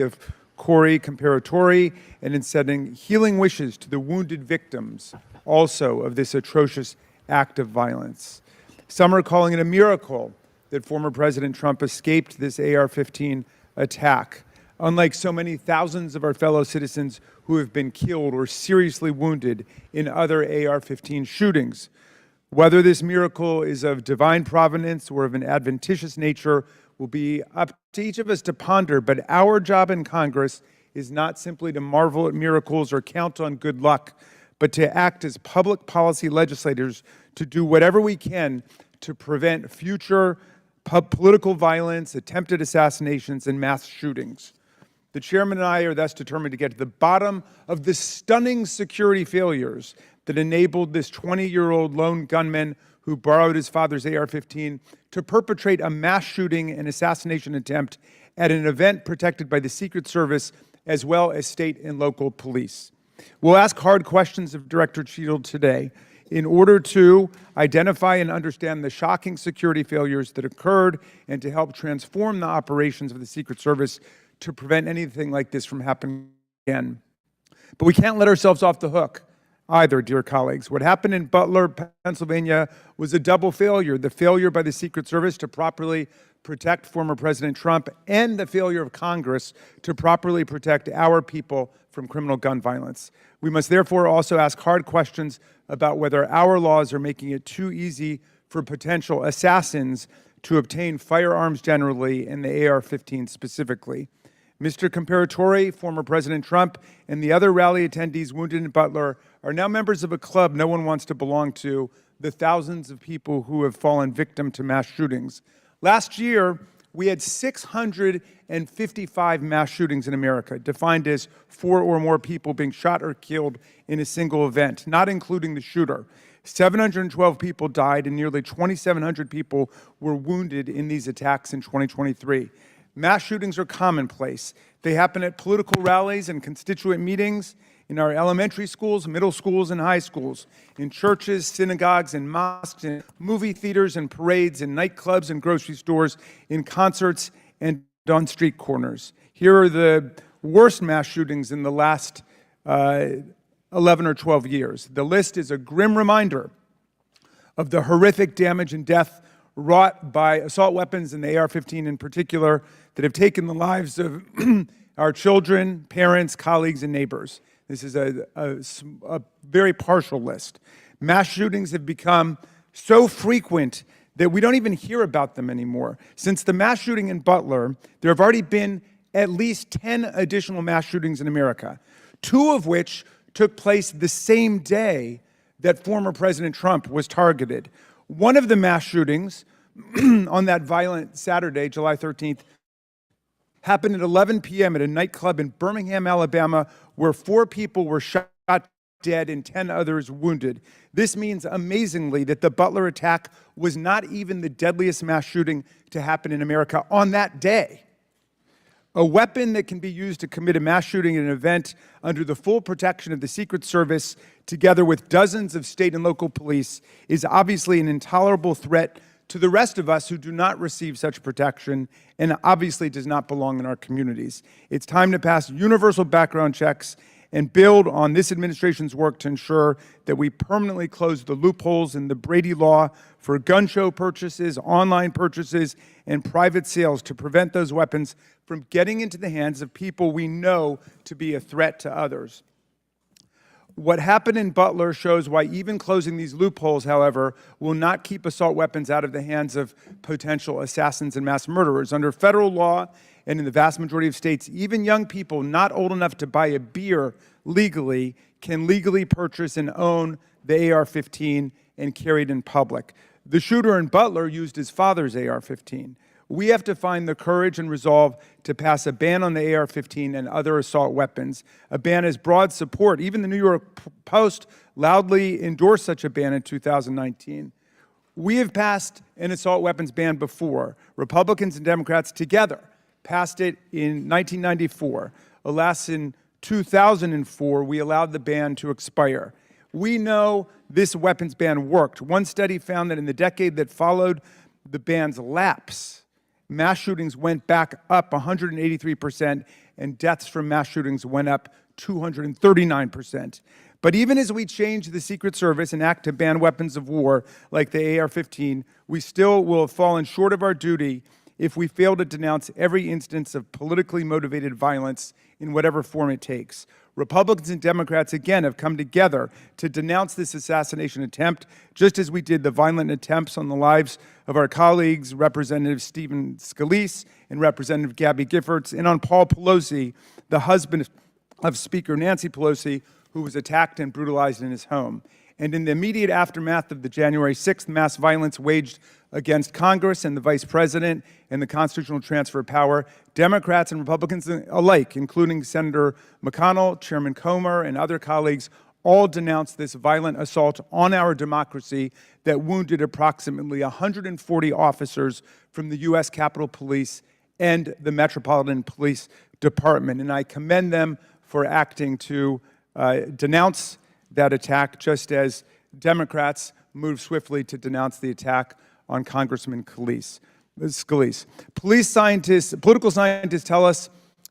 of Cori Comparatori and in sending healing wishes to the wounded victims also of this atrocious act of violence. Some are calling it a miracle that former President Trump escaped this AR-15 attack, unlike so many thousands of our fellow citizens who have been killed or seriously wounded in other AR-15 shootings. Whether this miracle is of divine providence or of an adventitious nature will be up to each of us to ponder, but our job in Congress is not simply to marvel at miracles or count on good luck, but to act as public policy legislators to do whatever we can to prevent future political violence, attempted assassinations, and mass shootings. The chairman and I are thus determined to get to the bottom of the stunning security failures that enabled this 20-year-old lone gunman who borrowed his father's AR-15 to perpetrate a mass shooting and assassination attempt at an event protected by the Secret Service as well as state and local police. We'll ask hard questions of Director Cheatle today in order to identify and understand the shocking security failures that occurred and to help transform the operations of the Secret Service to prevent anything like this from happening again. But we can't let ourselves off the hook either, dear colleagues. What happened in Butler, Pennsylvania was a double failure: the failure by the Secret Service to properly protect former President Trump and the failure of Congress to properly protect our people from criminal gun violence. We must therefore also ask hard questions about whether our laws are making it too easy for potential assassins to obtain firearms generally and the AR-15 specifically. Mr. Comparatori, former President Trump, and the other rally attendees wounded in Butler are now members of a club no one wants to belong to, the thousands of people who have fallen victim to mass shootings. Last year, we had 655 mass shootings in America, defined as 4 or more people being shot or killed in a single event, not including the shooter. 712 people died and nearly 2,700 people were wounded in these attacks in 2023. Mass shootings are commonplace. They happen at political rallies and constituent meetings, in our elementary schools, middle schools, and high schools, in churches, synagogues, and mosques, in movie theaters and parades, in nightclubs and grocery stores, in concerts, and on street corners. Here are the worst mass shootings in the last 11 or 12 years. The list is a grim reminder of the horrific damage and death wrought by assault weapons and the AR-15 in particular that have taken the lives of our children, parents, colleagues, and neighbors. This is a very partial list. Mass shootings have become so frequent that we don't even hear about them anymore. Since the mass shooting in Butler, there have already been at least 10 additional mass shootings in America, 2 of which took place the same day that former President Trump was targeted. One of the mass shootings on that violent Saturday, July 13th, happened at 11 p.m. at a nightclub in Birmingham, Alabama, where 4 people were shot dead and 10 others wounded. This means, amazingly, that the Butler attack was not even the deadliest mass shooting to happen in America on that day. A weapon that can be used to commit a mass shooting at an event under the full protection of the Secret Service, together with dozens of state and local police, is obviously an intolerable threat to the rest of us who do not receive such protection and obviously does not belong in our communities. It's time to pass universal background checks and build on this administration's work to ensure that we permanently close the loopholes in the Brady law for gun show purchases, online purchases, and private sales to prevent those weapons from getting into the hands of people we know to be a threat to others. What happened in Butler shows why even closing these loopholes, however, will not keep assault weapons out of the hands of potential assassins and mass murderers. Under federal law, and in the vast majority of states, even young people not old enough to buy a beer legally can legally purchase and own the AR-15 and carry it in public. The shooter in Butler used his father's AR-15. We have to find the courage and resolve to pass a ban on the AR-15 and other assault weapons. A ban has broad support. Even the New York Post loudly endorsed such a ban in 2019. We have passed an assault weapons ban before. Republicans and Democrats together passed it in 1994. Alas, in 2004, we allowed the ban to expire. We know this weapons ban worked. One study found that in the decade that followed the ban's lapse, mass shootings went back up 183%, and deaths from mass shootings went up 239%. But even as we change the Secret Service and act to ban weapons of war like the AR-15, we still will have fallen short of our duty if we fail to denounce every instance of politically motivated violence in whatever form it takes. Republicans and Democrats, again, have come together to denounce this assassination attempt, just as we did the violent attempts on the lives of our colleagues, Representative Stephen Scalise and Representative Gabby Giffords, and on Paul Pelosi, the husband of Speaker Nancy Pelosi, who was attacked and brutalized in his home. And in the immediate aftermath of the January 6th mass violence waged against Congress and the Vice President and the constitutional transfer of power, Democrats and Republicans alike, including Senator McConnell, Chairman Comer, and other colleagues, all denounced this violent assault on our democracy that wounded approximately 140 officers from the U.S. Capitol Police and the Metropolitan Police Department. And I commend them for acting to denounce that attack, just as Democrats moved swiftly to denounce the attack on Congressman Scalise. Political scientists tell us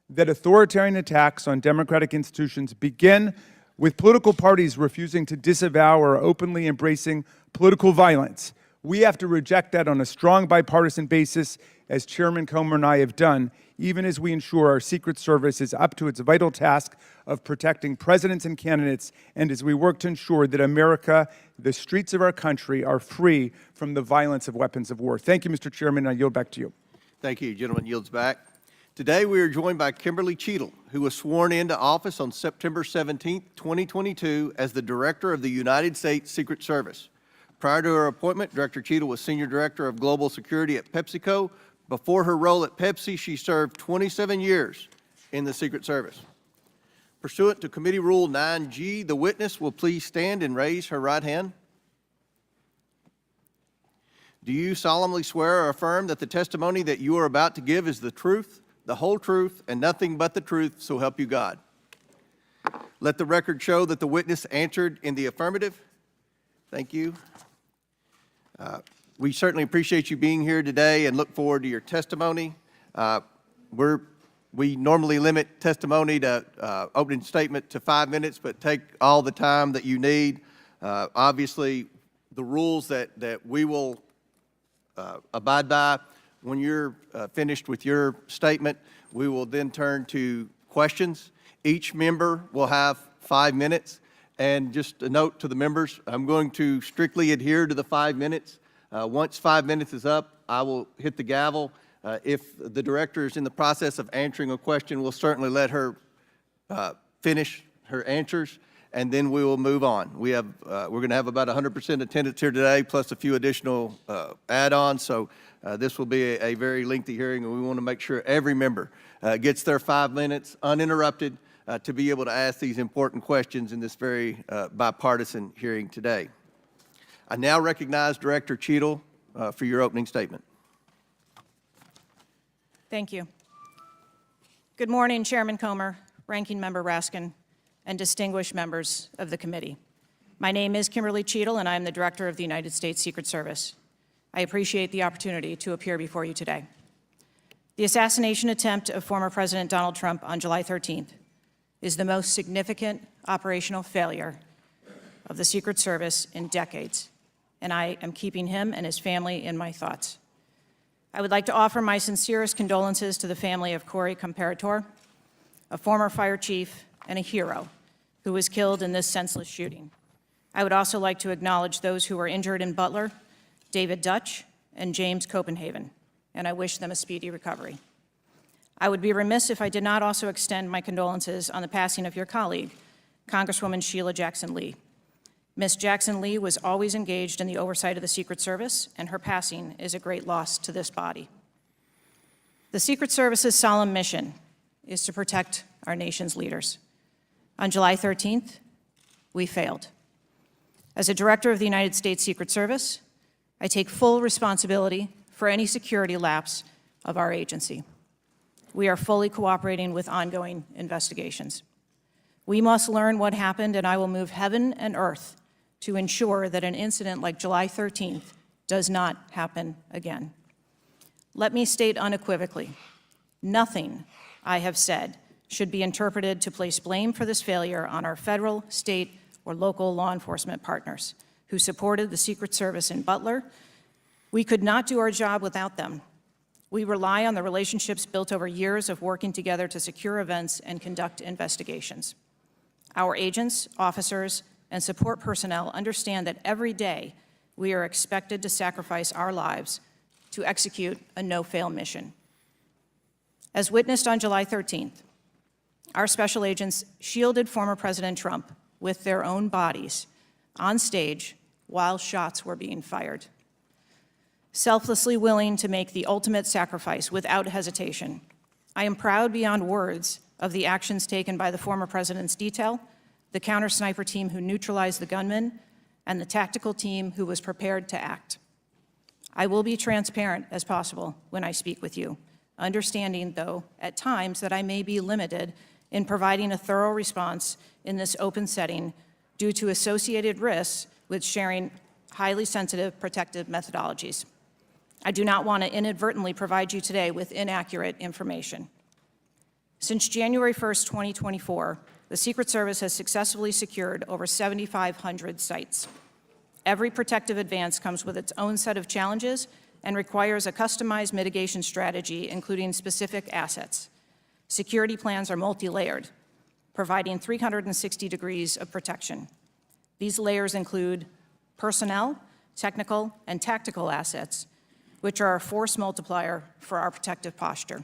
that authoritarian attacks on democratic institutions begin with political parties refusing to disavow or openly embracing political violence. We have to reject that on a strong bipartisan basis, as Chairman Comer and I have done, even as we ensure our Secret Service is up to its vital task of protecting presidents and candidates, and as we work to ensure that America, the streets of our country, are free from the violence of weapons of war. Thank you, Mr. Chairman, and I yield back to you. Thank you. Gentleman yields back. Today we are joined by Kimberly Cheatle, who was sworn into office on September 17, 2022 as the Director of the United States Secret Service. Prior to her appointment, Director Cheatle was Senior Director of Global Security at PepsiCo. Before her role at Pepsi, she served 27 years in the Secret Service. Pursuant to Committee Rule 9G, the witness will please stand and raise her right hand. Do you solemnly swear or affirm that the testimony that you are about to give is the truth, the whole truth, and nothing but the truth, so help you God? Let the record show that the witness answered in the affirmative. Thank you. We certainly appreciate you being here today and look forward to your testimony. We normally limit testimony to opening statement to 5 minutes, but take all the time that you need. Obviously, the rules that we will abide by, when you're finished with your statement, we will then turn to questions. Each member will have 5 minutes. And just a note to the members, I'm going to strictly adhere to the 5 minutes. Once 5 minutes is up, I will hit the gavel. If the director is in the process of answering a question, we'll certainly let her finish her answers, and then we will move on. We're going to have about 100% attendance here today, plus a few additional add-ons, so this will be a very lengthy hearing, and we want to make sure every member gets their 5 minutes uninterrupted to be able to ask these important questions in this very bipartisan hearing today. I now recognize Director Cheatle for your opening statement. Thank you. Good morning, Chairman Comer, Ranking Member Raskin, and distinguished members of the committee. My name is Kimberly Cheatle, and I am the Director of the United States Secret Service. I appreciate the opportunity to appear before you today. The assassination attempt of former President Donald Trump on July 13th is the most significant operational failure of the Secret Service in decades, and I am keeping him and his family in my thoughts. I would like to offer my sincerest condolences to the family of Corey Comparator, a former fire chief and a hero who was killed in this senseless shooting. I would also like to acknowledge those who were injured in Butler, David Dutch and James Copenhagen, and I wish them a speedy recovery. I would be remiss if I did not also extend my condolences on the passing of your colleague, Congresswoman Sheila Jackson Lee. Ms. Jackson Lee was always engaged in the oversight of the Secret Service, and her passing is a great loss to this body. The Secret Service's solemn mission is to protect our nation's leaders. On July 13th, we failed. As a director of the United States Secret Service, I take full responsibility for any security lapse of our agency. We are fully cooperating with ongoing investigations. We must learn what happened, and I will move heaven and earth to ensure that an incident like July 13th does not happen again. Let me state unequivocally, nothing I have said should be interpreted to place blame for this failure on our federal, state, or local law enforcement partners who supported the Secret Service in Butler. We could not do our job without them. We rely on the relationships built over years of working together to secure events and conduct investigations. Our agents, officers, and support personnel understand that every day we are expected to sacrifice our lives to execute a no-fail mission. As witnessed on July 13th, our special agents shielded former President Trump with their own bodies on stage while shots were being fired. Selflessly willing to make the ultimate sacrifice without hesitation, I am proud beyond words of the actions taken by the former president's detail, the counter-sniper team who neutralized the gunman, and the tactical team who was prepared to act. I will be transparent as possible when I speak with you, understanding, though, at times that I may be limited in providing a thorough response in this open setting due to associated risks with sharing highly sensitive protective methodologies. I do not want to inadvertently provide you today with inaccurate information. Since January 1st, 2024, the Secret Service has successfully secured over 7,500 sites. Every protective advance comes with its own set of challenges and requires a customized mitigation strategy, including specific assets. Security plans are multi-layered, providing 360 degrees of protection. These layers include personnel, technical, and tactical assets, which are a force multiplier for our protective posture.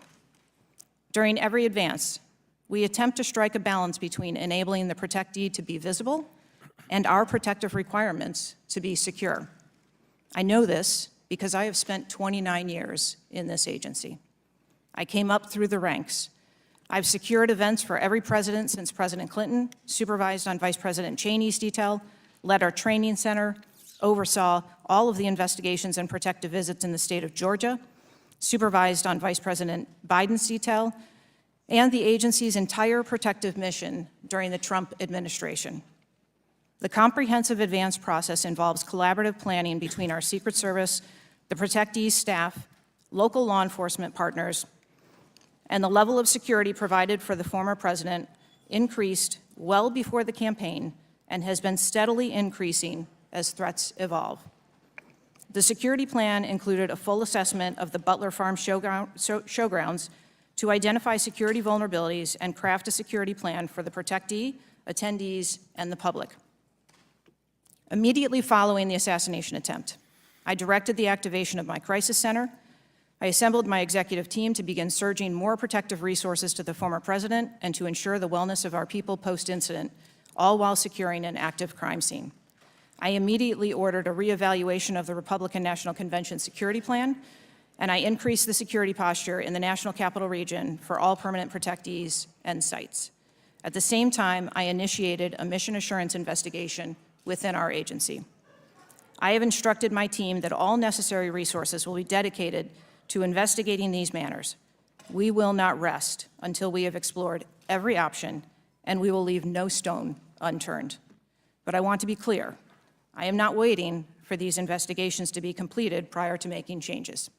During every advance, we attempt to strike a balance between enabling the protectee to be visible and our protective requirements to be secure. I know this because I have spent 29 years in this agency. I came up through the ranks. I've secured events for every president since President Clinton, supervised on Vice President Cheney's detail, led our training center, oversaw all of the investigations and protective visits in the state of Georgia, supervised on Vice President Biden's detail, and the agency's entire protective mission during the Trump administration. The comprehensive advance process involves collaborative planning between our Secret Service, the protectee's staff, local law enforcement partners, and the level of security provided for the former president increased well before the campaign and has been steadily increasing as threats evolve. The security plan included a full assessment of the Butler Farm showgrounds to identify security vulnerabilities and craft a security plan for the protectee, attendees, and the public. Immediately following the assassination attempt, I directed the activation of my crisis center. I assembled my executive team to begin surging more protective resources to the former president and to ensure the wellness of our people post-incident, all while securing an active crime scene. I immediately ordered a reevaluation of the Republican National Convention security plan, and I increased the security posture in the National Capital Region for all permanent protectees and sites. At the same time, I initiated a mission assurance investigation within our agency. I have instructed my team that all necessary resources will be dedicated to investigating these matters. We will not rest until we have explored every option, and we will leave no stone unturned. But I want to be clear, I am not waiting for these investigations to be completed prior to making changes.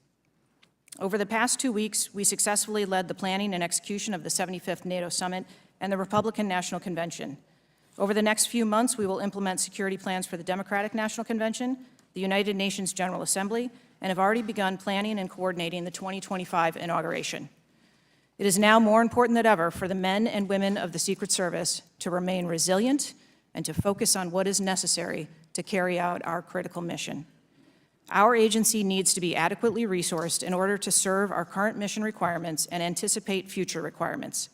Over the past 2 weeks, we successfully led the planning and execution of the 75th NATO Summit and the Republican National Convention. Over the next few months, we will implement security plans for the Democratic National Convention, the United Nations General Assembly, and have already begun planning and coordinating the 2025 inauguration. It is now more important than ever for the men and women of the Secret Service to remain resilient and to focus on what is necessary to carry out our critical mission. Our agency needs to be adequately resourced in order to serve our current mission requirements and anticipate future requirements.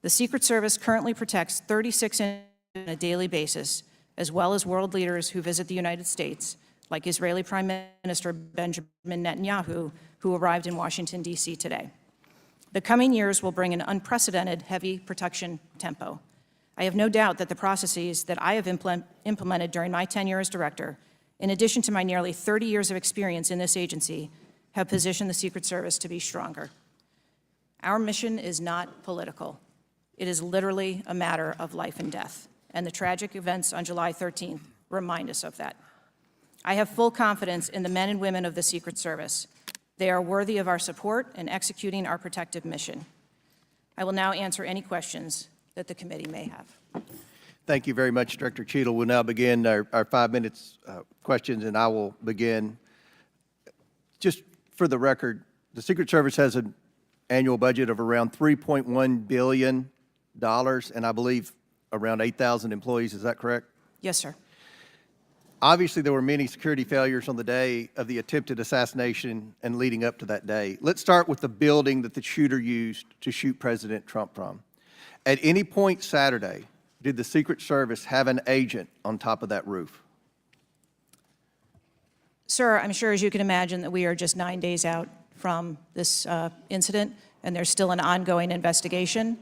The Secret Service currently protects 36 on a daily basis, as well as world leaders who visit the United States, like Israeli Prime Minister Benjamin Netanyahu, who arrived in Washington, D.C. today. The coming years will bring an unprecedented heavy protection tempo. I have no doubt that the processes that I have implemented during my tenure as director, in addition to my nearly 30 years of experience in this agency, have positioned the Secret Service to be stronger. Our mission is not political. It is literally a matter of life and death, and the tragic events on July 13th remind us of that. I have full confidence in the men and women of the Secret Service. They are worthy of our support in executing our protective mission. I will now answer any questions that the committee may have. Thank you very much, Director Cheatle. We'll now begin our 5 minutes questions, and I will begin. Just for the record, the Secret Service has an annual budget of around $3.1 billion, and I believe around 8,000 employees. Is that correct? Yes, sir. Obviously, there were many security failures on the day of the attempted assassination and leading up to that day. Let's start with the building that the shooter used to shoot President Trump from. At any point Saturday, did the Secret Service have an agent on top of that roof? Sir, I'm sure, as you can imagine, that we are just 9 days out from this incident, and there's still an ongoing investigation.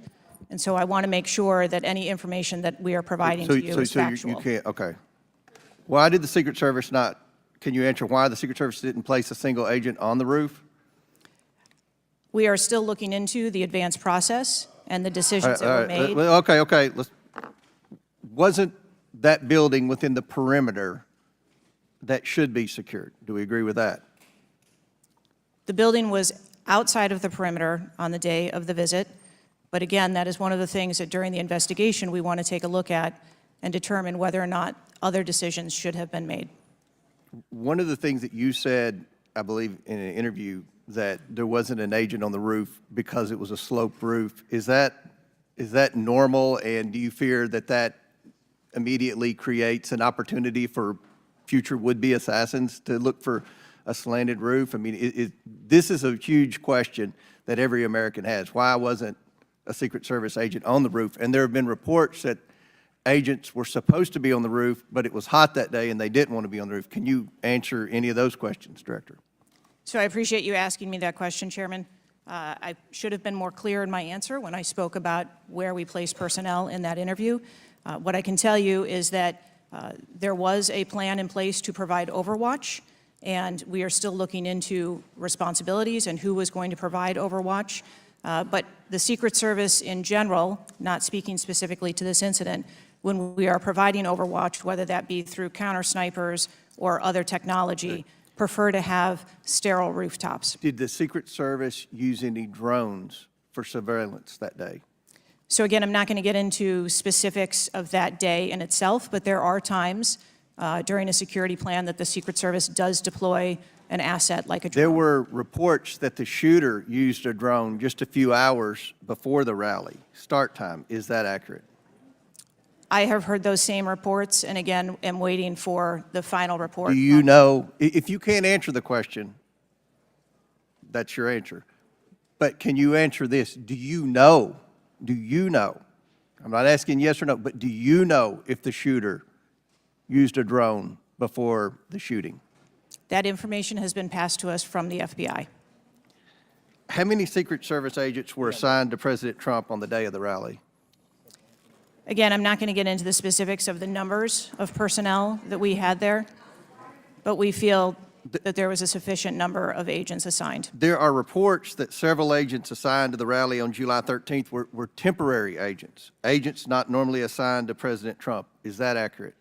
And so I want to make sure that any information that we are providing to you is factual. You can't, okay. Why did the Secret Service not, can you answer why the Secret Service didn't place a single agent on the roof? We are still looking into the advanced process and the decisions that were made. Okay. Wasn't that building within the perimeter that should be secured? Do we agree with that? The building was outside of the perimeter on the day of the visit. But again, that is one of the things that during the investigation we want to take a look at and determine whether or not other decisions should have been made. One of the things that you said, I believe in an interview, that there wasn't an agent on the roof because it was a sloped roof. Is that normal, and do you fear that that immediately creates an opportunity for future would-be assassins to look for a slanted roof? I mean, this is a huge question that every American has. Why wasn't a Secret Service agent on the roof? And there have been reports that agents were supposed to be on the roof, but it was hot that day and they didn't want to be on the roof. Can you answer any of those questions, Director? So I appreciate you asking me that question, Chairman. I should have been more clear in my answer when I spoke about where we place personnel in that interview. What I can tell you is that there was a plan in place to provide overwatch, and we are still looking into responsibilities and who was going to provide overwatch. But the Secret Service in general, not speaking specifically to this incident, when we are providing overwatch, whether that be through counter snipers or other technology, prefer to have sterile rooftops. Did the Secret Service use any drones for surveillance that day? So again, I'm not going to get into specifics of that day in itself, but there are times during a security plan that the Secret Service does deploy an asset like a drone. There were reports that the shooter used a drone just a few hours before the rally start time. Is that accurate? I have heard those same reports, and again, am waiting for the final report. Do you know, if you can't answer the question, that's your answer. But can you answer this? Do you know, I'm not asking yes or no, but do you know if the shooter used a drone before the shooting? That information has been passed to us from the FBI. How many Secret Service agents were assigned to President Trump on the day of the rally? Again, I'm not going to get into the specifics of the numbers of personnel that we had there, but we feel that there was a sufficient number of agents assigned. There are reports that several agents assigned to the rally on July 13th were temporary agents, agents not normally assigned to President Trump. Is that accurate?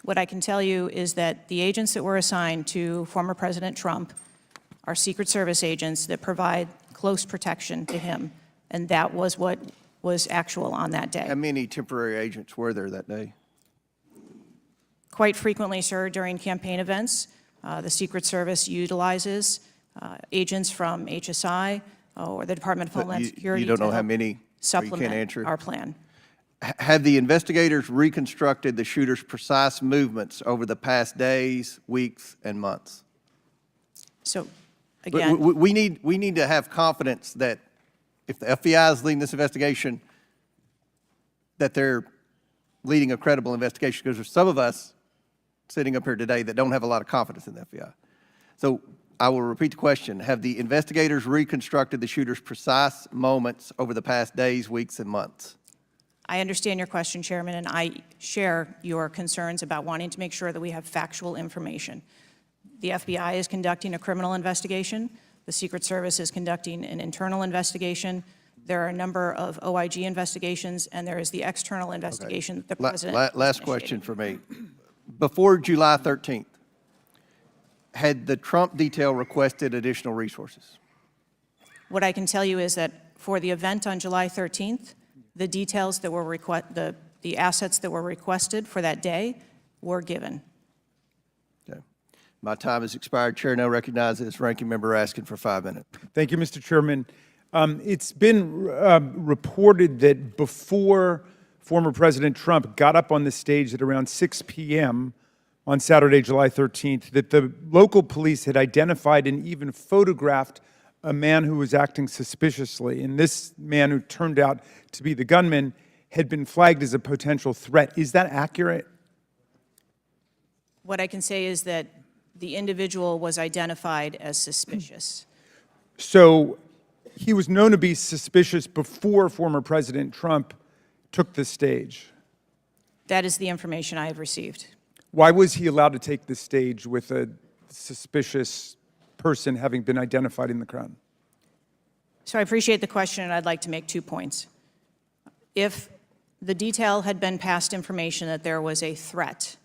What I can tell you is that the agents that were assigned to former President Trump are Secret Service agents that provide close protection to him, and that was what was actual on that day. How many temporary agents were there that day? Quite frequently, sir, during campaign events, the Secret Service utilizes agents from HSI or the Department of Homeland Security. You don't know how many, or you supplement can't answer? our plan. Have the investigators reconstructed the shooter's precise movements over the past days, weeks, and months? So, again, We need to have confidence that if the FBI is leading this investigation, that they're leading a credible investigation, because there's some of us sitting up here today that don't have a lot of confidence in the FBI. So I will repeat the question. Have the investigators reconstructed the shooter's precise moments over the past days, weeks, and months? I understand your question, Chairman, and I share your concerns about wanting to make sure that we have factual information. The FBI is conducting a criminal investigation. The Secret Service is conducting an internal investigation. There are a number of OIG investigations, and there is the external investigation that the President Last initiated. question for me. Before July 13th, Had the Trump detail requested additional resources? What I can tell you is that for the event on July 13th, the details that were the assets that were requested for that day were given. Okay. My time has expired. Chair now recognizes Ranking Member Raskin for 5 minutes. Thank you, Mr. Chairman. It's been reported that before former President Trump got up on the stage at around 6 p.m. on Saturday, July 13th, that the local police had identified and even photographed a man who was acting suspiciously. And this man, who turned out to be the gunman, had been flagged as a potential threat. Is that accurate? What I can say is that the individual was identified as suspicious. So he was known to be suspicious before former President Trump took the stage. That is the information I have received. Why was he allowed to take the stage with a suspicious person having been identified in the crowd? So I appreciate the question, and I'd like to make 2 points. If the detail had been passed information that there was a threat,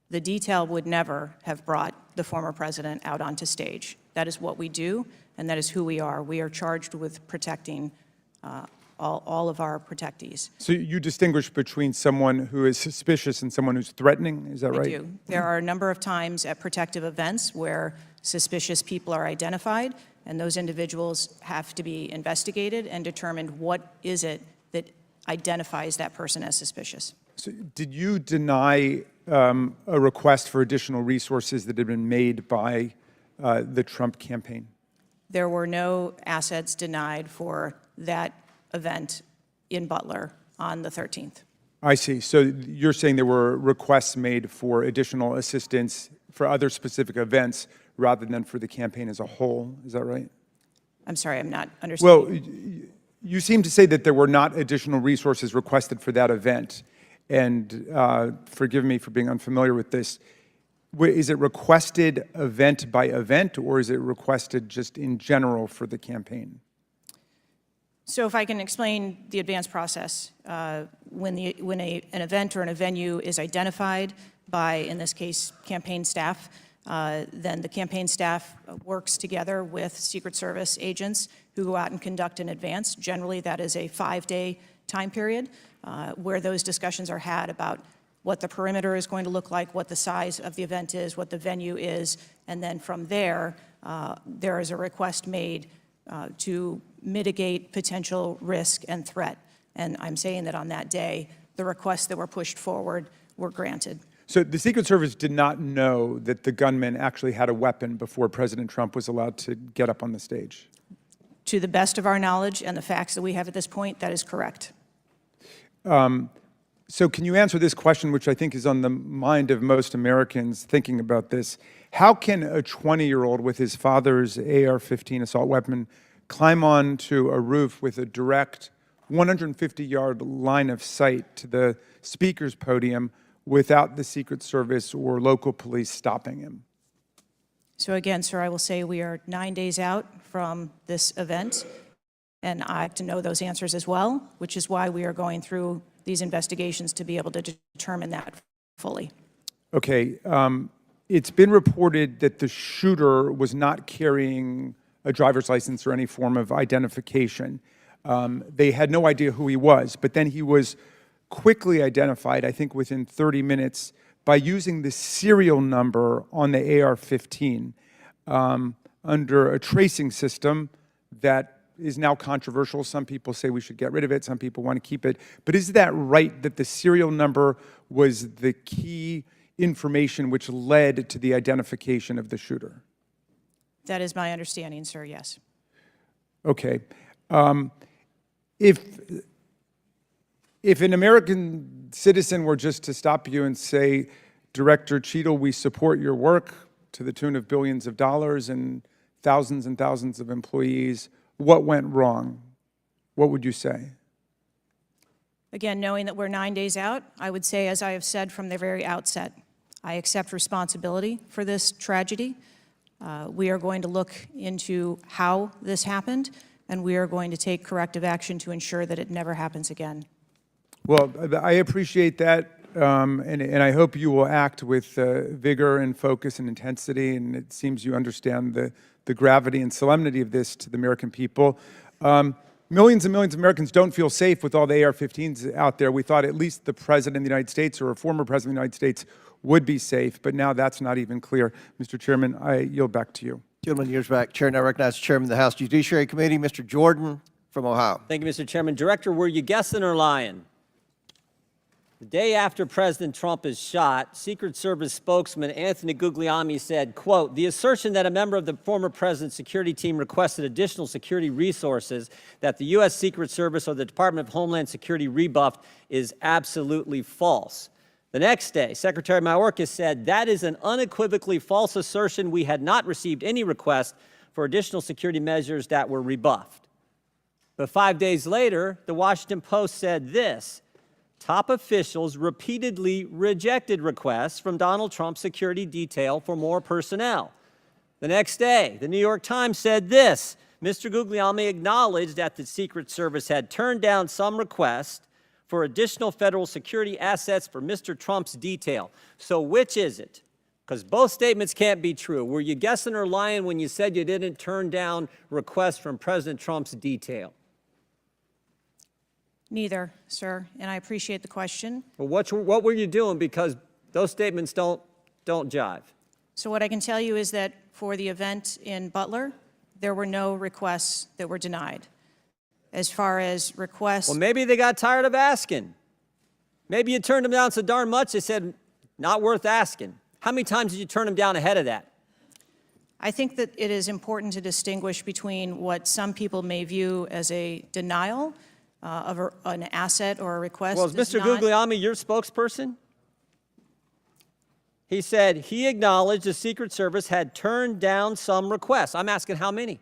the detail would never have brought the former president out onto stage. That is what we do, and that is who we are. We are charged with protecting all of our protectees. So you distinguish between someone who is suspicious and someone who's threatening, is that right? I do. There are a number of times at protective events where suspicious people are identified, and those individuals have to be investigated and determined what is it that identifies that person as suspicious. So did you deny a request for additional resources that had been made by the Trump campaign? There were no assets denied for that event in Butler on the 13th. I see. So you're saying there were requests made for additional assistance for other specific events rather than for the campaign as a whole. Is that right? I'm sorry, I'm not understanding. Well, you seem to say that there were not additional resources requested for that event. And forgive me for being unfamiliar with this. Is it requested event by event, or is it requested just in general for the campaign? So if I can explain the advance process, when an event or a venue is identified by, in this case, campaign staff, then the campaign staff works together with Secret Service agents who go out and conduct an advance. Generally, that is a 5-day time period where those discussions are had about what the perimeter is going to look like, what the size of the event is, what the venue is, and then from there, there is a request made to mitigate potential risk and threat. And I'm saying that on that day, the requests that were pushed forward were granted. So the Secret Service did not know that the gunman actually had a weapon before President Trump was allowed to get up on the stage? To the best of our knowledge and the facts that we have at this point, that is correct. So can you answer this question, which I think is on the mind of most Americans thinking about this? How can a 20-year-old with his father's AR-15 assault weapon climb onto a roof with a direct 150-yard line of sight to the speaker's podium without the Secret Service or local police stopping him? So again, sir, I will say we are 9 days out from this event, and I have to know those answers as well, which is why we are going through these investigations to be able to determine that fully. Okay. It's been reported that the shooter was not carrying a driver's license or any form of identification. They had no idea who he was, but then he was quickly identified, I think within 30 minutes, by using the serial number on the AR-15 under a tracing system that is now controversial. Some people say we should get rid of it. Some people want to keep it. But is that right, that the serial number was the key information which led to the identification of the shooter? That is my understanding, sir, yes. Okay. If an American citizen were just to stop you and say, Director Cheatle, we support your work to the tune of billions of dollars and thousands of employees, what went wrong? What would you say? Again, knowing that we're 9 days out, I would say, as I have said from the very outset, I accept responsibility for this tragedy. We are going to look into how this happened, and we are going to take corrective action to ensure that it never happens again. Well, I appreciate that. and I hope you will act with vigor and focus and intensity, and it seems you understand the gravity and solemnity of this to the American people. Millions and millions of Americans don't feel safe with all the AR-15s out there. We thought at least the President of the United States or a former President of the United States would be safe, but now that's not even clear. Mr. Chairman, I yield back to you. Gentleman yields back. Chair now recognizes the Chairman of the House Judiciary Committee, Mr. Jordan from Ohio. Thank you, Mr. Chairman. Director, were you guessing or lying? The day after President Trump is shot, Secret Service spokesman Anthony Guglielmi said, quote, "The assertion that a member of the former president's security team requested additional security resources that the U.S. Secret Service or the Department of Homeland Security rebuffed is absolutely false." The next day, Secretary Mayorkas said, "That is an unequivocally false assertion. We had not received any request for additional security measures that were rebuffed." But 5 days later, the Washington Post said this: "Top officials repeatedly rejected requests from Donald Trump's security detail for more personnel." The next day, the New York Times said this: "Mr. Guglielmi acknowledged that the Secret Service had turned down some requests for additional federal security assets for Mr. Trump's detail." So which is it? Because both statements can't be true. Were you guessing or lying when you said you didn't turn down requests from President Trump's detail? Neither, sir, and I appreciate the question. Well, what were you doing? Because those statements don't jive. So what I can tell you is that for the event in Butler, there were no requests that were denied. As far as requests... Well, maybe they got tired of asking. Maybe you turned them down so darn much they said, not worth asking. How many times did you turn them down ahead of that? I think that it is important to distinguish between what some people may view as a denial of an asset or a request. Well, is Mr. Guglielmi your spokesperson? He said he acknowledged the Secret Service had turned down some requests. I'm asking how many?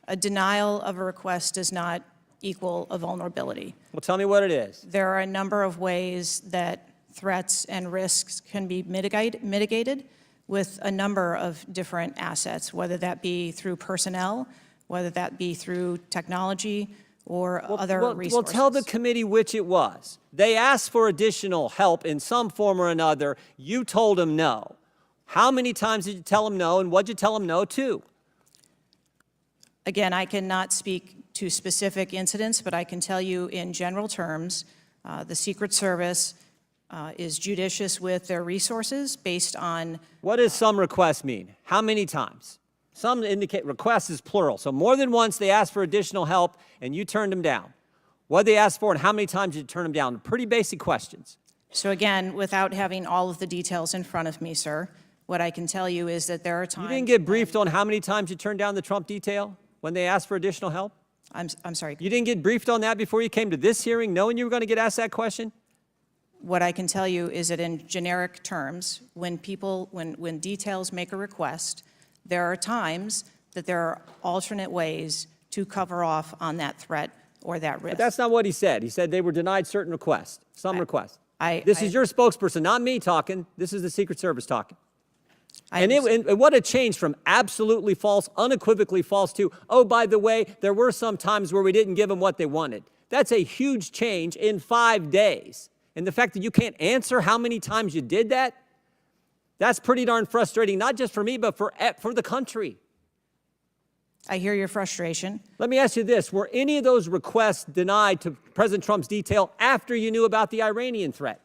A denial of a request does not equal a vulnerability. Well, tell me what it is. There are a number of ways that threats and risks can be mitigated with a number of different assets, whether that be through personnel, whether that be through technology, or other resources. Well, tell the committee which it was. They asked for additional help in some form or another. You told them no. How many times did you tell them no, and what did you tell them no to? Again, I cannot speak to specific incidents, but I can tell you in general terms, the Secret Service is judicious with their resources based on... What does some requests mean? How many times? Some indicate requests is plural. So more than once they asked for additional help and you turned them down. What did they ask for and how many times did you turn them down? Pretty basic questions. So again, without having all of the details in front of me, sir, what I can tell you is that there are times... You didn't get briefed on how many times you turned down the Trump detail when they asked for additional help? I'm sorry. You didn't get briefed on that before you came to this hearing, knowing you were going to get asked that question? What I can tell you is that in generic terms, when details make a request, there are times that there are alternate ways to cover off on that threat or that risk. But that's not what he said. He said they were denied certain requests, some requests. This is your spokesperson, not me talking. This is the Secret Service talking. And what a change from absolutely false, unequivocally false to, oh, by the way, there were some times where we didn't give them what they wanted. That's a huge change in 5 days. And the fact that you can't answer how many times you did that, that's pretty darn frustrating, not just for me, but for the country. I hear your frustration. Let me ask you this. Were any of those requests denied to President Trump's detail after you knew about the Iranian threat?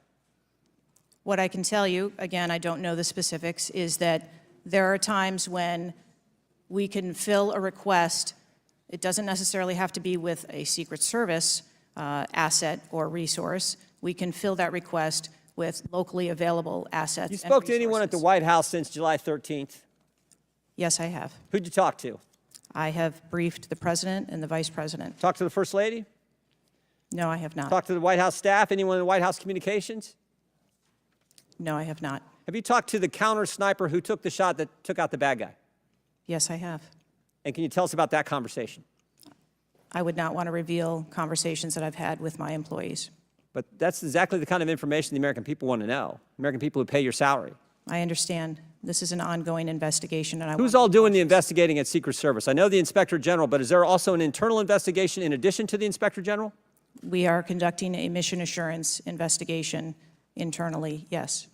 What I can tell you, again, I don't know the specifics, is that there are times when we can fill a request. It doesn't necessarily have to be with a Secret Service asset or resource. We can fill that request with locally available assets. You spoke to anyone at the White House since July 13th? Yes, I have. Who'd you talk to? I have briefed the President and the Vice President. Talked to the First Lady? No, I have not. Talked to the White House staff? Anyone in the White House communications? No, I have not. Have you talked to the counter sniper who took the shot that took out the bad guy? Yes, I have. And can you tell us about that conversation? I would not want to reveal conversations that I've had with my employees. But that's exactly the kind of information the American people want to know. American people who pay your salary. I understand. This is an ongoing investigation, and Who's all doing the investigating at Secret Service? I know the Inspector General, but is there also an internal investigation in addition to the Inspector General? We are conducting a mission assurance investigation internally, yes.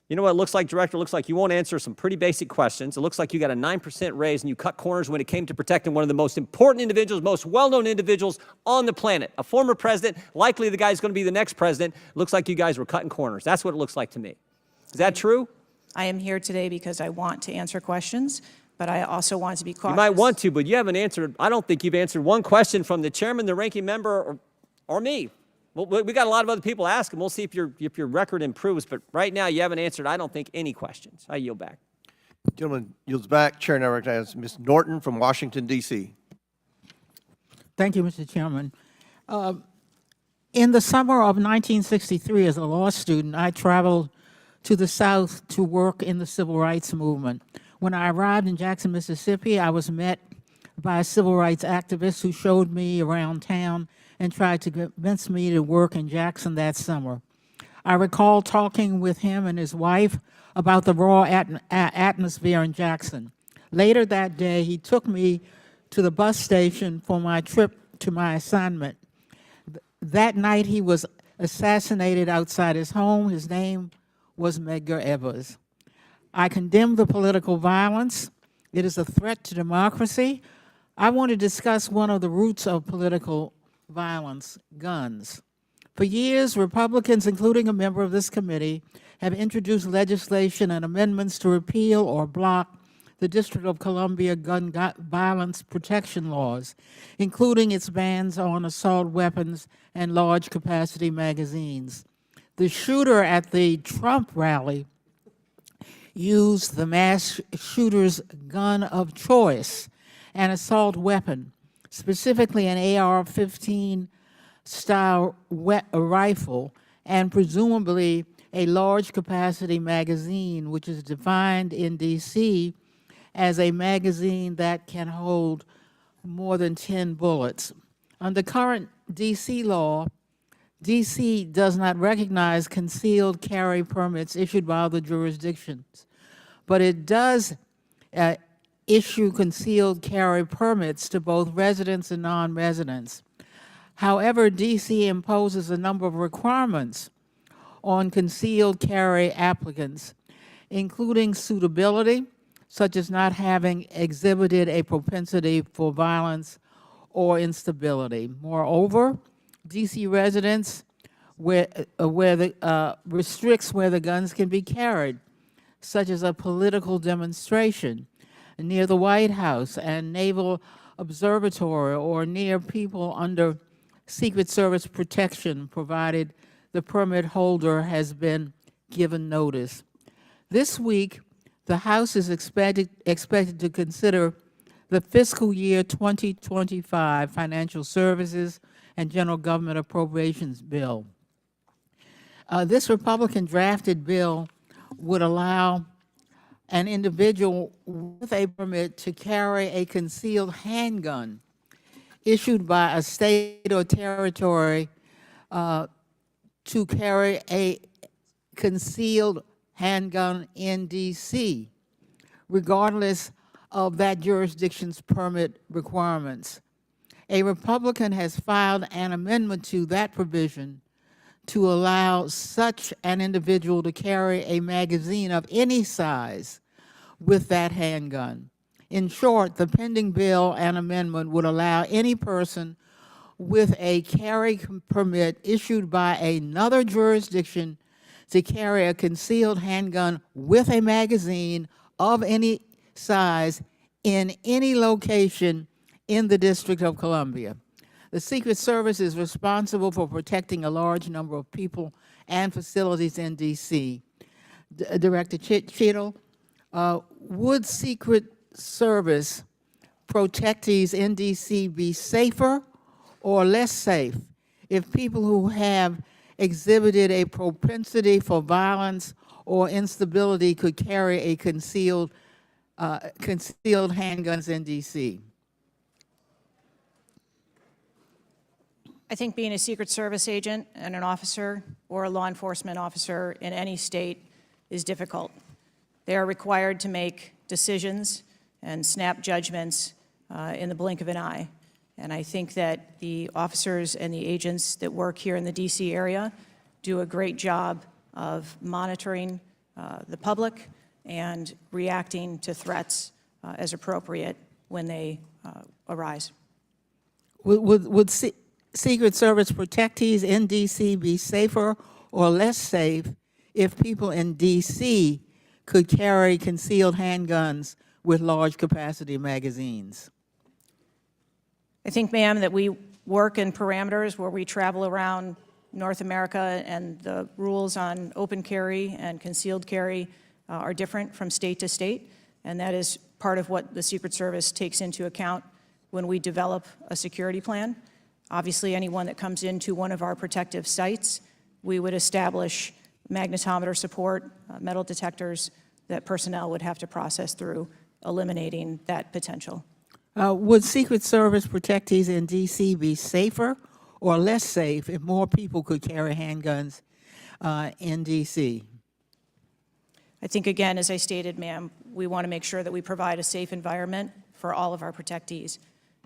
You know what it looks like, Director? It looks like you won't answer some pretty basic questions. It looks like you got a 9% raise and you cut corners when it came to protecting one of the most important individuals, most well-known individuals on the planet. A former president, likely the guy's going to be the next president. It looks like you guys were cutting corners. That's what it looks like to me. Is that true? I am here today because I want to answer questions, but I also want to be cautious. You might want to, but you haven't answered. I don't think you've answered one question from the chairman, the ranking member, or me. Well, we got a lot of other people asking. We'll see if your record improves. But right now, you haven't answered, I don't think, any questions. I yield back. Gentleman yields back. Chair now recognizes Ms. Norton from Washington, D.C. Thank you, Mr. Chairman. In the summer of 1963, as a law student, I traveled to the South to work in the civil rights movement. When I arrived in Jackson, Mississippi, I was met by a civil rights activist who showed me around town and tried to convince me to work in Jackson that summer. I recall talking with him and his wife about the raw atmosphere in Jackson. Later that day, he took me to the bus station for my trip to my assignment. That night, he was assassinated outside his home. His name was Medgar Evers. I condemn the political violence. It is a threat to democracy. I want to discuss one of the roots of political violence, guns. For years, Republicans, including a member of this committee, have introduced legislation and amendments to repeal or block the District of Columbia gun violence protection laws, including its bans on assault weapons and large capacity magazines. The shooter at the Trump rally used the mass shooter's gun of choice, an assault weapon, specifically an AR-15 style rifle, and presumably a large capacity magazine, which is defined in D.C. as a magazine that can hold more than 10 bullets. Under current D.C. law, D.C. does not recognize concealed carry permits issued by other jurisdictions, but it does issue concealed carry permits to both residents and non-residents. However, D.C. imposes a number of requirements on concealed carry applicants, including suitability, such as not having exhibited a propensity for violence or instability. Moreover, D.C. residents restricts where the guns can be carried, such as a political demonstration near the White House and Naval Observatory, or near people under Secret Service protection, provided the permit holder has been given notice. This week, the House is expected to consider the fiscal year 2025 Financial Services and General Government Appropriations Bill. This Republican drafted bill would allow an individual with a permit to carry a concealed handgun issued by a state or territory to carry a concealed handgun in D.C., regardless of that jurisdiction's permit requirements. A Republican has filed an amendment to that provision to allow such an individual to carry a magazine of any size with that handgun. In short, the pending bill and amendment would allow any person with a carry permit issued by another jurisdiction to carry a concealed handgun with a magazine of any size in any location in the District of Columbia. The Secret Service is responsible for protecting a large number of people and facilities in D.C. Director Cheatle, would Secret Service protectees in D.C. be safer or less safe if people who have exhibited a propensity for violence or instability could carry a concealed handguns in D.C.? I think being a Secret Service agent and an officer or a law enforcement officer in any state is difficult. They are required to make decisions and snap judgments in the blink of an eye. And I think that the officers and the agents that work here in the D.C. area do a great job of monitoring the public and reacting to threats as appropriate when they arise. Would Secret Service protectees in D.C. be safer or less safe if people in D.C. could carry concealed handguns with large capacity magazines? I think, ma'am, that we work in parameters where we travel around North America, and the rules on open carry and concealed carry are different from state to state, and that is part of what the Secret Service takes into account when we develop a security plan. Obviously, anyone that comes into one of our protective sites, we would establish magnetometer support, metal detectors that personnel would have to process through, eliminating that potential. Would Secret Service protectees in D.C. be safer or less safe if more people could carry handguns in D.C.? I think, again, as I stated, ma'am, we want to make sure that we provide a safe environment for all of our protectees,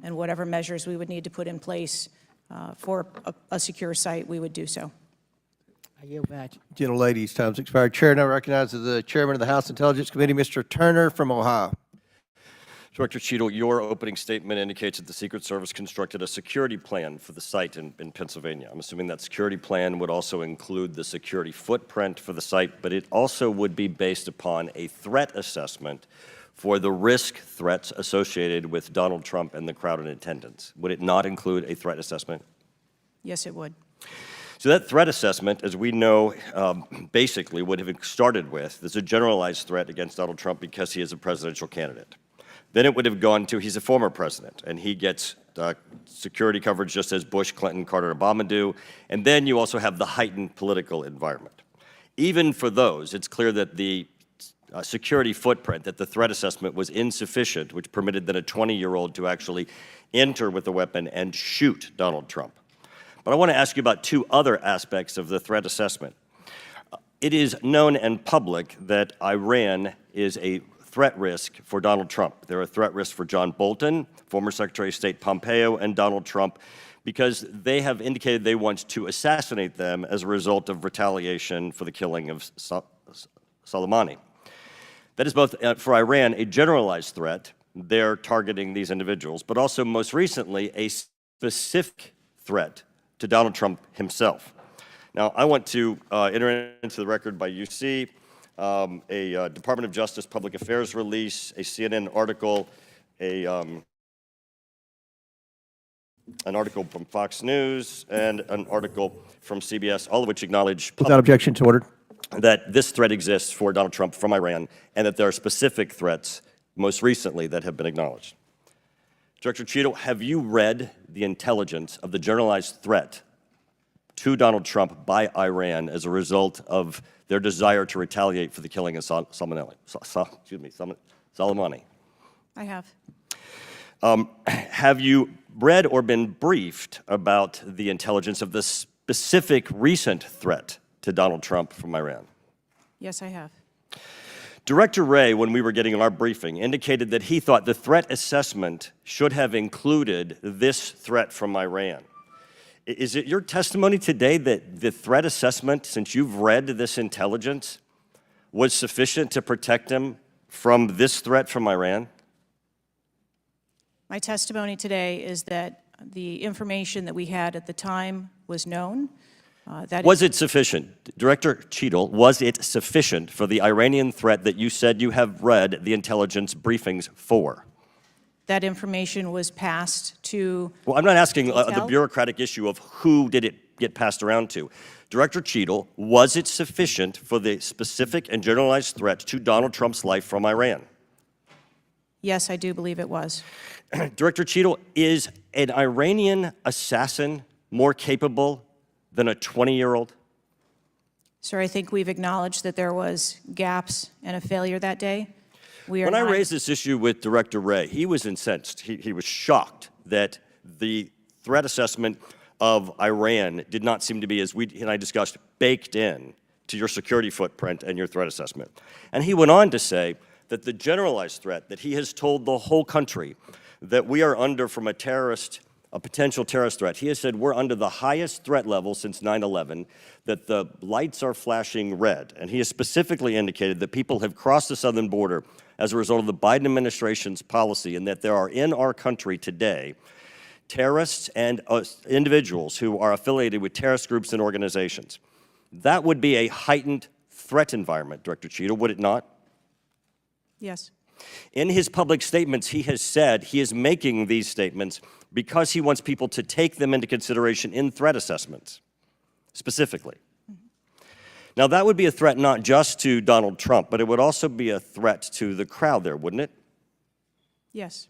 and whatever measures we would need to put in place for a secure site, we would do so. I yield back. Gentlelady's time's expired. Chair now recognizes the Chairman of the House Intelligence Committee, Mr. Turner from Ohio. Director Cheatle, your opening statement indicates that the Secret Service constructed a security plan for the site in Pennsylvania. I'm assuming that security plan would also include the security footprint for the site, but it also would be based upon a threat assessment for the risk threats associated with Donald Trump and the crowd in attendance. Would it not include a threat assessment? Yes, it would. So that threat assessment, as we know, basically would have started with, there's a generalized threat against Donald Trump because he is a presidential candidate. Then it would have gone to, he's a former president, and he gets security coverage just as Bush, Clinton, Carter, and Obama do. And then you also have the heightened political environment. Even for those, it's clear that the security footprint, that the threat assessment was insufficient, which permitted then a 20-year-old to actually enter with a weapon and shoot Donald Trump. But I want to ask you about two other aspects of the threat assessment. It is known and public that Iran is a threat risk for Donald Trump. They're a threat risk for John Bolton, former Secretary of State Pompeo, and Donald Trump, because they have indicated they want to assassinate them as a result of retaliation for the killing of Soleimani. That is both, for Iran, a generalized threat. They're targeting these individuals, but also most recently, a specific threat to Donald Trump himself. Now, I want to enter into the record by UC a Department of Justice Public Affairs release, a CNN article, an article from Fox News, and an article from CBS, all of which acknowledge Without objection to order. that this threat exists for Donald Trump from Iran, and that there are specific threats, most recently, that have been acknowledged. Director Cheatle, have you read the intelligence of the generalized threat to Donald Trump by Iran as a result of their desire to retaliate for the killing of Soleimani? I have. Have you read or been briefed about the intelligence of the specific recent threat to Donald Trump from Iran? Yes, I have. Director Wray, when we were getting our briefing, indicated that he thought the threat assessment should have included this threat from Iran. Is it your testimony today that the threat assessment, since you've read this intelligence, was sufficient to protect him from this threat from Iran? My testimony today is that the information that we had at the time was known. Was it sufficient? Director Cheatle, was it sufficient for the Iranian threat that you said you have read the intelligence briefings for? That information was passed to... Well, I'm not asking the Intel? bureaucratic issue of who did it get passed around to. Director Cheatle, was it sufficient for the specific and generalized threat to Donald Trump's life from Iran? Yes, I do believe it was. Director Cheatle, is an Iranian assassin more capable than a 20-year-old? Sir, I think we've acknowledged that there was gaps and a failure that day. When I raised this issue with Director Wray, he was incensed. He was shocked that the threat assessment of Iran did not seem to be, as we and I discussed, baked in to your security footprint and your threat assessment. And he went on to say that the generalized threat that he has told the whole country that we are under from a terrorist a potential terrorist threat. He has said we're under the highest threat level since 9/11, that the lights are flashing red. And he has specifically indicated that people have crossed the southern border as a result of the Biden administration's policy, and that there are in our country today terrorists and individuals who are affiliated with terrorist groups and organizations. That would be a heightened threat environment, Director Cheatle, would it not? Yes. In his public statements, he has said he is making these statements because he wants people to take them into consideration in threat assessments, specifically. Now, that would be a threat not just to Donald Trump, but it would also be a threat to the crowd there, wouldn't it? Yes.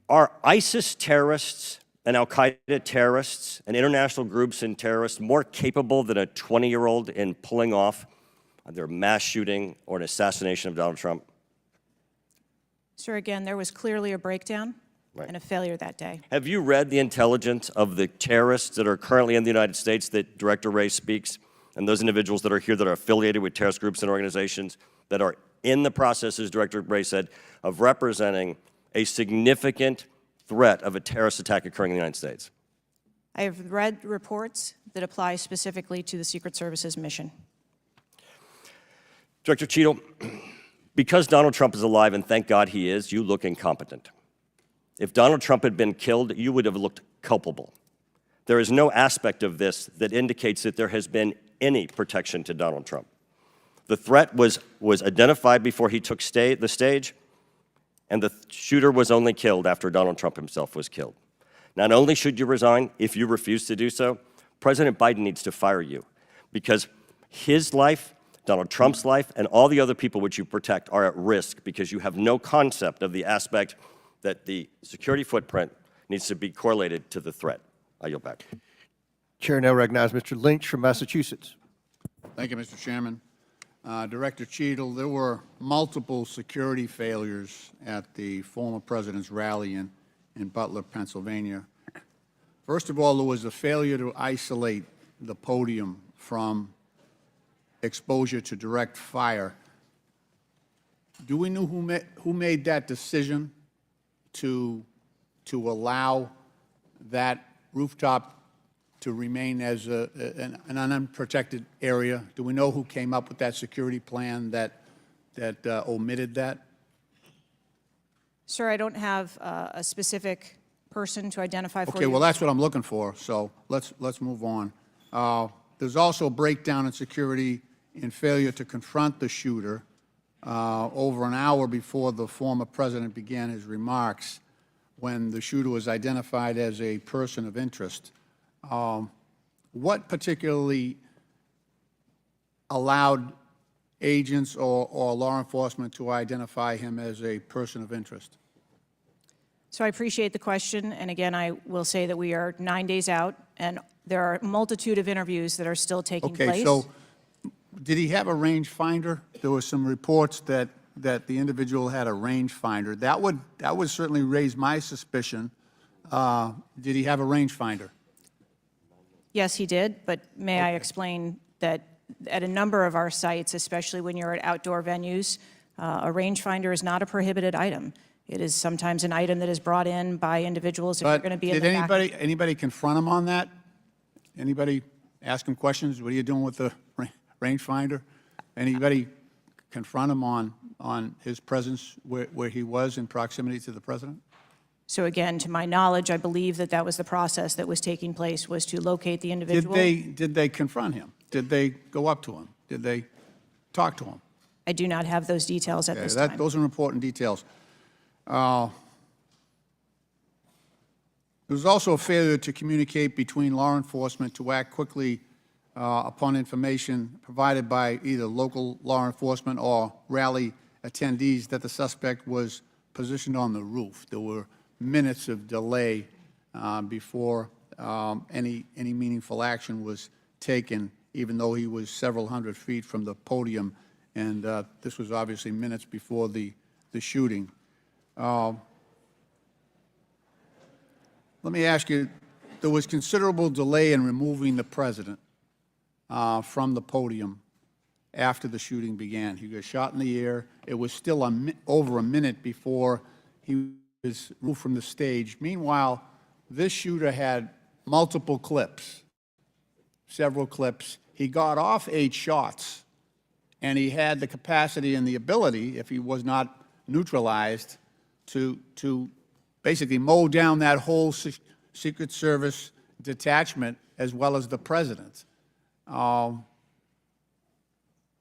Are ISIS terrorists and Al-Qaeda terrorists and international groups and terrorists more capable than a 20-year-old in pulling off either a mass shooting or an assassination of Donald Trump? Sir, again, there was clearly a breakdown Right. and a failure that day. Have you read the intelligence of the terrorists that are currently in the United States that Director Wray speaks, and those individuals that are here that are affiliated with terrorist groups and organizations that are in the process, as Director Wray said, of representing a significant threat of a terrorist attack occurring in the United States? I have read reports that apply specifically to the Secret Service's mission. Director Cheatle, because Donald Trump is alive, and thank God he is, you look incompetent. If Donald Trump had been killed, you would have looked culpable. There is no aspect of this that indicates that there has been any protection to Donald Trump. The threat was identified before he took the stage, and the shooter was only killed after Donald Trump himself was killed. Not only should you resign, if you refuse to do so, President Biden needs to fire you, because his life, Donald Trump's life, and all the other people which you protect are at risk because you have no concept of the aspect that the security footprint needs to be correlated to the threat. I yield back. Chair now recognizes Mr. Lynch from Massachusetts. Thank you, Mr. Chairman. Director Cheatle, there were multiple security failures at the former president's rally in Butler, Pennsylvania. First of all, there was a failure to isolate the podium from exposure to direct fire. Do we know who made that decision to allow that rooftop to remain as an unprotected area? Do we know who came up with that security plan that omitted that? Sir, I don't have a specific person to identify for you. Okay, well, that's what I'm looking for, so let's move on. There's also a breakdown in security and failure to confront the shooter over an hour before the former president began his remarks, when the shooter was identified as a person of interest. What particularly allowed agents or law enforcement to identify him as a person of interest? So I appreciate the question, and again, I will say that we are 9 days out, and there are a multitude of interviews that are still taking place. Okay, so did he have a rangefinder? There were some reports that the individual had a rangefinder. That would certainly raise my suspicion. Did he have a rangefinder? Yes, he did, but may I explain that at a number of our sites, especially when you're at outdoor venues, a rangefinder is not a prohibited item. It is sometimes an item that is brought in by individuals if you're going to be in the back. Did anybody confront him on that? Anybody ask him questions? What are you doing with the rangefinder? Anybody confront him on his presence where he was in proximity to the president? So again, to my knowledge, I believe that that was the process that was taking place, was to locate the individual. Did they confront him? Did they go up to him? Did they talk to him? I do not have those details at this time. Those are important details. There was also a failure to communicate between law enforcement to act quickly upon information provided by either local law enforcement or rally attendees that the suspect was positioned on the roof. There were minutes of delay before any meaningful action was taken, even though he was several hundred feet from the podium, and this was obviously minutes before the shooting. Let me ask you, there was considerable delay in removing the president from the podium after the shooting began. He got shot in the air. It was still over a minute before he was removed from the stage. Meanwhile, this shooter had multiple clips, several clips. He got off 8 shots, and he had the capacity and the ability, if he was not neutralized, to basically mow down that whole Secret Service detachment as well as the president.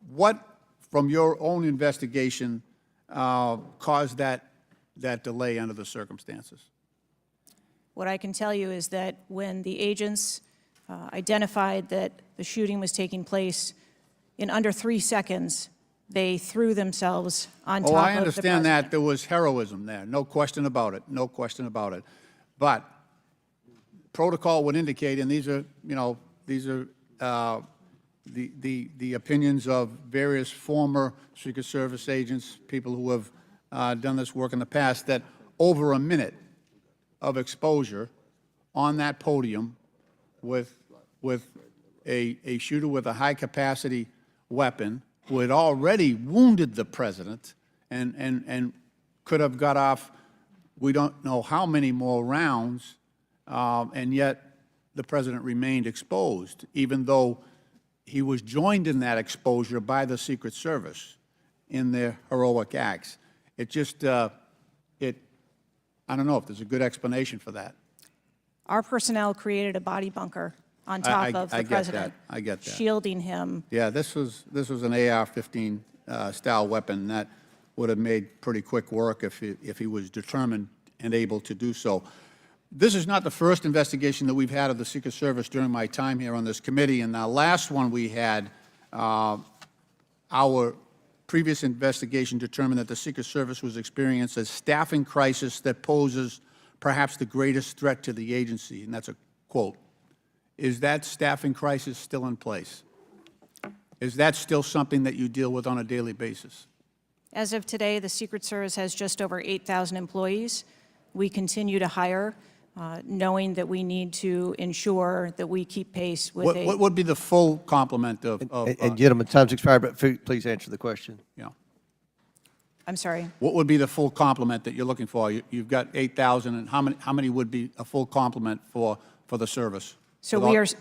What, from your own investigation, caused that delay under the circumstances? What I can tell you is that when the agents identified that the shooting was taking place, in under 3 seconds, they threw themselves on top of the president. I understand that there was heroism there, no question about it, no question about it. But protocol would indicate, and these are, the opinions of various former Secret Service agents, people who have done this work in the past, that over a minute of exposure on that podium with a shooter with a high-capacity weapon who had already wounded the president and could have got off, we don't know how many more rounds, and yet the president remained exposed, even though he was joined in that exposure by the Secret Service in their heroic acts. It just, I don't know if there's a good explanation for that. Our personnel created a body bunker on top of the president. I get that. Shielding him. Yeah, this was an AR-15 style weapon that would have made pretty quick work if he was determined and able to do so. This is not the first investigation that we've had of the Secret Service during my time here on this committee, and the last one we had, our previous investigation determined that the Secret Service was experiencing a staffing crisis that poses perhaps the greatest threat to the agency, and that's a quote. Is that staffing crisis still in place? Is that still something that you deal with on a daily basis? As of today, the Secret Service has just over 8,000 employees. We continue to hire, knowing that we need to ensure that we keep pace with What would be the full complement of And gentlemen, time's expired, but please answer the question. you know, I'm sorry. what would be the full complement that you're looking for? You've got 8,000, and how many would be a full complement for the service? So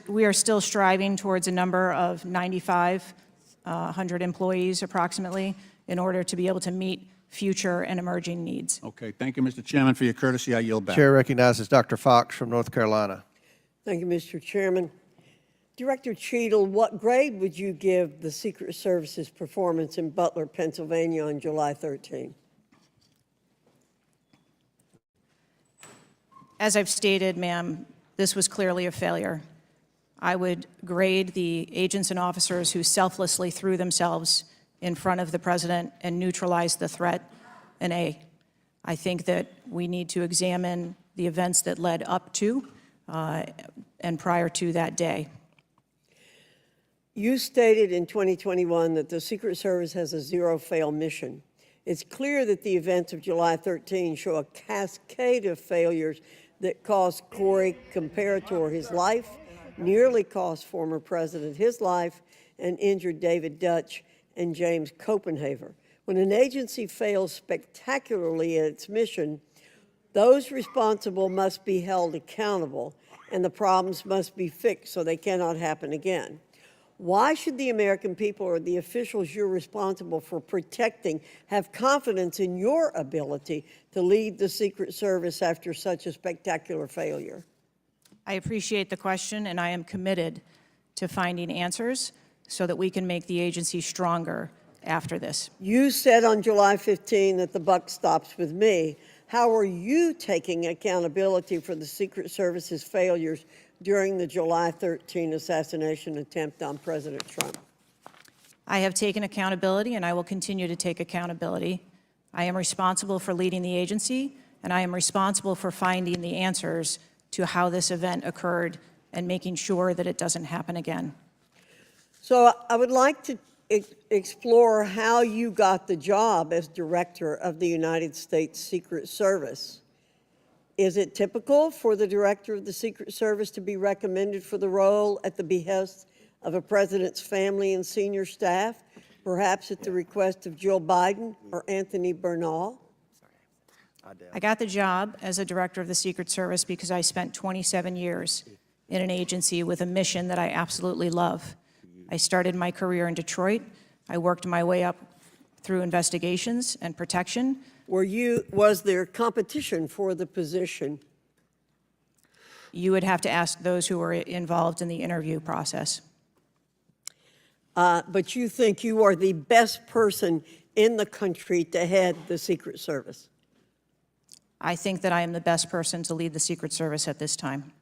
we are still striving towards a number of 9,500 employees approximately in order to be able to meet future and emerging needs. Okay, thank you, Mr. Chairman, for your courtesy. I yield back. Chair recognizes Dr. Fox from North Carolina. Thank you, Mr. Chairman. Director Cheatle, what grade would you give the Secret Service's performance in Butler, Pennsylvania on July 13? As I've stated, ma'am, this was clearly a failure. I would grade the agents and officers who selflessly threw themselves in front of the president and neutralized the threat an A. I think that we need to examine the events that led up to and prior to that day. You stated in 2021 that the Secret Service has a zero-fail mission. It's clear that the events of July 13 show a cascade of failures that cost Corey Comparator his life, nearly cost former president his life, and injured David Dutch and James Copenhaver. When an agency fails spectacularly at its mission, those responsible must be held accountable, and the problems must be fixed so they cannot happen again. Why should the American people or the officials you're responsible for protecting have confidence in your ability to lead the Secret Service after such a spectacular failure? I appreciate the question, and I am committed to finding answers so that we can make the agency stronger after this. You said on July 15 that the buck stops with me. How are you taking accountability for the Secret Service's failures during the July 13 assassination attempt on President Trump? I have taken accountability, and I will continue to take accountability. I am responsible for leading the agency, and I am responsible for finding the answers to how this event occurred and making sure that it doesn't happen again. So I would like to explore how you got the job as director of the United States Secret Service. Is it typical for the director of the Secret Service to be recommended for the role at the behest of a president's family and senior staff, perhaps at the request of Jill Biden or Anthony Bernal? I got the job as a director of the Secret Service because I spent 27 years in an agency with a mission that I absolutely love. I started my career in Detroit. I worked my way up through investigations and protection. Was there competition for the position? You would have to ask those who were involved in the interview process. But you think you are the best person in the country to head the Secret Service? I think that I am the best person to lead the Secret Service at this time.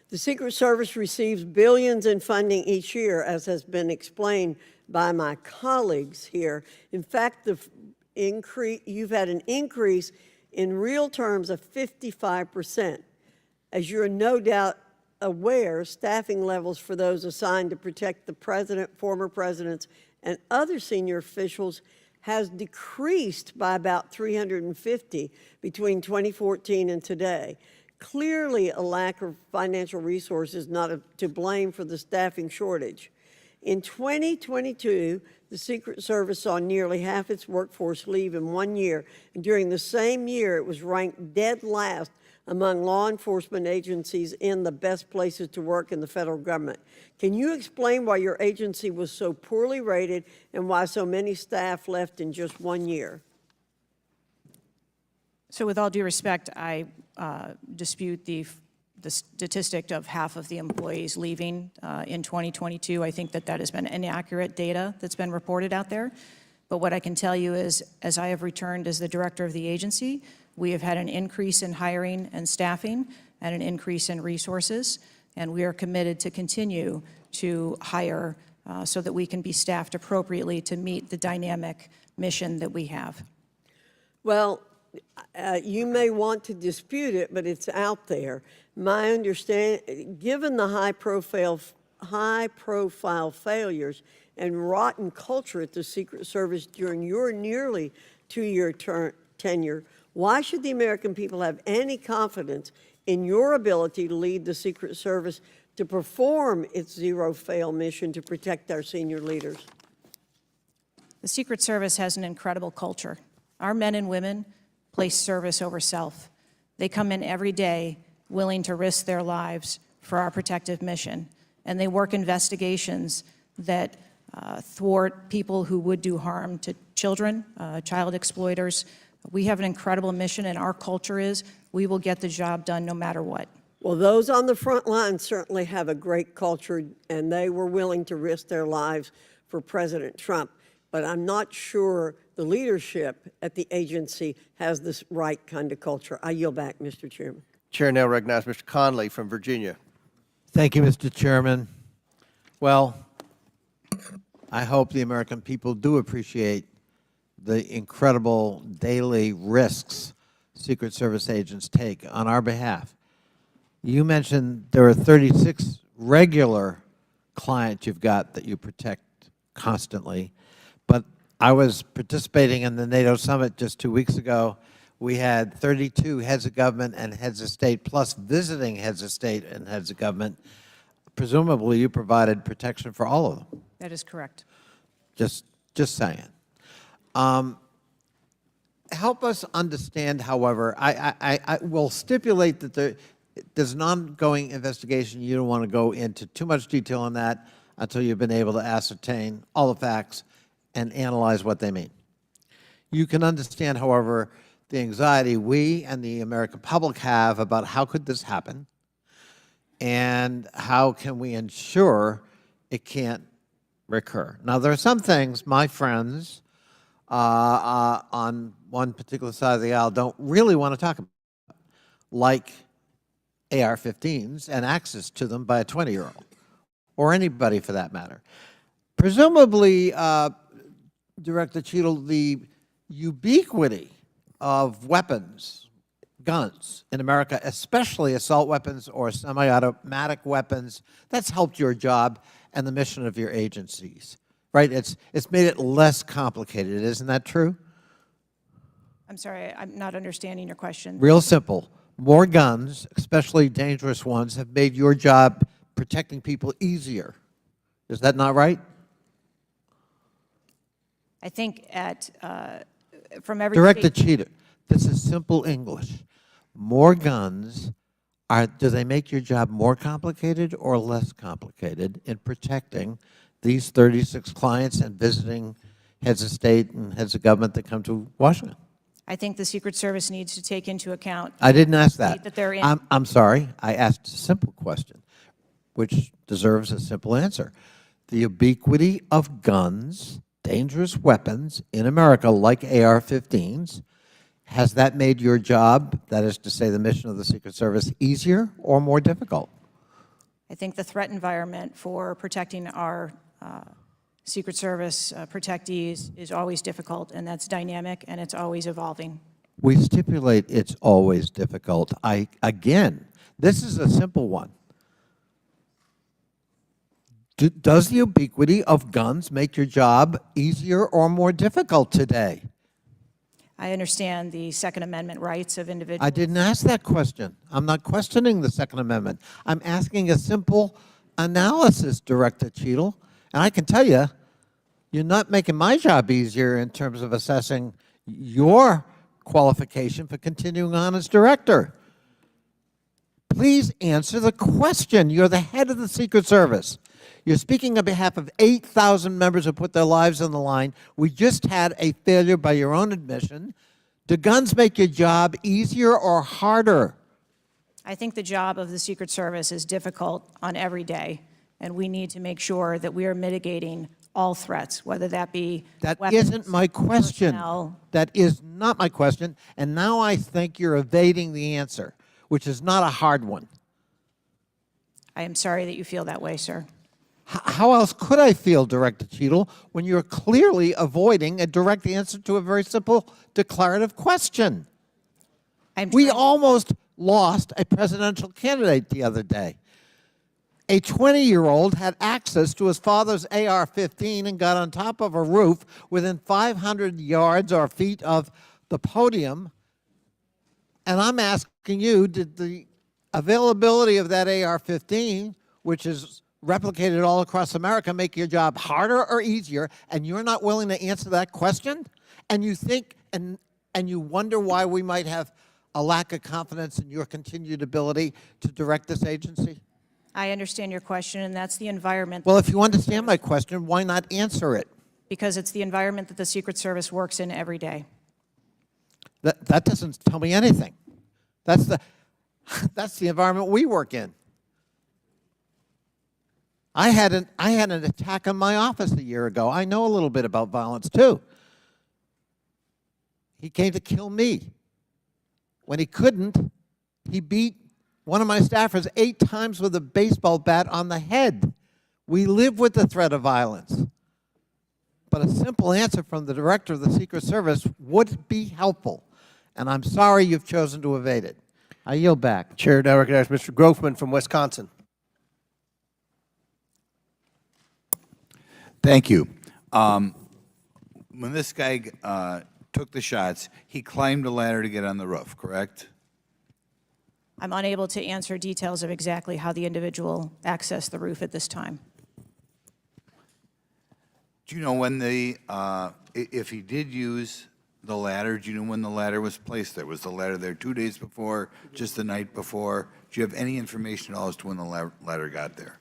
The Secret Service receives billions in funding each year, as has been explained by my colleagues here. In fact, you've had an increase in real terms of 55%. As you're no doubt aware, staffing levels for those assigned to protect the president, former presidents, and other senior officials has decreased by about 350 between 2014 and today. Clearly, a lack of financial resources not to blame for the staffing shortage. In 2022, the Secret Service saw nearly half its workforce leave in 1 year, and during the same year, it was ranked dead last among law enforcement agencies in the best places to work in the federal government. Can you explain why your agency was so poorly rated and why so many staff left in just 1 year? So with all due respect, I dispute the statistic of half of the employees leaving in 2022. I think that that has been inaccurate data that's been reported out there. But what I can tell you is, as I have returned as the director of the agency, we have had an increase in hiring and staffing and an increase in resources, and we are committed to continue to hire so that we can be staffed appropriately to meet the dynamic mission that we have. Well, you may want to dispute it, but it's out there. My understanding, given the high-profile failures and rotten culture at the Secret Service during your nearly two-year tenure, why should the American people have any confidence in your ability to lead the Secret Service to perform its zero-fail mission to protect our senior leaders? The Secret Service has an incredible culture. Our men and women place service over self. They come in every day willing to risk their lives for our protective mission, and they work investigations that thwart people who would do harm to children, child exploiters. We have an incredible mission, and our culture is we will get the job done no matter what. Well, those on the front line certainly have a great culture, and they were willing to risk their lives for President Trump. But I'm not sure the leadership at the agency has this right kind of culture. I yield back, Mr. Chairman. Chair now recognizes Mr. Conley from Virginia. Thank you, Mr. Chairman. Well, I hope the American people do appreciate the incredible daily risks Secret Service agents take on our behalf. You mentioned there are 36 regular clients you've got that you protect constantly, but I was participating in the NATO summit just 2 weeks ago. We had 32 heads of government and heads of state, plus visiting heads of state and heads of government. Presumably, you provided protection for all of them. That is correct. Just saying. Help us understand, however, I will stipulate that there's an ongoing investigation. You don't want to go into too much detail on that until you've been able to ascertain all the facts and analyze what they mean. You can understand, however, the anxiety we and the American public have about how could this happen and how can we ensure it can't recur. Now, there are some things my friends on one particular side of the aisle don't really want to talk about, like AR-15s and access to them by a 20-year-old, or anybody for that matter. Presumably, Director Cheatle, the ubiquity of weapons, guns in America, especially assault weapons or semi-automatic weapons, that's helped your job and the mission of your agencies, right? It's made it less complicated, isn't that true? I'm sorry, I'm not understanding your question. Real simple. More guns, especially dangerous ones, have made your job protecting people easier. Is that not right? I think from every Director state, Cheatle, This is simple English. More guns, do they make your job more complicated or less complicated in protecting these 36 clients and visiting heads of state and heads of government that come to Washington? I think the Secret Service needs to take into account I didn't ask the that. state that they're in. I'm sorry. I asked a simple question, which deserves a simple answer. The ubiquity of guns, dangerous weapons in America, like AR-15s, has that made your job, that is to say the mission of the Secret Service, easier or more difficult? I think the threat environment for protecting our Secret Service protectees is always difficult, and that's dynamic, and it's always evolving. We stipulate it's always difficult. Again, this is a simple one. Does the ubiquity of guns make your job easier or more difficult today? I understand the Second Amendment rights of individuals. I didn't ask that question. I'm not questioning the Second Amendment. I'm asking a simple analysis, Director Cheatle. And I can tell you, you're not making my job easier in terms of assessing your qualification for continuing on as director. Please answer the question. You're the head of the Secret Service. You're speaking on behalf of 8,000 members who put their lives on the line. We just had a failure by your own admission. Do guns make your job easier or harder? I think the job of the Secret Service is difficult on every day, and we need to make sure that we are mitigating all threats, whether that be That weapons, isn't my question. personnel. That is not my question. And now I think you're evading the answer, which is not a hard one. I am sorry that you feel that way, sir. How else could I feel, Director Cheatle, when you're clearly avoiding a direct answer to a very simple declarative question? We trying- almost lost a presidential candidate the other day. A 20-year-old had access to his father's AR-15 and got on top of a roof within 500 yards or feet of the podium. And I'm asking you, did the availability of that AR-15, which is replicated all across America, make your job harder or easier? And you're not willing to answer that question? And you think and you wonder why we might have a lack of confidence in your continued ability to direct this agency? I understand your question, and that's the environment. Well, if you understand my question, why not answer it? Because it's the environment that the Secret Service works in every day. That doesn't tell me anything. That's the environment we work in. I had an attack on my office a year ago. I know a little bit about violence too. He came to kill me. When he couldn't, he beat one of my staffers 8 times with a baseball bat on the head. We live with the threat of violence. But a simple answer from the director of the Secret Service would be helpful. And I'm sorry you've chosen to evade it. I yield back. Chair now recognizes Mr. Grofman from Wisconsin. Thank you. When this guy took the shots, he climbed a ladder to get on the roof, correct? I'm unable to answer details of exactly how the individual accessed the roof at this time. Do you know when if he did use the ladder, do you know when the ladder was placed there? Was the ladder there 2 days before, just the night before? Do you have any information at all as to when the ladder got there?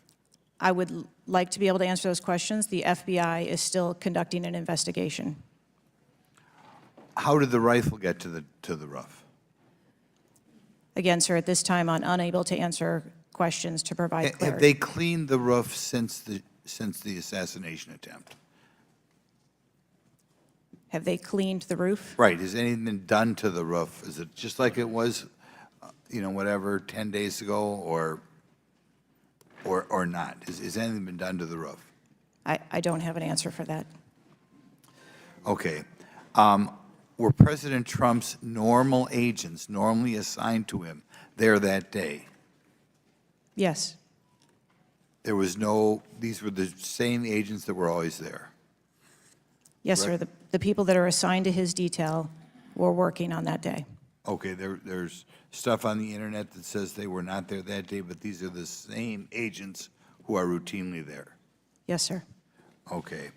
I would like to be able to answer those questions. The FBI is still conducting an investigation. How did the rifle get to the roof? Again, sir, at this time, I'm unable to answer questions to provide Have clarity. they cleaned the roof since the assassination attempt? Have they cleaned the roof? Right. Has anything been done to the roof? Is it just like it was, whatever, 10 days ago, or not? Has anything been done to the roof? I don't have an answer for that. Okay. Were President Trump's normal agents normally assigned to him there that day? Yes. There was these were the same agents that were always there? Yes, sir. Correct. The people that are assigned to his detail were working on that day. Okay, there's stuff on the internet that says they were not there that day, but these are the same agents who are routinely there. Yes, sir. Okay.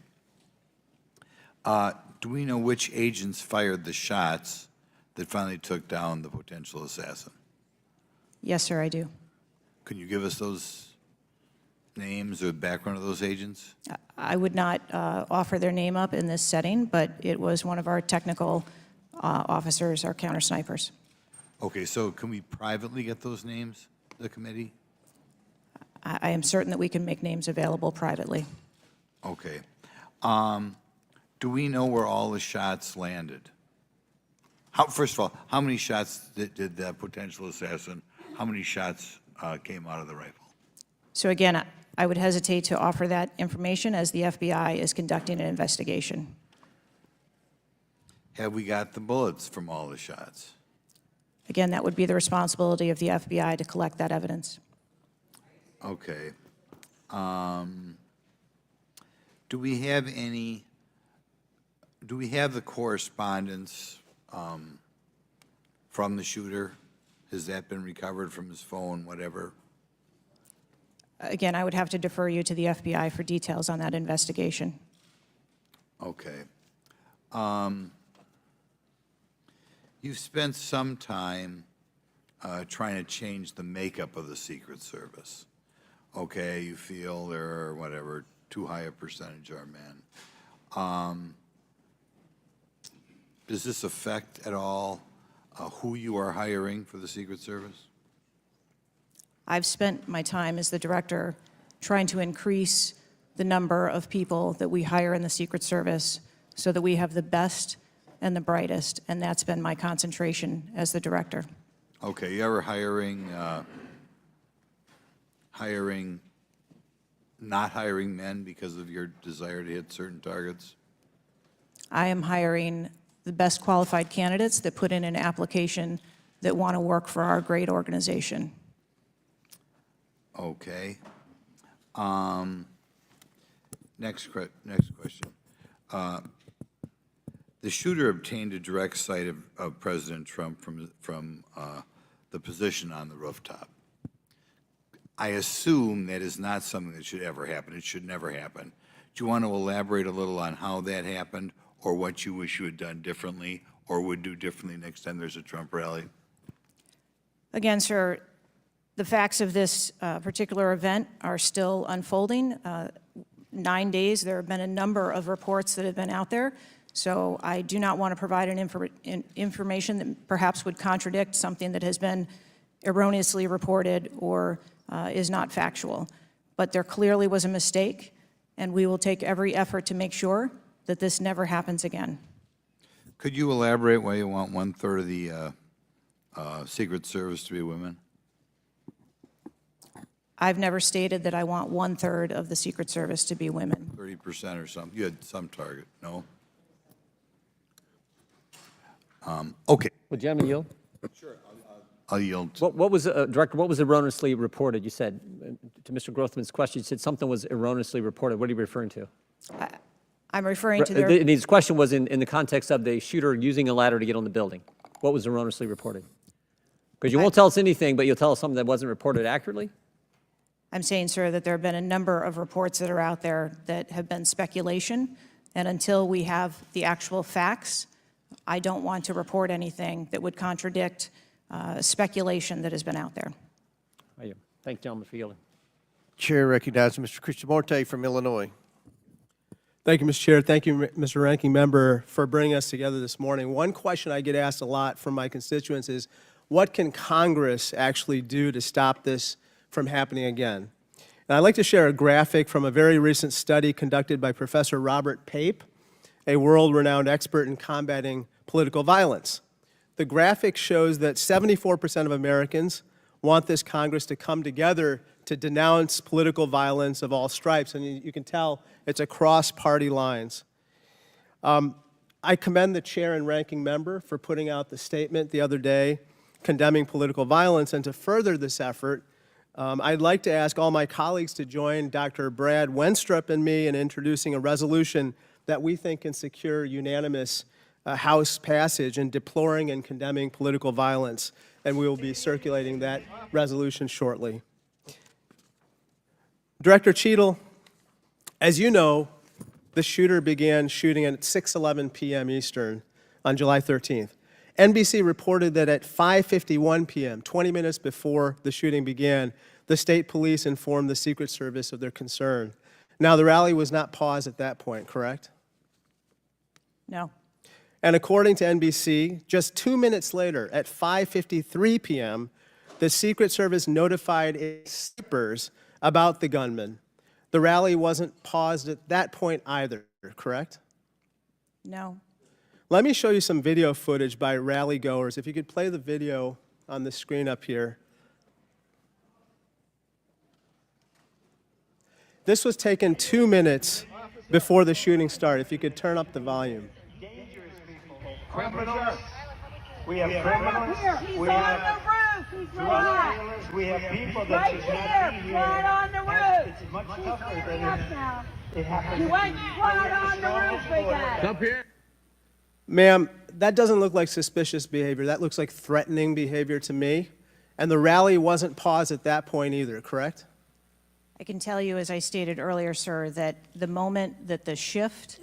Do we know which agents fired the shots that finally took down the potential assassin? Yes, sir, I do. Can you give us those names or the background of those agents? I would not offer their name up in this setting, but it was one of our technical officers, our counter snipers. Okay, so can we privately get those names, the committee? I am certain that we can make names available privately. Okay. Do we know where all the shots landed? First of all, how many shots did that potential assassin, how many shots came out of the rifle? So again, I would hesitate to offer that information as the FBI is conducting an investigation. Have we got the bullets from all the shots? Again, that would be the responsibility of the FBI to collect that evidence. Okay. Do we have the correspondence from the shooter? Has that been recovered from his phone, whatever? Again, I would have to defer you to the FBI for details on that investigation. Okay. You've spent some time trying to change the makeup of the Secret Service. Okay, you feel there are, whatever, too high a percentage are men. Does this affect at all who you are hiring for the Secret Service? I've spent my time as the director trying to increase the number of people that we hire in the Secret Service so that we have the best and the brightest, and that's been my concentration as the director. Okay, you ever not hiring men because of your desire to hit certain targets? I am hiring the best qualified candidates that put in an application that want to work for our great organization. Okay. Next question. The shooter obtained a direct sight of President Trump from the position on the rooftop. I assume that is not something that should ever happen. It should never happen. Do you want to elaborate a little on how that happened, or what you wish you had done differently, or would do differently next time there's a Trump rally? Again, sir, the facts of this particular event are still unfolding. 9 days, there have been a number of reports that have been out there, so I do not want to provide information that perhaps would contradict something that has been erroneously reported or is not factual. But there clearly was a mistake, and we will take every effort to make sure that this never happens again. Could you elaborate why you want 1/3 of the Secret Service to be women? I've never stated that I want 1/3 of the Secret Service to be women. 30% or something? You had some target, no? Okay, Would gentlemen yield? I'll yield. What was, Director, what was erroneously reported? You said, to Mr. Grothman's question, you said something was erroneously reported. What are you referring to? I'm referring to their... His question was in the context of the shooter using a ladder to get on the building. What was erroneously reported? Because you won't tell us anything, but you'll tell us something that wasn't reported accurately? I'm saying, sir, that there have been a number of reports that are out there that have been speculation, and until we have the actual facts, I don't want to report anything that would contradict speculation that has been out there. Thank you, gentlemen, for yielding. Chair recognizes Mr. Krishnamurti from Illinois. Thank you, Mr. Chair. Thank you, Mr. Ranking Member, for bringing us together this morning. One question I get asked a lot from my constituents is, what can Congress actually do to stop this from happening again? And I'd like to share a graphic from a very recent study conducted by Professor Robert Pape, a world-renowned expert in combating political violence. The graphic shows that 74% of Americans want this Congress to come together to denounce political violence of all stripes, and you can tell it's across party lines. I commend the chair and ranking member for putting out the statement the other day condemning political violence, and to further this effort, I'd like to ask all my colleagues to join Dr. Brad Wenstrup and me in introducing a resolution that we think can secure unanimous House passage in deploring and condemning political violence, and we will be circulating that resolution shortly. Director Cheatle, as you know, the shooter began shooting at 6:11 p.m. Eastern on July 13th. NBC reported that at 5:51 p.m., 20 minutes before the shooting began, the state police informed the Secret Service of their concern. Now, the rally was not paused at that point, correct? No. And according to NBC, just 2 minutes later, at 5:53 p.m., the Secret Service notified its snipers about the gunman. The rally wasn't paused at that point either, correct? No. Let me show you some video footage by rally goers. If you could play the video on the screen up here. This was taken 2 minutes before the shooting started. If you could turn up the volume. Criminals. We have criminals. We have drug dealers. We have people that should not be here. Right on the roof. It's much tougher than it happens. You went right on the roof, big guy. Up here. Ma'am, that doesn't look like suspicious behavior. That looks like threatening behavior to me. And the rally wasn't paused at that point either, correct? I can tell you, as I stated earlier, sir, that the moment that the shift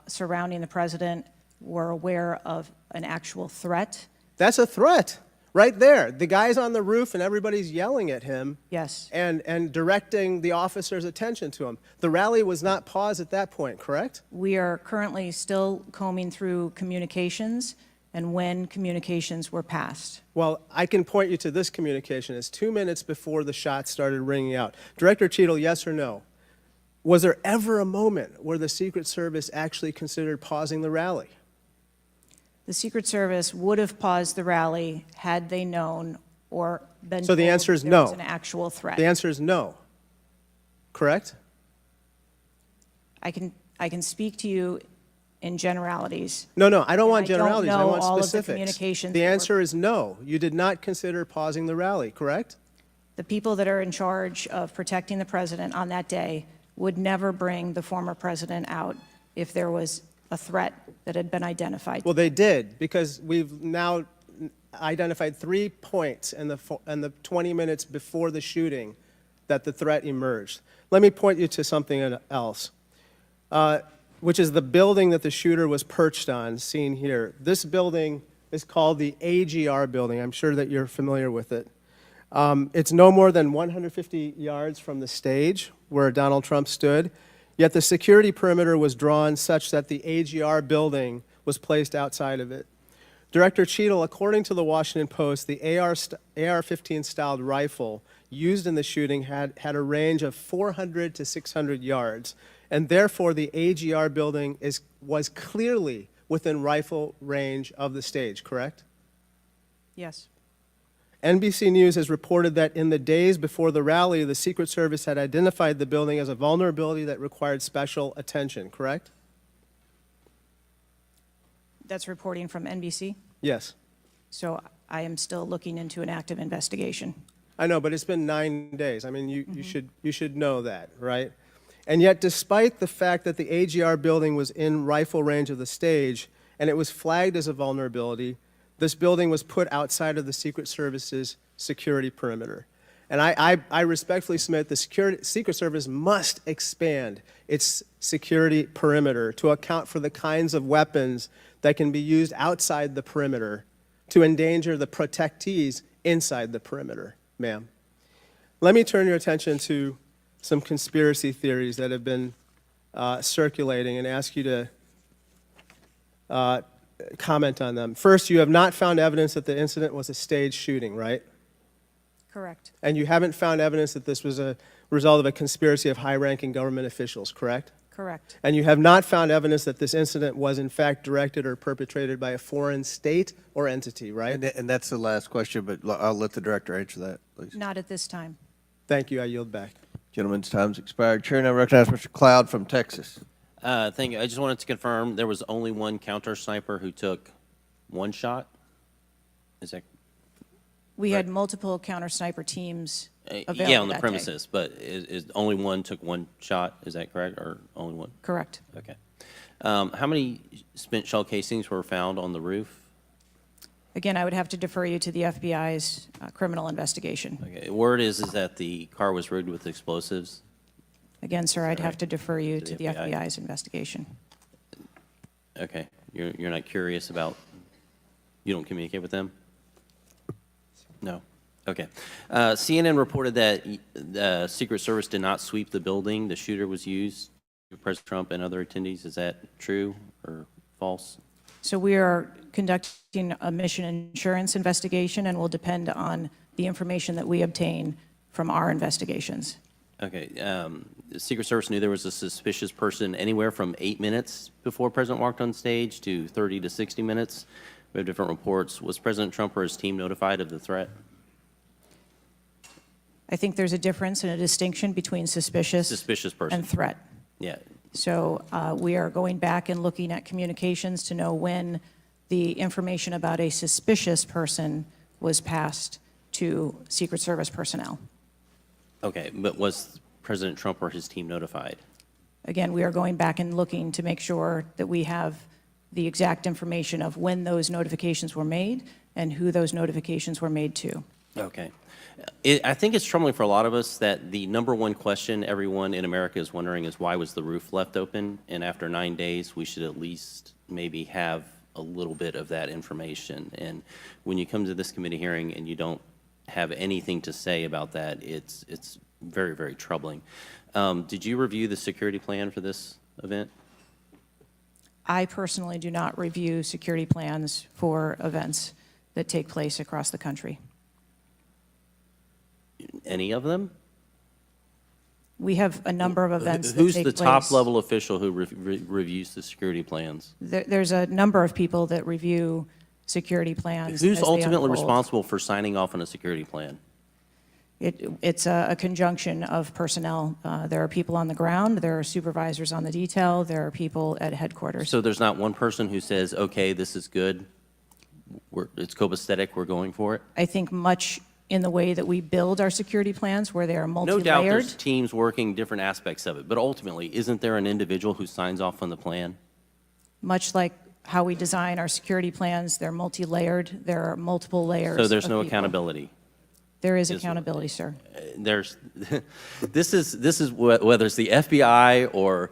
surrounding the president were aware of an actual threat. That's a threat right there. The guy's on the roof and everybody's yelling at him. Yes. And directing the officer's attention to him. The rally was not paused at that point, correct? We are currently still combing through communications and when communications were passed. Well, I can point you to this communication. It's 2 minutes before the shots started ringing out. Director Cheatle, yes or no? Was there ever a moment where the Secret Service actually considered pausing the rally? The Secret Service would have paused the rally had they known or been So the told answer is there no. was an actual threat. The answer is no, correct? I can speak to you in generalities. No, I don't want I don't generalities. I know want all of the specifics. communications The that were- answer is no. You did not consider pausing the rally, correct? The people that are in charge of protecting the president on that day would never bring the former president out if there was a threat that had been identified. Well, they did, because we've now identified 3 points in the 20 minutes before the shooting that the threat emerged. Let me point you to something else, which is the building that the shooter was perched on, seen here. This building is called the AGR building. I'm sure that you're familiar with it. It's no more than 150 yards from the stage where Donald Trump stood, yet the security perimeter was drawn such that the AGR building was placed outside of it. Director Cheatle, according to the Washington Post, the AR-15 styled rifle used in the shooting had a range of 400 to 600 yards, and therefore the AGR building was clearly within rifle range of the stage, correct? Yes. NBC News has reported that in the days before the rally, the Secret Service had identified the building as a vulnerability that required special attention, correct? That's reporting from NBC. Yes. So I am still looking into an active investigation. I know, but it's been 9 days. I mean, you should know that, right? And yet, despite the fact that the AGR building was in rifle range of the stage and it was flagged as a vulnerability, this building was put outside of the Secret Service's security perimeter. And I respectfully submit the Secret Service must expand its security perimeter to account for the kinds of weapons that can be used outside the perimeter to endanger the protectees inside the perimeter, ma'am. Let me turn your attention to some conspiracy theories that have been circulating and ask you to comment on them. First, you have not found evidence that the incident was a staged shooting, right? Correct. And you haven't found evidence that this was a result of a conspiracy of high-ranking government officials, correct? Correct. And you have not found evidence that this incident was in fact directed or perpetrated by a foreign state or entity, right? And that's the last question, but I'll let the director answer that, please. Not at this time. Thank you. I yield back. Gentleman's time's expired. Chair now recognizes Mr. Cloud from Texas. Thank you. I just wanted to confirm there was only one counter sniper who took one shot? Is that We had multiple counter sniper teams available yeah, on the that day. premises, but is only one took one shot? Is that correct, or only one? Correct. Okay. How many spent shell casings were found on the roof? Again, I would have to defer you to the FBI's criminal investigation. Okay. Word is that the car was rigged with explosives. Again, sir, I'd have to defer you To to the the FBI. FBI's investigation. Okay. You're not curious about You don't communicate with them? No. Okay. CNN reported that the Secret Service did not sweep the building. The shooter was used by President Trump and other attendees. Is that true or false? So we are conducting a mission insurance investigation and will depend on the information that we obtain from our investigations. Okay. The Secret Service knew there was a suspicious person anywhere from 8 minutes before President walked on stage to 30 to 60 minutes. We have different reports. Was President Trump or his team notified of the threat? I think there's a difference and a distinction between suspicious person and threat. Yeah. So we are going back and looking at communications to know when the information about a suspicious person was passed to Secret Service personnel. Okay, but was President Trump or his team notified? Again, we are going back and looking to make sure that we have the exact information of when those notifications were made and who those notifications were made to. Okay. I think it's troubling for a lot of us that the number one question everyone in America is wondering is why was the roof left open? And after 9 days, we should at least maybe have a little bit of that information. And when you come to this committee hearing and you don't have anything to say about that, it's very, very troubling. Did you review the security plan for this event? I personally do not review security plans for events that take place across the country. Any of them? We have a number of events that Who's take the place. top level official who reviews the security plans? There's a number of people that review security plans. Who's as they ultimately unfold. responsible for signing off on a security plan? It's a conjunction of personnel. There are people on the ground, there are supervisors on the detail, there are people at headquarters. So there's not one person who says, okay, this is good, it's copacetic, we're going for it? I think much in the way that we build our security plans, where they are No multi-layered. doubt there's teams working different aspects of it, but ultimately, isn't there an individual who signs off on the plan? Much like how we design our security plans, they're multi-layered, there are multiple layers. So there's of no people. accountability? There is accountability, sir. There's, this is whether it's the FBI or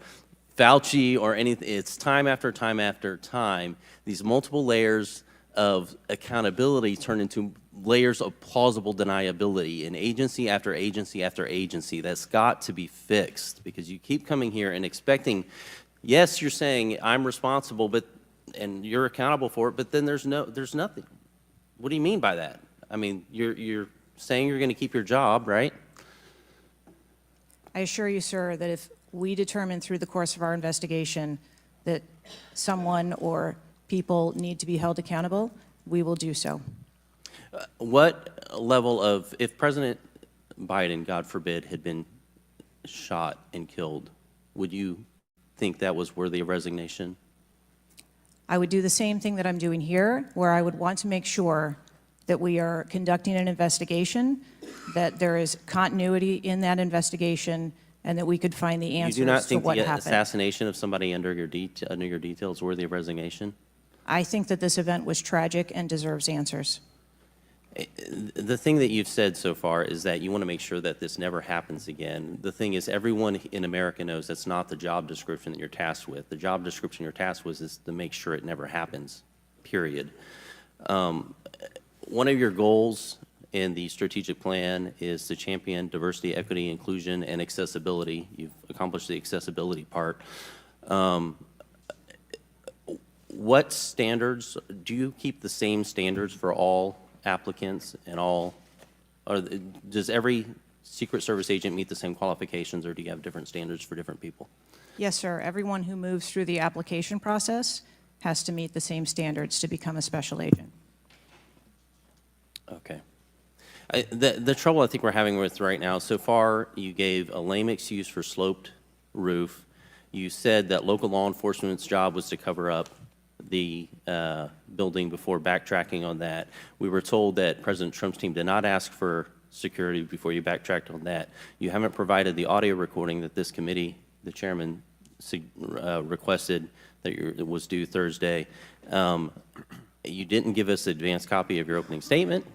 Fauci or anything, it's time after time after time, these multiple layers of accountability turn into layers of plausible deniability in agency after agency after agency. That's got to be fixed, because you keep coming here and expecting, yes, you're saying I'm responsible, but and you're accountable for it, but then there's nothing. What do you mean by that? I mean, you're saying you're going to keep your job, right? I assure you, sir, that if we determine through the course of our investigation that someone or people need to be held accountable, we will do so. What level of, if President Biden, God forbid, had been shot and killed, would you think that was worthy of resignation? I would do the same thing that I'm doing here, where I would want to make sure that we are conducting an investigation, that there is continuity in that investigation, and that we could find the You answers do not to think what the happened. assassination of somebody under your detail is worthy of resignation? I think that this event was tragic and deserves answers. The thing that you've said so far is that you want to make sure that this never happens again. The thing is, everyone in America knows that's not the job description that you're tasked with. The job description you're tasked with is to make sure it never happens, period. One of your goals in the strategic plan is to champion diversity, equity, inclusion, and accessibility. You've accomplished the accessibility part. What standards, do you keep the same standards for all applicants and all, or does every Secret Service agent meet the same qualifications, or do you have different standards for different people? Yes, sir. Everyone who moves through the application process has to meet the same standards to become a special agent. Okay. The trouble I think we're having with right now, so far you gave a lame excuse for sloped roof. You said that local law enforcement's job was to cover up the building before backtracking on that. We were told that President Trump's team did not ask for security before you backtracked on that. You haven't provided the audio recording that this committee, the chairman, requested that was due Thursday. You didn't give us an advance copy of your opening statement,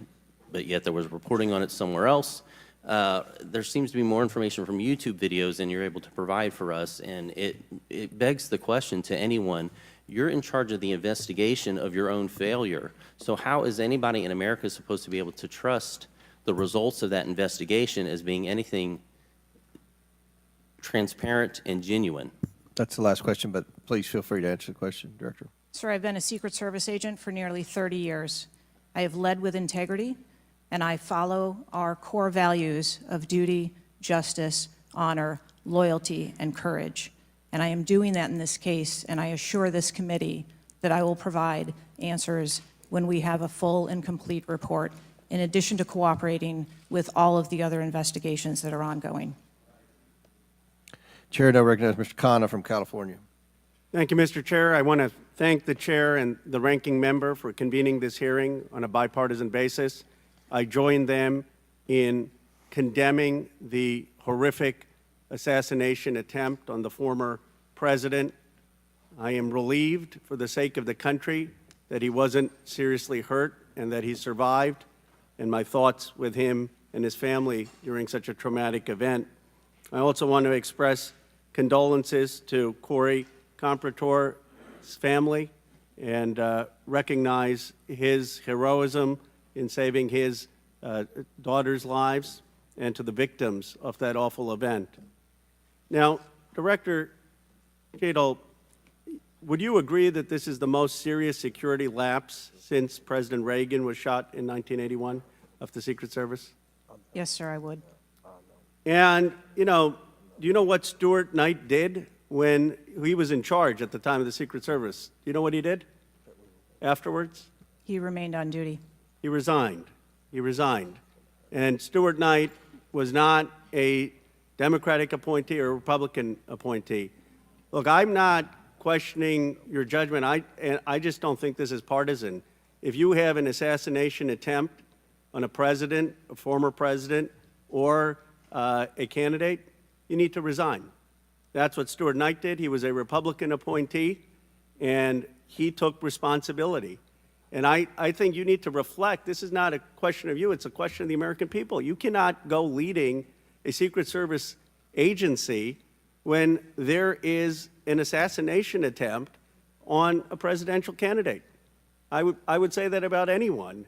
but yet there was reporting on it somewhere else. There seems to be more information from YouTube videos than you're able to provide for us, and it begs the question to anyone, You're in charge of the investigation of your own failure. So how is anybody in America supposed to be able to trust the results of that investigation as being anything transparent and genuine? That's the last question, but please feel free to answer the question, Director. Sir, I've been a Secret Service agent for nearly 30 years. I have led with integrity, and I follow our core values of duty, justice, honor, loyalty, and courage. And I am doing that in this case, and I assure this committee that I will provide answers when we have a full and complete report, in addition to cooperating with all of the other investigations that are ongoing. Chair now recognizes Mr. Khanna from California. Thank you, Mr. Chair. I want to thank the chair and the ranking member for convening this hearing on a bipartisan basis. I join them in condemning the horrific assassination attempt on the former president. I am relieved for the sake of the country that he wasn't seriously hurt and that he survived, and my thoughts with him and his family during such a traumatic event. I also want to express condolences to Corey Comprator's family and recognize his heroism in saving his daughter's lives, and to the victims of that awful event. Now, Director Cheatle, would you agree that this is the most serious security lapse since President Reagan was shot in 1981 of the Secret Service? Yes, sir, I would. And, you know, do you know what Stuart Knight did when he was in charge at the time of the Secret Service? Do you know what he did afterwards? He remained on duty. He resigned. He resigned. And Stuart Knight was not a Democratic appointee or a Republican appointee. Look, I'm not questioning your judgment. I just don't think this is partisan. If you have an assassination attempt on a president, a former president, or a candidate, you need to resign. That's what Stuart Knight did. He was a Republican appointee, and he took responsibility. And I think you need to reflect. This is not a question of you. It's a question of the American people. You cannot go leading a Secret Service agency when there is an assassination attempt on a presidential candidate. I would say that about anyone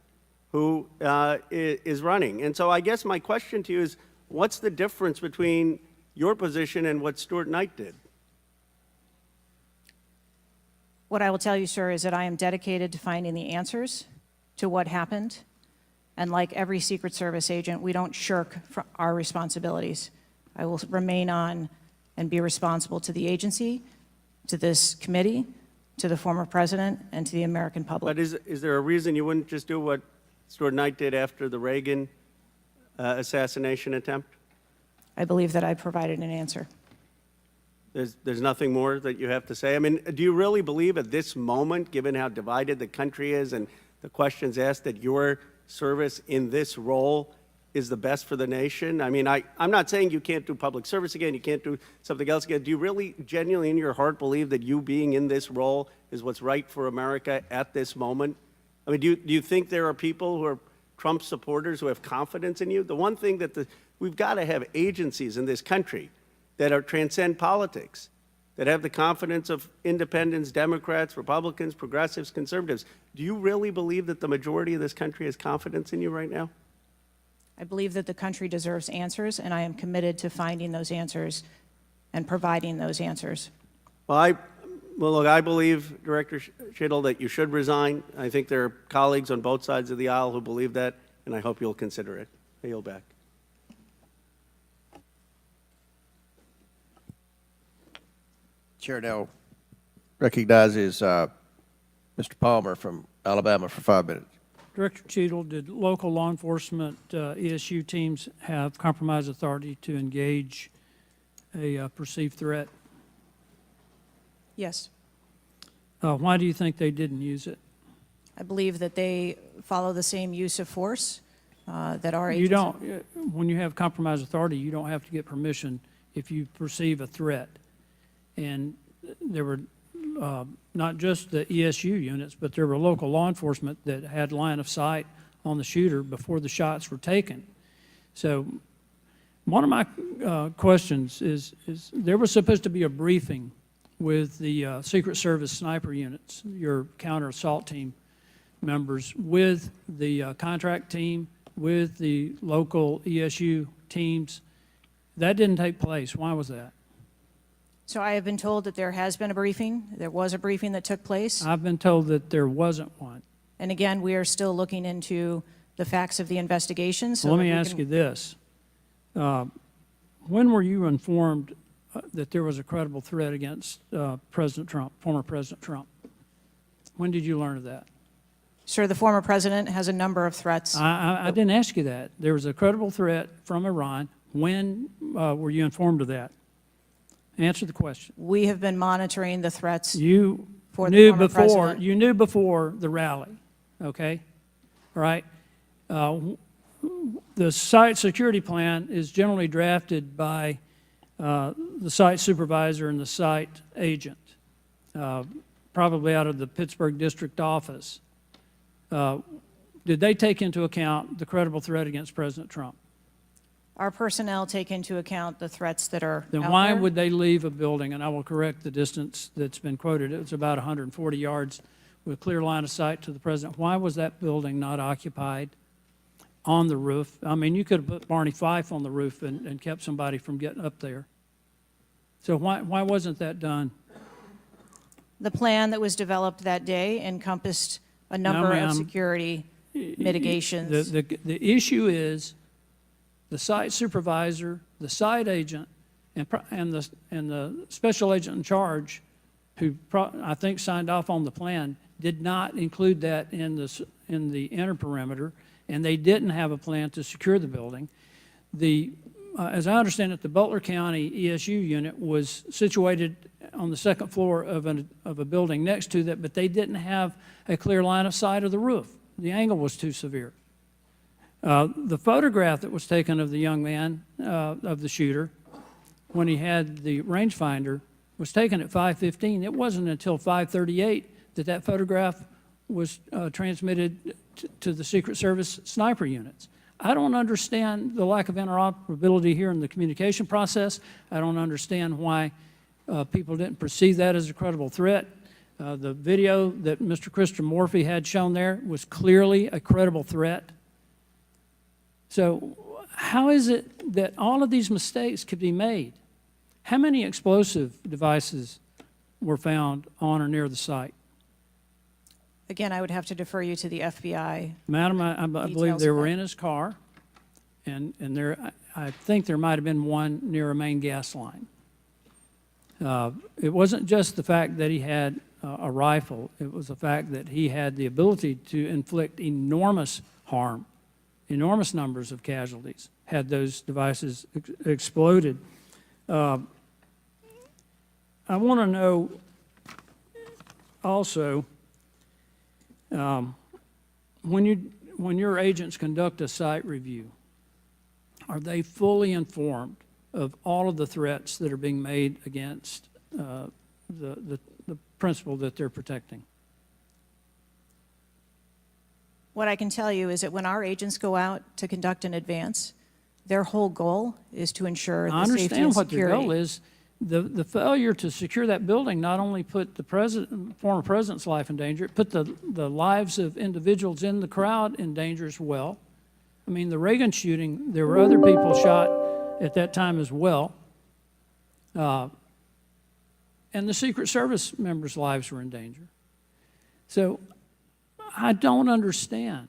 who is running. And so I guess my question to you is, what's the difference between your position and what Stuart Knight did? What I will tell you, sir, is that I am dedicated to finding the answers to what happened. And like every Secret Service agent, we don't shirk from our responsibilities. I will remain on and be responsible to the agency, to this committee, to the former president, and to the American public. But is there a reason you wouldn't just do what Stuart Knight did after the Reagan assassination attempt? I believe that I provided an answer. There's nothing more that you have to say? I mean, do you really believe at this moment, given how divided the country is and the questions asked, that your service in this role is the best for the nation? I mean, I'm not saying you can't do public service again, you can't do something else again. Do you really genuinely in your heart believe that you being in this role is what's right for America at this moment? I mean, do you think there are people who are Trump supporters who have confidence in you? The one thing that we've got to have agencies in this country that are transcend politics, that have the confidence of independents, Democrats, Republicans, progressives, conservatives. Do you really believe that the majority of this country has confidence in you right now? I believe that the country deserves answers, and I am committed to finding those answers and providing those answers. Well, look, I believe, Director Cheatle, that you should resign. I think there are colleagues on both sides of the aisle who believe that, and I hope you'll consider it. I yield back. Chair now recognizes Mr. Palmer from Alabama for 5 minutes. Director Cheatle, did local law enforcement ESU teams have compromise authority to engage a perceived threat? Yes. Why do you think they didn't use it? I believe that they follow the same use of force that our You agency... don't, when you have compromise authority, you don't have to get permission if you perceive a threat. And there were not just the ESU units, but there were local law enforcement that had line of sight on the shooter before the shots were taken. So one of my questions is there was supposed to be a briefing with the Secret Service sniper units, your counter assault team members, with the contract team, with the local ESU teams. That didn't take place. Why was that? So I have been told that there has been a briefing. There was a briefing that took place. I've been told that there wasn't one. And again, we are still looking into the facts of the investigation. So Let me that we ask can- you this. When were you informed that there was a credible threat against President Trump, former President Trump? When did you learn of that? Sir, the former president has a number of threats. I didn't ask you that. There was a credible threat from Iran. When were you informed of that? Answer the question. We have been monitoring the threats. You For the knew former before. president. You knew before the rally. Okay, all right. The site security plan is generally drafted by the site supervisor and the site agent, probably out of the Pittsburgh district office. Did they take into account the credible threat against President Trump? Our personnel take into account the threats that are Then out why there. would they leave a building? And I will correct the distance that's been quoted. It was about 140 yards with clear line of sight to the president. Why was that building not occupied on the roof? I mean, you could have put Barney Fife on the roof and kept somebody from getting up there. So why wasn't that done? The plan that was developed that day encompassed a number ma'am. of security mitigations. The issue is the site supervisor, the site agent, and the special agent in charge, who I think signed off on the plan, did not include that in the inner perimeter, and they didn't have a plan to secure the building. As I understand it, the Butler County ESU unit was situated on the second floor of a building next to that, but they didn't have a clear line of sight of the roof. The angle was too severe. The photograph that was taken of the young man, of the shooter, when he had the rangefinder, was taken at 5:15. It wasn't until 5:38 that photograph was transmitted to the Secret Service sniper units. I don't understand the lack of interoperability here in the communication process. I don't understand why people didn't perceive that as a credible threat. The video that Mr. Christopher Morphy had shown there was clearly a credible threat. So how is it that all of these mistakes could be made? How many explosive devices were found on or near the site? Again, I would have to defer you to the FBI. Madam, I believe Details they of were that. in his car, and I think there might have been one near a main gas line. It wasn't just the fact that he had a rifle. It was the fact that he had the ability to inflict enormous harm, enormous numbers of casualties, had those devices exploded. I want to know also, when your agents conduct a site review, are they fully informed of all of the threats that are being made against the principle that they're protecting? What I can tell you is that when our agents go out to conduct an advance, their whole goal is to ensure I the safety and understand what the security. goal is. The failure to secure that building not only put the former president's life in danger, it put the lives of individuals in the crowd in danger as well. I mean, the Reagan shooting, there were other people shot at that time as well. And the Secret Service members' lives were in danger. So I don't understand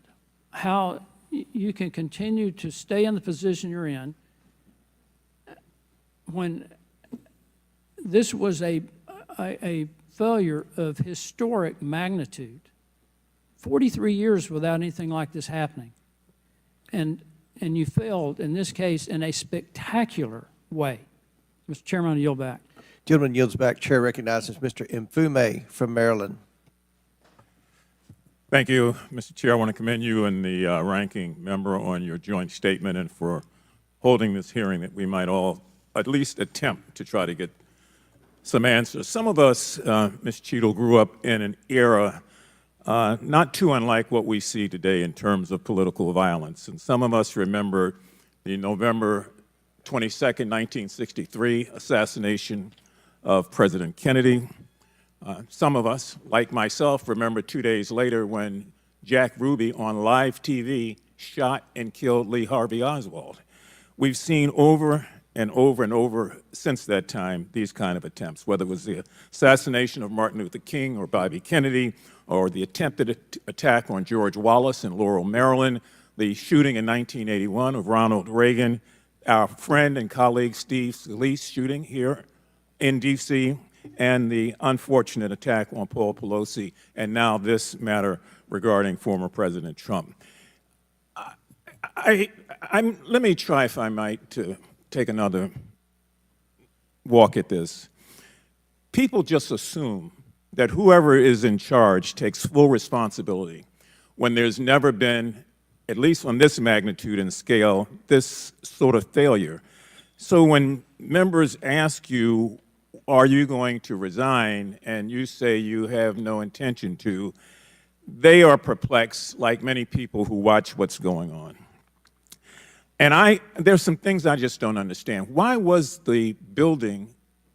how you can continue to stay in the position you're in when this was a failure of historic magnitude. 43 years without anything like this happening. And you failed, in this case, in a spectacular way. Mr. Chairman, I yield back. Gentleman yields back. Chair recognizes Mr. Mfume from Maryland. Thank you, Mr. Chair. I want to commend you and the ranking member on your joint statement and for holding this hearing that we might all at least attempt to try to get some answers. Some of us, Ms. Cheatle, grew up in an era not too unlike what we see today in terms of political violence. And some of us remember the November 22nd, 1963 assassination of President Kennedy. Some of us, like myself, remember 2 days later when Jack Ruby on live TV shot and killed Lee Harvey Oswald. We've seen over and over and over since that time these kind of attempts, whether it was the assassination of Martin Luther King or Bobby Kennedy, or the attempted attack on George Wallace in Laurel, Maryland, the shooting in 1981 of Ronald Reagan, our friend and colleague Steve Scalise shooting here in D.C., and the unfortunate attack on Paul Pelosi, and now this matter regarding former President Trump. Let me try, if I might, to take another walk at this. People just assume that whoever is in charge takes full responsibility when there's never been, at least on this magnitude and scale, this sort of failure. So when members ask you, are you going to resign, and you say you have no intention to, they are perplexed, like many people who watch what's going on. And there's some things I just don't understand. Why was the building,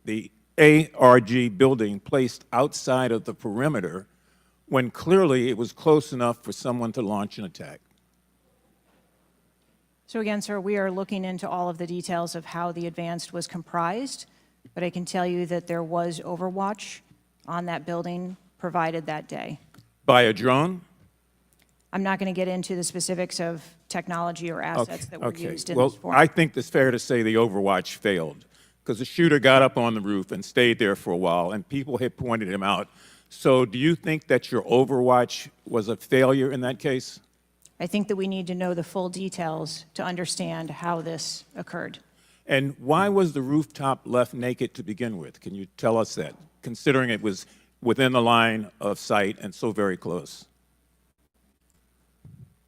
the ARG building, placed outside of the perimeter when clearly it was close enough for someone to launch an attack? So again, sir, we are looking into all of the details of how the advance was comprised, but I can tell you that there was overwatch on that building provided that day. By a drone? I'm not going to get into the specifics of technology or assets that were used in this Well, forum. I think it's fair to say the overwatch failed, because the shooter got up on the roof and stayed there for a while, and people had pointed him out. So do you think that your overwatch was a failure in that case? I think that we need to know the full details to understand how this occurred. And why was the rooftop left naked to begin with? Can you tell us that, considering it was within the line of sight and so very close?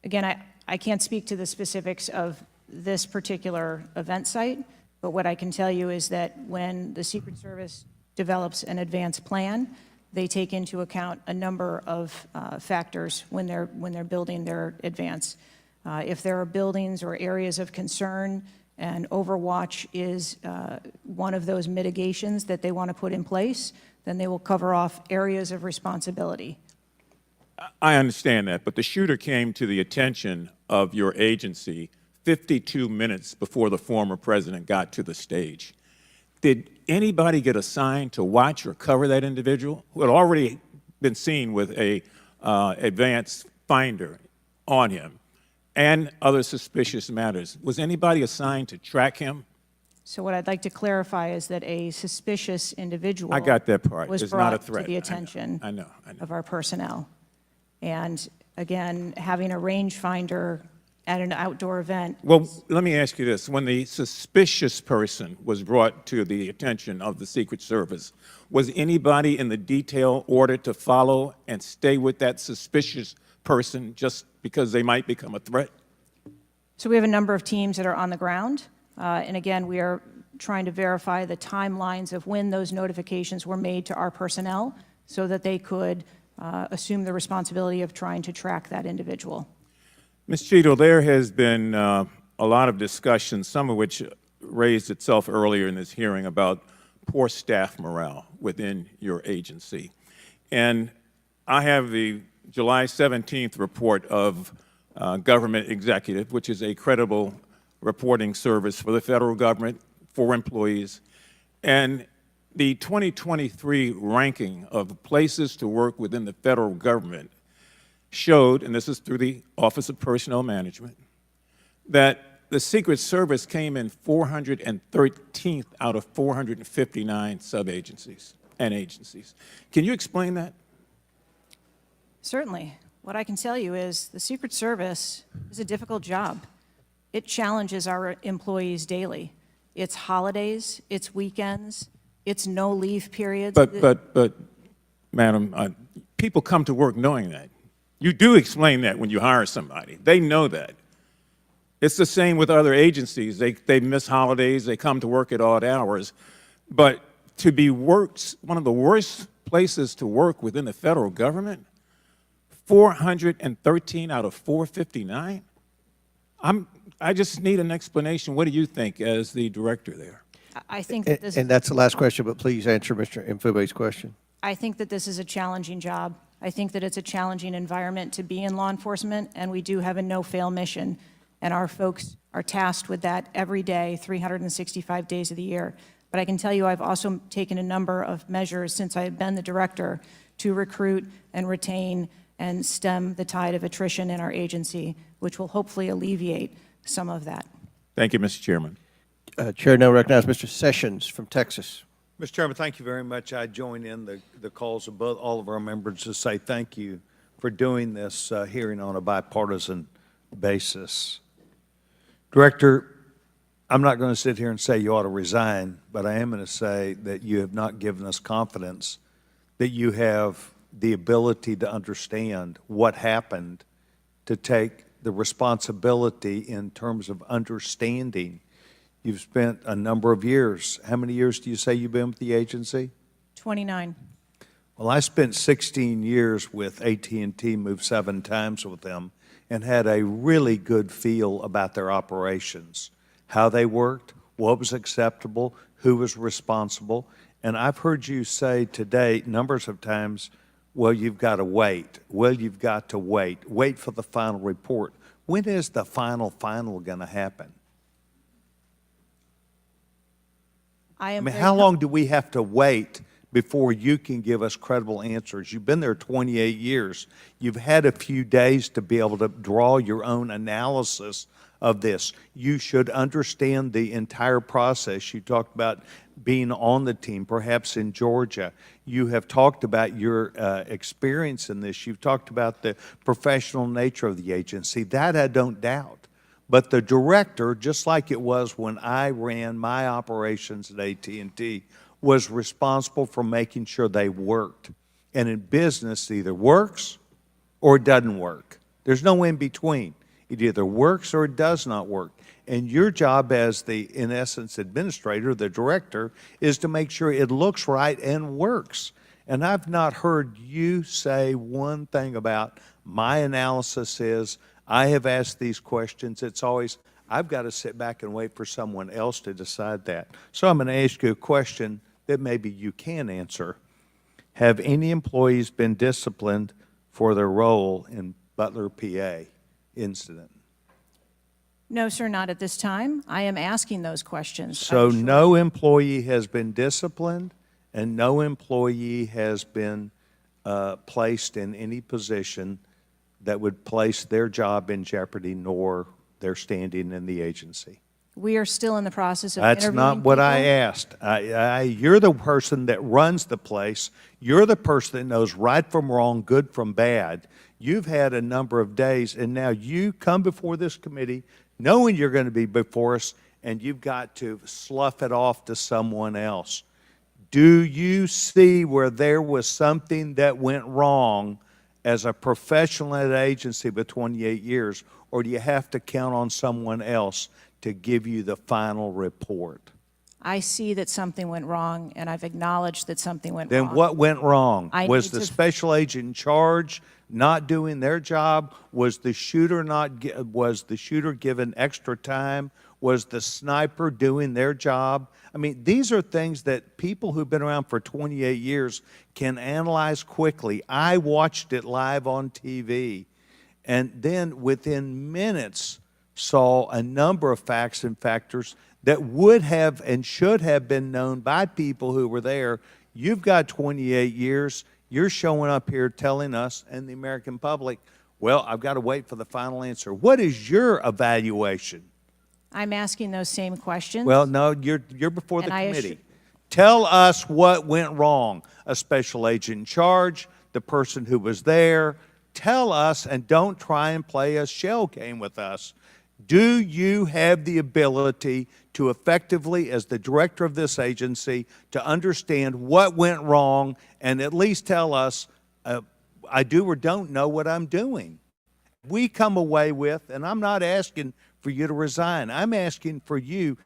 Again, I can't speak to the specifics of this particular event site, but what I can tell you is that when the Secret Service develops an advanced plan, they take into account a number of factors when they're building their advance. If there are buildings or areas of concern, and overwatch is one of those mitigations that they want to put in place, then they will cover off areas of responsibility. I understand that, but the shooter came to the attention of your agency 52 minutes before the former president got to the stage. Did anybody get assigned to watch or cover that individual who had already been seen with a advanced finder on him and other suspicious matters? Was anybody assigned to track him? So what I'd like to clarify is that a suspicious individual I got that part. was It's brought not a threat. to the attention I know. of our personnel. And again, having a rangefinder at an outdoor event. Well, let me ask you this. When the suspicious person was brought to the attention of the Secret Service, was anybody in the detail ordered to follow and stay with that suspicious person just because they might become a threat? So we have a number of teams that are on the ground. And again, we are trying to verify the timelines of when those notifications were made to our personnel so that they could assume the responsibility of trying to track that individual. Ms. Cheatle, there has been a lot of discussion, some of which raised itself earlier in this hearing, about poor staff morale within your agency. And I have the July 17th report of Government Executive, which is a credible reporting service for the federal government, for employees. And the 2023 ranking of places to work within the federal government showed, and this is through the Office of Personnel Management, that the Secret Service came in 413th out of 459 sub-agencies and agencies. Can you explain that? Certainly. What I can tell you is the Secret Service is a difficult job. It challenges our employees daily. It's holidays, it's weekends, it's no leave periods. But, Madam, people come to work knowing that. You do explain that when you hire somebody. They know that. It's the same with other agencies. They miss holidays, they come to work at odd hours. But to be worked, one of the worst places to work within the federal government, 413 out of 459? I just need an explanation. What do you think as the director there? I think that this, And that's the last question, but please answer Mr. Mfube's question. I think that this is a challenging job. I think that it's a challenging environment to be in law enforcement, and we do have a no-fail mission, and our folks are tasked with that every day, 365 days of the year. But I can tell you I've also taken a number of measures since I have been the director to recruit and retain and stem the tide of attrition in our agency, which will hopefully alleviate some of that. Thank you, Mr. Chairman. Chair now recognizes Mr. Sessions from Texas. Mr. Chairman, thank you very much. I join in the calls of all of our members to say thank you for doing this hearing on a bipartisan basis. Director, I'm not going to sit here and say you ought to resign, but I am going to say that you have not given us confidence that you have the ability to understand what happened, to take the responsibility in terms of understanding. You've spent a number of years. How many years do you say you've been with the agency? 29. Well, I spent 16 years with AT&T, moved 7 times with them, and had a really good feel about their operations, how they worked, what was acceptable, who was responsible. And I've heard you say today numbers of times, well, you've got to wait. Well, you've got to wait. Wait for the final report. When is the final going to happen? I mean, how long do we have to wait before you can give us credible answers? You've been there 28 years. You've had a few days to be able to draw your own analysis of this. You should understand the entire process. You talked about being on the team, perhaps in Georgia. You have talked about your experience in this. You've talked about the professional nature of the agency. That I don't doubt. But the director, just like it was when I ran my operations at AT&T, was responsible for making sure they worked. And in business, it either works or it doesn't work. There's no in between. It either works or it does not work. And your job as the, in essence, administrator, the director, is to make sure it looks right and works. And I've not heard you say one thing about my analysis is, I have asked these questions. It's always, I've got to sit back and wait for someone else to decide that. So I'm going to ask you a question that maybe you can answer. Have any employees been disciplined for their role in Butler, PA incident? No, sir, not at this time. I am asking those questions. So no employee has been disciplined and no employee has been placed in any position that would place their job in jeopardy nor their standing in the agency. We are still in the process of That's interviewing not what people. I asked. You're the person that runs the place. You're the person that knows right from wrong, good from bad. You've had a number of days, and now you come before this committee knowing you're going to be before us, and you've got to slough it off to someone else. Do you see where there was something that went wrong as a professional at an agency with 28 years, or do you have to count on someone else to give you the final report? I see that something went wrong, and I've acknowledged that something went Then wrong. what went wrong? I Was need the to- special agent in charge not doing their job? Was the shooter was the shooter given extra time? Was the sniper doing their job? I mean, these are things that people who've been around for 28 years can analyze quickly. I watched it live on TV, and then within minutes saw a number of facts and factors that would have and should have been known by people who were there. You've got 28 years. You're showing up here telling us and the American public, well, I've got to wait for the final answer. What is your evaluation? I'm asking those same questions. Well, no, you're before the And I committee. Tell us what went wrong. A special agent in charge, the person who was there. Tell us, and don't try and play a shell game with us. Do you have the ability to effectively, as the director of this agency, to understand what went wrong and at least tell us, I do or don't know what I'm doing? We come away with, and I'm not asking for you to resign. I'm asking for you,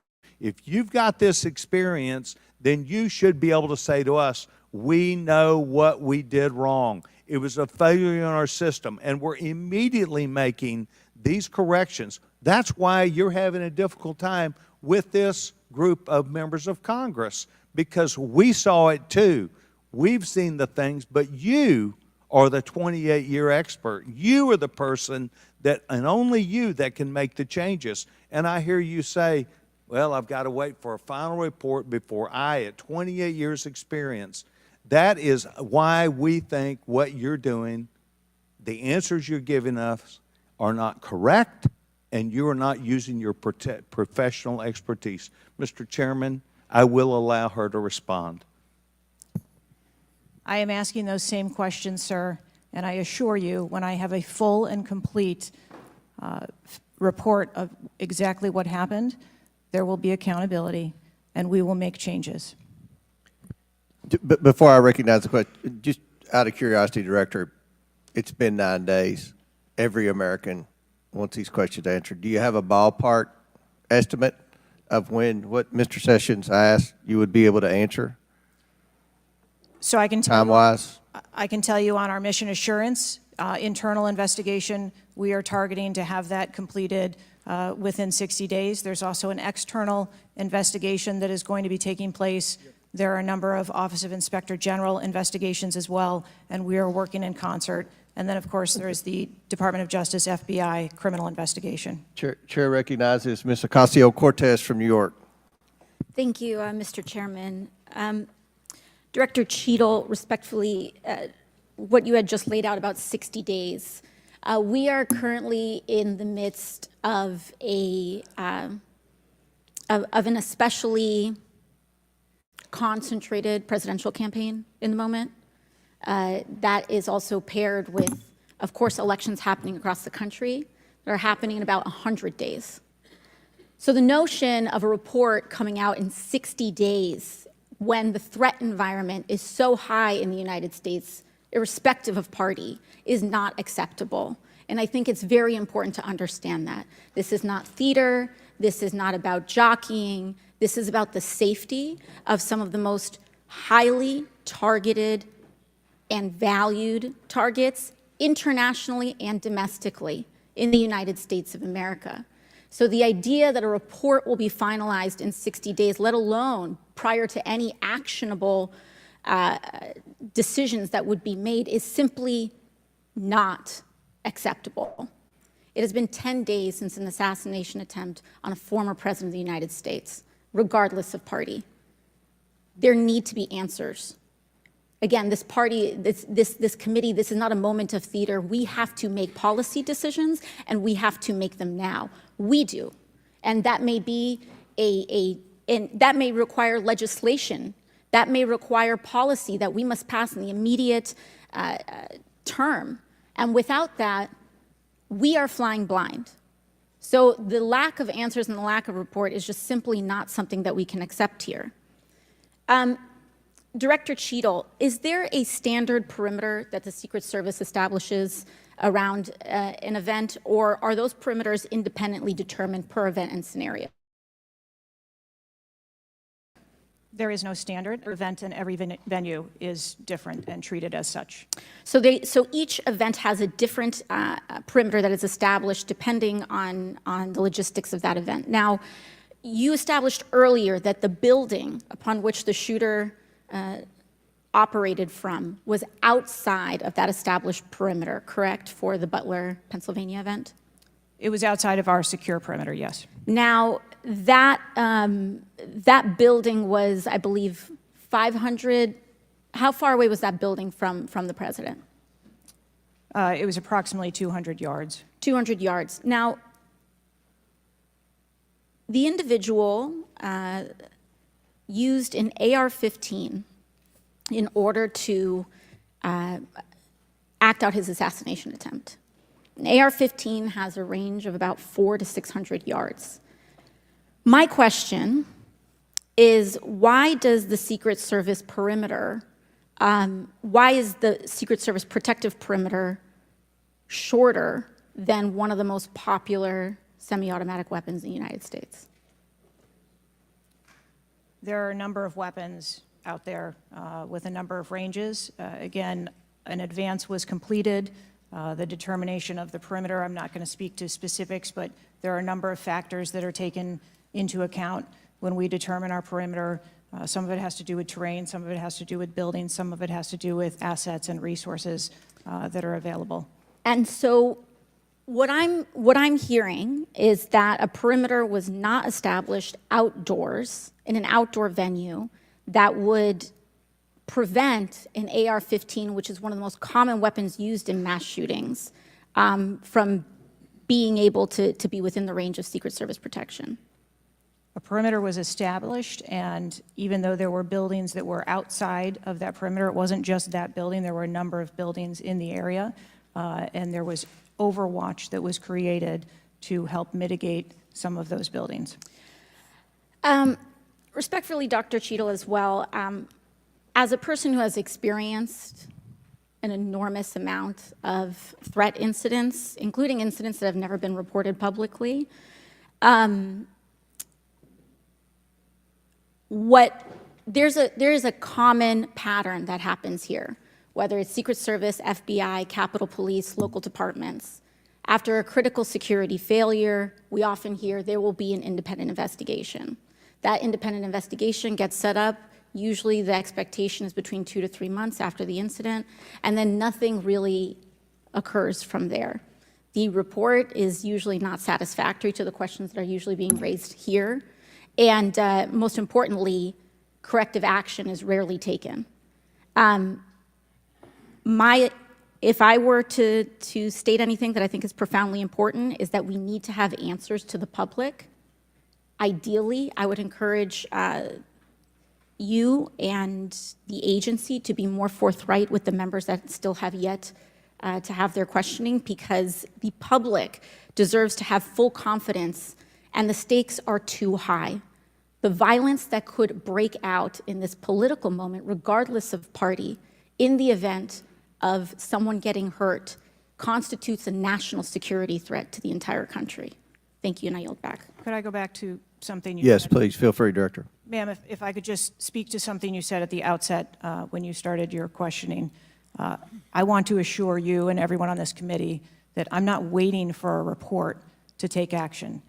if you've got this experience, then you should be able to say to us, we know what we did wrong. It was a failure in our system, and we're immediately making these corrections. That's why you're having a difficult time with this group of members of Congress, because we saw it too. We've seen the things, but you are the 28-year expert. You are the person that, and only you, that can make the changes. And I hear you say, well, I've got to wait for a final report before at 28 years experience. That is why we think what you're doing, the answers you're giving us are not correct, and you are not using your professional expertise. Mr. Chairman, I will allow her to respond. I am asking those same questions, sir, and I assure you, when I have a full and complete report of exactly what happened, there will be accountability, and we will make changes. Before I recognize the question, just out of curiosity, Director, it's been 9 days. Every American wants these questions answered. Do you have a ballpark estimate of when what Mr. Sessions asked you would be able to answer? So I can tell time-wise? I can tell you on our mission assurance, internal investigation, we are targeting to have that completed within 60 days. There's also an external investigation that is going to be taking place. There are a number of Office of Inspector General investigations as well, and we are working in concert. And then, of course, there is the Department of Justice, FBI, criminal investigation. Chair recognizes Ms. Ocasio-Cortez from New York. Thank you, Mr. Chairman. Director Cheatle, respectfully, what you had just laid out about 60 days. We are currently in the midst of an especially concentrated presidential campaign in the moment. That is also paired with, of course, elections happening across the country that are happening in about 100 days. So the notion of a report coming out in 60 days when the threat environment is so high in the United States, irrespective of party, is not acceptable. And I think it's very important to understand that. This is not theater. This is not about jockeying. This is about the safety of some of the most highly targeted and valued targets internationally and domestically in the United States of America. So the idea that a report will be finalized in 60 days, let alone prior to any actionable decisions that would be made, is simply not acceptable. It has been 10 days since an assassination attempt on a former president of the United States, regardless of party. There need to be answers. Again, this committee, this is not a moment of theater. We have to make policy decisions, and we have to make them now. We do. And that may be and that may require legislation. That may require policy that we must pass in the immediate term. And without that, we are flying blind. So the lack of answers and the lack of report is just simply not something that we can accept here. Director Cheatle, is there a standard perimeter that the Secret Service establishes around an event, or are those perimeters independently determined per event and scenario? There is no standard event, and every venue is different and treated as such. So each event has a different perimeter that is established depending on the logistics of that event. Now, you established earlier that the building upon which the shooter operated from was outside of that established perimeter, correct, for the Butler, Pennsylvania event? It was outside of our secure perimeter, yes. Now, that building was, I believe, 500. How far away was that building from the president? It was approximately 200 yards. 200 yards. Now, the individual used an AR-15 in order to act out his assassination attempt. An AR-15 has a range of about 400 to 600 yards. My question is, why does the Secret Service perimeter, why is the Secret Service protective perimeter shorter than one of the most popular semi-automatic weapons in the United States? There are a number of weapons out there with a number of ranges. Again, an advance was completed. The determination of the perimeter, I'm not going to speak to specifics, but there are a number of factors that are taken into account when we determine our perimeter. Some of it has to do with terrain, some of it has to do with buildings, some of it has to do with assets and resources that are available. And so what I'm hearing is that a perimeter was not established outdoors in an outdoor venue that would prevent an AR-15, which is one of the most common weapons used in mass shootings, from being able to be within the range of Secret Service protection. A perimeter was established, and even though there were buildings that were outside of that perimeter, it wasn't just that building, there were a number of buildings in the area, and there was overwatch that was created to help mitigate some of those buildings. Respectfully, Dr. Cheatle, as well, as a person who has experienced an enormous amount of threat incidents, including incidents that have never been reported publicly, there is a common pattern that happens here, whether it's Secret Service, FBI, Capitol Police, local departments. After a critical security failure, we often hear there will be an independent investigation. That independent investigation gets set up. Usually the expectation is between 2 to 3 months after the incident, and then nothing really occurs from there. The report is usually not satisfactory to the questions that are usually being raised here, and most importantly, corrective action is rarely taken. If I were to state anything that I think is profoundly important, is that we need to have answers to the public. Ideally, I would encourage you and the agency to be more forthright with the members that still have yet to have their questioning, because the public deserves to have full confidence, and the stakes are too high. The violence that could break out in this political moment, regardless of party, in the event of someone getting hurt, constitutes a national security threat to the entire country. Thank you, and I yield back. Could I go back to something you Yes, said? please, feel free, Director. Ma'am, if I could just speak to something you said at the outset when you started your questioning. I want to assure you and everyone on this committee that I'm not waiting for a report to take action.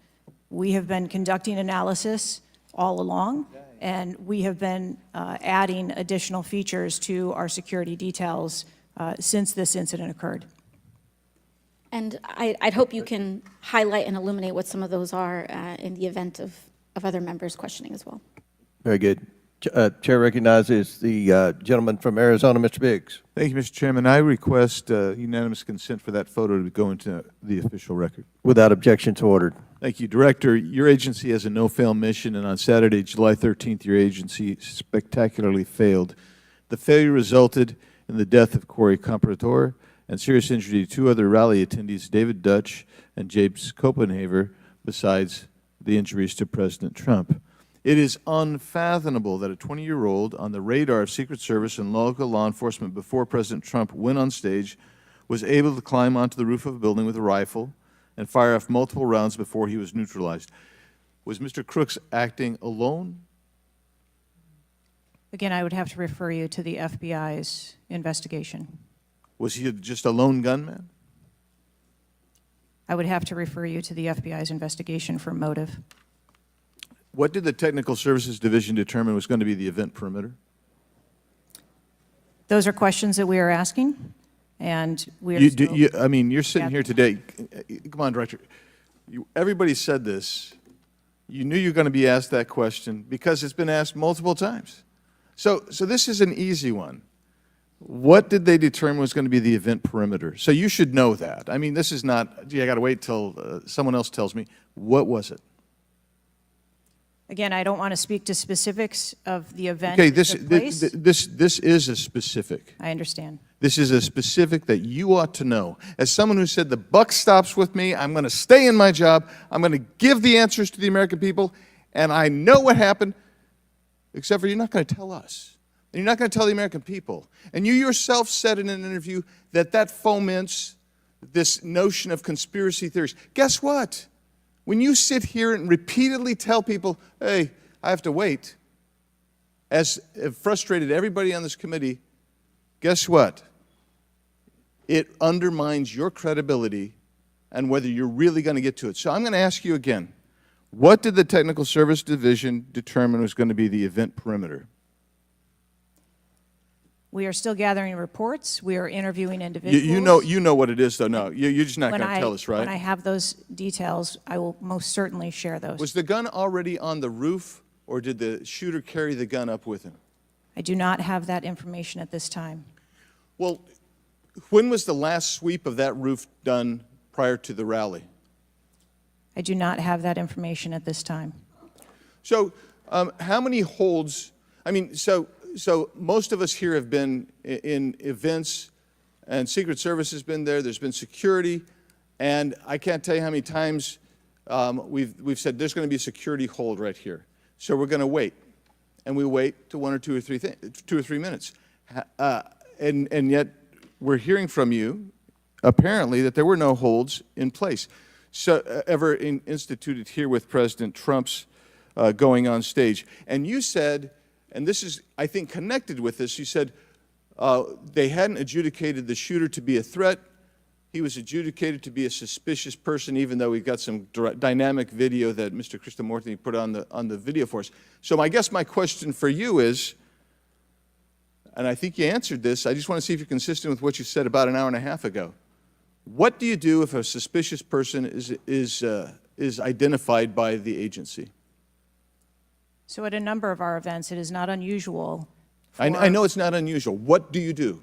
We have been conducting analysis all along, and we have been adding additional features to our security details since this incident occurred. And I'd hope you can highlight and illuminate what some of those are in the event of other members questioning as well. Very good. Chair recognizes the gentleman from Arizona, Mr. Biggs. Thank you, Mr. Chairman. I request unanimous consent for that photo to go into the official record. Without objection, to ordered. Thank you. Director, your agency has a no-fail mission, and on Saturday, July 13th, your agency spectacularly failed. The failure resulted in the death of Corey Comparator and serious injury to 2 other rally attendees, David Dutch and James Copenhaver, besides the injuries to President Trump. It is unfathomable that a 20-year-old on the radar of Secret Service and local law enforcement before President Trump went on stage was able to climb onto the roof of a building with a rifle and fire off multiple rounds before he was neutralized. Was Mr. Crooks acting alone? Again, I would have to refer you to the FBI's investigation. Was he just a lone gunman? I would have to refer you to the FBI's investigation for motive. What did the Technical Services Division determine was going to be the event perimeter? Those are questions that we are asking, and we are still... I mean, you're sitting here today. Come on, Director. Everybody said this. You knew you were going to be asked that question because it's been asked multiple times. So this is an easy one. What did they determine was going to be the event perimeter? So you should know that. I mean, this is not, gee, I got to wait till someone else tells me. What was it? Again, I don't want to speak to specifics of the event Okay, that took place. this is a specific. I understand. This is a specific that you ought to know. As someone who said the buck stops with me, I'm going to stay in my job, I'm going to give the answers to the American people, and I know what happened, except for you're not going to tell us. And you're not going to tell the American people. And you yourself said in an interview that foments this notion of conspiracy theories. Guess what? When you sit here and repeatedly tell people, hey, I have to wait, as it frustrated everybody on this committee, guess what? It undermines your credibility and whether you're really going to get to it. So I'm going to ask you again, What did the Technical Service Division determine was going to be the event perimeter? We are still gathering reports. We are interviewing individuals. You know what it is, though. No, you're just not When going to tell us, right? When I have those details, I will most certainly share those. Was the gun already on the roof, or did the shooter carry the gun up with him? I do not have that information at this time. Well, when was the last sweep of that roof done prior to the rally? I do not have that information at this time. So how many holds, I mean, so most of us here have been in events, and Secret Service has been there, there's been security, and I can't tell you how many times we've said there's going to be a security hold right here. So we're going to wait, and we wait to 1 or 2 or 3 minutes. And yet we're hearing from you, apparently, that there were no holds in place. So ever instituted here with President Trump's going on stage. And you said, and this is, I think, connected with this, you said they hadn't adjudicated the shooter to be a threat. He was adjudicated to be a suspicious person, even though we got some dynamic video that Mr. Krishnamurthy put on the video for us. So I guess my question for you is, and I think you answered this, I just want to see if you're consistent with what you said about an hour and a half ago. What do you do if a suspicious person is identified by the agency? So at a number of our events, it is not unusual. I know it's not unusual. What do you do?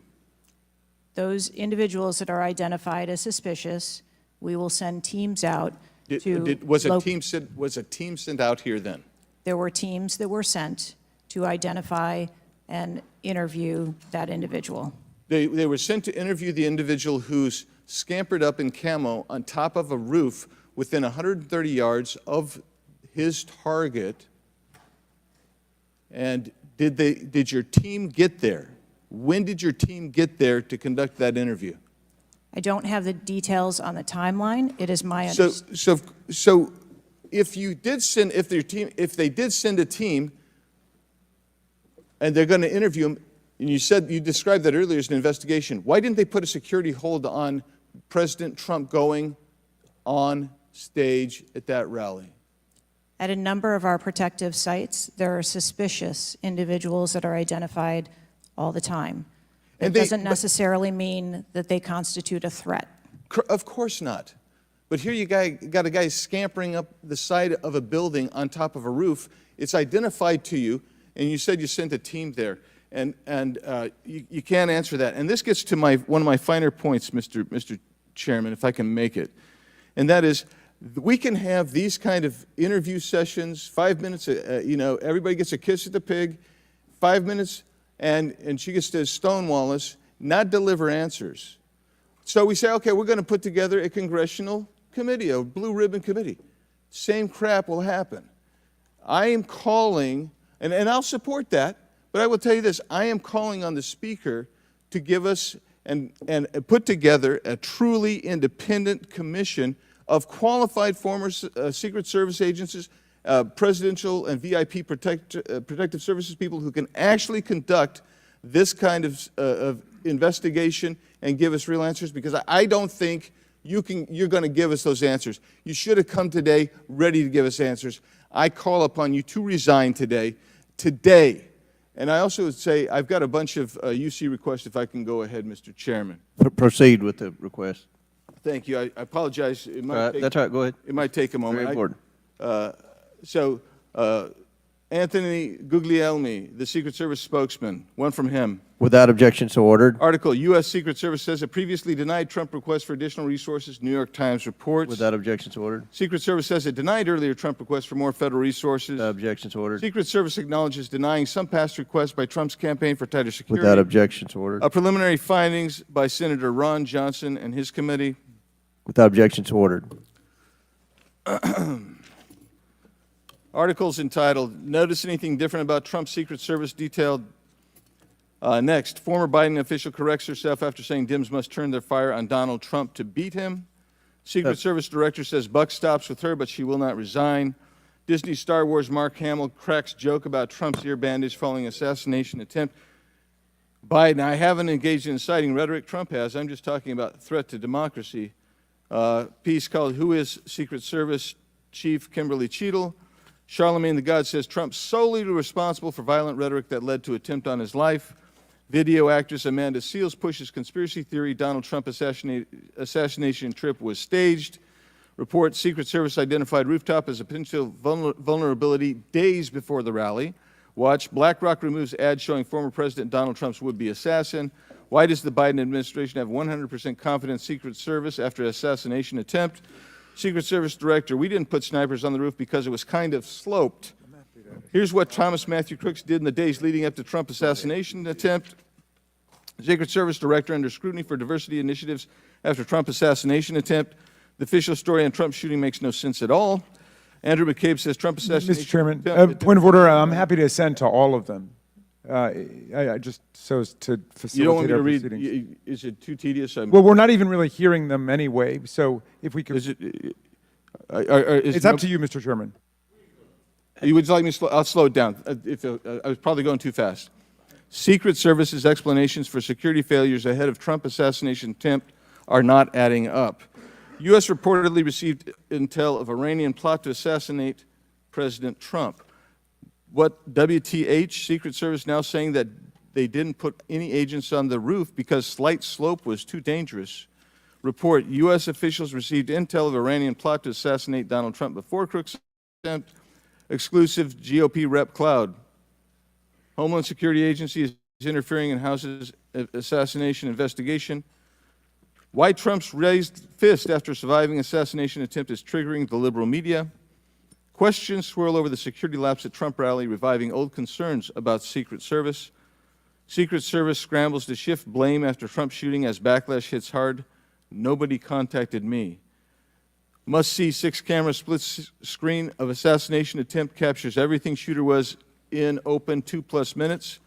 Those individuals that are identified as suspicious, we will send teams out Was a team sent out here then? There were teams that were sent to identify and interview that individual. They were sent to interview the individual who's scampered up in camo on top of a roof within 130 yards of his target. And did your team get there? When did your team get there to conduct that interview? I don't have the details on the timeline. It is my understanding. So if you did send, if they did send a team and they're going to interview him, and you described that earlier as an investigation, why didn't they put a security hold on President Trump going on stage at that rally? At a number of our protective sites, there are suspicious individuals that are identified all the time. It doesn't necessarily mean that they constitute a threat. Of course not. But here you got a guy scampering up the side of a building on top of a roof. It's identified to you, and you said you sent a team there. And you can't answer that. And this gets to one of my finer points, Mr. Chairman, if I can make it. And that is, we can have these kind of interview sessions, 5 minutes, everybody gets a kiss at the pig, 5 minutes, and she gets to stonewall us, not deliver answers. So we say, okay, we're going to put together a congressional committee, a blue ribbon committee. Same crap will happen. I am calling, and I'll support that, but I will tell you this, I am calling on the Speaker to give us and put together a truly independent commission of qualified former Secret Service agencies, presidential and VIP protective services people who can actually conduct this kind of investigation and give us real answers, because I don't think you're going to give us those answers. You should have come today ready to give us answers. I call upon you to resign today. And I also would say I've got a bunch of UC requests, if I can go ahead, Mr. Chairman. Proceed with the request. Thank you. I apologize. It might take, that's all right. Go ahead. It might take a moment. Very important. Anthony Guglielmi, the Secret Service spokesman, one from him. Without objection, so ordered. Article, U.S. Secret Service says it previously denied Trump requests for additional resources, New York Times reports. Without objection, so ordered. Secret Service says it denied earlier Trump requests for more federal resources. Without objection, so ordered. Secret Service acknowledges denying some past requests by Trump's campaign for tighter security. Without objection, so ordered. Preliminary findings by Senator Ron Johnson and his committee. Without objection, so ordered. Articles entitled, Notice Anything Different About Trump's Secret Service detailed. Next, former Biden official corrects herself after saying Dems must turn their fire on Donald Trump to beat him. Secret Service director says buck stops with her, but she will not resign. Disney Star Wars Mark Hamill cracks joke about Trump's ear bandage following assassination attempt. Biden, I haven't engaged in inciting rhetoric. Trump has. I'm just talking about threat to democracy. Piece called Who is Secret Service Chief Kimberly Cheatle. Charlemagne the God says Trump solely responsible for violent rhetoric that led to attempt on his life. Video actress Amanda Seales pushes conspiracy theory Donald Trump assassination trip was staged. Report Secret Service identified rooftop as a potential vulnerability days before the rally. Watch BlackRock removes ad showing former President Donald Trump's would-be assassin. Why does the Biden administration have 100% confidence Secret Service after assassination attempt? Secret Service Director, we didn't put snipers on the roof because it was kind of sloped. Here's what Thomas Matthew Crooks did in the days leading up to Trump assassination attempt. Secret Service Director under scrutiny for diversity initiatives after Trump assassination attempt. The official story on Trump's shooting makes no sense at all. Andrew McCabe says Trump assassination. Mr. Chairman, point of order. I'm happy to assent to all of them. I just so as to facilitate You don't want me our to read? proceedings. Is it too tedious? Well, we're not even really hearing them anyway. So if we could, it's up to you, Mr. Chairman. You would like me to slow? I'll slow it down. I was probably going too fast. Secret Service's explanations for security failures ahead of Trump assassination attempt are not adding up. U.S. reportedly received intel of Iranian plot to assassinate President Trump. What WTH? Secret Service now saying that they didn't put any agents on the roof because slight slope was too dangerous. Report, U.S. officials received intel of Iranian plot to assassinate Donald Trump before Crooks' attempt. Exclusive GOP rep cloud. Homeland Security Agency is interfering in House's assassination investigation. Why Trump's raised fist after surviving assassination attempt is triggering the liberal media. Questions swirl over the security lapse at Trump rally, reviving old concerns about Secret Service. Secret Service scrambles to shift blame after Trump shooting as backlash hits hard. Nobody contacted me. Must-see 6-camera split screen of assassination attempt captures everything shooter was in open 2+ minutes.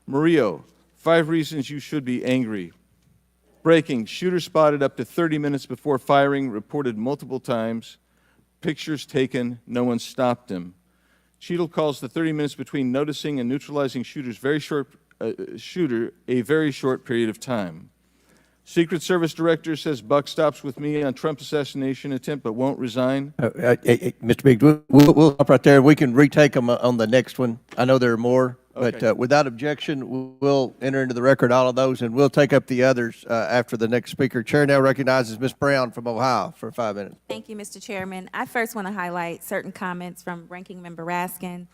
Murillo, 5 reasons you should be angry. Breaking, shooter spotted up to 30 minutes before firing, reported multiple times. Pictures taken, no one stopped him. Cheatle calls the 30 minutes between noticing and neutralizing shooter a very short period of time. Secret Service Director says buck stops with me on Trump assassination attempt but won't resign. Mr. Biggs, we'll stop right there. We can retake them on the next one. I know there are more, Okay. but without objection, we'll enter into the record all of those, and we'll take up the others after the next speaker. Chair now recognizes Ms. Brown from Ohio for 5 minutes. Thank you, Mr. Chairman. I first want to highlight certain comments from Ranking Member Raskin,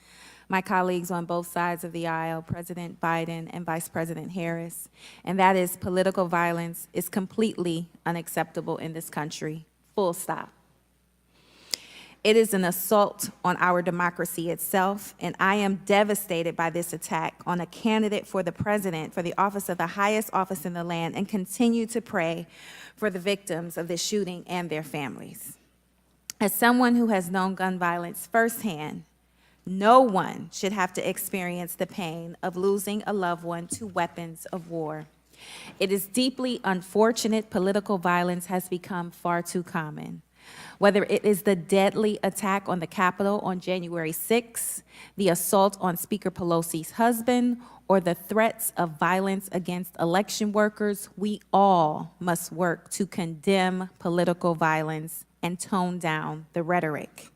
my colleagues on both sides of the aisle, President Biden and Vice President Harris, and that is political violence is completely unacceptable in this country, full stop. It is an assault on our democracy itself, and I am devastated by this attack on a candidate for the president, for the office of the highest office in the land, and continue to pray for the victims of this shooting and their families. As someone who has known gun violence firsthand, no one should have to experience the pain of losing a loved one to weapons of war. It is deeply unfortunate political violence has become far too common. Whether it is the deadly attack on the Capitol on January 6th, the assault on Speaker Pelosi's husband, or the threats of violence against election workers, we all must work to condemn political violence and tone down the rhetoric.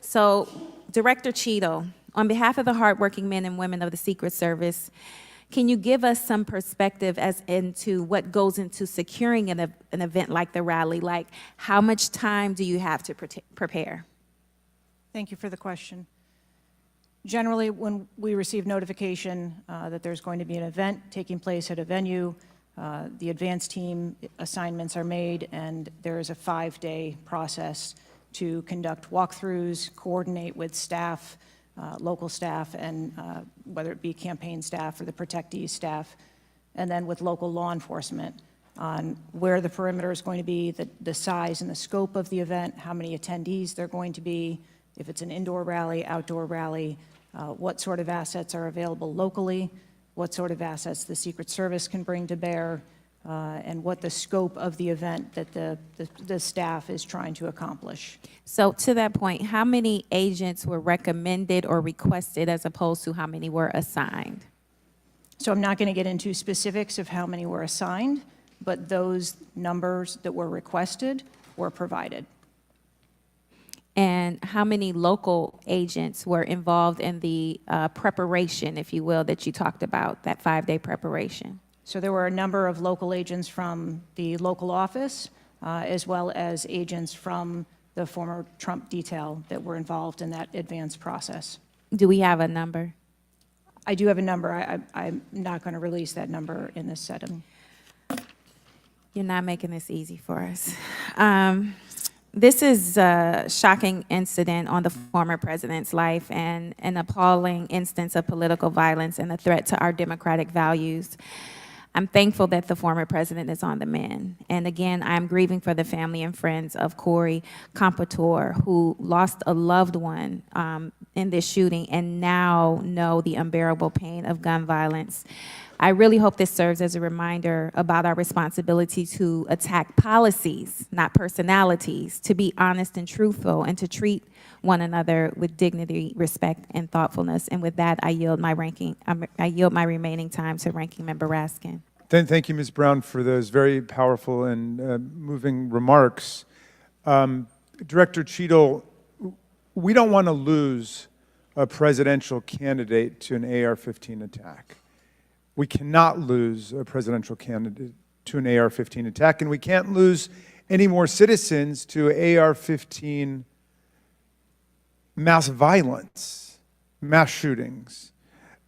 So, Director Cheatle, on behalf of the hardworking men and women of the Secret Service, can you give us some perspective as into what goes into securing an event like the rally? Like, how much time do you have to prepare? Thank you for the question. Generally, when we receive notification that there's going to be an event taking place at a venue, the advance team assignments are made, and there is a 5-day process to conduct walkthroughs, coordinate with staff, local staff, and whether it be campaign staff or the protectee staff, and then with local law enforcement on where the perimeter is going to be, the size and the scope of the event, how many attendees there are going to be, if it's an indoor rally, outdoor rally, what sort of assets are available locally, what sort of assets the Secret Service can bring to bear, and what the scope of the event that the staff is trying to accomplish. So to that point, how many agents were recommended or requested as opposed to how many were assigned? So I'm not going to get into specifics of how many were assigned, but those numbers that were requested were provided. And how many local agents were involved in the preparation, if you will, that you talked about, that 5-day preparation? So there were a number of local agents from the local office, as well as agents from the former Trump detail that were involved in that advanced process. Do we have a number? I do have a number. I'm not going to release that number in this setting. You're not making this easy for us. This is a shocking incident on the former president's life and an appalling instance of political violence and a threat to our democratic values. I'm thankful that the former president is on the mend. And again, I'm grieving for the family and friends of Corey Comparator, who lost a loved one in this shooting and now know the unbearable pain of gun violence. I really hope this serves as a reminder about our responsibility to attack policies, not personalities, to be honest and truthful, and to treat one another with dignity, respect, and thoughtfulness. And with that, I yield my remaining time to Ranking Member Raskin. Thank you, Ms. Brown, for those very powerful and moving remarks. Director Cheatle, we don't want to lose a presidential candidate to an AR-15 attack. We cannot lose a presidential candidate to an AR-15 attack, and we can't lose any more citizens to AR-15 mass violence, mass shootings.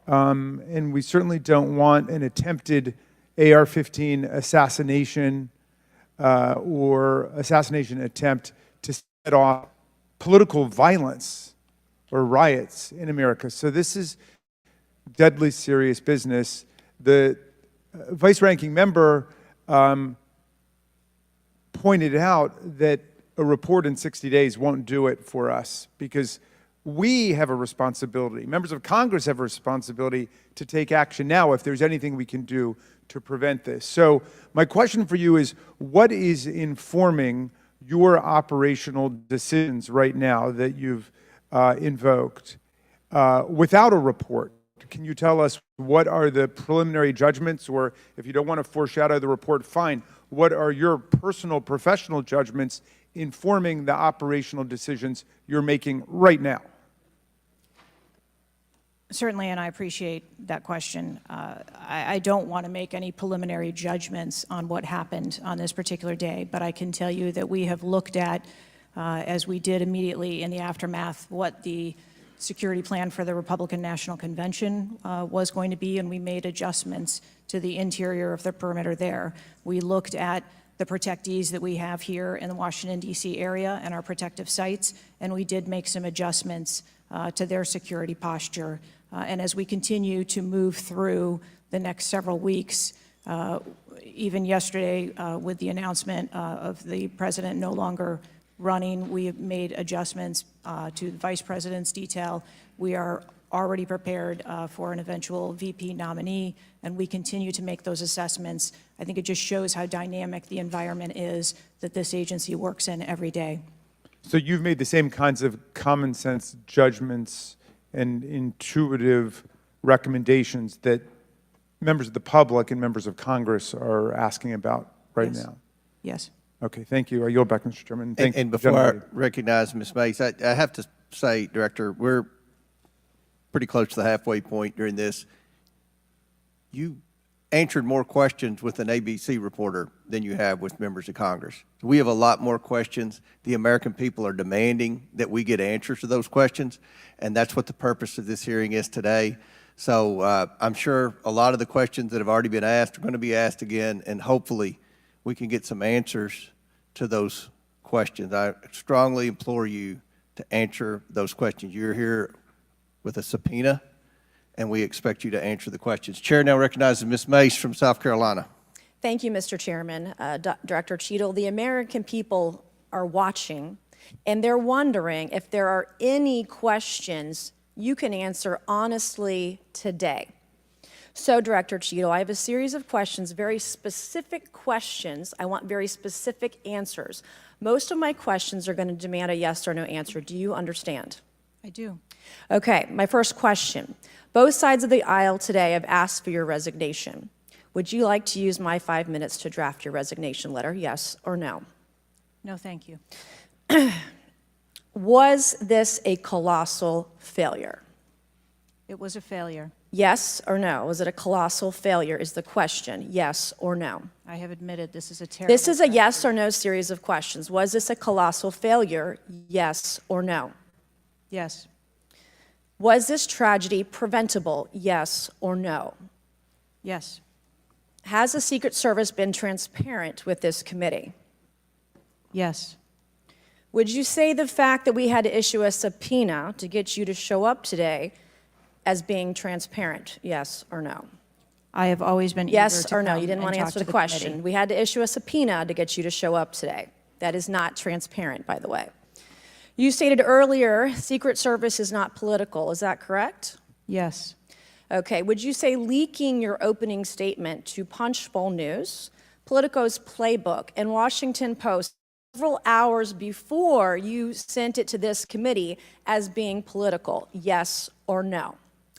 And we certainly don't want an attempted AR-15 assassination or assassination attempt to set off political violence or riots in America. So this is deadly serious business. The vice-ranking member pointed out that a report in 60 days won't do it for us because we have a responsibility. Members of Congress have a responsibility to take action now if there's anything we can do to prevent this. So my question for you is, what is informing your operational decisions right now that you've invoked without a report? Can you tell us what are the preliminary judgments, or if you don't want to foreshadow the report, fine. What are your personal, professional judgments informing the operational decisions you're making right now? Certainly, and I appreciate that question. I don't want to make any preliminary judgments on what happened on this particular day, but I can tell you that we have looked at, as we did immediately in the aftermath, what the security plan for the Republican National Convention was going to be, and we made adjustments to the interior of the perimeter there. We looked at the protectees that we have here in the Washington, D.C. area and our protective sites, and we did make some adjustments to their security posture. And as we continue to move through the next several weeks, even yesterday with the announcement of the president no longer running, we have made adjustments to the vice president's detail. We are already prepared for an eventual VP nominee, and we continue to make those assessments. I think it just shows how dynamic the environment is that this agency works in every day. So you've made the same kinds of common sense judgments and intuitive recommendations that members of the public and members of Congress are asking about right now? Yes. Okay, thank you. I yield back, Mr. Chairman. And before I recognize Ms. Mace, I have to say, Director, we're pretty close to the halfway point during this. You answered more questions with an ABC reporter than you have with members of Congress. We have a lot more questions. The American people are demanding that we get answers to those questions, and that's what the purpose of this hearing is today. So I'm sure a lot of the questions that have already been asked are going to be asked again, and hopefully we can get some answers to those questions. I strongly implore you to answer those questions. You're here with a subpoena, and we expect you to answer the questions. Chair now recognizes Ms. Mace from South Carolina. Thank you, Mr. Chairman. Director Cheatle, the American people are watching, and they're wondering if there are any questions you can answer honestly today. So, Director Cheatle, I have a series of questions, very specific questions. I want very specific answers. Most of my questions are going to demand a yes or no answer. Do you understand? I do. Okay, my first question. Both sides of the aisle today have asked for your resignation. Would you like to use my 5 minutes to draft your resignation letter, yes or no? No, thank you. Was this a colossal failure? It was a failure. Yes or no? Was it a colossal failure is the question. Yes or no? I have admitted this is a terrible. This is a yes or no series of questions. Was this a colossal failure? Yes or no? Yes. Was this tragedy preventable? Yes or no? Yes. Has the Secret Service been transparent with this committee? Yes. Would you say the fact that we had to issue a subpoena to get you to show up today as being transparent? Yes or no? I have always been eager Yes to or no? come You didn't and want to talk answer to the committee. question. We had to issue a subpoena to get you to show up today. That is not transparent, by the way. You stated earlier, Secret Service is not political. Is that correct? Yes. Okay. Would you say leaking your opening statement to Punchbowl News, Politico's Playbook, and Washington Post several hours before you sent it to this committee as being political? Yes or no?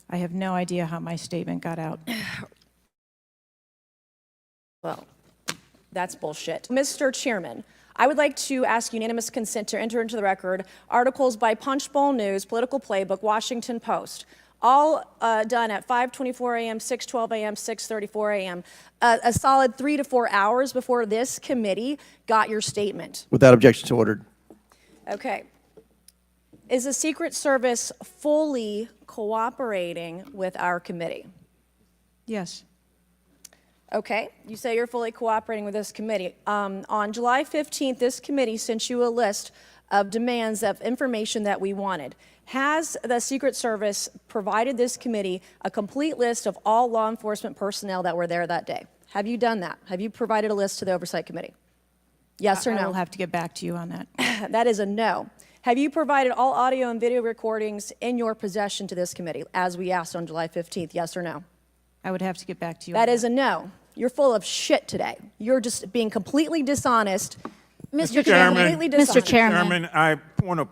I have no idea how my statement got out. Well, that's bullshit. Mr. Chairman, I would like to ask unanimous consent to enter into the record articles by Punchbowl News, Political Playbook, Washington Post, all done at 5:24 a.m., 6:12 a.m., 6:34 a.m., a solid 3 to 4 hours before this committee got your statement. Without objection, so ordered. Okay. Is the Secret Service fully cooperating with our committee? Yes. Okay, you say you're fully cooperating with this committee. On July 15th, this committee sent you a list of demands of information that we wanted. Has the Secret Service provided this committee a complete list of all law enforcement personnel that were there that day? Have you done that? Have you provided a list to the Oversight Committee? Yes or no? I will have to get back to you on that. That is a no. Have you provided all audio and video recordings in your possession to this committee, as we asked on July 15th? Yes or no? I would have to get back to you. That is a no. You're full of shit today. You're just being completely dishonest. Mr. Chairman. Mr. Chairman. Chairman, I point of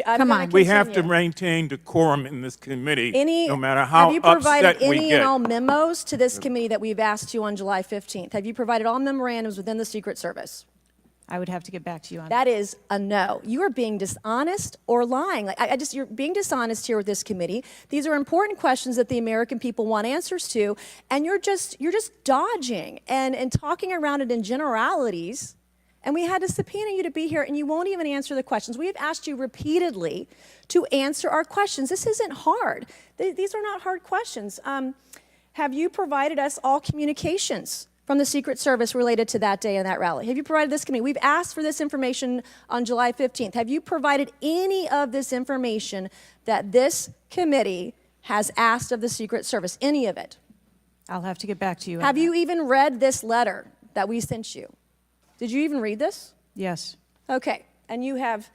Come on. we have to maintain decorum in this committee, no matter how have you provided upset we any get. and all memos to this committee that we've asked you on July 15th? Have you provided all memorandums within the Secret Service? I would have to get back to you on that. That is a no. You are being dishonest or lying. Like you're being dishonest here with this committee. These are important questions that the American people want answers to, and you're just dodging and talking around it in generalities. And we had to subpoena you to be here, and you won't even answer the questions. We have asked you repeatedly to answer our questions. This isn't hard. These are not hard questions. Have you provided us all communications from the Secret Service related to that day and that rally? Have you provided this committee? We've asked for this information on July 15th. Have you provided any of this information that this committee has asked of the Secret Service? Any of it? I'll have to get back to you. Have you even read this letter that we sent you? Did you even read this? Yes. Okay. And you have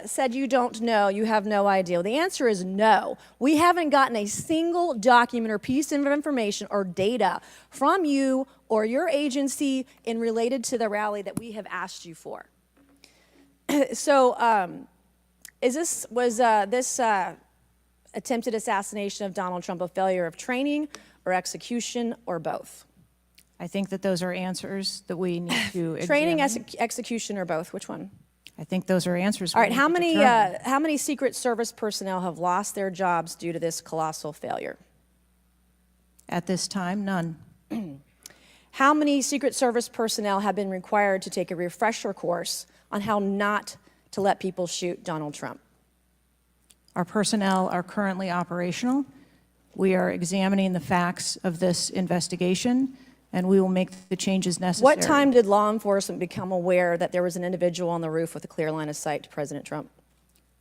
said you don't know, you have no idea. Well, the answer is no. We haven't gotten a single document or piece of information or data from you or your agency in related to the rally that we have asked you for. So was this attempted assassination of Donald Trump a failure of training or execution or both? I think that those are answers that we need to examine. Training, execution, or both? Which one? I think those are answers. All right. How many Secret Service personnel have lost their jobs due to this colossal failure? At this time, none. How many Secret Service personnel have been required to take a refresher course on how not to let people shoot Donald Trump? Our personnel are currently operational. We are examining the facts of this investigation, and we will make the changes necessary. What time did law enforcement become aware that there was an individual on the roof with a clear line of sight to President Trump?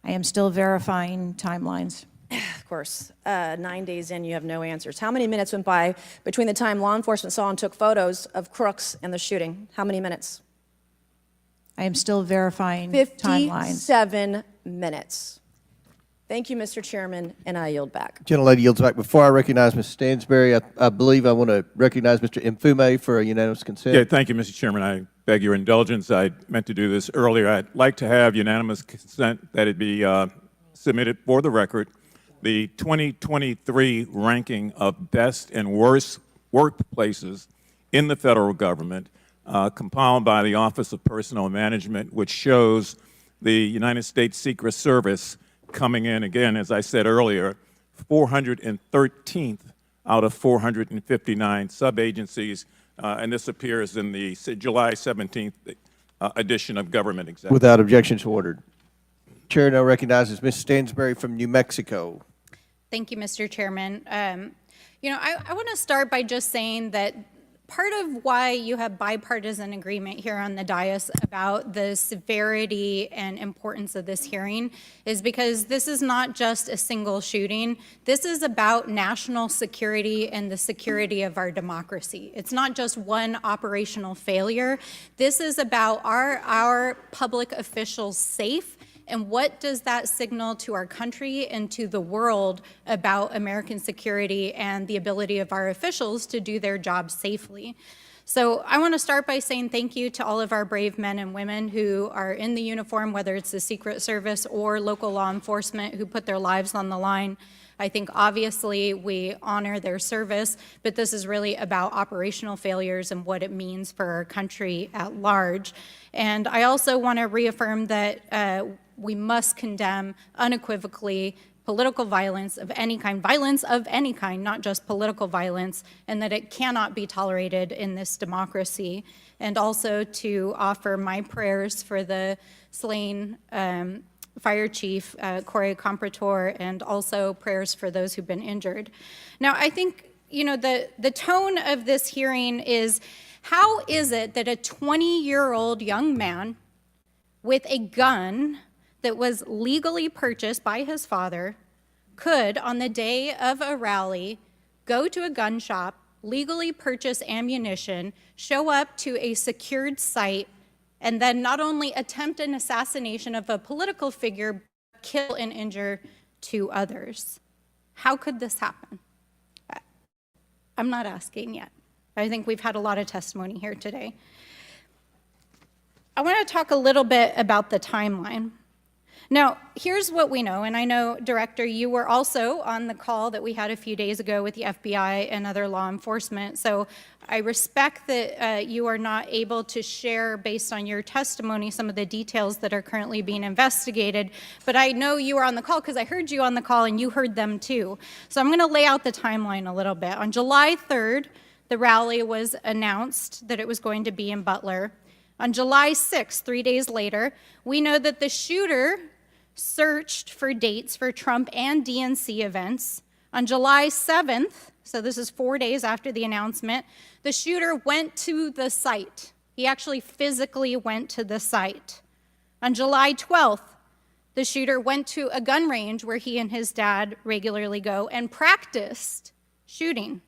I am still verifying timelines. Of course, 9 days in, you have no answers. How many minutes went by between the time law enforcement saw and took photos of crooks and the shooting? How many minutes? I am still verifying timelines. 57 minutes. Thank you, Mr. Chairman, and I yield back. Gentlelady yields back. Before I recognize Ms. Stansberry, I believe I want to recognize Mr. Mfume for a unanimous consent. Yeah, thank you, Mr. Chairman. I beg your indulgence. I meant to do this earlier. I'd like to have unanimous consent that it be submitted for the record. The 2023 ranking of best and worst workplaces in the federal government, compiled by the Office of Personnel Management, which shows the United States Secret Service coming in, again, as I said earlier, 413th out of 459 sub-agencies, and this appears in the July 17th edition of Government Executive. Without objection, so ordered. Chair now recognizes Ms. Stansbury from New Mexico. Thank you, Mr. Chairman. You know, I want to start by just saying that part of why you have bipartisan agreement here on the dais about the severity and importance of this hearing is because this is not just a single shooting. This is about national security and the security of our democracy. It's not just one operational failure. This is about our public officials safe. And what does that signal to our country and to the world about American security and the ability of our officials to do their job safely? So I want to start by saying thank you to all of our brave men and women who are in the uniform, whether it's the Secret Service or local law enforcement, who put their lives on the line. I think obviously we honor their service, but this is really about operational failures and what it means for our country at large. And I also want to reaffirm that we must condemn unequivocally political violence of any kind, not just political violence, and that it cannot be tolerated in this democracy. And also to offer my prayers for the slain Fire Chief Corey Comprator, and also prayers for those who've been injured. Now, I think, you know, the tone of this hearing is, how is it that a 20-year-old young man with a gun that was legally purchased by his father could, on the day of a rally, go to a gun shop, legally purchase ammunition, show up to a secured site, and then not only attempt an assassination of a political figure, but kill and injure 2 others? How could this happen? I'm not asking yet. I think we've had a lot of testimony here today. I want to talk a little bit about the timeline. Now, here's what we know, and I know, Director, you were also on the call that we had a few days ago with the FBI and other law enforcement, so I respect that you are not able to share, based on your testimony, some of the details that are currently being investigated, but I know you were on the call because I heard you on the call and you heard them too. So I'm going to lay out the timeline a little bit. On July 3rd, the rally was announced that it was going to be in Butler. On July 6th, 3 days later, we know that the shooter searched for dates for Trump and DNC events. On July 7th, so this is 4 days after the announcement, the shooter went to the site. He actually physically went to the site. On July 12th, the shooter went to a gun range where he and his dad regularly go and practiced shooting.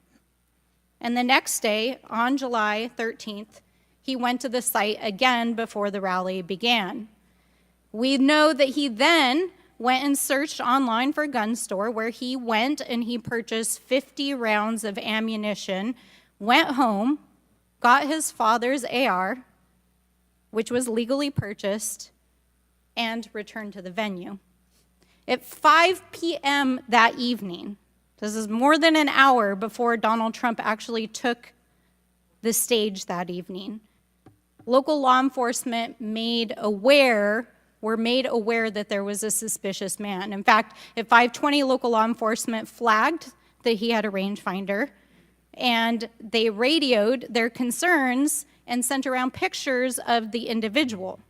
And the next day, on July 13th, he went to the site again before the rally began. We know that he then went and searched online for a gun store, where he went and he purchased 50 rounds of ammunition, went home, got his father's AR, which was legally purchased, and returned to the venue. At 5 p.m. that evening, this is more than an hour before Donald Trump actually took the stage that evening, local law enforcement were made aware that there was a suspicious man. In fact, at 5:20, local law enforcement flagged that he had a rangefinder, and they radioed their concerns and sent around pictures of the individual.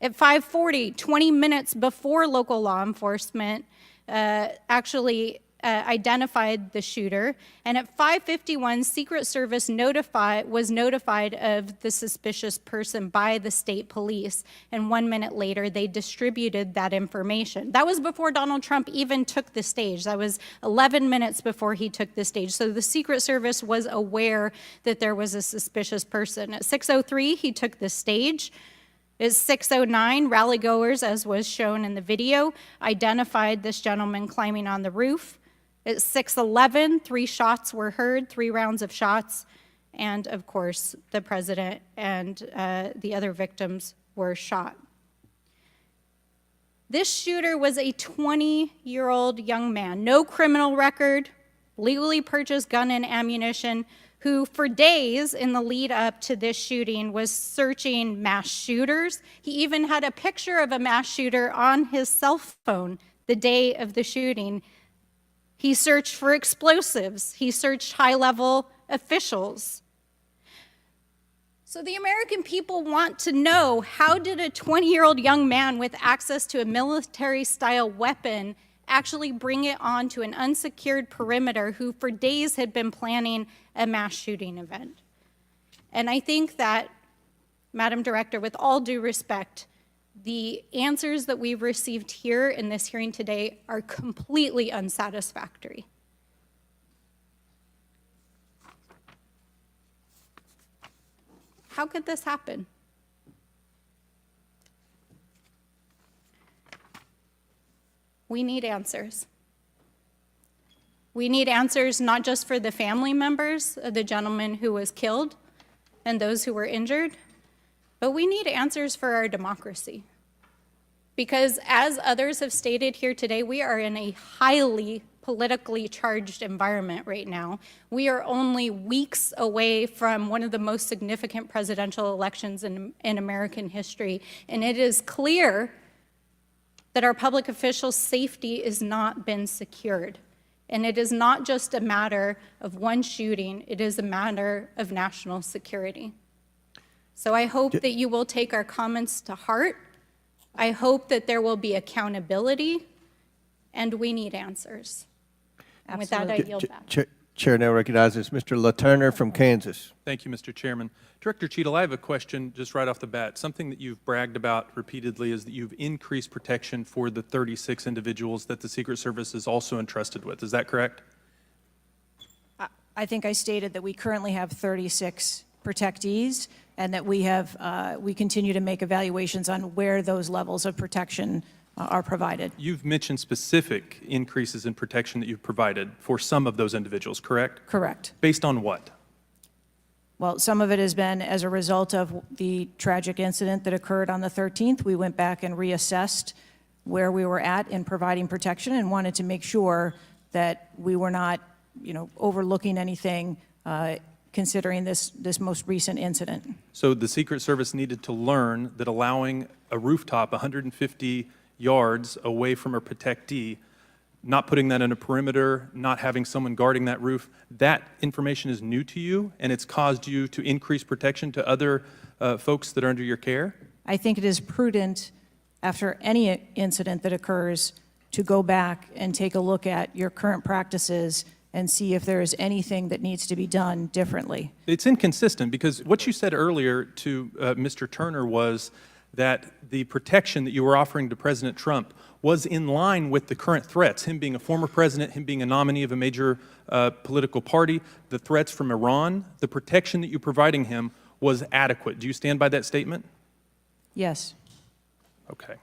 At 5:40, 20 minutes before local law enforcement actually identified the shooter, and at 5:51, Secret Service was notified of the suspicious person by the state police, and 1 minute later, they distributed that information. That was before Donald Trump even took the stage. That was 11 minutes before he took the stage. So the Secret Service was aware that there was a suspicious person. At 6:03, he took the stage. At 6:09, rally-goers, as was shown in the video, identified this gentleman climbing on the roof. At 6:11, 3 shots were heard, 3 rounds of shots, and of course, the president and the other victims were shot. This shooter was a 20-year-old young man, no criminal record, legally purchased gun and ammunition, who for days in the lead up to this shooting was searching mass shooters. He even had a picture of a mass shooter on his cell phone the day of the shooting. He searched for explosives. He searched high-level officials. So the American people want to know, how did a 20-year-old young man with access to a military-style weapon actually bring it onto an unsecured perimeter who for days had been planning a mass shooting event? And I think that, Madam Director, with all due respect, the answers that we've received here in this hearing today are completely unsatisfactory. How could this happen? We need answers. We need answers not just for the family members of the gentleman who was killed and those who were injured, but we need answers for our democracy. Because as others have stated here today, we are in a highly politically charged environment right now. We are only weeks away from one of the most significant presidential elections in American history, and it is clear that our public officials' safety has not been secured. And it is not just a matter of one shooting, it is a matter of national security. So I hope that you will take our comments to heart. I hope that there will be accountability, and we need answers. And with that, I yield back. Chair now recognizes Mr. LaTurner from Kansas. Thank you, Mr. Chairman. Director Cheatle, I have a question just right off the bat. Something that you've bragged about repeatedly is that you've increased protection for the 36 individuals that the Secret Service is also entrusted with. Is that correct? I think I stated that we currently have 36 protectees, and that we continue to make evaluations on where those levels of protection are provided. You've mentioned specific increases in protection that you've provided for some of those individuals, correct? Correct. Based on what? Well, some of it has been as a result of the tragic incident that occurred on the 13th. We went back and reassessed where we were at in providing protection and wanted to make sure that we were not, overlooking anything considering this most recent incident. So the Secret Service needed to learn that allowing a rooftop 150 yards away from a protectee, not putting that in a perimeter, not having someone guarding that roof, that information is new to you, and it's caused you to increase protection to other folks that are under your care? I think it is prudent, after any incident that occurs, to go back and take a look at your current practices and see if there is anything that needs to be done differently. It's inconsistent, because what you said earlier to Mr. Turner was that the protection that you were offering to President Trump was in line with the current threats, him being a former president, him being a nominee of a major political party, the threats from Iran. The protection that you're providing him was adequate. Do you stand by that statement? Yes. Okay.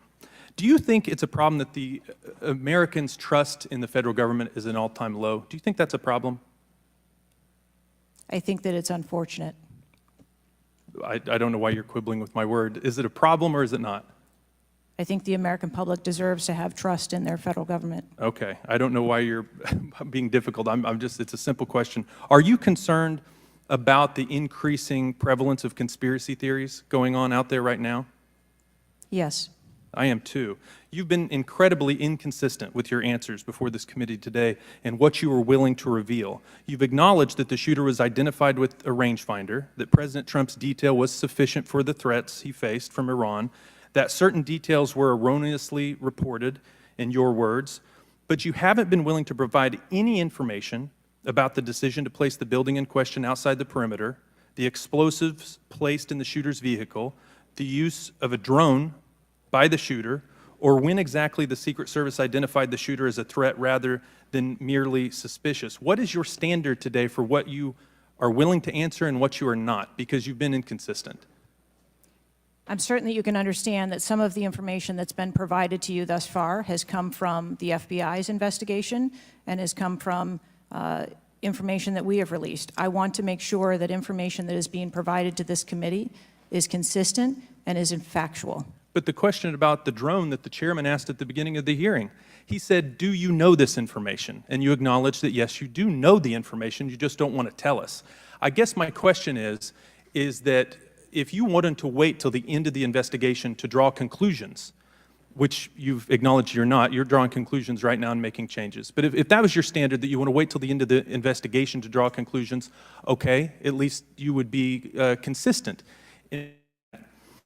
Do you think it's a problem that the Americans' trust in the federal government is an all-time low? Do you think that's a problem? I think that it's unfortunate. I don't know why you're quibbling with my word. Is it a problem or is it not? I think the American public deserves to have trust in their federal government. Okay. I don't know why you're being difficult. It's a simple question. Are you concerned about the increasing prevalence of conspiracy theories going on out there right now? Yes. I am too. You've been incredibly inconsistent with your answers before this committee today and what you were willing to reveal. You've acknowledged that the shooter was identified with a rangefinder, that President Trump's detail was sufficient for the threats he faced from Iran, that certain details were erroneously reported, in your words, but you haven't been willing to provide any information about the decision to place the building in question outside the perimeter, the explosives placed in the shooter's vehicle, the use of a drone by the shooter, or when exactly the Secret Service identified the shooter as a threat rather than merely suspicious. What is your standard today for what you are willing to answer and what you are not, because you've been inconsistent? I'm certain that you can understand that some of the information that's been provided to you thus far has come from the FBI's investigation and has come from information that we have released. I want to make sure that information that is being provided to this committee is consistent and is factual. But the question about the drone that the chairman asked at the beginning of the hearing, he said, do you know this information? And you acknowledged that, yes, you do know the information, you just don't want to tell us. I guess my question is that if you wanted to wait till the end of the investigation to draw conclusions, which you've acknowledged you're not, you're drawing conclusions right now and making changes. But if that was your standard, that you want to wait till the end of the investigation to draw conclusions, okay, at least you would be consistent.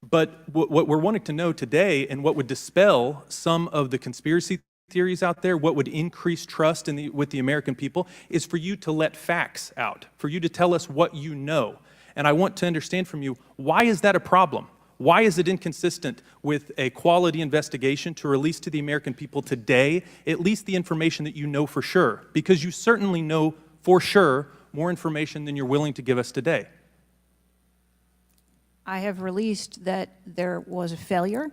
But what we're wanting to know today, and what would dispel some of the conspiracy theories out there, what would increase trust with the American people, is for you to let facts out, for you to tell us what you know. And I want to understand from you, why is that a problem? Why is it inconsistent with a quality investigation to release to the American people today at least the information that you know for sure? Because you certainly know for sure more information than you're willing to give us today. I have released that there was a failure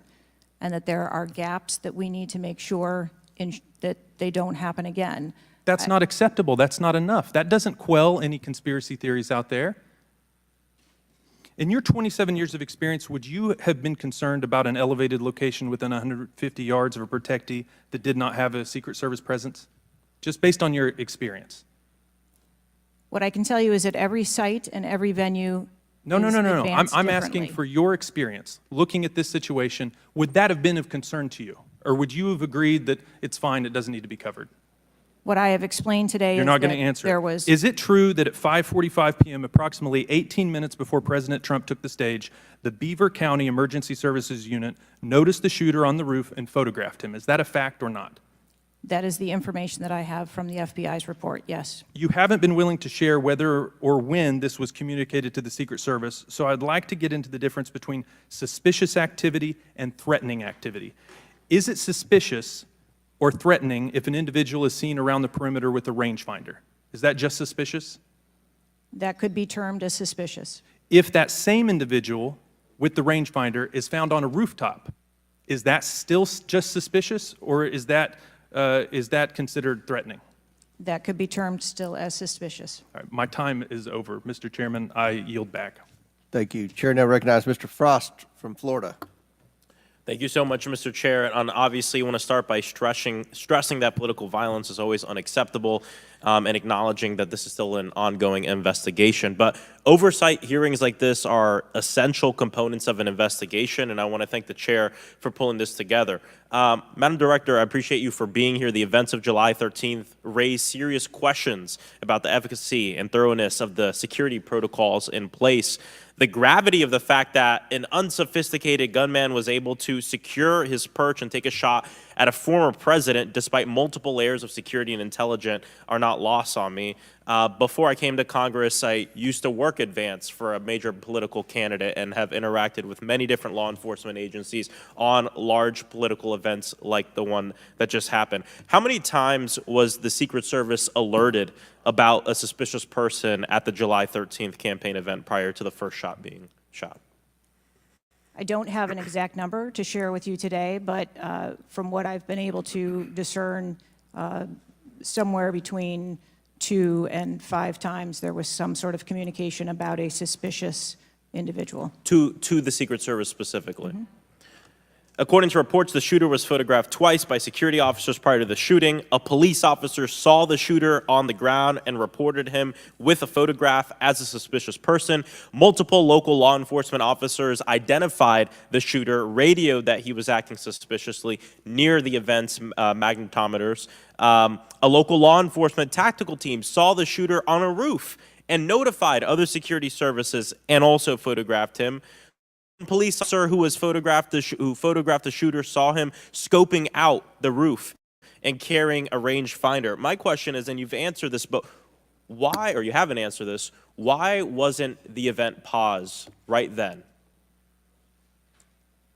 and that there are gaps that we need to make sure that they don't happen again. That's not acceptable. That's not enough. That doesn't quell any conspiracy theories out there. In your 27 years of experience, would you have been concerned about an elevated location within 150 yards of a protectee that did not have a Secret Service presence? Just based on your experience. What I can tell you is that every site and every venue No. I'm asking for your experience. Looking at this situation, would that have been of concern to you? Or would you have agreed that it's fine, it doesn't need to be covered? What I have explained today You're is not going that to answer. there was... Is it true that at 5:45 p.m., approximately 18 minutes before President Trump took the stage, the Beaver County Emergency Services Unit noticed the shooter on the roof and photographed him? Is that a fact or not? That is the information that I have from the FBI's report, yes. You haven't been willing to share whether or when this was communicated to the Secret Service, so I'd like to get into the difference between suspicious activity and threatening activity. Is it suspicious or threatening if an individual is seen around the perimeter with a rangefinder? Is that just suspicious? That could be termed as suspicious. If that same individual with the rangefinder is found on a rooftop, is that still just suspicious, or is that considered threatening? That could be termed still as suspicious. All right, my time is over. Mr. Chairman, I yield back. Thank you. Chair now recognizes Mr. Frost from Florida. Thank you so much, Mr. Chair. And obviously, I want to start by stressing that political violence is always unacceptable, and acknowledging that this is still an ongoing investigation. But oversight hearings like this are essential components of an investigation, and I want to thank the chair for pulling this together. Madam Director, I appreciate you for being here. The events of July 13th raised serious questions about the efficacy and thoroughness of the security protocols in place. The gravity of the fact that an unsophisticated gunman was able to secure his perch and take a shot at a former president despite multiple layers of security and intelligence are not lost on me. Before I came to Congress, I used to work advance for a major political candidate and have interacted with many different law enforcement agencies on large political events like the one that just happened. How many times was the Secret Service alerted about a suspicious person at the July 13th campaign event prior to the first shot being shot? I don't have an exact number to share with you today, but from what I've been able to discern, somewhere between 2 and 5 times there was some sort of communication about a suspicious individual. To the Secret Service specifically? Mm-hmm. According to reports, the shooter was photographed twice by security officers prior to the shooting. A police officer saw the shooter on the ground and reported him with a photograph as a suspicious person. Multiple local law enforcement officers identified the shooter, radioed that he was acting suspiciously near the event's magnetometers. A local law enforcement tactical team saw the shooter on a roof and notified other security services and also photographed him. Police officer who photographed the shooter saw him scoping out the roof and carrying a rangefinder. My question is, and you've answered this, but why, or you haven't answered this, why wasn't the event paused right then?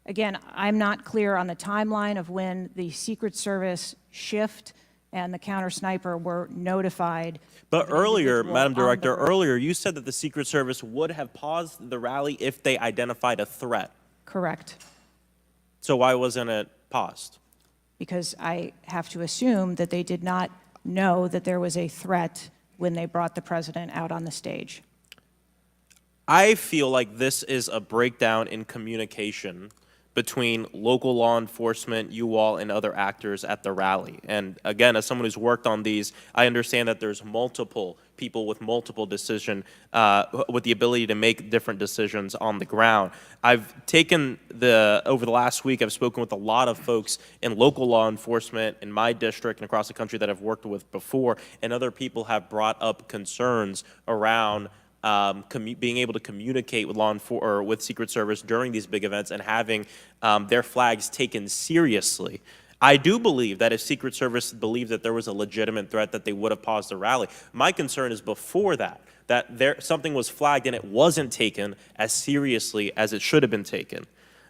Again, I'm not clear on the timeline of when the Secret Service shift and the counter sniper were notified. But earlier, Madam Director, earlier you said that the Secret Service would have paused the rally if they identified a threat. Correct. So why wasn't it paused? Because I have to assume that they did not know that there was a threat when they brought the president out on the stage. I feel like this is a breakdown in communication between local law enforcement, you all, and other actors at the rally. And again, as someone who's worked on these, I understand that there's multiple people with multiple decision, with the ability to make different decisions on the ground. I've taken over the last week, I've spoken with a lot of folks in local law enforcement in my district and across the country that I've worked with before, and other people have brought up concerns around being able to communicate with with Secret Service during these big events and having their flags taken seriously. I do believe that if Secret Service believed that there was a legitimate threat, that they would have paused the rally. My concern is before that something was flagged and it wasn't taken as seriously as it should have been taken.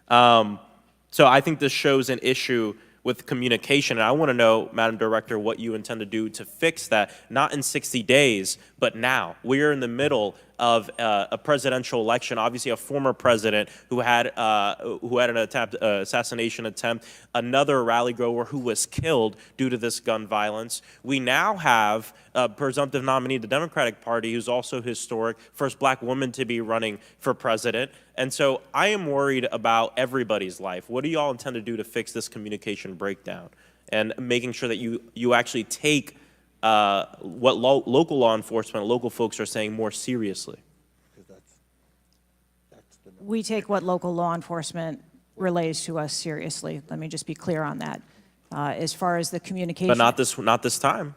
So I think this shows an issue with communication, and I want to know, Madam Director, what you intend to do to fix that, not in 60 days, but now. We are in the middle of a presidential election, obviously a former president who had an assassination attempt, another rally goer who was killed due to this gun violence. We now have a presumptive nominee of the Democratic Party who's also historic, first black woman to be running for president. And so I am worried about everybody's life. What do you all intend to do to fix this communication breakdown and making sure that you actually take what local law enforcement, local folks are saying more seriously? We take what local law enforcement relays to us seriously. Let me just be clear on that. As far as the communication. But not this time.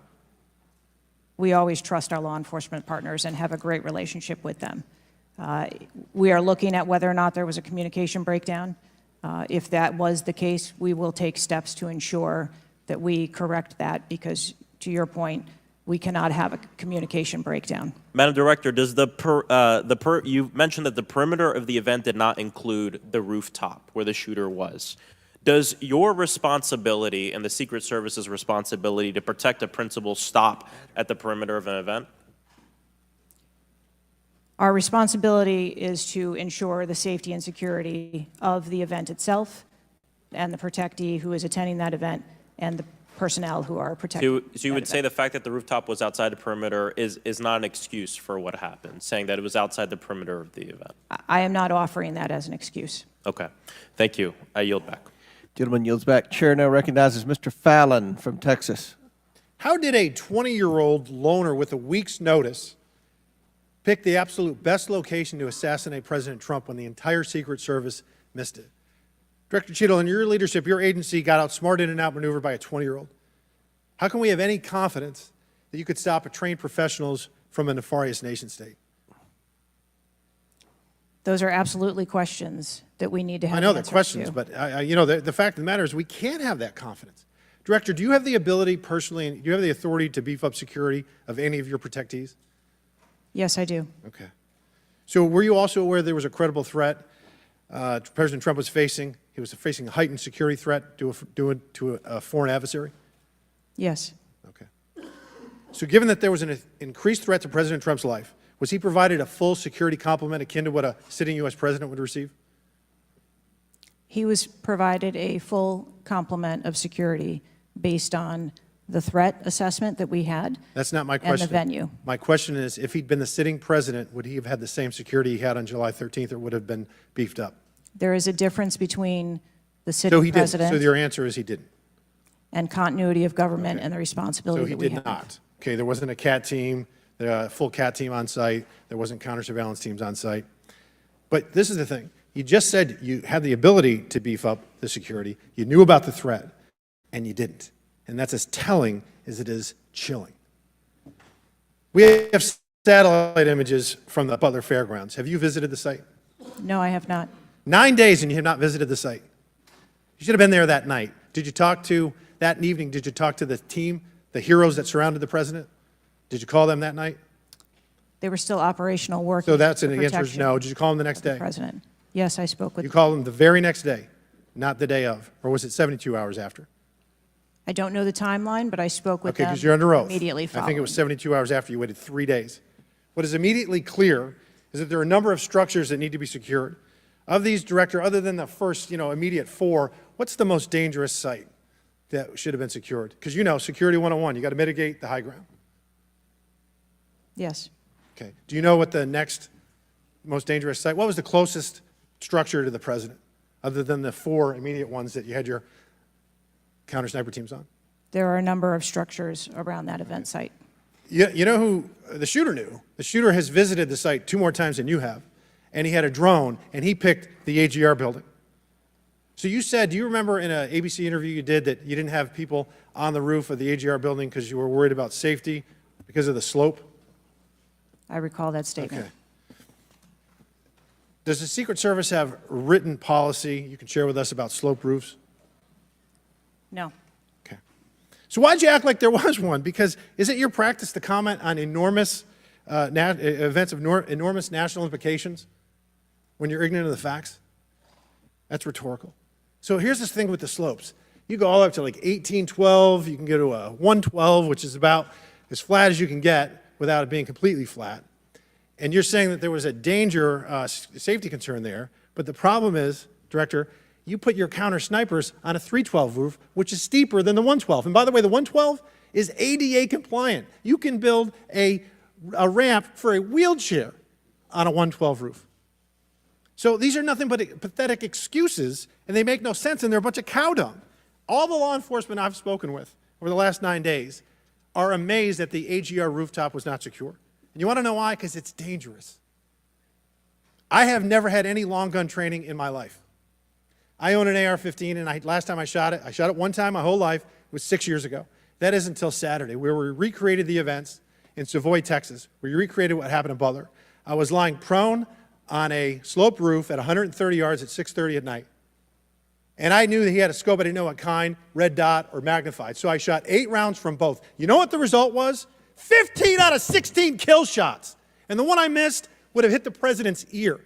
We always trust our law enforcement partners and have a great relationship with them. We are looking at whether or not there was a communication breakdown. If that was the case, we will take steps to ensure that we correct that, because to your point, we cannot have a communication breakdown. Madam Director, does you mentioned that the perimeter of the event did not include the rooftop where the shooter was. Does your responsibility and the Secret Service's responsibility to protect a principal stop at the perimeter of an event? Our responsibility is to ensure the safety and security of the event itself and the protectee who is attending that event and the personnel who are protecting. So you would say the fact that the rooftop was outside the perimeter is not an excuse for what happened, saying that it was outside the perimeter of the event? I am not offering that as an excuse. Okay. Thank you. I yield back. Gentleman yields back. Chair now recognizes Mr. Fallon from Texas. How did a 20-year-old loner with a week's notice pick the absolute best location to assassinate President Trump when the entire Secret Service missed it? Director Cheatle, in your leadership, your agency got outsmarted and outmaneuvered by a 20-year-old. How can we have any confidence that you could stop a trained professionals from a nefarious nation state? Those are absolutely questions that we need to have. I know they're questions, but you know, the fact of the matter is we can't have that confidence. Director, do you have the ability personally, and do you have the authority to beef up security of any of your protectees? Yes, I do. Okay. So were you also aware there was a credible threat President Trump was facing? He was facing a heightened security threat to a foreign adversary? Yes. Okay. So given that there was an increased threat to President Trump's life, was he provided a full security complement akin to what a sitting U.S. president would receive? He was provided a full complement of security based on the threat assessment that we had. That's not my question. And the venue. My question is, if he'd been the sitting president, would he have had the same security he had on July 13th, or would have been beefed up? There is a difference between the sitting president. So your answer is he didn't. And continuity of government and the responsibility that we have. So he did not. Okay, there wasn't a CAT team, a full CAT team on site. There wasn't counter-surveillance teams on site. But this is the thing. You just said you had the ability to beef up the security. You knew about the threat, and you didn't. And that's as telling as it is chilling. We have satellite images from the Butler Fairgrounds. Have you visited the site? No, I have not. 9 days and you have not visited the site. You should have been there that night. Did you talk to, that evening, did you talk to the team, the heroes that surrounded the president? Did you call them that night? They were still operational work. So that's an answer is no. Did you call them the next day? President. Yes, I spoke with You called them the very next day, not the day of, or was it 72 hours after? I don't know the timeline, but I spoke with Okay, them because you're under oath. immediately following. I think it was 72 hours after. You waited 3 days. What is immediately clear is that there are a number of structures that need to be secured. Of these, Director, other than the first, immediate 4, what's the most dangerous site that should have been secured? Because security 101, you got to mitigate the high ground. Yes. Okay. Do you know what the next most dangerous site? What was the closest structure to the president? other than the 4 immediate ones that you had your counter sniper teams on? There are a number of structures around that event site. You know who the shooter knew? The shooter has visited the site 2 more times than you have, and he had a drone, and he picked the AGR building. So you said, do you remember in an ABC interview you did that you didn't have people on the roof of the AGR building because you were worried about safety because of the slope? I recall that statement. Okay. Does the Secret Service have written policy you can share with us about slope roofs? No. Okay. So why'd you act like there was one? Because is it your practice to comment on enormous events of enormous national implications when you're ignorant of the facts? That's rhetorical. So here's this thing with the slopes. You go all up to like 1812, you can go to a 112, which is about as flat as you can get without it being completely flat. And you're saying that there was a danger, safety concern there, but the problem is, Director, you put your counter snipers on a 312 roof, which is steeper than the 112. And by the way, the 112 is ADA compliant. You can build a ramp for a wheelchair on a 112 roof. So these are nothing but pathetic excuses, and they make no sense, and they're a bunch of cow dung. All the law enforcement I've spoken with over the last 9 days are amazed that the AGR rooftop was not secure. And you want to know why? Because it's dangerous. I have never had any long gun training in my life. I own an AR-15, and last time I shot it one time my whole life. It was 6 years ago. That is until Saturday, where we recreated the events in Savoy, Texas, where we recreated what happened in Butler. I was lying prone on a sloped roof at 130 yards at 6:30 at night. And I knew that he had a scope, I didn't know what kind, red dot or magnified. So I shot 8 rounds from both. You know what the result was? 15 out of 16 kill shots. And the one I missed would have hit the president's ear.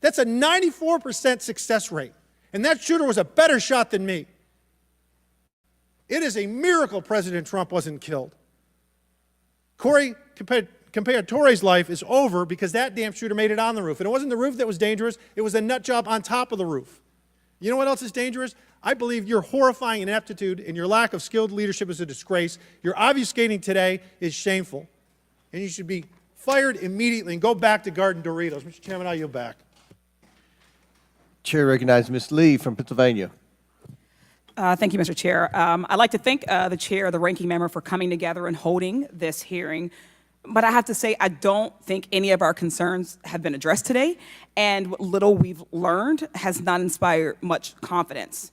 That's a 94% success rate. And that shooter was a better shot than me. It is a miracle President Trump wasn't killed. Corey Comparatore's life is over because that damn shooter made it on the roof. And it wasn't the roof that was dangerous, it was a nut job on top of the roof. You know what else is dangerous? I believe your horrifying ineptitude and your lack of skilled leadership is a disgrace. Your obfuscating today is shameful. And you should be fired immediately and go back to Garden Doritos. Mr. Chairman, I yield back. Chair recognizes Ms. Lee from Pennsylvania. Thank you, Mr. Chair. I'd like to thank the chair, the ranking member, for coming together and holding this hearing. But I have to say, I don't think any of our concerns have been addressed today, and what little we've learned has not inspired much confidence.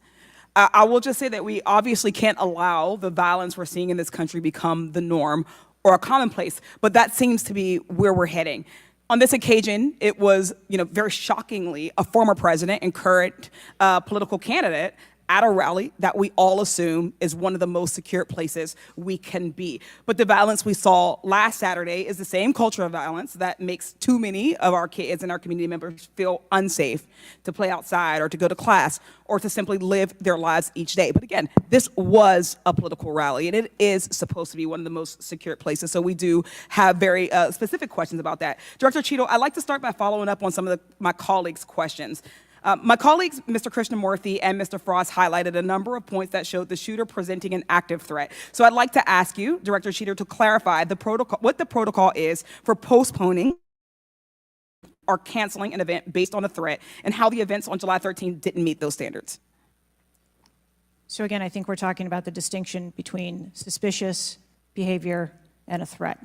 I will just say that we obviously can't allow the violence we're seeing in this country become the norm or a commonplace, but that seems to be where we're heading. On this occasion, it was, very shockingly, a former president and current political candidate at a rally that we all assume is one of the most secure places we can be. But the violence we saw last Saturday is the same culture of violence that makes too many of our kids and our community members feel unsafe to play outside or to go to class or to simply live their lives each day. But again, this was a political rally, and it is supposed to be one of the most secure places. So we do have very specific questions about that. Director Cheatle, I'd like to start by following up on some of my colleagues' questions. My colleagues, Mr. Krishnamurthy and Mr. Frost, highlighted a number of points that showed the shooter presenting an active threat. So I'd like to ask you, Director Cheatle, to clarify what the protocol is for postponing or canceling an event based on a threat, and how the events on July 13th didn't meet those standards. So again, I think we're talking about the distinction between suspicious behavior and a threat.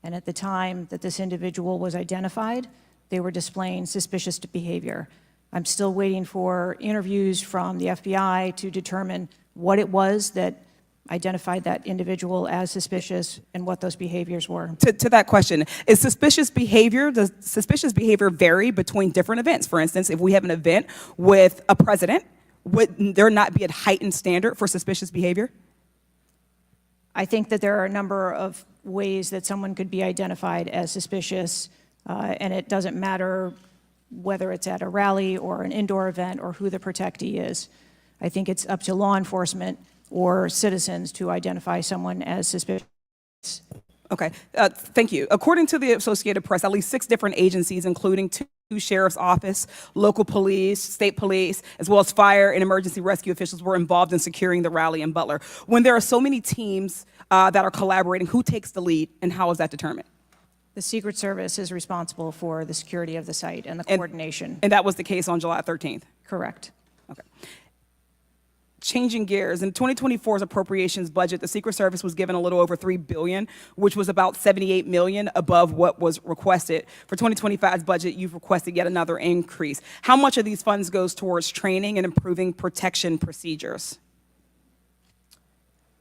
And at the time that this individual was identified, they were displaying suspicious behavior. I'm still waiting for interviews from the FBI to determine what it was that identified that individual as suspicious and what those behaviors were. To that question, does suspicious behavior vary between different events? For instance, if we have an event with a president, would there not be a heightened standard for suspicious behavior? I think that there are a number of ways that someone could be identified as suspicious, and it doesn't matter whether it's at a rally or an indoor event or who the protectee is. I think it's up to law enforcement or citizens to identify someone as suspicious. Okay, thank you. According to the Associated Press, at least 6 different agencies, including 2 sheriff's office, local police, state police, as well as fire and emergency rescue officials were involved in securing the rally in Butler. When there are so many teams that are collaborating, who takes the lead and how is that determined? The Secret Service is responsible for the security of the site and the coordination. And that was the case on July 13th? Correct. Okay. Changing gears, in 2024's appropriations budget, the Secret Service was given a little over $3 billion, which was about $78 million above what was requested. For 2025's budget, you've requested yet another increase. How much of these funds goes towards training and improving protection procedures?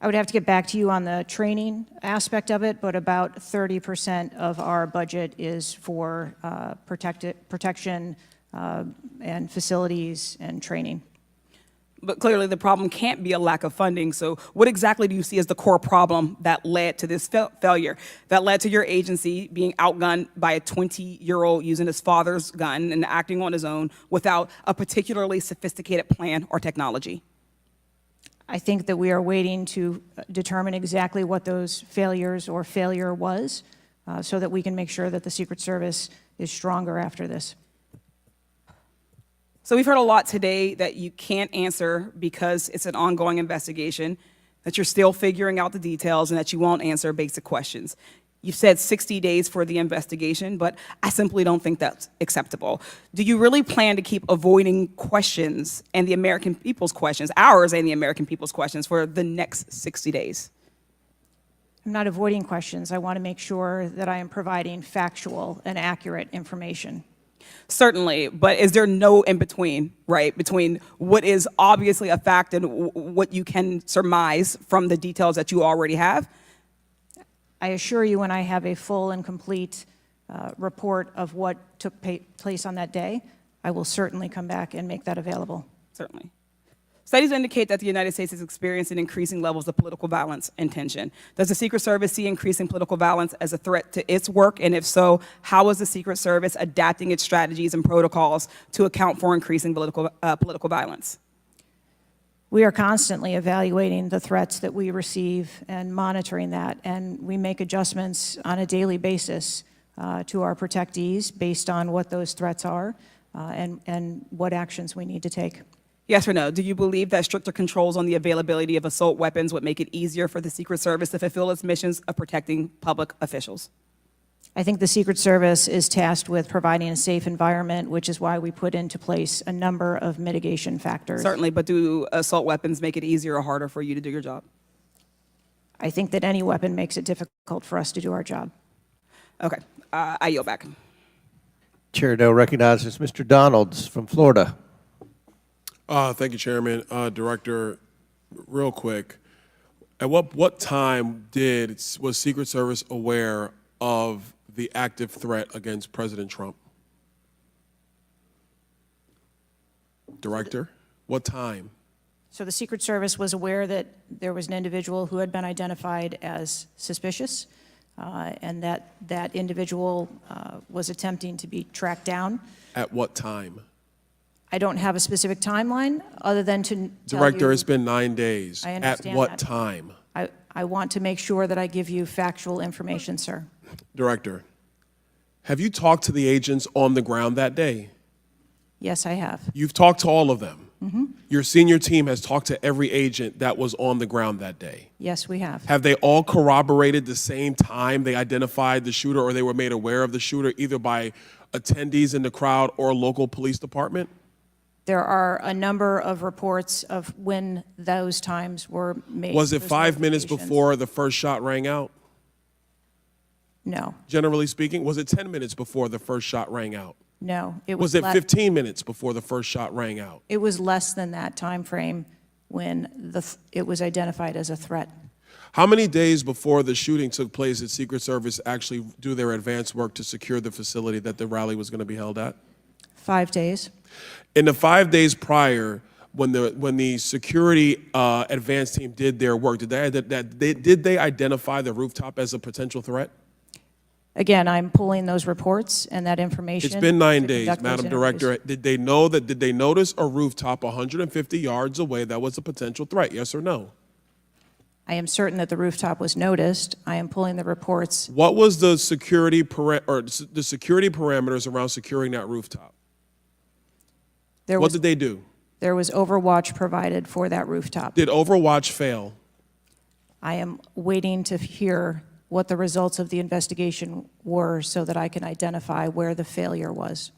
I would have to get back to you on the training aspect of it, but about 30% of our budget is for protection and facilities and training. But clearly the problem can't be a lack of funding. So what exactly do you see as the core problem that led to this failure, that led to your agency being outgunned by a 20-year-old using his father's gun and acting on his own without a particularly sophisticated plan or technology? I think that we are waiting to determine exactly what those failures or failure was so that we can make sure that the Secret Service is stronger after this. So we've heard a lot today that you can't answer because it's an ongoing investigation, that you're still figuring out the details, and that you won't answer basic questions. You've said 60 days for the investigation, but I simply don't think that's acceptable. Do you really plan to keep avoiding questions and the American people's questions, ours and the American people's questions, for the next 60 days? I'm not avoiding questions. I want to make sure that I am providing factual and accurate information. Certainly, but is there no in-between, right, between what is obviously a fact and what you can surmise from the details that you already have? I assure you, when I have a full and complete report of what took place on that day, I will certainly come back and make that available. Certainly. Studies indicate that the United States is experiencing increasing levels of political violence and tension. Does the Secret Service see increasing political violence as a threat to its work? And if so, how is the Secret Service adapting its strategies and protocols to account for increasing political violence? We are constantly evaluating the threats that we receive and monitoring that, and we make adjustments on a daily basis to our protectees based on what those threats are and what actions we need to take. Yes or no? Do you believe that stricter controls on the availability of assault weapons would make it easier for the Secret Service to fulfill its missions of protecting public officials? I think the Secret Service is tasked with providing a safe environment, which is why we put into place a number of mitigation factors. Certainly, but do assault weapons make it easier or harder for you to do your job? I think that any weapon makes it difficult for us to do our job. Okay, I yield back. Chair now recognizes Mr. Donalds from Florida. Thank you, Chairman. Director, real quick, at what time was Secret Service aware of the active threat against President Trump? Director, what time? So the Secret Service was aware that there was an individual who had been identified as suspicious, and that individual was attempting to be tracked down. At what time? I don't have a specific timeline other than to tell Director, you, it's been 9 days. I understand At what that. time? I want to make sure that I give you factual information, sir. Director, have you talked to the agents on the ground that day? Yes, I have. You've talked to all of them. Mm-hmm. Your senior team has talked to every agent that was on the ground that day. Yes, we have. Have they all corroborated the same time they identified the shooter or they were made aware of the shooter, either by attendees in the crowd or a local police department? There are a number of reports of when those times were made. Was it those 5 minutes notifications. before the first shot rang out? No, Generally speaking, was it 10 minutes before the first shot rang out? no. Was it 15 minutes before the first shot rang out? It was less than that time frame when it was identified as a threat. How many days before the shooting took place did Secret Service actually do their advance work to secure the facility that the rally was going to be held at? 5 days. In the 5 days prior, when the security advance team did their work, did they identify the rooftop as a potential threat? Again, I'm pulling those reports and that information. It's been 9 to days, conduct those Madam interviews. Director. Did they notice a rooftop 150 yards away that was a potential threat? Yes or no? I am certain that the rooftop was noticed. I am pulling the reports. What was the security parameters around securing that rooftop? What did they do? There was overwatch provided for that rooftop. Did Overwatch fail? I am waiting to hear what the results of the investigation were so that I can identify where the failure was.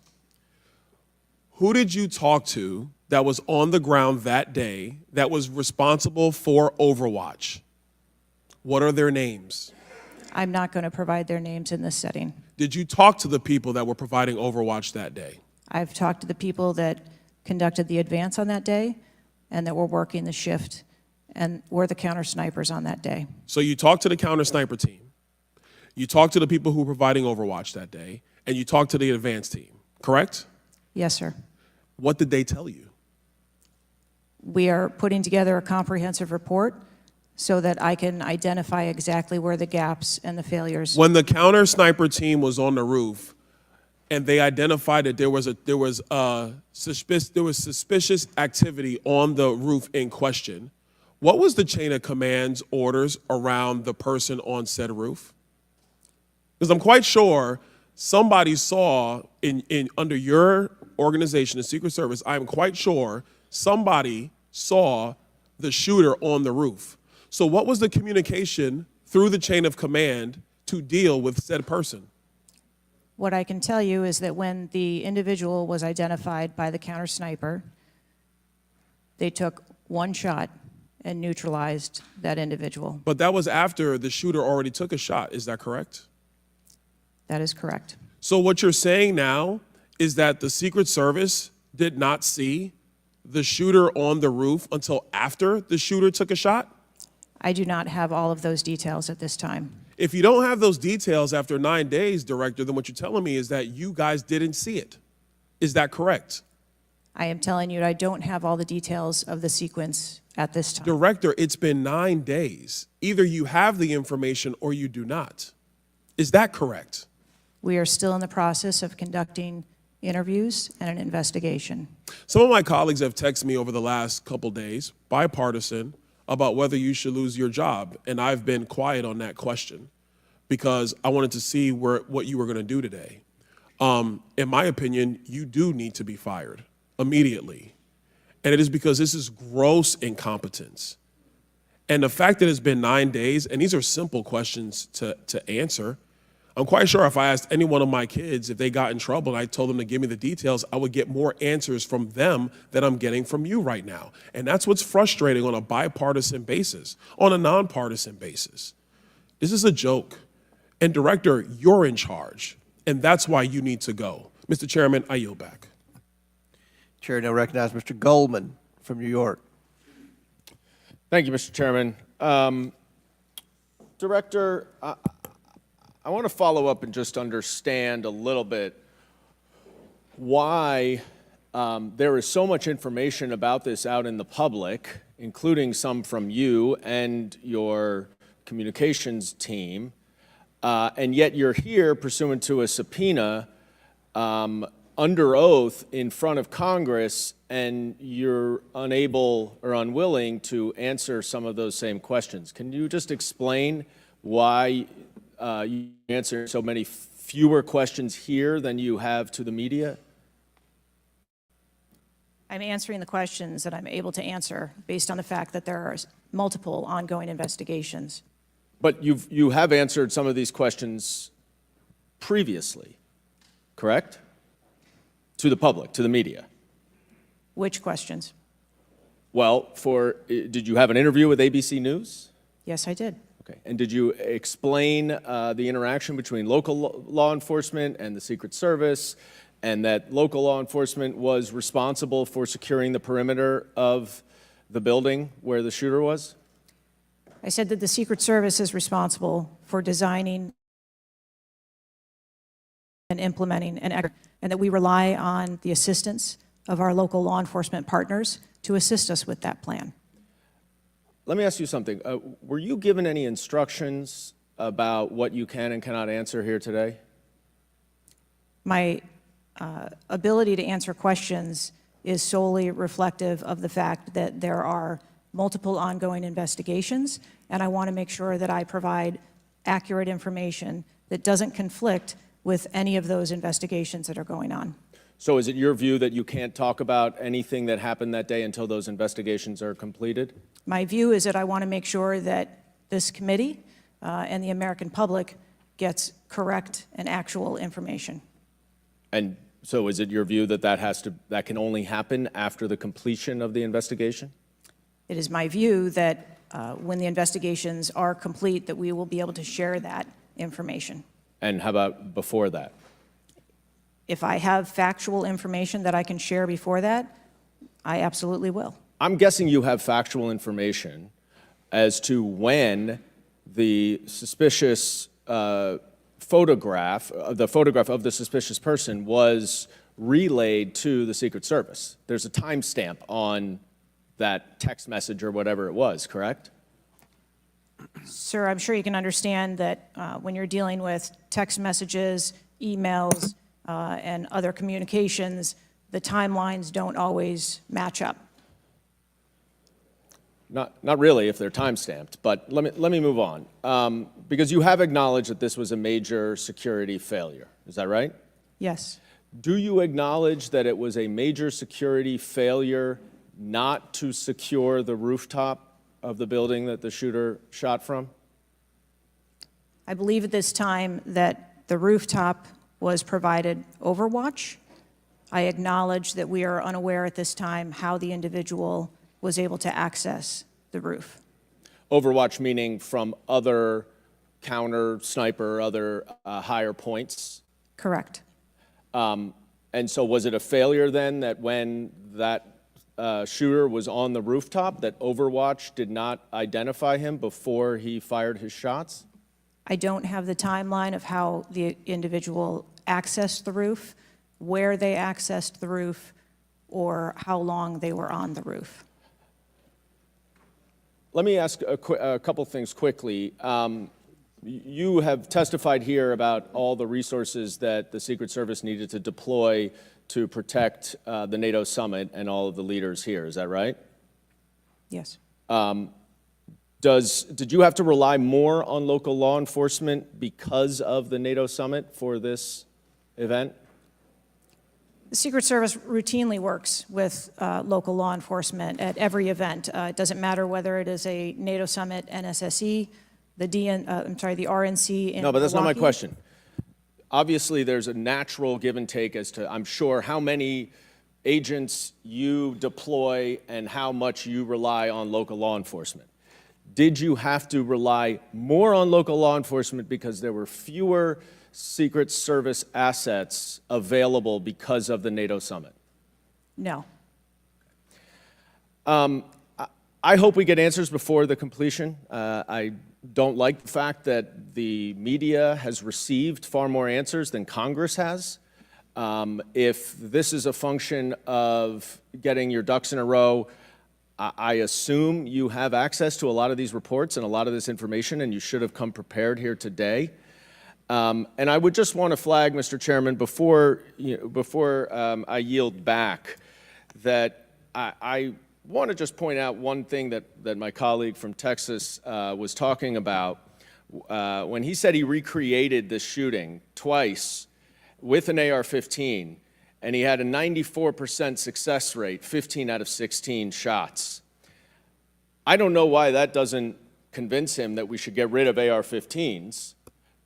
Who did you talk to that was on the ground that day that was responsible for Overwatch? What are their names? I'm not going to provide their names in this setting. Did you talk to the people that were providing Overwatch that day? I've talked to the people that conducted the advance on that day and that were working the shift and were the counter snipers on that day. So you talked to the counter sniper team, you talked to the people who were providing Overwatch that day, and you talked to the advance team, correct? Yes, sir. What did they tell you? We are putting together a comprehensive report so that I can identify exactly where the gaps and the failures. When the counter sniper team was on the roof and they identified that there was suspicious activity on the roof in question, what was the chain of command's orders around the person on said roof? Because I'm quite sure somebody saw under your organization, the Secret Service, I'm quite sure somebody saw the shooter on the roof. So what was the communication through the chain of command to deal with said person? What I can tell you is that when the individual was identified by the counter sniper, they took one shot and neutralized that individual. But that was after the shooter already took a shot, is that correct? That is correct. So what you're saying now is that the Secret Service did not see the shooter on the roof until after the shooter took a shot? I do not have all of those details at this time. If you don't have those details after 9 days, Director, then what you're telling me is that you guys didn't see it. Is that correct? I am telling you I don't have all the details of the sequence at this time. Director, it's been 9 days. Either you have the information or you do not. Is that correct? We are still in the process of conducting interviews and an investigation. Some of my colleagues have texted me over the last couple days, bipartisan, about whether you should lose your job. And I've been quiet on that question because I wanted to see what you were going to do today. In my opinion, you do need to be fired immediately. And it is because this is gross incompetence. And the fact that it's been 9 days, and these are simple questions to answer, I'm quite sure if I asked any one of my kids if they got in trouble and I told them to give me the details, I would get more answers from them than I'm getting from you right now. And that's what's frustrating on a bipartisan basis, on a nonpartisan basis. This is a joke. And Director, you're in charge, and that's why you need to go. Mr. Chairman, I yield back. Chair now recognize Mr. Goldman from New York. Thank you, Mr. Chairman. Director, I want to follow up and just understand a little bit why there is so much information about this out in the public, including some from you and your communications team, and yet you're here pursuant to a subpoena under oath in front of Congress, and you're unable or unwilling to answer some of those same questions. Can you just explain why you answer so many fewer questions here than you have to the media? I'm answering the questions that I'm able to answer based on the fact that there are multiple ongoing investigations. But you have answered some of these questions previously, correct? To the public, to the media. Which questions? Well, did you have an interview with ABC News? Yes, I did. Okay. And did you explain the interaction between local law enforcement and the Secret Service, and that local law enforcement was responsible for securing the perimeter of the building where the shooter was? I said that the Secret Service is responsible for designing and implementing and that we rely on the assistance of our local law enforcement partners to assist us with that plan. Let me ask you something. Were you given any instructions about what you can and cannot answer here today? My ability to answer questions is solely reflective of the fact that there are multiple ongoing investigations, and I want to make sure that I provide accurate information that doesn't conflict with any of those investigations that are going on. So is it your view that you can't talk about anything that happened that day until those investigations are completed? My view is that I want to make sure that this committee and the American public gets correct and actual information. And So is it your view that that can only happen after the completion of the investigation? It is my view that when the investigations are complete, that we will be able to share that information. And how about before that? If I have factual information that I can share before that, I absolutely will. I'm guessing you have factual information as to when the suspicious photograph of the suspicious person was relayed to the Secret Service. There's a timestamp on that text message or whatever it was, correct? Sir, I'm sure you can understand that when you're dealing with text messages, emails, and other communications, the timelines don't always match up. Not really if they're time-stamped, but let me move on. Because you have acknowledged that this was a major security failure. Is that right? Yes. Do you acknowledge that it was a major security failure not to secure the rooftop of the building that the shooter shot from? I believe at this time that the rooftop was provided Overwatch. I acknowledge that we are unaware at this time how the individual was able to access the roof. Overwatch meaning from other counter sniper, other higher points? Correct. And so was it a failure then that when that shooter was on the rooftop, that Overwatch did not identify him before he fired his shots? I don't have the timeline of how the individual accessed the roof, where they accessed the roof, or how long they were on the roof. Let me ask a couple things quickly. You have testified here about all the resources that the Secret Service needed to deploy to protect the NATO summit and all of the leaders here. Is that right? Yes. Did you have to rely more on local law enforcement because of the NATO summit for this event? The Secret Service routinely works with local law enforcement at every event. It doesn't matter whether it is a NATO summit, NSSE, the RNC in No, but that's not my Milwaukee. question. Obviously, there's a natural give and take as to, I'm sure, how many agents you deploy and how much you rely on local law enforcement. Did you have to rely more on local law enforcement because there were fewer Secret Service assets available because of the NATO summit? No. I hope we get answers before the completion. I don't like the fact that the media has received far more answers than Congress has. If this is a function of getting your ducks in a row, I assume you have access to a lot of these reports and a lot of this information, and you should have come prepared here today. And I would just want to flag, Mr. Chairman, before I yield back, that I want to just point out one thing that my colleague from Texas was talking about. When he said he recreated this shooting twice with an AR-15, and he had a 94% success rate, 15 out of 16 shots. I don't know why that doesn't convince him that we should get rid of AR-15s,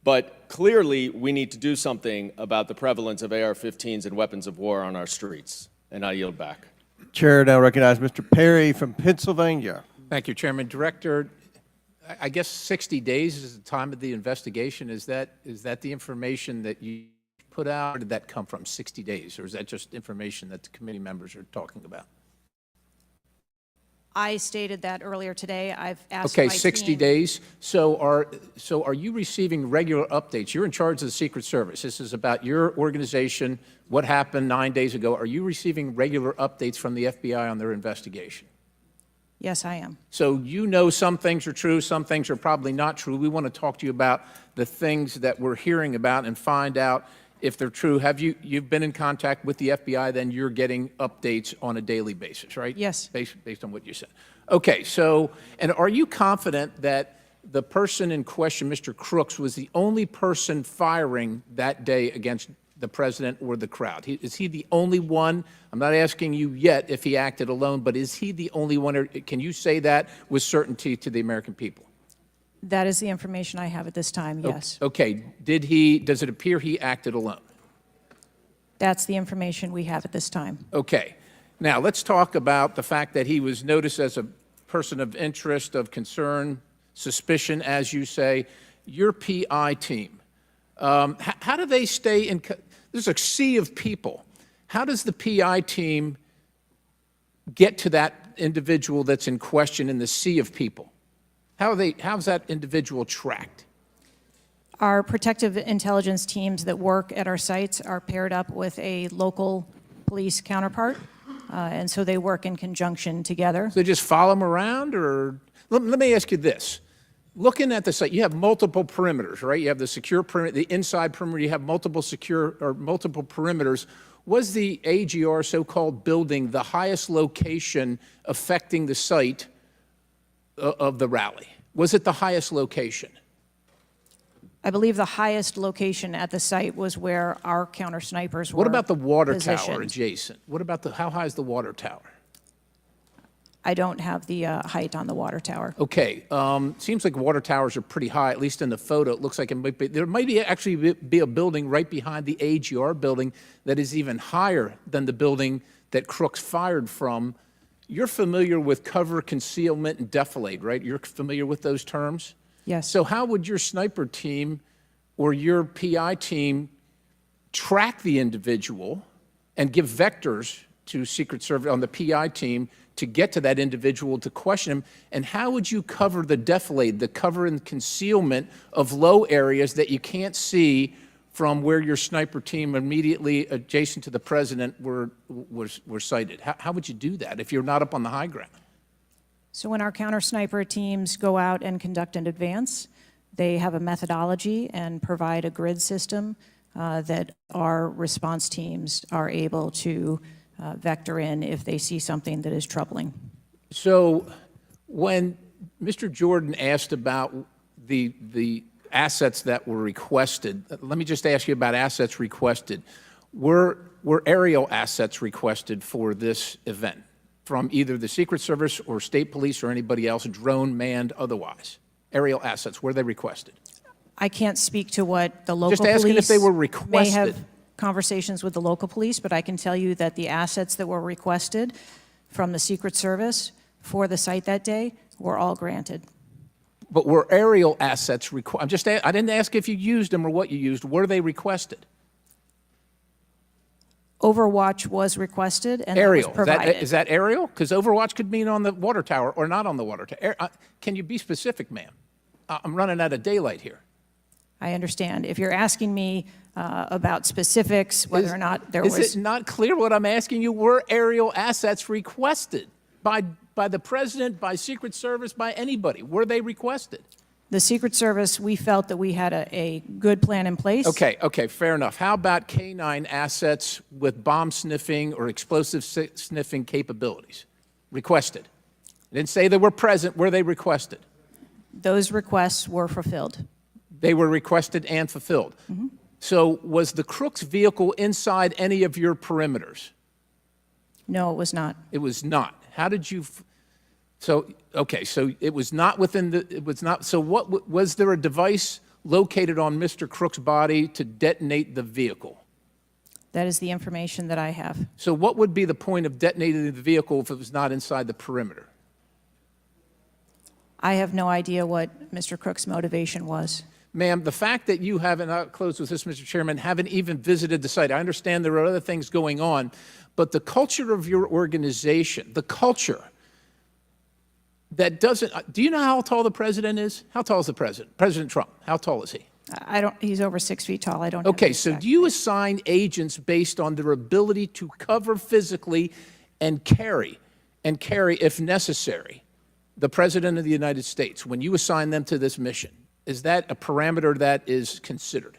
but clearly we need to do something about the prevalence of AR-15s and weapons of war on our streets. And I yield back. Chair now recognize Mr. Perry from Pennsylvania. Thank you, Chairman. Director, I guess 60 days is the time of the investigation. Is that the information that you put out, or did that come from 60 days, or is that just information that the committee members are talking about? I stated that earlier today. I've asked Okay, my 60 team. days. So are you receiving regular updates? You're in charge of the Secret Service. This is about your organization, what happened 9 days ago. Are you receiving regular updates from the FBI on their investigation? Yes, I am. So you know some things are true, some things are probably not true. We want to talk to you about the things that we're hearing about and find out if they're true. Have you've been in contact with the FBI, then you're getting updates on a daily basis, right? Yes. Based on what you said. Okay, so, and are you confident that the person in question, Mr. Crooks, was the only person firing that day against the president or the crowd? Is he the only one? I'm not asking you yet if he acted alone, but is he the only one, or can you say that with certainty to the American people? That is the information I have at this time, yes. Okay, does it appear he acted alone? That's the information we have at this time. Okay. Now, let's talk about the fact that he was noticed as a person of interest, of concern, suspicion, as you say. Your PI team, how do they stay in? There's a sea of people. How does the PI team get to that individual that's in question in the sea of people? How's that individual tracked? Our protective intelligence teams that work at our sites are paired up with a local police counterpart, and so they work in conjunction together. So they just follow them around, or let me ask you this. Looking at the site, you have multiple perimeters, right? You have the secure perimeter, the inside perimeter, you have multiple secure or multiple perimeters. Was the AGR so-called building the highest location affecting the site of the rally? Was it the highest location? I believe the highest location at the site was where our counter snipers were. What about the water tower positioned. adjacent? What about how high is the water tower? I don't have the height on the water tower. Okay, seems like water towers are pretty high, at least in the photo. It looks like it might be, there might be actually be a building right behind the AGR building that is even higher than the building that Crooks fired from. You're familiar with cover, concealment, and defilade, right? You're familiar with those terms? Yes. So how would your sniper team or your PI team track the individual and give vectors to Secret Service on the PI team to get to that individual to question him? And how would you cover the defilade, the cover and concealment of low areas that you can't see from where your sniper team immediately adjacent to the president were sighted? How would you do that if you're not up on the high ground? So when our counter sniper teams go out and conduct an advance, they have a methodology and provide a grid system that our response teams are able to vector in if they see something that is troubling. So when Mr. Jordan asked about the assets that were requested, let me just ask you about assets requested. Were aerial assets requested for this event from either the Secret Service or state police or anybody else, drone, manned, otherwise? Aerial assets, were they requested? I can't speak to what the local Just asking police if they were may requested. have conversations with the local police, but I can tell you that the assets that were requested from the Secret Service for the site that day were all granted. But were aerial assets requested? I didn't ask if you used them or what you used. Were they requested? Overwatch was requested and Aerial. that was provided. Is that aerial? Because Overwatch could mean on the water tower or not on the water tower. Can you be specific, ma'am? I'm running out of daylight here. I understand. If you're asking me about specifics, whether or not there was... Is it not clear what I'm asking you? Were aerial assets requested by the President, by Secret Service, by anybody? Were they requested? The Secret Service, we felt that we had a good plan in place. Okay, fair enough. How about K-9 assets with bomb sniffing or explosive sniffing capabilities? Requested. I didn't say they were present. Were they requested? Those requests were fulfilled. They were requested and fulfilled. Mm-hmm. So was the Crooks vehicle inside any of your perimeters? No, it was not. It was not. How did you... So, okay, so it was not within the... It was not... So what... Was there a device located on Mr. Crook's body to detonate the vehicle? That is the information that I have. So what would be the point of detonating the vehicle if it was not inside the perimeter? I have no idea what Mr. Crook's motivation was. Ma'am, the fact that you haven't, I'll close with this, Mr. Chairman, haven't even visited the site, I understand there are other things going on, but the culture of your organization, the culture that doesn't, do you know how tall the president is? How tall is the president? President Trump, how tall is he? I don't, he's over 6 feet tall. I don't have Okay, the so exact- do you assign agents based on their ability to cover physically and carry, if necessary, the President of the United States when you assign them to this mission? Is that a parameter that is considered?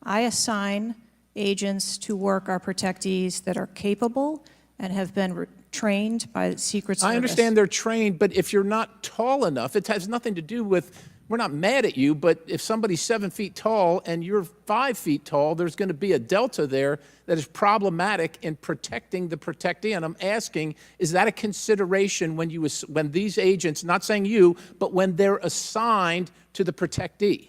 I assign agents to work our protectees that are capable and have been trained by the Secret Service. I understand they're trained, but if you're not tall enough, it has nothing to do with, we're not mad at you, but if somebody's 7 feet tall and you're 5 feet tall, there's going to be a delta there that is problematic in protecting the protectee. And I'm asking, is that a consideration when these agents, not saying you, but when they're assigned to the protectee?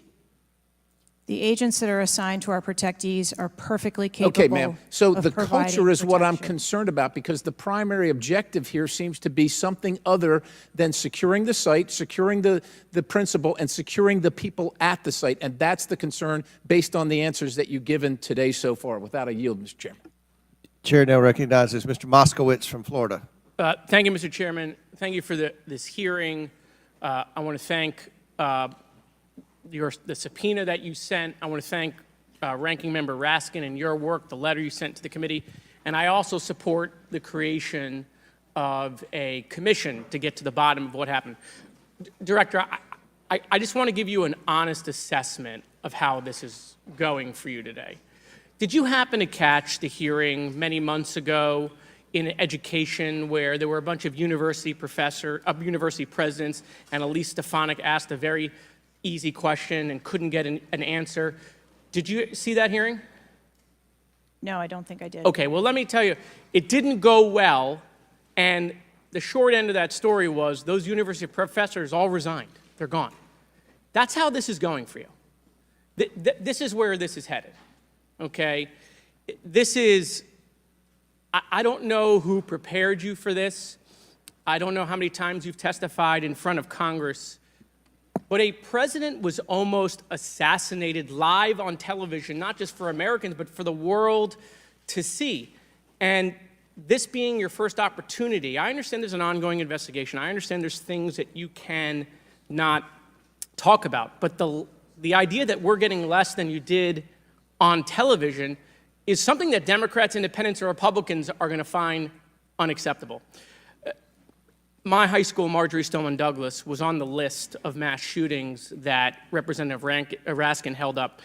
The agents that are assigned to our protectees are perfectly capable Okay, ma'am. So of the providing culture is what I'm protection. concerned about, because the primary objective here seems to be something other than securing the site, securing the principal, and securing the people at the site. And that's the concern based on the answers that you've given today so far. Without a yield, Mr. Chairman. Chair now recognizes Mr. Moskowitz from Florida. Thank you, Mr. Chairman. Thank you for this hearing. I want to thank the subpoena that you sent. I want to thank Ranking Member Raskin and your work, the letter you sent to the committee. And I also support the creation of a commission to get to the bottom of what happened. Director, I just want to give you an honest assessment of how this is going for you today. Did you happen to catch the hearing many months ago in education where there were a bunch of university presidents and Elise Stefanik asked a very easy question and couldn't get an answer? Did you see that hearing? No, I don't think I did. Okay, well, let me tell you, it didn't go well, and the short end of that story was those university professors all resigned. They're gone. That's how this is going for you. This is where this is headed, okay? This is, I don't know who prepared you for this. I don't know how many times you've testified in front of Congress, but a president was almost assassinated live on television, not just for Americans, but for the world to see. And this being your first opportunity, I understand there's an ongoing investigation. I understand there's things that you can not talk about. But the idea that we're getting less than you did on television is something that Democrats, Independents, or Republicans are going to find unacceptable. My high school, Marjorie Stoneman Douglas, was on the list of mass shootings that Representative Raskin held up.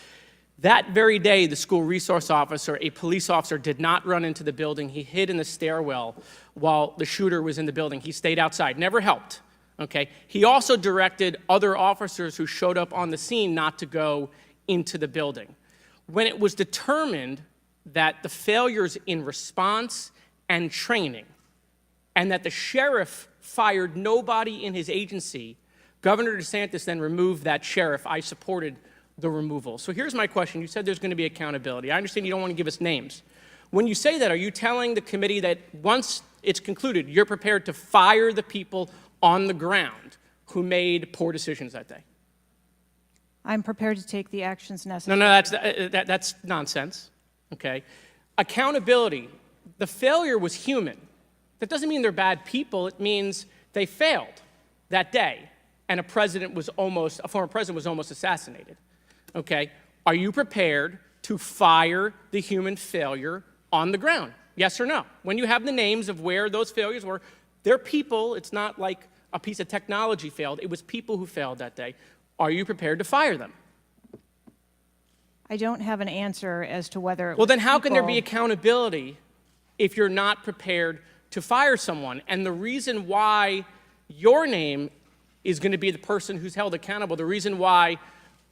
That very day, the school resource officer, a police officer, did not run into the building. He hid in the stairwell while the shooter was in the building. He stayed outside, never helped, okay? He also directed other officers who showed up on the scene not to go into the building. When it was determined that the failures in response and training, and that the sheriff fired nobody in his agency, Governor DeSantis then removed that sheriff. I supported the removal. So here's my question. You said there's going to be accountability. I understand you don't want to give us names. When you say that, are you telling the committee that once it's concluded, you're prepared to fire the people on the ground who made poor decisions that day? I'm prepared to take the actions necessary. No, that's nonsense, okay? Accountability, the failure was human. That doesn't mean they're bad people. It means they failed that day, and a former president was almost assassinated, okay? Are you prepared to fire the human failure on the ground? Yes or no? When you have the names of where those failures were, they're people. It's not like a piece of technology failed. It was people who failed that day. Are you prepared to fire them? I don't have an answer as to whether. Well, then how can there be accountability if you're not prepared to fire someone? And the reason why your name is going to be the person who's held accountable, the reason why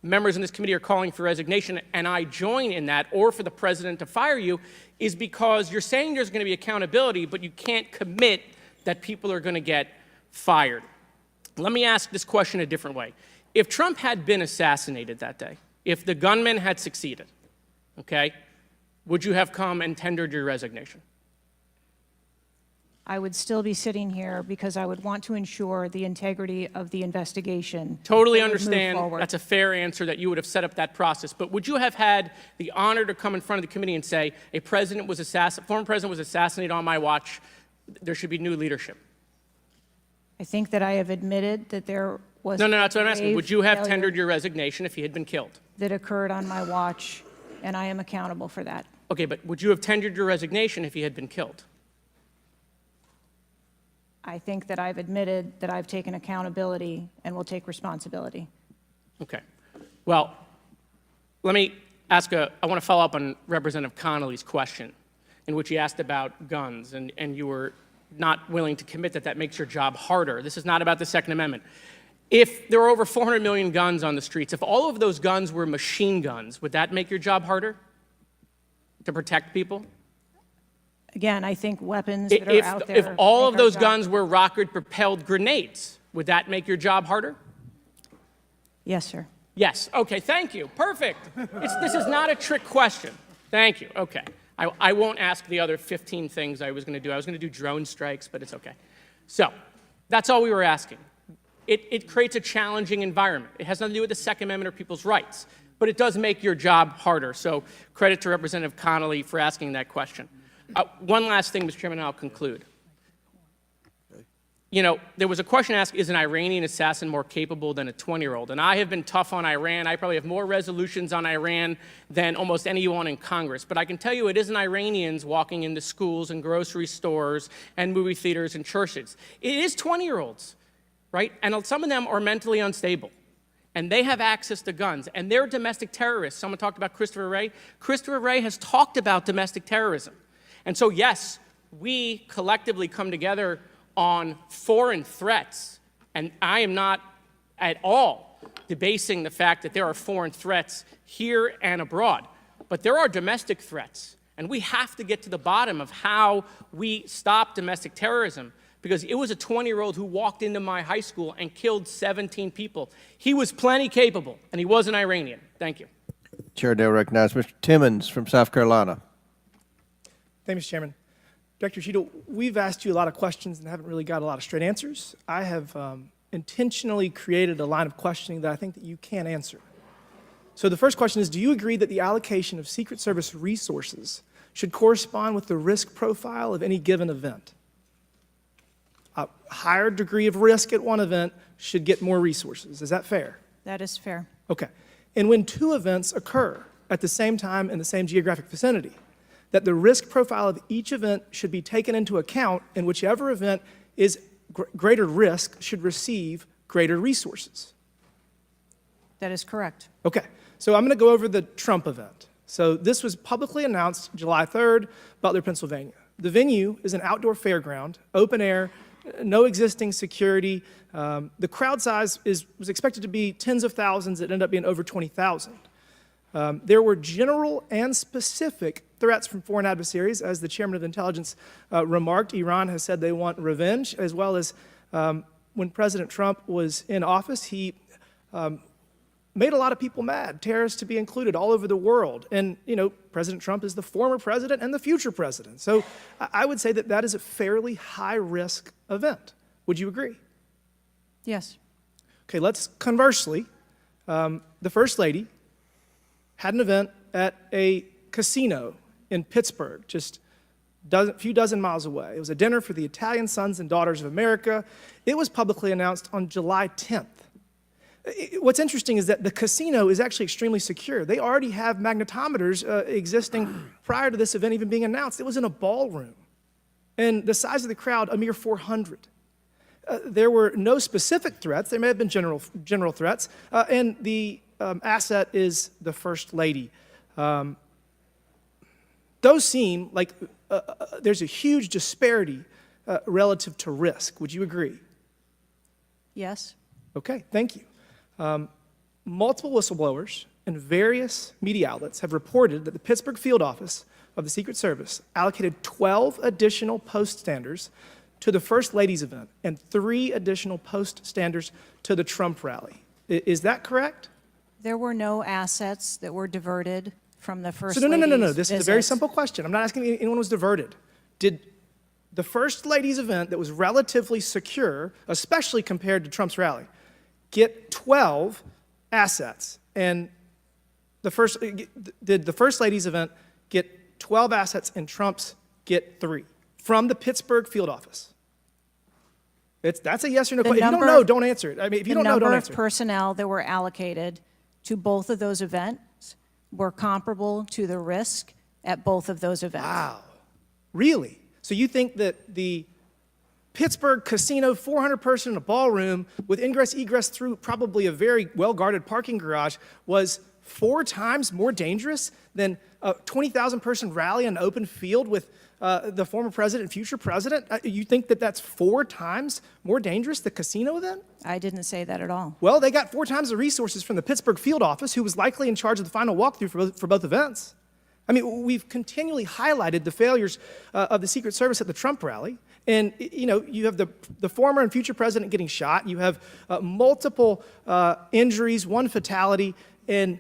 members in this committee are calling for resignation, and I join in that, or for the president to fire you, is because you're saying there's going to be accountability, but you can't commit that people are going to get fired. Let me ask this question a different way. If Trump had been assassinated that day, if the gunman had succeeded, okay, would you have come and tendered your resignation? I would still be sitting here because I would want to ensure the integrity of the investigation. Totally understand. That's a fair answer, that you would have set up that process. But would you have had the honor to come in front of the committee and say, a former president was assassinated on my watch, there should be new leadership? I think that I have admitted that there was No, that's what I'm asking. Would you have failure tendered your resignation if he had been killed? that occurred on my watch, and I am accountable for that. Okay, but would you have tendered your resignation if he had been killed? I think that I've admitted that I've taken accountability and will take responsibility. Okay. Well, let me ask I want to follow up on Representative Connolly's question, in which he asked about guns, and you were not willing to commit that makes your job harder. This is not about the Second Amendment. If there were over 400 million guns on the streets, if all of those guns were machine guns, would that make your job harder to protect people? Again, I think weapons that are out there. If all of make our those job guns were rocket-propelled grenades, would that make your job harder? Yes, sir. Yes, okay, thank you, perfect. This is not a trick question. Thank you, okay. I won't ask the other 15 things I was going to do. I was going to do drone strikes, but it's okay. So, that's all we were asking. It creates a challenging environment. It has nothing to do with the Second Amendment or people's rights, but it does make your job harder. So, credit to Representative Connolly for asking that question. One last thing, Mr. Chairman, and I'll conclude. You know, there was a question asked, is an Iranian assassin more capable than a 20-year-old? And I have been tough on Iran. I probably have more resolutions on Iran than almost anyone in Congress. But I can tell you it isn't Iranians walking into schools and grocery stores and movie theaters and churches. It is 20-year-olds, right? And some of them are mentally unstable. And they have access to guns. And they're domestic terrorists. Someone talked about Christopher Wray. Christopher Wray has talked about domestic terrorism. And so, yes, we collectively come together on foreign threats, and I am not at all debasing the fact that there are foreign threats here and abroad, but there are domestic threats, and we have to get to the bottom of how we stop domestic terrorism, because it was a 20-year-old who walked into my high school and killed 17 people. He was plenty capable, and he was an Iranian. Thank you. Chair now recognizes Mr. Timmons from South Carolina. Thank you, Mr. Chairman. Director Cheatle, we've asked you a lot of questions and haven't really got a lot of straight answers. I have intentionally created a line of questioning that I think that you can answer. So the first question is, do you agree that the allocation of Secret Service resources should correspond with the risk profile of any given event? A higher degree of risk at one event should get more resources. Is that fair? That is fair. Okay. And when two events occur at the same time in the same geographic vicinity, that the risk profile of each event should be taken into account, and whichever event is greater risk should receive greater resources. That is correct. Okay, so I'm going to go over the Trump event. So this was publicly announced July 3rd, Butler, Pennsylvania. The venue is an outdoor fairground, open air, no existing security. The crowd size was expected to be tens of thousands. It ended up being over 20,000. There were general and specific threats from foreign adversaries. As the chairman of intelligence remarked, Iran has said they want revenge, as well as when President Trump was in office, he made a lot of people mad, terrorists to be included all over the world. And, you know, President Trump is the former president and the future president. So I would say that that is a fairly high-risk event. Would you agree? Yes. Okay, let's conversely, the First Lady had an event at a casino in Pittsburgh, just a few dozen miles away. It was a dinner for the Italian Sons and Daughters of America. It was publicly announced on July 10th. What's interesting is that the casino is actually extremely secure. They already have magnetometers existing prior to this event even being announced. It was in a ballroom. And the size of the crowd, a mere 400. There were no specific threats. There may have been general threats. And the asset is the First Lady. Those seem like there's a huge disparity relative to risk. Would you agree? Yes. Okay, thank you. Multiple whistleblowers and various media outlets have reported that the Pittsburgh field office of the Secret Service allocated 12 additional post standers to the First Lady's event and 3 additional post standers to the Trump rally. Is that correct? There were no assets that were diverted from the First No. Lady's This is a very simple question. I'm not asking if anyone was diverted. Did the First Lady's event that was relatively secure, especially compared to Trump's rally, get 12 assets? And did the First Lady's event get 12 assets and Trump's get 3 from the Pittsburgh field office? That's a yes or no question. If you don't know, don't answer it. I mean, if you don't know, don't answer it. The number of personnel that were allocated to both of those events were comparable to the risk at both of those events. Wow. Really? So you think that the Pittsburgh casino, 400-person in a ballroom with ingress, egress through probably a very well-guarded parking garage was 4 times more dangerous than a 20,000-person rally on an open field with the former president and future president? You think that that's 4 times more dangerous, the casino event? I didn't say that at all. Well, they got 4 times the resources from the Pittsburgh field office, who was likely in charge of the final walkthrough for both events. I mean, we've continually highlighted the failures of the Secret Service at the Trump rally. And, you know, you have the former and future president getting shot. You have multiple injuries, one fatality. And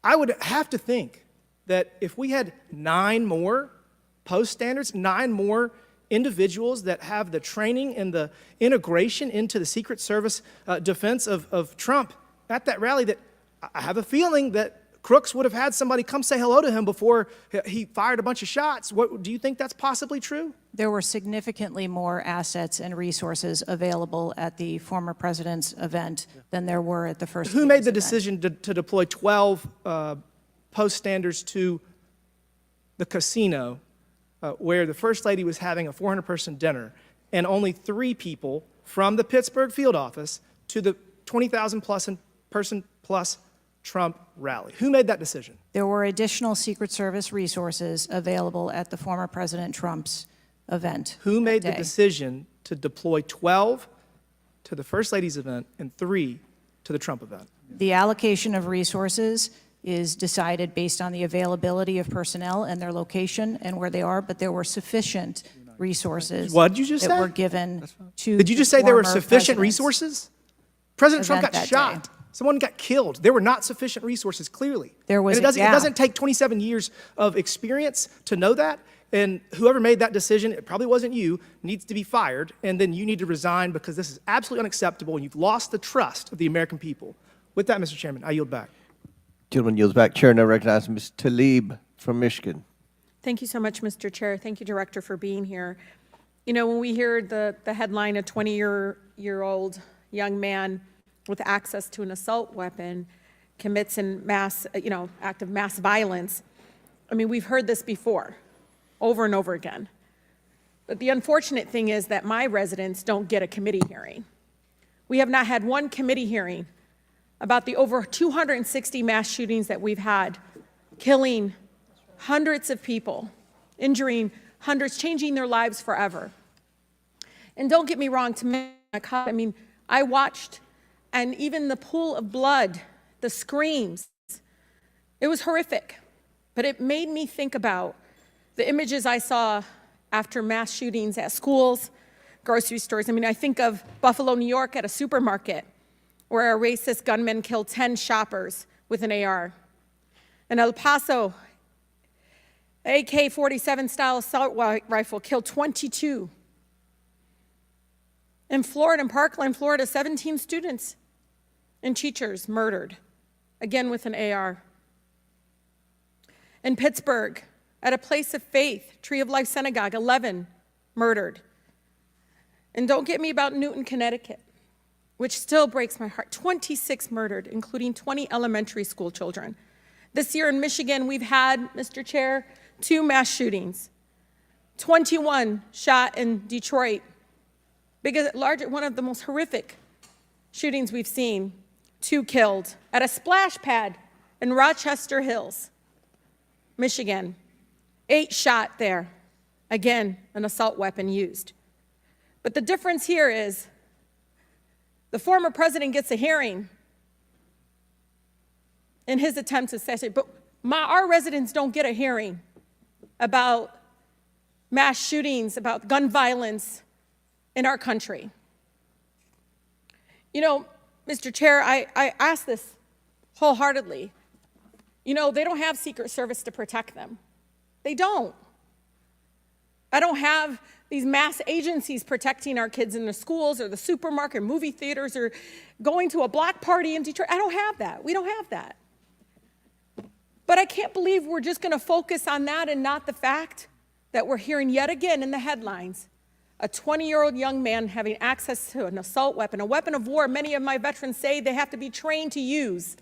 I would have to think that if we had 9 more post standards, 9 more individuals that have the training and the integration into the Secret Service defense of Trump at that rally, that I have a feeling that Crooks would have had somebody come say hello to him before he fired a bunch of shots. Do you think that's possibly true? There were significantly more assets and resources available at the former president's event than there were at the first. Who made the decision to deploy 12 post standards to the casino where the First Lady was having a 400-person dinner, and only 3 people from the Pittsburgh field office to the 20,000-person plus Trump rally? Who made that decision? There were additional Secret Service resources available at the former President Trump's event. Who made the day. decision to deploy 12 to the First Lady's event and 3 to the Trump event? The allocation of resources is decided based on the availability of personnel and their location and where they are, but there were sufficient resources What did you just that say? were given to Did you just the say there were former sufficient president's resources? President Trump event got that shot. day. Someone got killed. There were not sufficient resources, clearly. There was And a it gap. doesn't take 27 years of experience to know that. And whoever made that decision, it probably wasn't you, needs to be fired. And then you need to resign because this is absolutely unacceptable and you've lost the trust of the American people. With that, Mr. Chairman, I yield back. Gentleman yields back. Chair now recognizes Ms. Tlaib from Michigan. Thank you so much, Mr. Chair. Thank you, Director, for being here. You know, when we hear the headline, a 20-year-old young man with access to an assault weapon commits an act of mass violence, I mean, we've heard this before, over and over again. But the unfortunate thing is that my residents don't get a committee hearing. We have not had one committee hearing about the over 260 mass shootings that we've had, killing hundreds of people, injuring hundreds, changing their lives forever. And don't get me wrong, I mean, I watched, and even the pool of blood, the screams, it was horrific. But it made me think about the images I saw after mass shootings at schools, grocery stores. I mean, I think of Buffalo, New York at a supermarket where a racist gunman killed 10 shoppers with an AR. In El Paso, AK-47 style assault rifle killed 22. In Florida, in Parkland, Florida, 17 students and teachers murdered, again with an AR. In Pittsburgh, at a place of faith, Tree of Life Synagogue, 11 murdered. And don't get me about Newton, Connecticut, which still breaks my heart. 26 murdered, including 20 elementary school children. This year in Michigan, we've had, Mr. Chair, 2 mass shootings. 21 shot in Detroit. One of the most horrific shootings we've seen. 2 killed at a splash pad in Rochester Hills, Michigan. 8 shot there. Again, an assault weapon used. But the difference here is the former president gets a hearing in his attempt to assassinate, but our residents don't get a hearing about mass shootings, about gun violence in our country. You know, Mr. Chair, I ask this wholeheartedly. You know, they don't have Secret Service to protect them. They don't. I don't have these mass agencies protecting our kids in the schools or the supermarket, movie theaters, or going to a block party in Detroit. I don't have that. We don't have that. But I can't believe we're just going to focus on that and not the fact that we're hearing yet again in the headlines a 20-year-old young man having access to an assault weapon, a weapon of war many of my veterans say they have to be trained to use.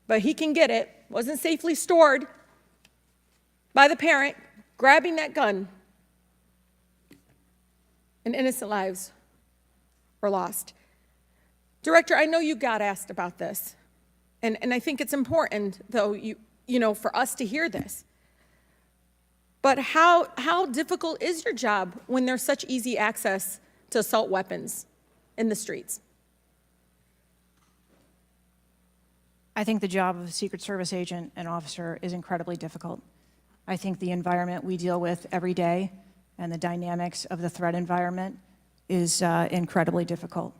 But he can get it, wasn't safely stored by the parent, grabbing that gun, and innocent lives were lost. Director, I know you got asked about this, and I think it's important, though, you know, for us to hear this. But how difficult is your job when there's such easy access to assault weapons in the streets? I think the job of a Secret Service agent and officer is incredibly difficult. I think the environment we deal with every day and the dynamics of the threat environment is incredibly difficult.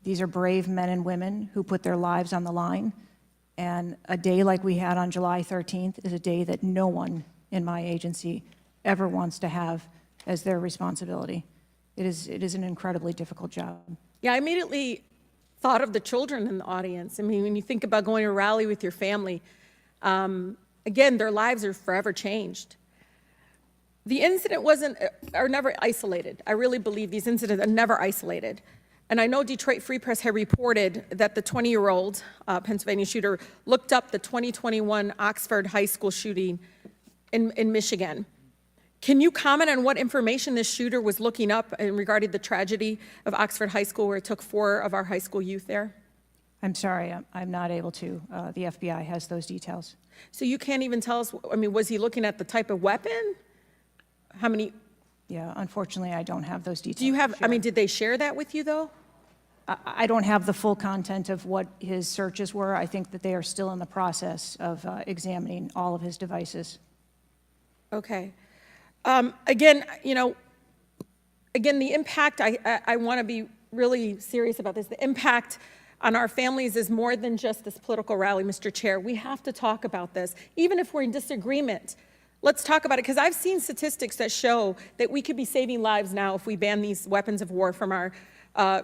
These are brave men and women who put their lives on the line, and a day like we had on July 13th is a day that no one in my agency ever wants to have as their responsibility. It is an incredibly difficult job. Yeah, I immediately thought of the children in the audience. I mean, when you think about going to a rally with your family, again, their lives are forever changed. The incident are never isolated. I really believe these incidents are never isolated. And I know Detroit Free Press had reported that the 20-year-old Pennsylvania shooter looked up the 2021 Oxford High School shooting in Michigan. Can you comment on what information this shooter was looking up in regard to the tragedy of Oxford High School, where it took 4 of our high school youth there? I'm sorry, I'm not able to. The FBI has those details. So you can't even tell us, I mean, was he looking at the type of weapon? How many? Yeah, unfortunately, I don't have those details. Do you have, I mean, did they share that with you, though? I don't have the full content of what his searches were. I think that they are still in the process of examining all of his devices. Okay. Again, you know, again, the impact, I want to be really serious about this. The impact on our families is more than just this political rally, Mr. Chair. We have to talk about this, even if we're in disagreement. Let's talk about it, because I've seen statistics that show that we could be saving lives now if we ban these weapons of war from our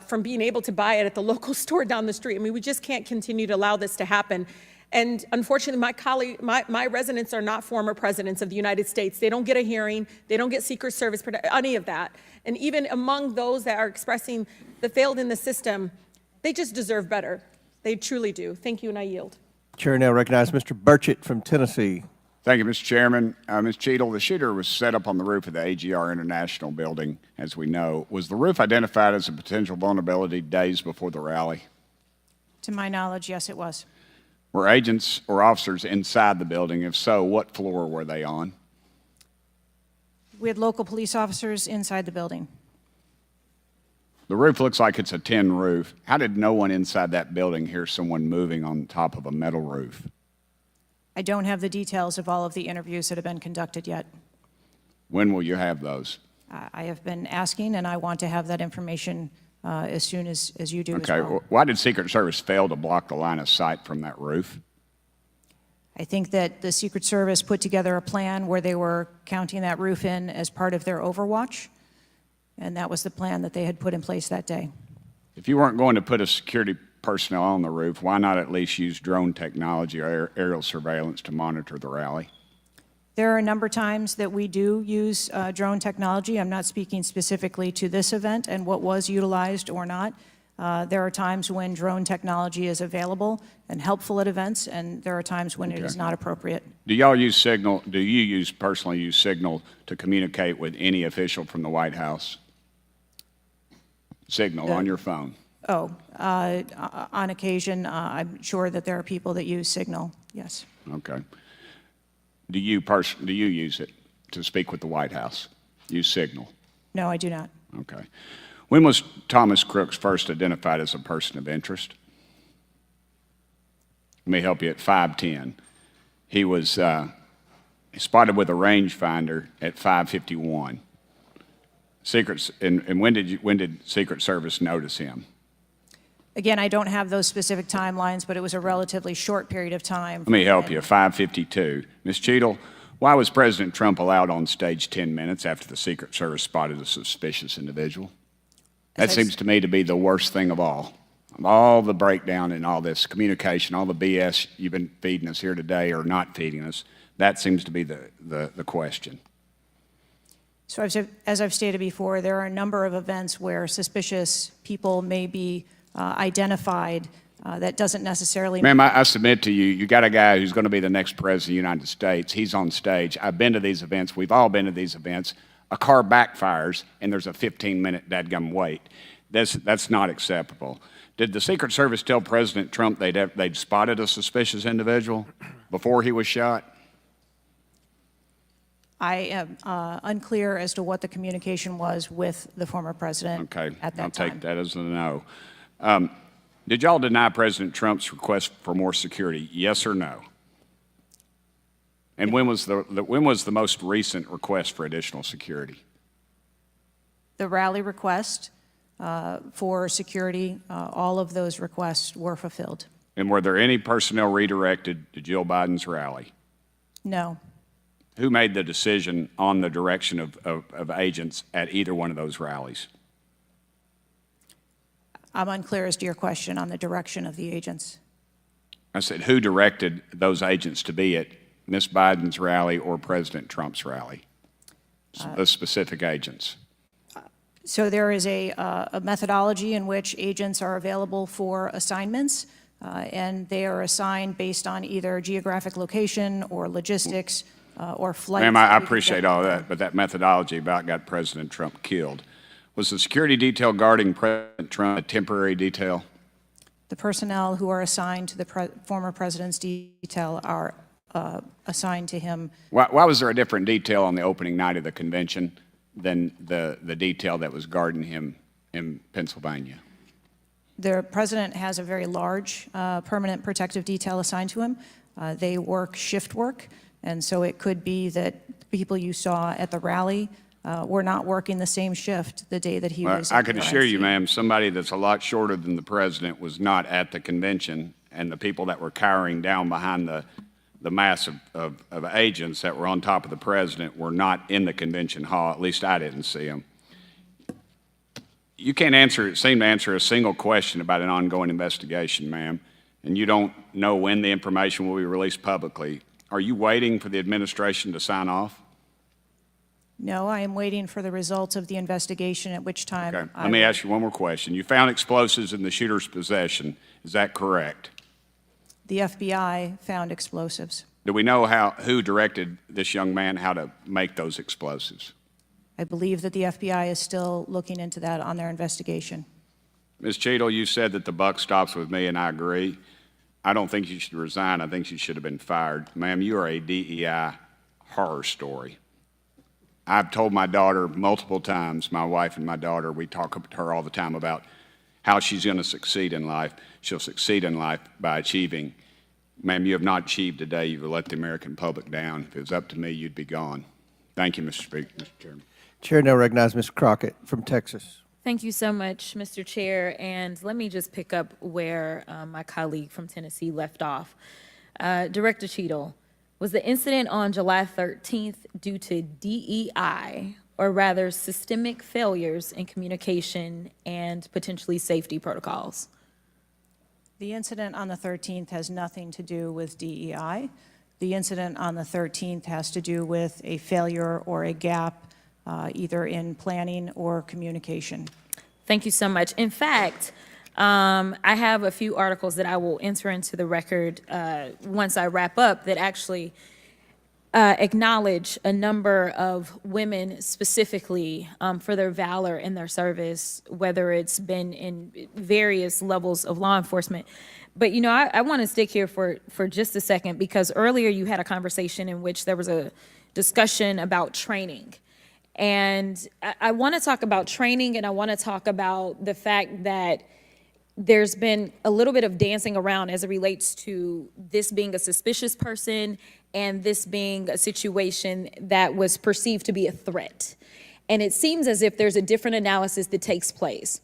from being able to buy it at the local store down the street. I mean, we just can't continue to allow this to happen. And unfortunately, my residents are not former presidents of the United States. They don't get a hearing. They don't get Secret Service, any of that. And even among those that are expressing the failed in the system, they just deserve better. They truly do. Thank you, and I yield. Chair now recognizes Mr. Burchett from Tennessee. Thank you, Mr. Chairman. Ms. Cheatle, the shooter was set up on the roof of the AGR International building, as we know. Was the roof identified as a potential vulnerability days before the rally? To my knowledge, yes, it was. Were agents or officers inside the building? If so, what floor were they on? We had local police officers inside the building. The roof looks like it's a tin roof. How did no one inside that building hear someone moving on top of a metal roof? I don't have the details of all of the interviews that have been conducted yet. When will you have those? I have been asking, and I want to have that information as soon as you do as Okay. well. Why did Secret Service fail to block the line of sight from that roof? I think that the Secret Service put together a plan where they were counting that roof in as part of their overwatch, and that was the plan that they had put in place that day. If you weren't going to put a security personnel on the roof, why not at least use drone technology or aerial surveillance to monitor the rally? There are a number of times that we do use drone technology. I'm not speaking specifically to this event and what was utilized or not. There are times when drone technology is available and helpful at events, and there are times when it is not appropriate. Do y'all use Signal? Do you personally use Signal to communicate with any official from the White House? Signal on your phone? Oh, on occasion, I'm sure that there are people that use Signal, yes. Okay. Do you use it to speak with the White House? Use Signal? No, I do not. Okay. When was Thomas Crooks first identified as a person of interest? Let me help you. At 5:10, he was spotted with a rangefinder at 5:51. And when did Secret Service notice him? Again, I don't have those specific timelines, but it was a relatively short period of time. Let me help you. 5:52. Ms. Cheatle, why was President Trump allowed on stage 10 minutes after the Secret Service spotted a suspicious individual? That seems to me to be the worst thing of all. Of all the breakdown in all this communication, all the BS you've been feeding us here today or not feeding us, that seems to be the question. So as I've stated before, there are a number of events where suspicious people may be identified. That doesn't necessarily... Ma'am, I submit to you, you got a guy who's going to be the next president of the United States. He's on stage. I've been to these events. We've all been to these events. A car backfires, and there's a 15-minute dadgum wait. That's not acceptable. Did the Secret Service tell President Trump they'd spotted a suspicious individual before he was shot? I am unclear as to what the communication was with the former president at that time. I'll take that as a no. Did y'all deny President Trump's request for more security, yes or no? And when was the most recent request for additional security? The rally request for security, all of those requests were fulfilled. And were there any personnel redirected to Jill Biden's rally? No. Who made the decision on the direction of agents at either one of those rallies? I'm unclear as to your question on the direction of the agents. I said, who directed those agents to be at Ms. Biden's rally or President Trump's rally? Those specific agents. So there is a methodology in which agents are available for assignments, and they are assigned based on either geographic location or logistics or flight. Ma'am, I appreciate all that, but that methodology about got President Trump killed. Was the security detail guarding President Trump a temporary detail? The personnel who are assigned to the former president's detail are assigned to him. Why was there a different detail on the opening night of the convention than the detail that was guarding him in Pennsylvania? The president has a very large permanent protective detail assigned to him. They work shift work, and so it could be that people you saw at the rally were not working the same shift the day that he was. I can assure you, ma'am, somebody that's a lot shorter than the president was not at the convention, and the people that were cowering down behind the mass of agents that were on top of the president were not in the convention hall. At least I didn't see them. You can't seem to answer a single question about an ongoing investigation, ma'am, and you don't know when the information will be released publicly. Are you waiting for the administration to sign off? No, I am waiting for the results of the investigation, at which time. Okay. Let me ask you one more question. You found explosives in the shooter's possession. Is that correct? The FBI found explosives. Do we know who directed this young man how to make those explosives? I believe that the FBI is still looking into that on their investigation. Ms. Cheatle, you said that the buck stops with me, and I agree. I don't think you should resign. I think you should have been fired. Ma'am, you are a DEI horror story. I've told my daughter multiple times, my wife and my daughter, we talk to her all the time about how she's going to succeed in life. She'll succeed in life by achieving. Ma'am, you have not achieved today. You've let the American public down. If it was up to me, you'd be gone. Thank you, Mr. Speaker, Mr. Chairman. Chair now recognizes Mr. Crockett from Texas. Thank you so much, Mr. Chair. And let me just pick up where my colleague from Tennessee left off. Director Cheatle, was the incident on July 13th due to DEI, or rather systemic failures in communication and potentially safety protocols? The incident on the 13th has nothing to do with DEI. The incident on the 13th has to do with a failure or a gap, either in planning or communication. Thank you so much. In fact, I have a few articles that I will enter into the record once I wrap up that actually acknowledge a number of women specifically for their valor in their service, whether it's been in various levels of law enforcement. But, you know, I want to stick here for just a second, because earlier you had a conversation in which there was a discussion about training. And I want to talk about training, and I want to talk about the fact that there's been a little bit of dancing around as it relates to this being a suspicious person and this being a situation that was perceived to be a threat. And it seems as if there's a different analysis that takes place.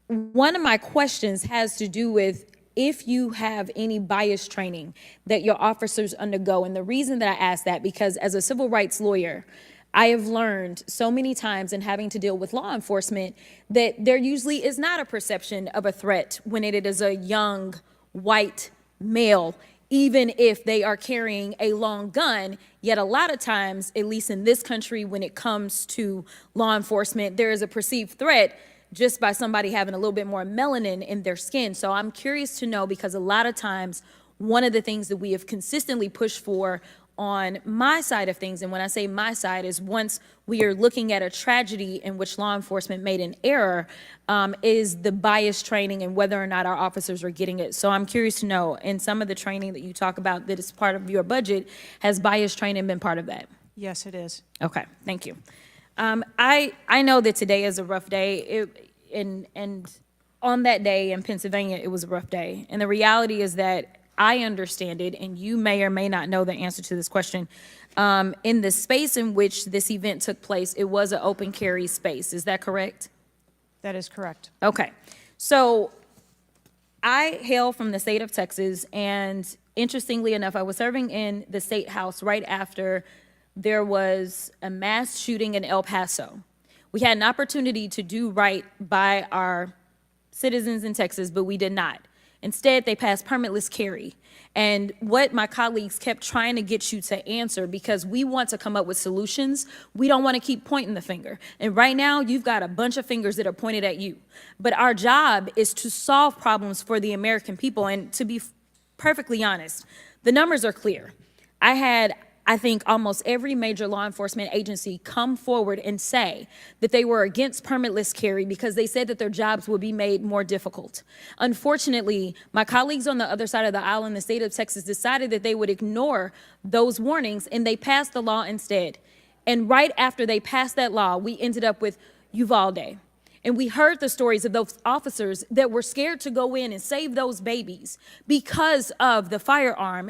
One of my questions has to do with if you have any bias training that your officers undergo. And the reason that I ask that, because as a civil rights lawyer, I have learned so many times in having to deal with law enforcement that there usually is not a perception of a threat when it is a young white male, even if they are carrying a long gun. Yet a lot of times, at least in this country, when it comes to law enforcement, there is a perceived threat just by somebody having a little bit more melanin in their skin. So I'm curious to know, because a lot of times, one of the things that we have consistently pushed for on my side of things, and when I say my side, is once we are looking at a tragedy in which law enforcement made an error, is the bias training and whether or not our officers are getting it. So I'm curious to know, in some of the training that you talk about that is part of your budget, has bias training been part of that? Yes, it is. Okay, thank you. I know that today is a rough day, and on that day in Pennsylvania, it was a rough day. And the reality is that I understand it, and you may or may not know the answer to this question, in the space in which this event took place, it was an open carry space. Is that correct? That is correct. Okay. So I hail from the state of Texas, and interestingly enough, I was serving in the state house right after there was a mass shooting in El Paso. We had an opportunity to do right by our citizens in Texas, but we did not. Instead, they passed permitless carry. And what my colleagues kept trying to get you to answer, because we want to come up with solutions, we don't want to keep pointing the finger. And right now, you've got a bunch of fingers that are pointed at you. But our job is to solve problems for the American people. And to be perfectly honest, the numbers are clear. I think almost every major law enforcement agency come forward and say that they were against permitless carry because they said that their jobs would be made more difficult. Unfortunately, my colleagues on the other side of the aisle in the state of Texas decided that they would ignore those warnings, and they passed the law instead. And right after they passed that law, we ended up with Uvalde. And we heard the stories of those officers that were scared to go in and save those babies because of the firearm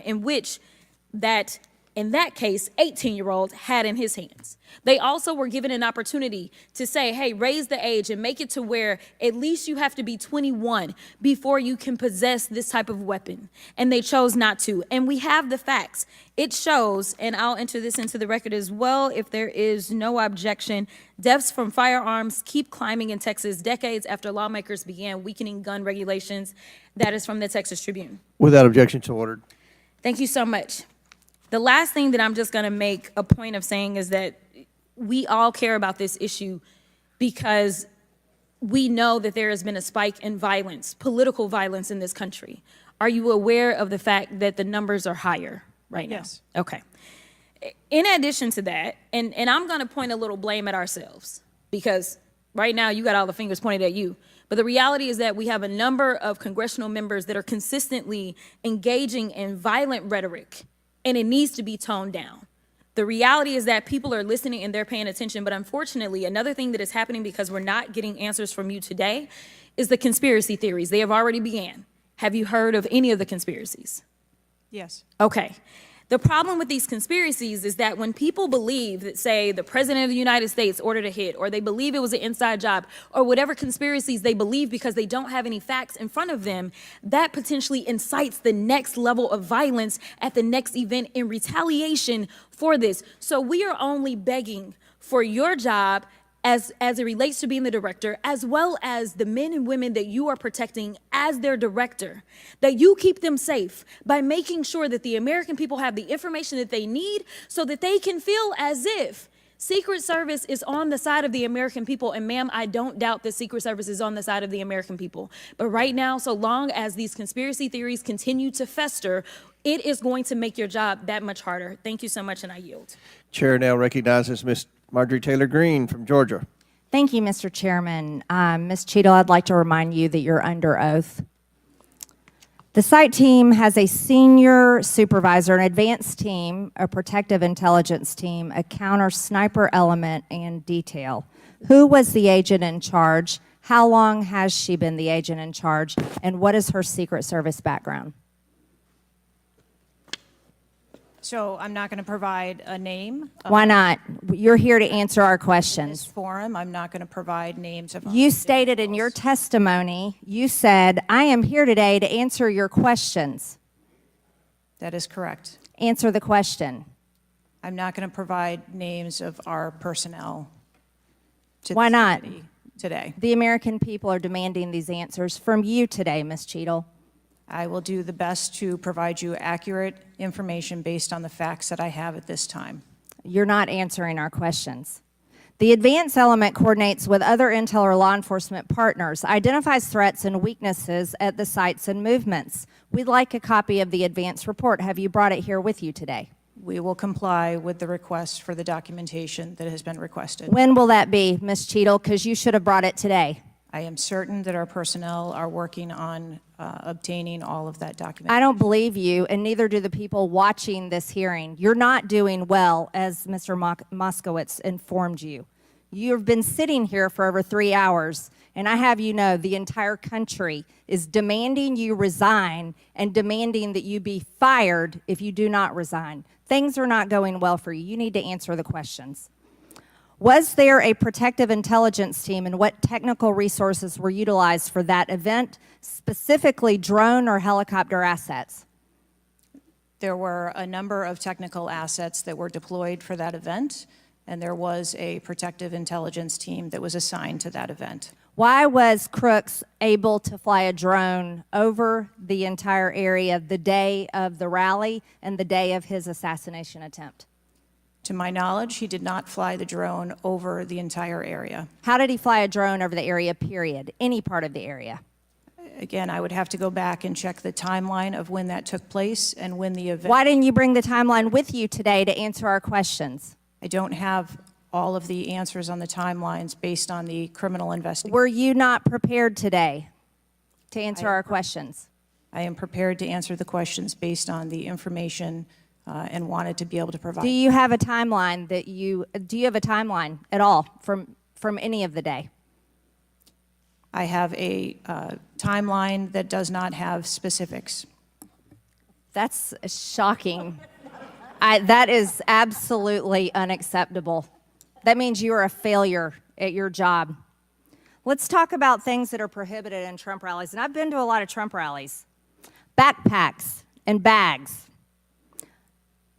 in that case, 18-year-old had in his hands. They also were given an opportunity to say, hey, raise the age and make it to where at least you have to be 21 before you can possess this type of weapon. And they chose not to. And we have the facts. It shows, and I'll enter this into the record as well if there is no objection, deaths from firearms keep climbing in Texas decades after lawmakers began weakening gun regulations. That is from the Texas Tribune. Without objection, so ordered. Thank you so much. The last thing that I'm just going to make a point of saying is that we all care about this issue because we know that there has been a spike in violence, political violence in this country. Are you aware of the fact that the numbers are higher right now? Yes. Okay. In addition to that, and I'm going to point a little blame at ourselves because right now you got all the fingers pointed at you. But the reality is that we have a number of congressional members that are consistently engaging in violent rhetoric, and it needs to be toned down. The reality is that people are listening and they're paying attention, but unfortunately, another thing that is happening because we're not getting answers from you today is the conspiracy theories. They have already began. Have you heard of any of the conspiracies? Yes. Okay. The problem with these conspiracies is that when people believe that, say, the President of the United States ordered a hit, or they believe it was an inside job, or whatever conspiracies they believe because they don't have any facts in front of them, that potentially incites the next level of violence at the next event in retaliation for this. So we are only begging for your job as it relates to being the director, as well as the men and women that you are protecting as their director, that you keep them safe by making sure that the American people have the information that they need so that they can feel as if Secret Service is on the side of the American people. And ma'am, I don't doubt that Secret Service is on the side of the American people. But right now, so long as these conspiracy theories continue to fester, it is going to make your job that much harder. Thank you so much, and I yield. Chair now recognizes Ms. Marjorie Taylor Greene from Georgia. Thank you, Mr. Chairman. Ms. Cheatle, I'd like to remind you that you're under oath. The site team has a senior supervisor, an advanced team, a protective intelligence team, a counter sniper element, and detail. Who was the agent in charge? How long has she been the agent in charge? And what is her Secret Service background? So I'm not going to provide a name. Why not? You're here to answer our This questions. forum, I'm not going to provide names of. You stated in your testimony, you said, I am here today to answer your questions. That is correct. Answer the question. I'm not going to provide names of our personnel. To Why this not? committee today. The American people are demanding these answers from you today, Ms. Cheatle. I will do the best to provide you accurate information based on the facts that I have at this time. You're not answering our questions. The advance element coordinates with other intel or law enforcement partners, identifies threats and weaknesses at the sites and movements. We'd like a copy of the advance report. Have you brought it here with you today? We will comply with the request for the documentation that has been requested. When will that be, Ms. Cheatle? Because you should have brought it today. I am certain that our personnel are working on obtaining all of that documentation. I don't believe you, and neither do the people watching this hearing. You're not doing well, as Mr. Moskowitz informed you. You've been sitting here for over 3 hours, And I have you know the entire country is demanding you resign and demanding that you be fired if you do not resign. Things are not going well for you. You need to answer the questions. Was there a protective intelligence team, and what technical resources were utilized for that event, specifically drone or helicopter assets? There were a number of technical assets that were deployed for that event, and there was a protective intelligence team that was assigned to that event. Why was Crooks able to fly a drone over the entire area the day of the rally and the day of his assassination attempt? To my knowledge, he did not fly the drone over the entire area. How did he fly a drone over the area, period? Any part of the area? Again, I would have to go back and check the timeline of when that took place and when the event... Why didn't you bring the timeline with you today to answer our questions? I don't have all of the answers on the timelines based on the criminal investigation. Were you not prepared today to answer our questions? I am prepared to answer the questions based on the information and wanted to be able to provide. Do you have a timeline do you have a timeline at all from any of the day? I have a timeline that does not have specifics. That's shocking. That is absolutely unacceptable. That means you are a failure at your job. Let's talk about things that are prohibited in Trump rallies. And I've been to a lot of Trump rallies. Backpacks and bags,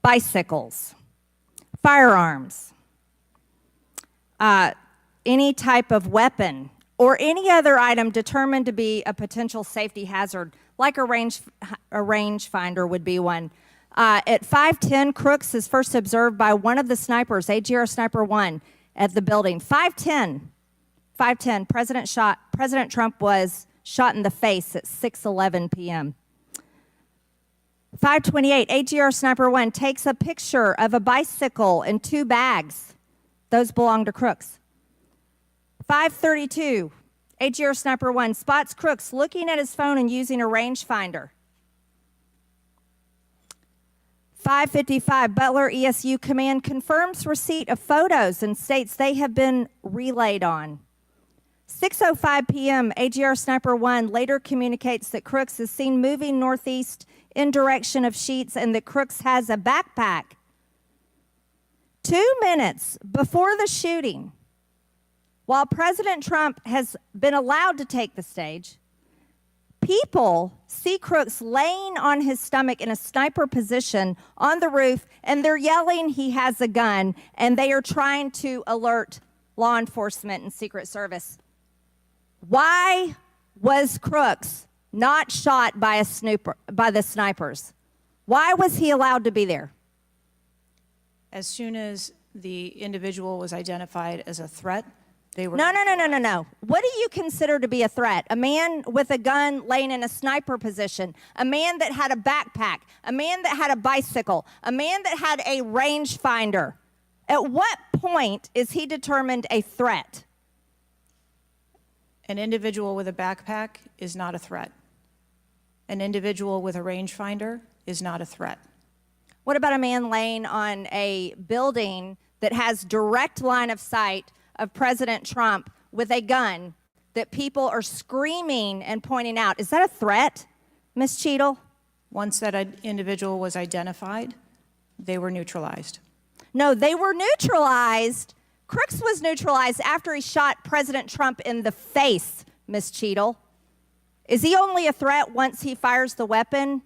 bicycles, firearms, any type of weapon, or any other item determined to be a potential safety hazard, like a rangefinder would be one. At 5:10, Crooks is first observed by one of the snipers, AGR Sniper 1, at the building. 5:10, President Trump was shot in the face at 6:11 p.m. 5:28, AGR Sniper 1 takes a picture of a bicycle and 2 bags. Those belong to Crooks. 5:32, AGR Sniper 1 spots Crooks looking at his phone and using a rangefinder. 5:55, Butler ESU Command confirms receipt of photos and states they have been relayed on. 6:05 p.m., AGR Sniper 1 later communicates that Crooks is seen moving northeast in direction of Sheets and that Crooks has a backpack. 2 minutes before the shooting, while President Trump has been allowed to take the stage, people see Crooks laying on his stomach in a sniper position on the roof, and they're yelling he has a gun, and they are trying to alert law enforcement and Secret Service. Why was Crooks not shot by the snipers? Why was he allowed to be there? As soon as the individual was identified as a threat, they were... No. What do you consider to be a threat? A man with a gun laying in a sniper position, a man that had a backpack, a man that had a bicycle, a man that had a rangefinder. At what point is he determined a threat? An individual with a backpack is not a threat. An individual with a rangefinder is not a threat. What about a man laying on a building that has direct line of sight of President Trump with a gun that people are screaming and pointing out? Is that a threat, Ms. Cheatle? Once that individual was identified, they were neutralized. No, they were neutralized. Crooks was neutralized after he shot President Trump in the face, Ms. Cheatle. Is he only a threat once he fires the weapon?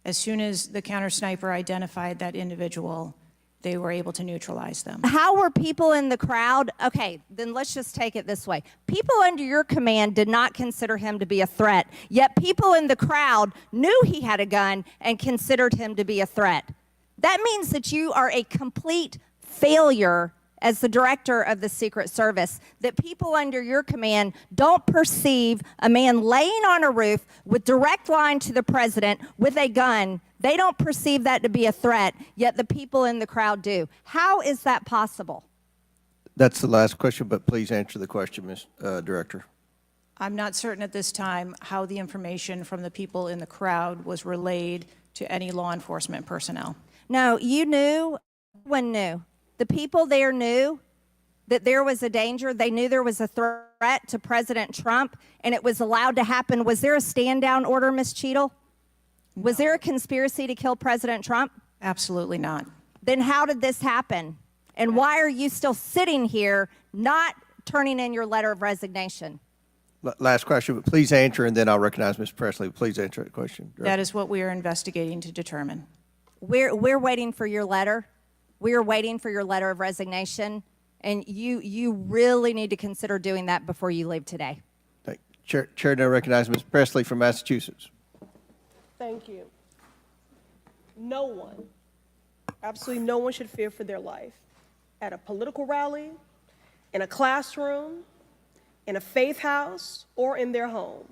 As soon as the counter sniper identified that individual, they were able to neutralize them. How were people in the crowd? Okay, then let's just take it this way. People under your command did not consider him to be a threat, yet people in the crowd knew he had a gun and considered him to be a threat. That means that you are a complete failure as the director of the Secret Service, that people under your command don't perceive a man laying on a roof with direct line to the president with a gun. They don't perceive that to be a threat, yet the people in the crowd do. How is that possible? That's the last question, but please answer the question, Ms. Director. I'm not certain at this time how the information from the people in the crowd was relayed to any law enforcement personnel. No, you knew. Everyone knew. The people there knew that there was a danger, they knew there was a threat to President Trump, and it was allowed to happen. Was there a stand-down order, Ms. Cheatle? Was there a conspiracy to kill President Trump? Absolutely not. Then how did this happen? And why are you still sitting here not turning in your letter of resignation? Last question, but please answer, and then I'll recognize Ms. Presley. Please answer the question. That is what we are investigating to determine. We're waiting for your letter. We are waiting for your letter of resignation, and you really need to consider doing that before you leave today. Chair now recognizes Ms. Presley from Massachusetts. Thank you. No one, absolutely no one should fear for their life at a political rally, in a classroom, in a faith house, or in their home.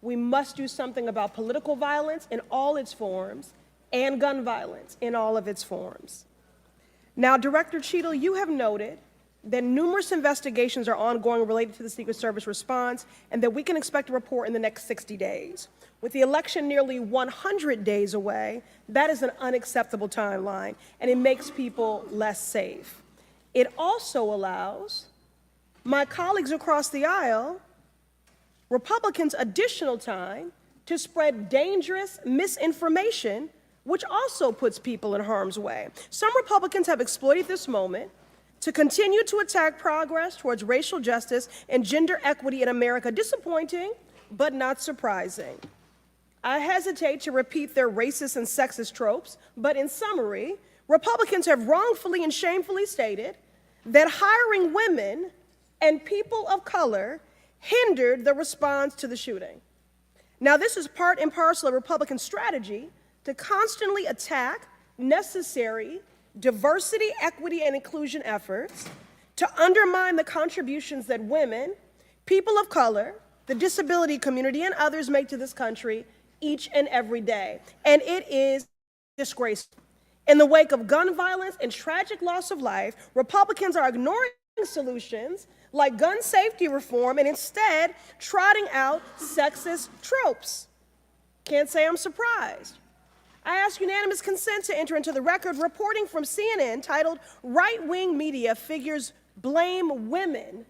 We must do something about political violence in all its forms and gun violence in all of its forms. Now, Director Cheatle, you have noted that numerous investigations are ongoing related to the Secret Service response and that we can expect a report in the next 60 days. With the election nearly 100 days away, that is an unacceptable timeline, and it makes people less safe. It also allows my colleagues across the aisle, Republicans, additional time to spread dangerous misinformation, which also puts people in harm's way. Some Republicans have exploited this moment to continue to attack progress towards racial justice and gender equity in America. Disappointing, but not surprising. I hesitate to repeat their racist and sexist tropes, but in summary, Republicans have wrongfully and shamefully stated that hiring women and people of color hindered the response to the shooting. Now, this is part and parcel of Republican strategy to constantly attack necessary diversity, equity, and inclusion efforts, to undermine the contributions that women, people of color, the disability community, and others make to this country each and every day. And it is disgraceful. In the wake of gun violence and tragic loss of life, Republicans are ignoring solutions like gun safety reform and instead trotting out sexist tropes. Can't say I'm surprised. I ask unanimous consent to enter into the record reporting from CNN titled "Right-Wing Media Figures Blame Women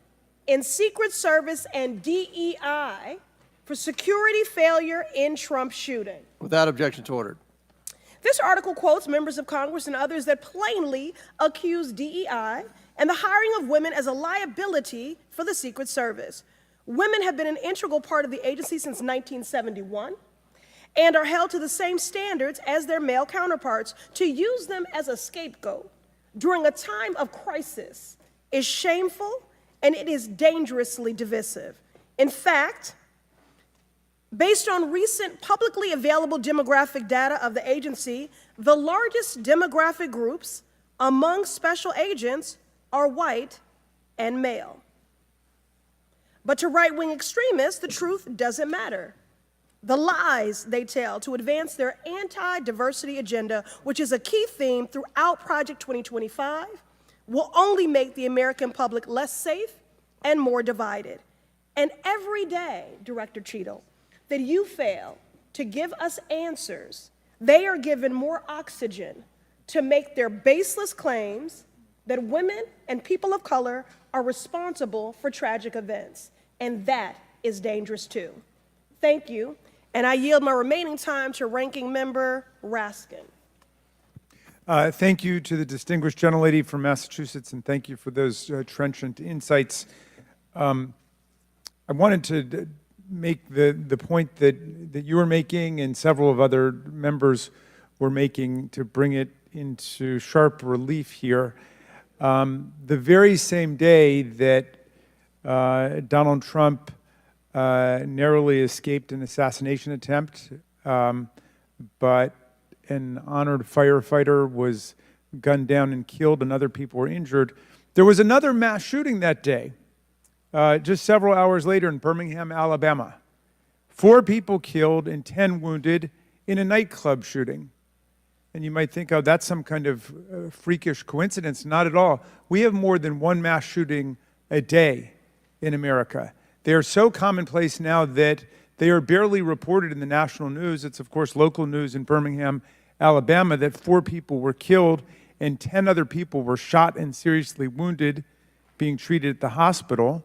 in Secret Service and DEI for Security Failure in Trump Shooting." Without objection to order. This article quotes members of Congress and others that plainly accuse DEI and the hiring of women as a liability for the Secret Service. Women have been an integral part of the agency since 1971 and are held to the same standards as their male counterparts. To use them as a scapegoat during a time of crisis is shameful and it is dangerously divisive. In fact, based on recent publicly available demographic data of the agency, the largest demographic groups among special agents are white and male. But to right-wing extremists, the truth doesn't matter. The lies they tell to advance their anti-diversity agenda, which is a key theme throughout Project 2025, will only make the American public less safe and more divided. And every day, Director Cheatle, that you fail to give us answers, they are given more oxygen to make their baseless claims that women and people of color are responsible for tragic events. And that is dangerous too. Thank you. And I yield my remaining time to Ranking Member Raskin. Thank you to the distinguished gentlelady from Massachusetts, and thank you for those trenchant insights. I wanted to make the point that you were making and several of other members were making to bring it into sharp relief here. The very same day that Donald Trump narrowly escaped an assassination attempt, but an honored firefighter was gunned down and killed and other people were injured. There was another mass shooting that day, just several hours later in Birmingham, Alabama. 4 people killed and 10 wounded in a nightclub shooting. And you might think, oh, that's some kind of freakish coincidence. Not at all. We have more than one mass shooting a day in America. They are so commonplace now that they are barely reported in the national news. It's, of course, local news in Birmingham, Alabama, that 4 people were killed and 10 other people were shot and seriously wounded being treated at the hospital.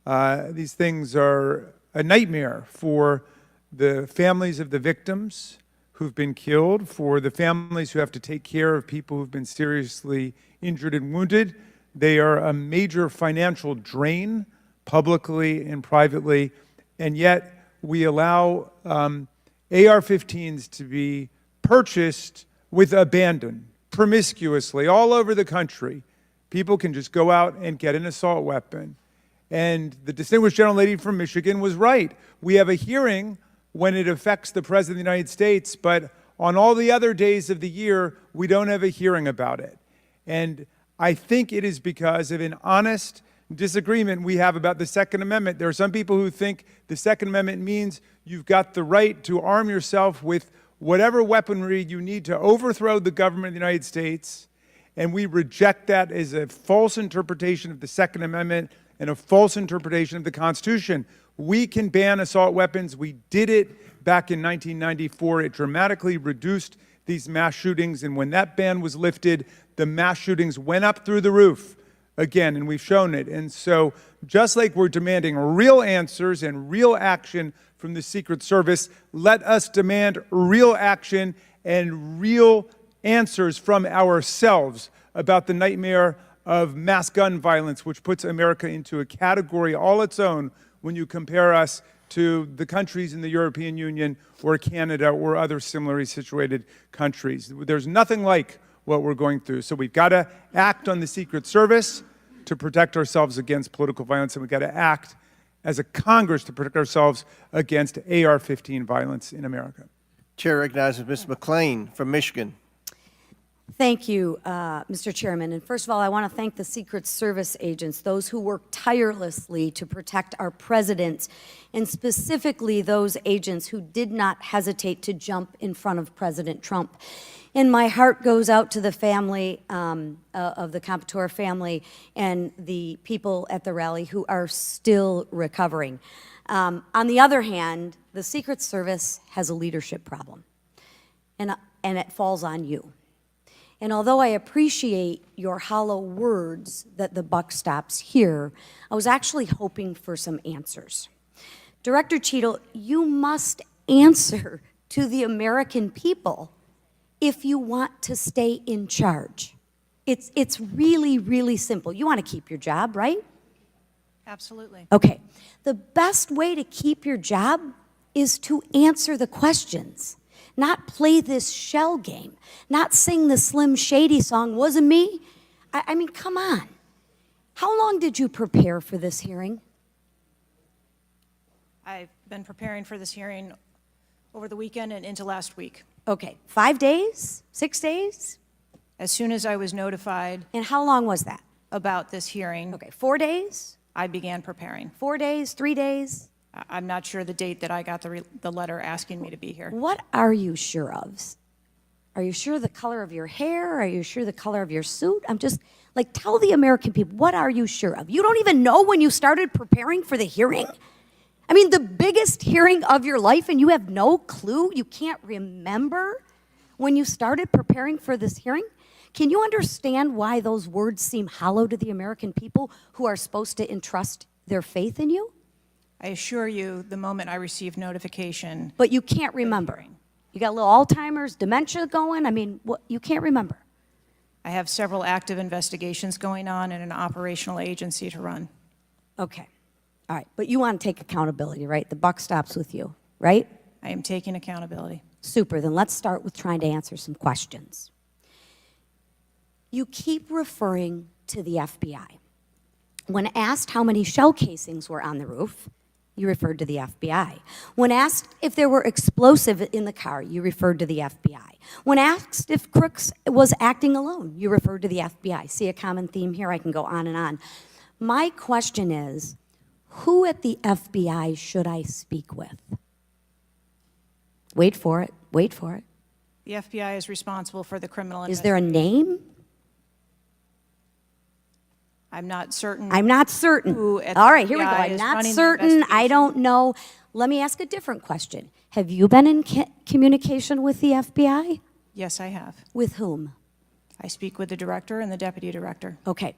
These things are a nightmare for the families of the victims who've been killed, for the families who have to take care of people who've been seriously injured and wounded. They are a major financial drain, publicly and privately, and yet we allow AR-15s to be purchased with abandon, promiscuously, all over the country. People can just go out and get an assault weapon. And the distinguished gentlelady from Michigan was right. We have a hearing when it affects the President of the United States, but on all the other days of the year, we don't have a hearing about it. And I think it is because of an honest disagreement we have about the Second Amendment. There are some people who think the Second Amendment means you've got the right to arm yourself with whatever weaponry you need to overthrow the government of the United States, and we reject that as a false interpretation of the Second Amendment and a false interpretation of the Constitution. We can ban assault weapons. We did it back in 1994. It dramatically reduced these mass shootings, and when that ban was lifted, the mass shootings went up through the roof again, and we've shown it. And so just like we're demanding real answers and real action from the Secret Service, let us demand real action and real answers from ourselves about the nightmare of mass gun violence, which puts America into a category all its own when you compare us to the countries in the European Union or Canada or other similarly situated countries. There's nothing like what we're going through. So we've got to act on the Secret Service to protect ourselves against political violence, and we've got to act as a Congress to protect ourselves against AR-15 violence in America. Chair recognizes Ms. McClain from Michigan. Thank you, Mr. Chairman. And first of all, I want to thank the Secret Service agents, those who work tirelessly to protect our president, and specifically those agents who did not hesitate to jump in front of President Trump. And my heart goes out to the family of the Comptoir family and the people at the rally who are still recovering. On the other hand, the Secret Service has a leadership problem, and it falls on you. And although I appreciate your hollow words that the buck stops here, I was actually hoping for some answers. Director Cheatle, you must answer to the American people if you want to stay in charge. It's really, really simple. You want to keep your job, right? Absolutely. Okay. The best way to keep your job is to answer the questions. Not play this shell game, not sing the Slim Shady song, wasn't me? I mean, come on. How long did you prepare for this hearing? I've been preparing for this hearing over the weekend and into last week. Okay, 5 days, 6 days? As soon as I was notified. And how long was that? About this hearing. Okay, 4 days? I began preparing. 4 days, 3 days? I'm not sure the date that I got the letter asking me to be here. What are you sure of? Are you sure the color of your hair? Are you sure the color of your suit? I'm just, like, tell the American people, what are you sure of? You don't even know when you started preparing for the hearing? I mean, the biggest hearing of your life, and you have no clue? You can't remember when you started preparing for this hearing? Can you understand why those words seem hollow to the American people who are supposed to entrust their faith in you? I assure you, the moment I received notification. But you can't remember. You got a little Alzheimer's, dementia going? I mean, what, you can't remember. I have several active investigations going on and an operational agency to run. Okay. All right. But you want to take accountability, right? The buck stops with you, right? I am taking accountability. Super. Then let's start with trying to answer some questions. You keep referring to the FBI. When asked how many shell casings were on the roof, you referred to the FBI. When asked if there were explosives in the car, you referred to the FBI. When asked if Crooks was acting alone, you referred to the FBI. See a common theme here? I can go on and on. My question is, who at the FBI should I speak with? Wait for it. Wait for it. The FBI is responsible for the criminal Is there a name? I'm not certain. I'm not certain. All right, here we go. I'm not certain. I don't know. Let me ask a different question. Have you been in communication with the FBI? Yes, I have. With whom? I speak with the director and the deputy director. Okay.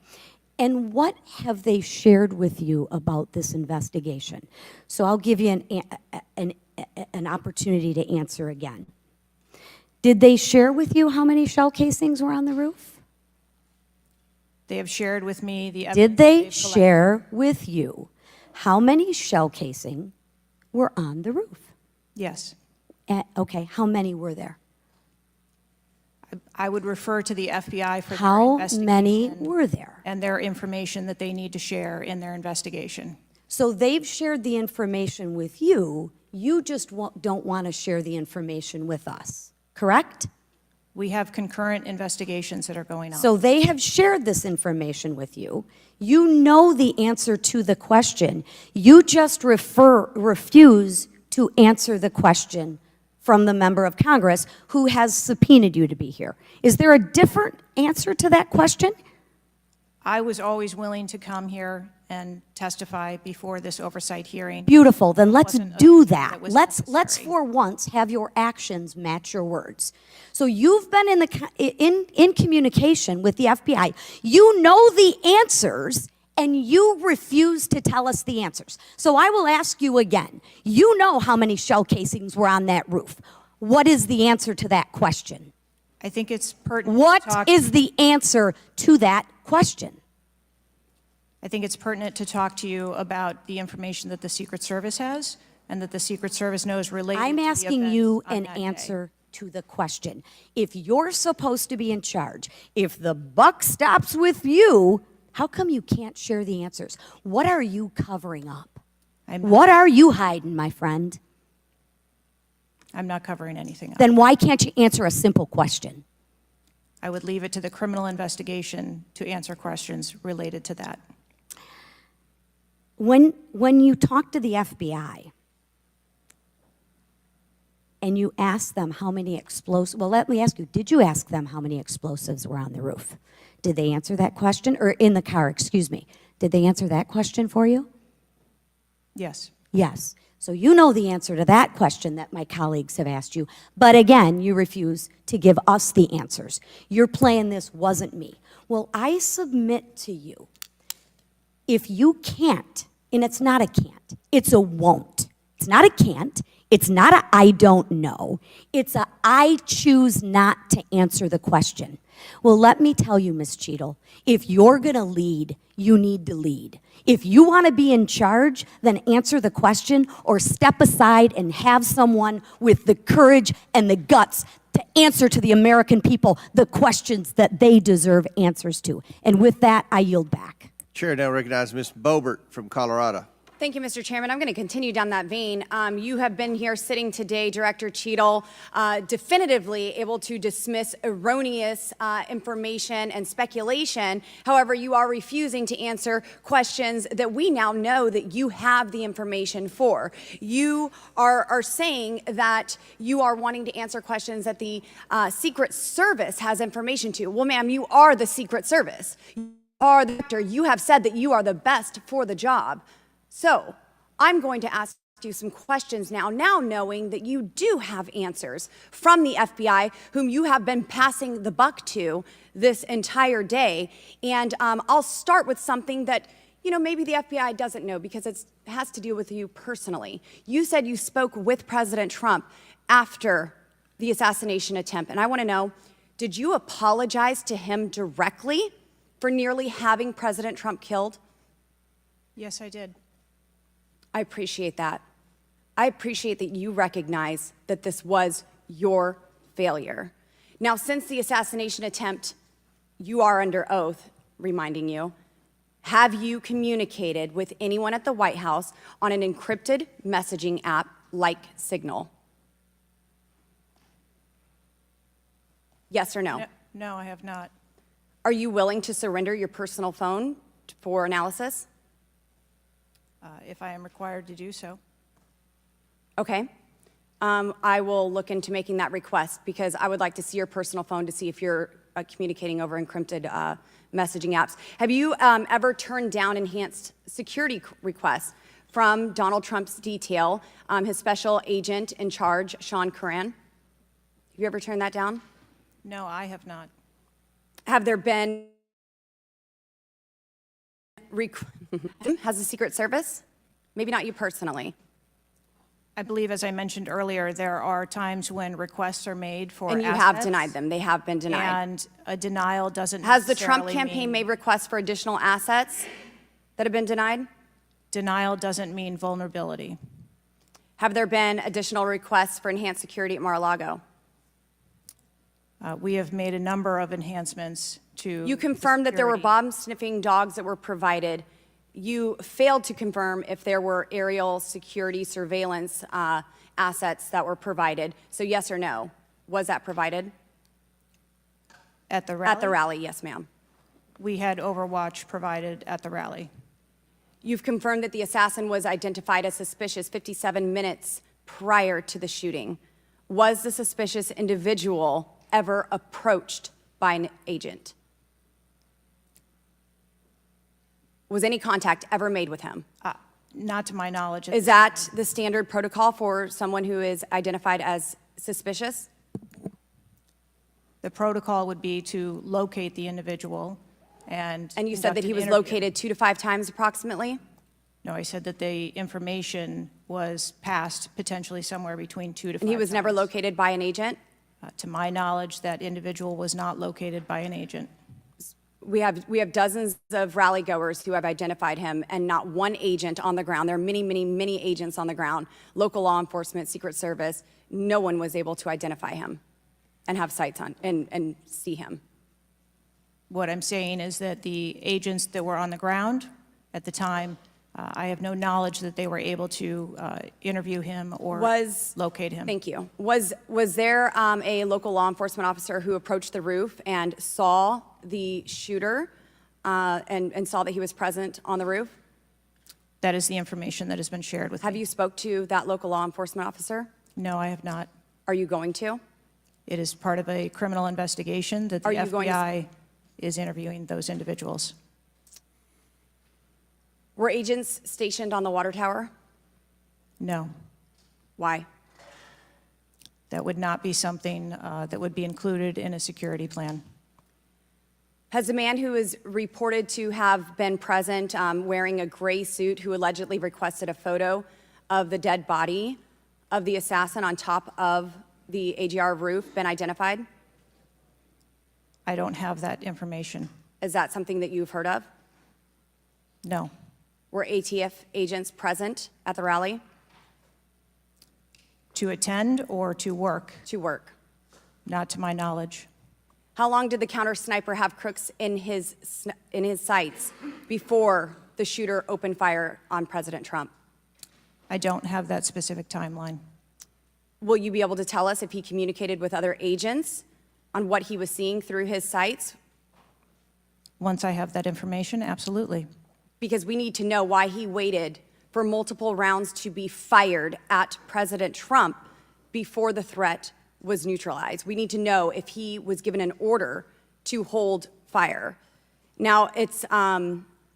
And what have they shared with you about this investigation? So I'll give you an opportunity to answer again. Did they share with you how many shell casings were on the roof? They have shared with me the evidence. Did they they've collected. share with you how many shell casing were on the roof? Yes. Okay, how many were there? I would refer to the FBI for their How investigation. many were there? And their information that they need to share in their investigation. So they've shared the information with you, you just don't want to share the information with us, correct? We have concurrent investigations that are going on. So they have shared this information with you. You know the answer to the question. You just refuse to answer the question from the member of Congress who has subpoenaed you to be here. Is there a different answer to that question? I was always willing to come here and testify before this oversight hearing. Beautiful, then let's Wasn't a- do that. was Let's necessary. for once have your actions match your words. So you've been in communication with the FBI. You know the answers, and you refuse to tell us the answers. So I will ask you again. You know how many shell casings were on that roof. What is the answer to that question? I think it's pertinent What to talk. is the answer to that question? I think it's pertinent to talk to you about the information that the Secret Service has and that the Secret Service knows related I'm to the asking events you on an that day. answer to the question. If you're supposed to be in charge, if the buck stops with you, how come you can't share the answers? What are you covering up? What are you hiding, my friend? I'm not covering anything up. Then why can't you answer a simple question? I would leave it to the criminal investigation to answer questions related to that. When you talk to the FBI and you ask them how many explosives, well, let me ask you, did you ask them how many explosives were on the roof? Did they answer that question? Or in the car, excuse me. Did they answer that question for you? Yes. Yes. So you know the answer to that question that my colleagues have asked you. But again, you refuse to give us the answers. You're playing this wasn't me. Well, I submit to you, if you can't, and it's not a can't, it's a won't. It's not a can't. It's not a I don't know. It's a I choose not to answer the question. Well, let me tell you, Ms. Cheatle, if you're going to lead, you need to lead. If you want to be in charge, then answer the question or step aside and have someone with the courage and the guts to answer to the American people the questions that they deserve answers to. And with that, I yield back. Chair now recognizes Ms. Boebert from Colorado. Thank you, Mr. Chairman. I'm going to continue down that vein. You have been here sitting today, Director Cheatle, definitively able to dismiss erroneous information and speculation. However, you are refusing to answer questions that we now know that you have the information for. You are saying that you are wanting to answer questions that the Secret Service has information to. Well, ma'am, you are the Secret Service. You are the director. You have said that you are the best for the job. So I'm going to ask you some questions now knowing that you do have answers from the FBI, whom you have been passing the buck to this entire day. And I'll start with something that, maybe the FBI doesn't know because it has to do with you personally. You said you spoke with President Trump after the assassination attempt. And I want to know, did you apologize to him directly for nearly having President Trump killed? Yes, I did. I appreciate that. I appreciate that you recognize that this was your failure. Now, since the assassination attempt, you are under oath, reminding you, have you communicated with anyone at the White House on an encrypted messaging app like Signal? Yes or no? No, I have not. Are you willing to surrender your personal phone for analysis? If I am required to do so. Okay. I will look into making that request because I would like to see your personal phone to see if you're communicating over encrypted messaging apps. Have you ever turned down enhanced security requests from Donald Trump's detail, his special agent in charge, Sean Curran? Have you ever turned that down? No, I have not. Have there been has the Secret Service? Maybe not you personally. I believe, as I mentioned earlier, there are times when requests are made for And you have assets, denied them. They have been denied. and a denial doesn't Has the Trump necessarily campaign mean- made requests for additional assets that have been denied? Denial doesn't mean vulnerability. Have there been additional requests for enhanced security at Mar-a-Lago? We have made a number of enhancements to. You the confirmed that there were security. bomb-sniffing dogs that were provided. You failed to confirm if there were aerial security surveillance assets that were provided. So yes or no, was that provided? At the rally? At the rally, yes, ma'am. We had Overwatch provided at the rally. You've confirmed that the assassin was identified as suspicious 57 minutes prior to the shooting. Was the suspicious individual ever approached by an agent? Was any contact ever made with him? Not to my knowledge. Is that the standard protocol for someone who is identified as suspicious? The protocol would be to locate the individual and. And you said that conduct he an was interview. located 2 to 5 times approximately? No, I said that the information was passed potentially somewhere between 2 to 5 And he was never times. located by an agent? To my knowledge, that individual was not located by an agent. We have dozens of rally goers who have identified him, and not one agent on the ground. There are many, many, many agents on the ground, local law enforcement, Secret Service. No one was able to identify him and have sights on and see him. What I'm saying is that the agents that were on the ground at the time, I have no knowledge that they were able to interview him or locate him. Thank you. Was there a local law enforcement officer who approached the roof and saw the shooter and saw that he was present on the roof? That is the information that has been shared with me. Have you spoke to that local law enforcement officer? No, I have not. Are you going to? It is part of a criminal investigation that the Are you going to- FBI is interviewing those individuals. Were agents stationed on the water tower? No. Why? That would not be something that would be included in a security plan. Has the man who is reported to have been present wearing a gray suit who allegedly requested a photo of the dead body of the assassin on top of the AGR roof been identified? I don't have that information. Is that something that you've heard of? No. Were ATF agents present at the rally? To attend or to work? To work. Not to my knowledge. How long did the counter sniper have crooks in his sights before the shooter opened fire on President Trump? I don't have that specific timeline. Will you be able to tell us if he communicated with other agents on what he was seeing through his sights? Once I have that information, absolutely. Because we need to know why he waited for multiple rounds to be fired at President Trump before the threat was neutralized. We need to know if he was given an order to hold fire. Now,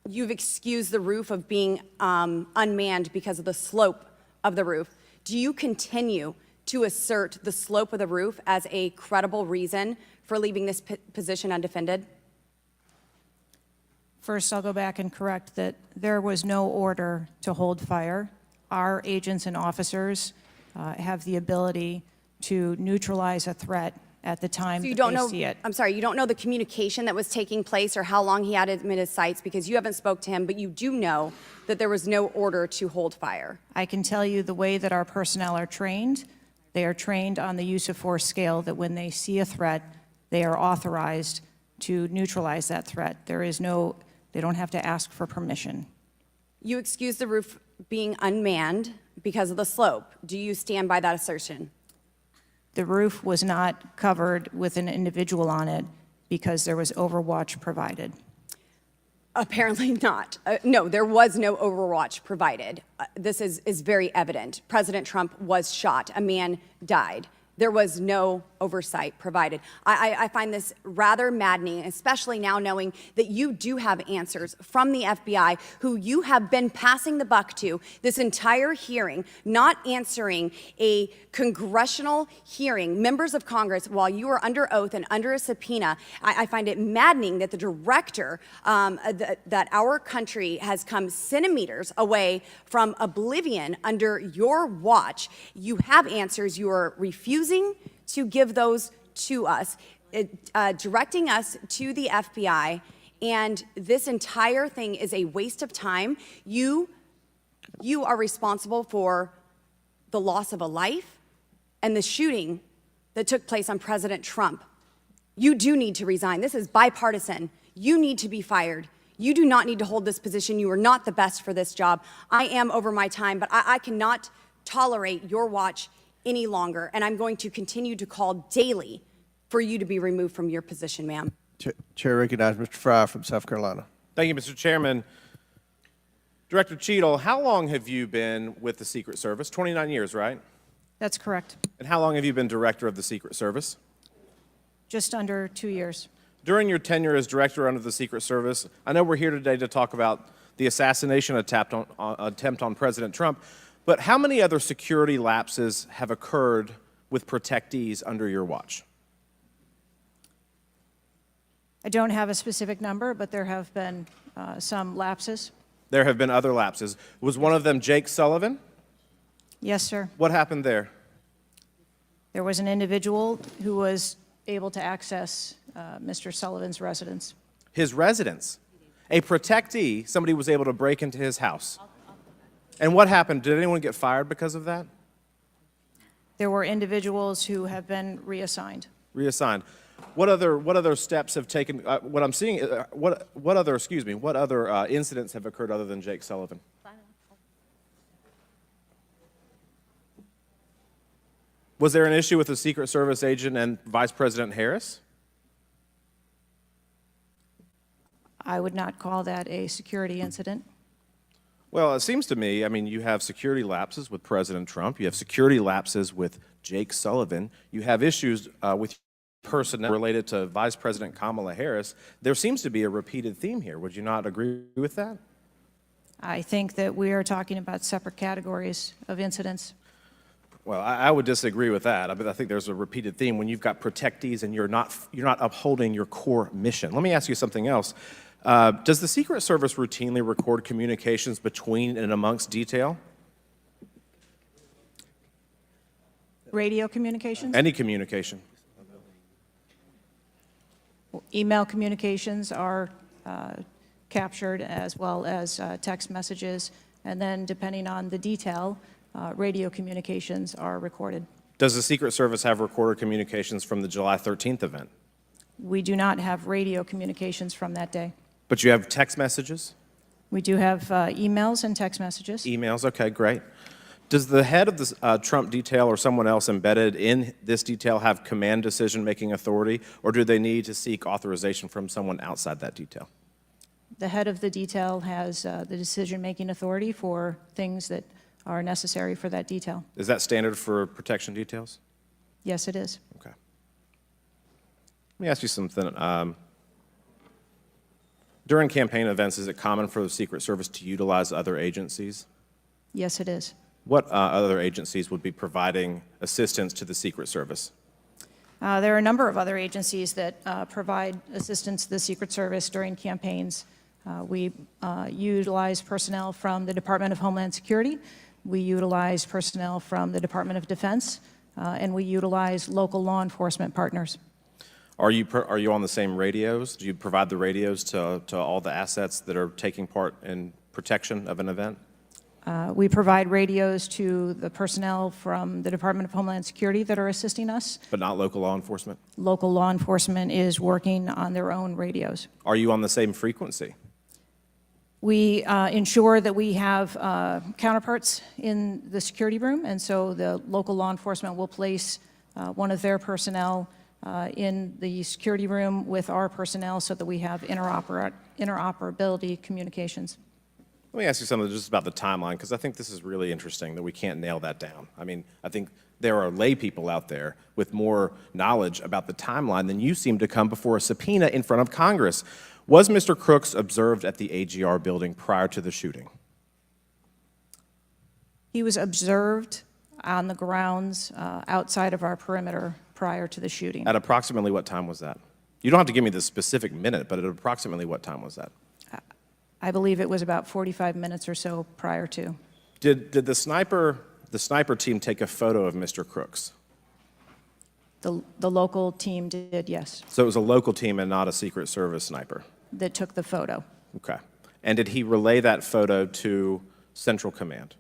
you've excused the roof of being unmanned because of the slope of the roof. Do you continue to assert the slope of the roof as a credible reason for leaving this position undefended? First, I'll go back and correct that there was no order to hold fire. Our agents and officers have the ability to neutralize a threat at the time So you that don't they know, see it. I'm sorry, you don't know the communication that was taking place or how long he had him in his sights because you haven't spoke to him, but you do know that there was no order to hold fire. I can tell you the way that our personnel are trained. They are trained on the use of force scale, that when they see a threat, they are authorized to neutralize that threat. They don't have to ask for permission. You excused the roof being unmanned because of the slope. Do you stand by that assertion? The roof was not covered with an individual on it because there was overwatch provided. Apparently not. No, there was no overwatch provided. This is very evident. President Trump was shot. A man died. there was no oversight provided. I find this rather maddening, especially now knowing that you do have answers from the FBI, who you have been passing the buck to this entire hearing, not answering a congressional hearing, members of Congress, while you are under oath and under a subpoena. I find it maddening that the director, that our country has come centimeters away from oblivion under your watch. You have answers. You are refusing to give those to us, directing us to the FBI, and this entire thing is a waste of time. You are responsible for the loss of a life and the shooting that took place on President Trump. You do need to resign. This is bipartisan. You need to be fired. You do not need to hold this position. You are not the best for this job. I am over my time, but I cannot tolerate your watch any longer, and I'm going to continue to call daily for you to be removed from your position, ma'am. Chair recognizes Mr. Fry from South Carolina. Thank you, Mr. Chairman. Director Cheatle, how long have you been with the Secret Service? 29 years, right? That's correct. And how long have you been director of the Secret Service? Just under 2 years. During your tenure as director under the Secret Service, I know we're here today to talk about the assassination attempt on President Trump, but how many other security lapses have occurred with protectees under your watch? I don't have a specific number, but there have been some lapses. There have been other lapses. Was one of them Jake Sullivan? Yes, sir. What happened there? There was an individual who was able to access Mr. Sullivan's residence. His residence? A protectee, somebody was able to break into his house. And what happened? Did anyone get fired because of that? There were individuals who have been reassigned. Reassigned. What other steps have taken? What I'm seeing. What other incidents have occurred other than Jake Sullivan? Was there an issue with the Secret Service agent and Vice President Harris? I would not call that a security incident. Well, it seems to me, I mean, you have security lapses with President Trump. You have security lapses with Jake Sullivan. You have issues with personnel related to Vice President Kamala Harris. There seems to be a repeated theme here. Would you not agree with that? I think that we are talking about separate categories of incidents. Well, I would disagree with that. I think there's a repeated theme when you've got protectees and you're not upholding your core mission. Let me ask you something else. Does the Secret Service routinely record communications between and amongst detail? Radio communications? Any communication? Email communications are captured, as well as text messages, and then depending on the detail, radio communications are recorded. Does the Secret Service have recorded communications from the July 13th event? We do not have radio communications from that day. But you have text messages? We do have emails and text messages. Emails, okay, great. Does the head of the Trump detail or someone else embedded in this detail have command decision-making authority, or do they need to seek authorization from someone outside that detail? The head of the detail has the decision-making authority for things that are necessary for that detail. Is that standard for protection details? Yes, it is. Okay. Let me ask you something. During campaign events, is it common for the Secret Service to utilize other agencies? Yes, it is. What other agencies would be providing assistance to the Secret Service? There are a number of other agencies that provide assistance to the Secret Service during campaigns. We utilize personnel from the Department of Homeland Security. We utilize personnel from the Department of Defense, and we utilize local law enforcement partners. Are you on the same radios? Do you provide the radios to all the assets that are taking part in protection of an event? We provide radios to the personnel from the Department of Homeland Security that are assisting us. But not local law enforcement? Local law enforcement is working on their own radios. Are you on the same frequency? We ensure that we have counterparts in the security room, and so the local law enforcement will place one of their personnel in the security room with our personnel so that we have interoperability communications. Let me ask you something just about the timeline, because I think this is really interesting that we can't nail that down. I mean, I think there are lay people out there with more knowledge about the timeline than you seem to come before a subpoena in front of Congress. Was Mr. Crooks observed at the AGR building prior to the shooting? He was observed on the grounds outside of our perimeter prior to the shooting. At approximately what time was that? You don't have to give me the specific minute, but at approximately what time was that? I believe it was about 45 minutes or so prior to. Did the sniper team take a photo of Mr. Crooks? The local team did, yes, So it was a local team and not a Secret Service sniper? that took the photo. Okay. And did he relay that photo to Central Command?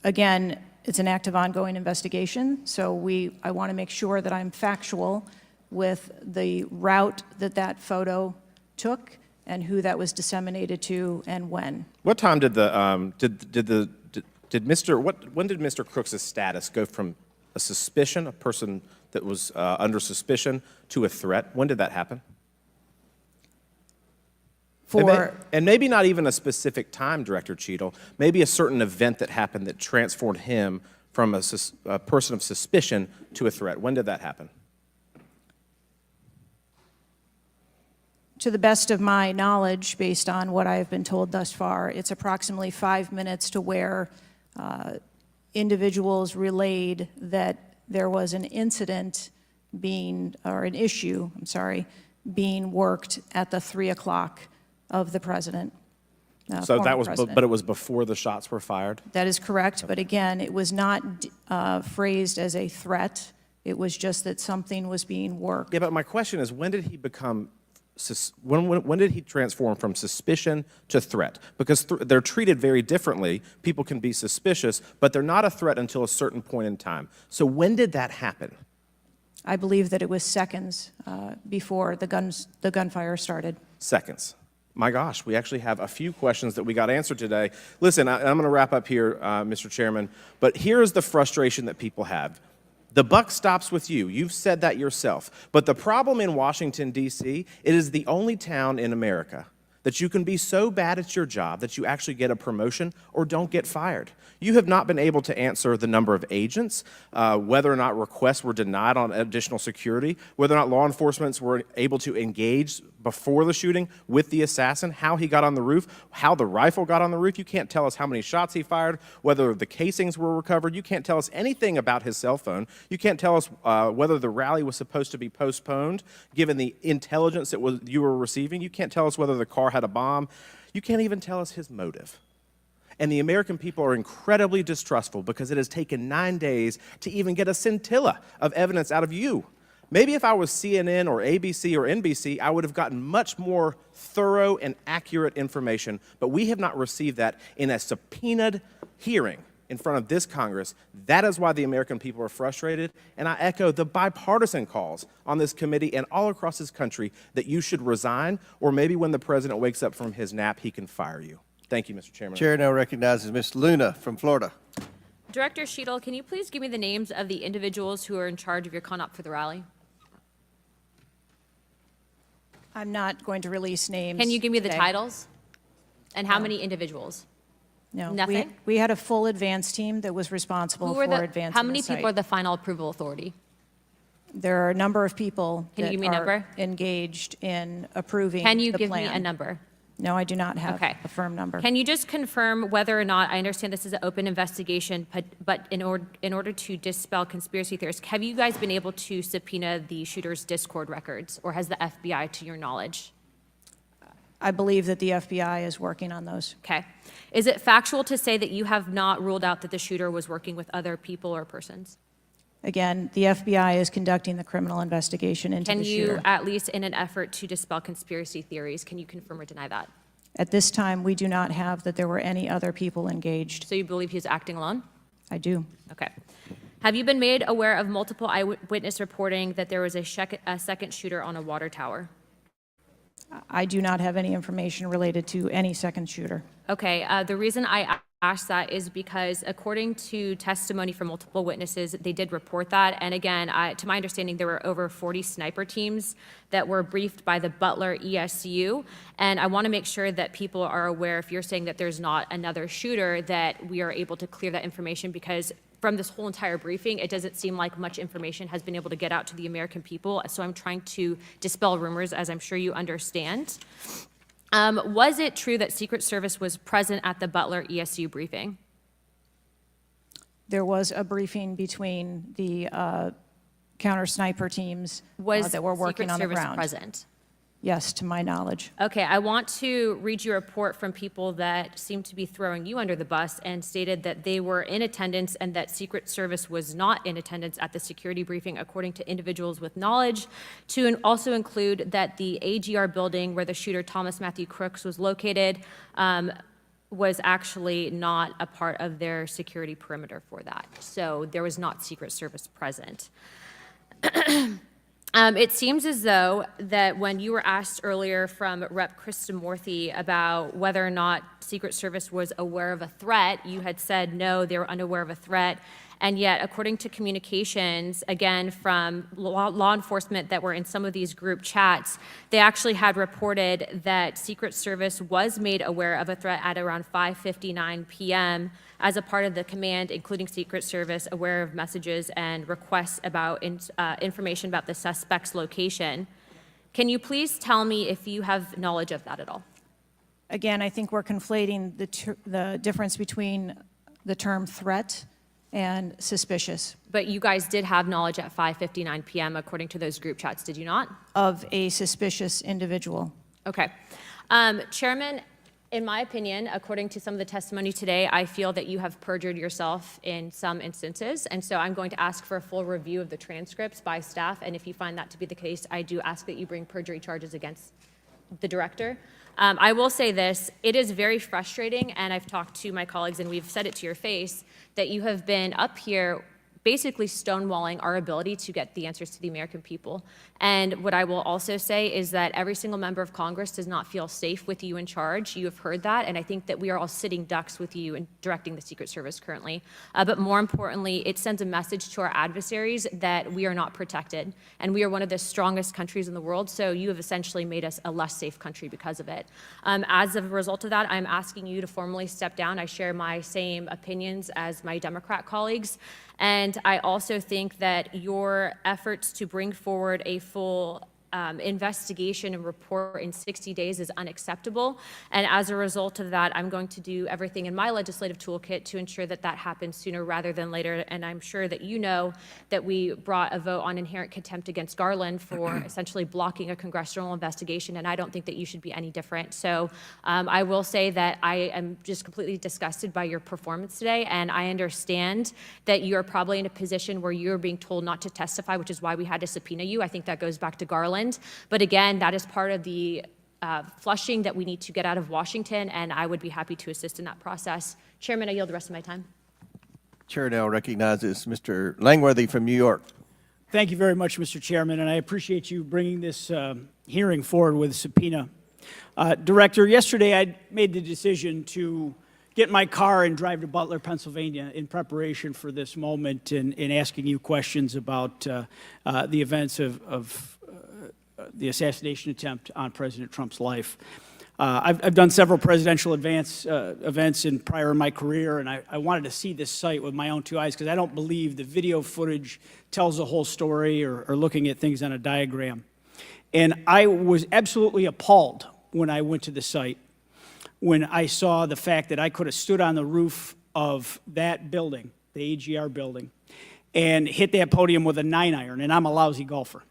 Again, it's an active ongoing investigation, so I want to make sure that I'm factual with the route that that photo took and who that was disseminated to and when. What time did when did Mr. Crooks' status go from a suspicion, a person that was under suspicion, to a threat? When did that happen? And maybe not even a specific time, Director Cheatle, maybe a certain event that happened that transformed him from a person of suspicion to a threat. When did that happen? To the best of my knowledge, based on what I have been told thus far, it's approximately 5 minutes to where individuals relayed that there was an incident or an issue, being worked at the 3 o'clock of the president. So that was, but it was before the shots were fired? That is correct, but again, it was not phrased as a threat. It was just that something was being worked. Yeah, but my question is, when did he become, when did he transform from suspicion to threat? Because they're treated very differently. People can be suspicious, but they're not a threat until a certain point in time. So when did that happen? I believe that it was seconds before the gunfire started. Seconds. My gosh, we actually have a few questions that we got answered today. Listen, I'm going to wrap up here, Mr. Chairman, but here's the frustration that people have. The buck stops with you. You've said that yourself. But the problem in Washington, D.C., it is the only town in America that you can be so bad at your job that you actually get a promotion or don't get fired. You have not been able to answer the number of agents, whether or not requests were denied on additional security, whether or not law enforcement were able to engage before the shooting with the assassin, how he got on the roof, how the rifle got on the roof. You can't tell us how many shots he fired, whether the casings were recovered. You can't tell us anything about his cell phone. You can't tell us whether the rally was supposed to be postponed, given the intelligence that you were receiving. You can't tell us whether the car had a bomb. You can't even tell us his motive. And the American people are incredibly distrustful because it has taken 9 days to even get a scintilla of evidence out of you. Maybe if I was CNN or ABC or NBC, I would have gotten much more thorough and accurate information, but we have not received that in a subpoenaed hearing in front of this Congress. That is why the American people are frustrated, and I echo the bipartisan calls on this committee and all across this country that you should resign, or maybe when the president wakes up from his nap, he can fire you. Thank you, Mr. Chairman. Chair now recognizes Ms. Luna from Florida. Director Cheatle, can you please give me the names of the individuals who are in charge of your conduct for the rally? I'm not going to release names. Can you give me the today. titles? And how many individuals? No. Nothing? We had a full advance team that was responsible for advancing How many the site. people are the final approval authority? There are a number of people Can you that give me a number? are engaged in approving Can you the give me plan. a number? No, I do not have Okay. a firm number. Can you just confirm whether or not, I understand this is an open investigation, but in order to dispel conspiracy theories, have you guys been able to subpoena the shooter's Discord records, or has the FBI, to your knowledge? I believe that the FBI is working on those. Okay. Is it factual to say that you have not ruled out that the shooter was working with other people or persons? Again, the FBI is conducting the criminal investigation into Can the you, shooter. at least in an effort to dispel conspiracy theories, can you confirm or deny that? At this time, we do not have that there were any other people engaged. So you believe he was acting alone? I do. Okay. Have you been made aware of multiple eyewitness reporting that there was a second shooter on a water tower? I do not have any information related to any second shooter. Okay. The reason I ask that is because according to testimony from multiple witnesses, they did report that. And again, to my understanding, there were over 40 sniper teams that were briefed by the Butler ESU. And I want to make sure that people are aware, if you're saying that there's not another shooter, that we are able to clear that information, because from this whole entire briefing, it doesn't seem like much information has been able to get out to the American people. So I'm trying to dispel rumors, as I'm sure you understand. Was it true that Secret Service was present at the Butler ESU briefing? There was a briefing between the counter sniper teams that were working on the ground. Was Secret Service present? Yes, to my knowledge. Okay, I want to read you a report from people that seem to be throwing you under the bus and stated that they were in attendance and that Secret Service was not in attendance at the security briefing, according to individuals with knowledge, to also include that the AGR building where the shooter Thomas Matthew Crooks was located was actually not a part of their security perimeter for that. So there was not Secret Service present. It seems as though that when you were asked earlier from Rep. Kristamurthy about whether or not Secret Service was aware of a threat, you had said no, they were unaware of a threat. And yet, according to communications, again, from law enforcement that were in some of these group chats, they actually had reported that Secret Service was made aware of a threat at around 5:59 p.m. as a part of the command, including Secret Service, aware of messages and requests about information about the suspect's location. Can you please tell me if you have knowledge of that at all? Again, I think we're conflating the difference between the term threat and suspicious. But you guys did have knowledge at 5:59 p.m. according to those group chats, did you not? Of a suspicious individual. Okay. Chairman, in my opinion, according to some of the testimony today, I feel that you have perjured yourself in some instances, and so I'm going to ask for a full review of the transcripts by staff, and if you find that to be the case, I do ask that you bring perjury charges against the director. I will say this, it is very frustrating, and I've talked to my colleagues and we've said it to your face, that you have been up here basically stonewalling our ability to get the answers to the American people. And what I will also say is that every single member of Congress does not feel safe with you in charge. You have heard that, and I think that we are all sitting ducks with you in directing the Secret Service currently. But more importantly, it sends a message to our adversaries that we are not protected, and we are one of the strongest countries in the world, so you have essentially made us a less safe country because of it. As a result of that, I'm asking you to formally step down. I share my same opinions as my Democrat colleagues. And I also think that your efforts to bring forward a full investigation and report in 60 days is unacceptable. And as a result of that, I'm going to do everything in my legislative toolkit to ensure that that happens sooner rather than later. And I'm sure that you know that we brought a vote on inherent contempt against Garland for essentially blocking a congressional investigation, and I don't think that you should be any different. So I will say that I am just completely disgusted by your performance today, and I understand that you're probably in a position where you're being told not to testify, which is why we had to subpoena you. I think that goes back to Garland. But again, that is part of the flushing that we need to get out of Washington, and I would be happy to assist in that process. Chairman, I yield the rest of my time. Chair now recognizes Mr. Langworthy from New York. Thank you very much, Mr. Chairman, and I appreciate you bringing this hearing forward with a subpoena. Director, yesterday I made the decision to get in my car and drive to Butler, Pennsylvania in preparation for this moment and asking you questions about the events of the assassination attempt on President Trump's life. I've done several presidential events prior in my career, and I wanted to see this site with my own two eyes because I don't believe the video footage tells the whole story or looking at things on a diagram. And I was absolutely appalled when I went to the site, when I saw the fact that I could have stood on the roof of that building, the AGR building, and hit that podium with a 9-iron, and I'm a lousy golfer.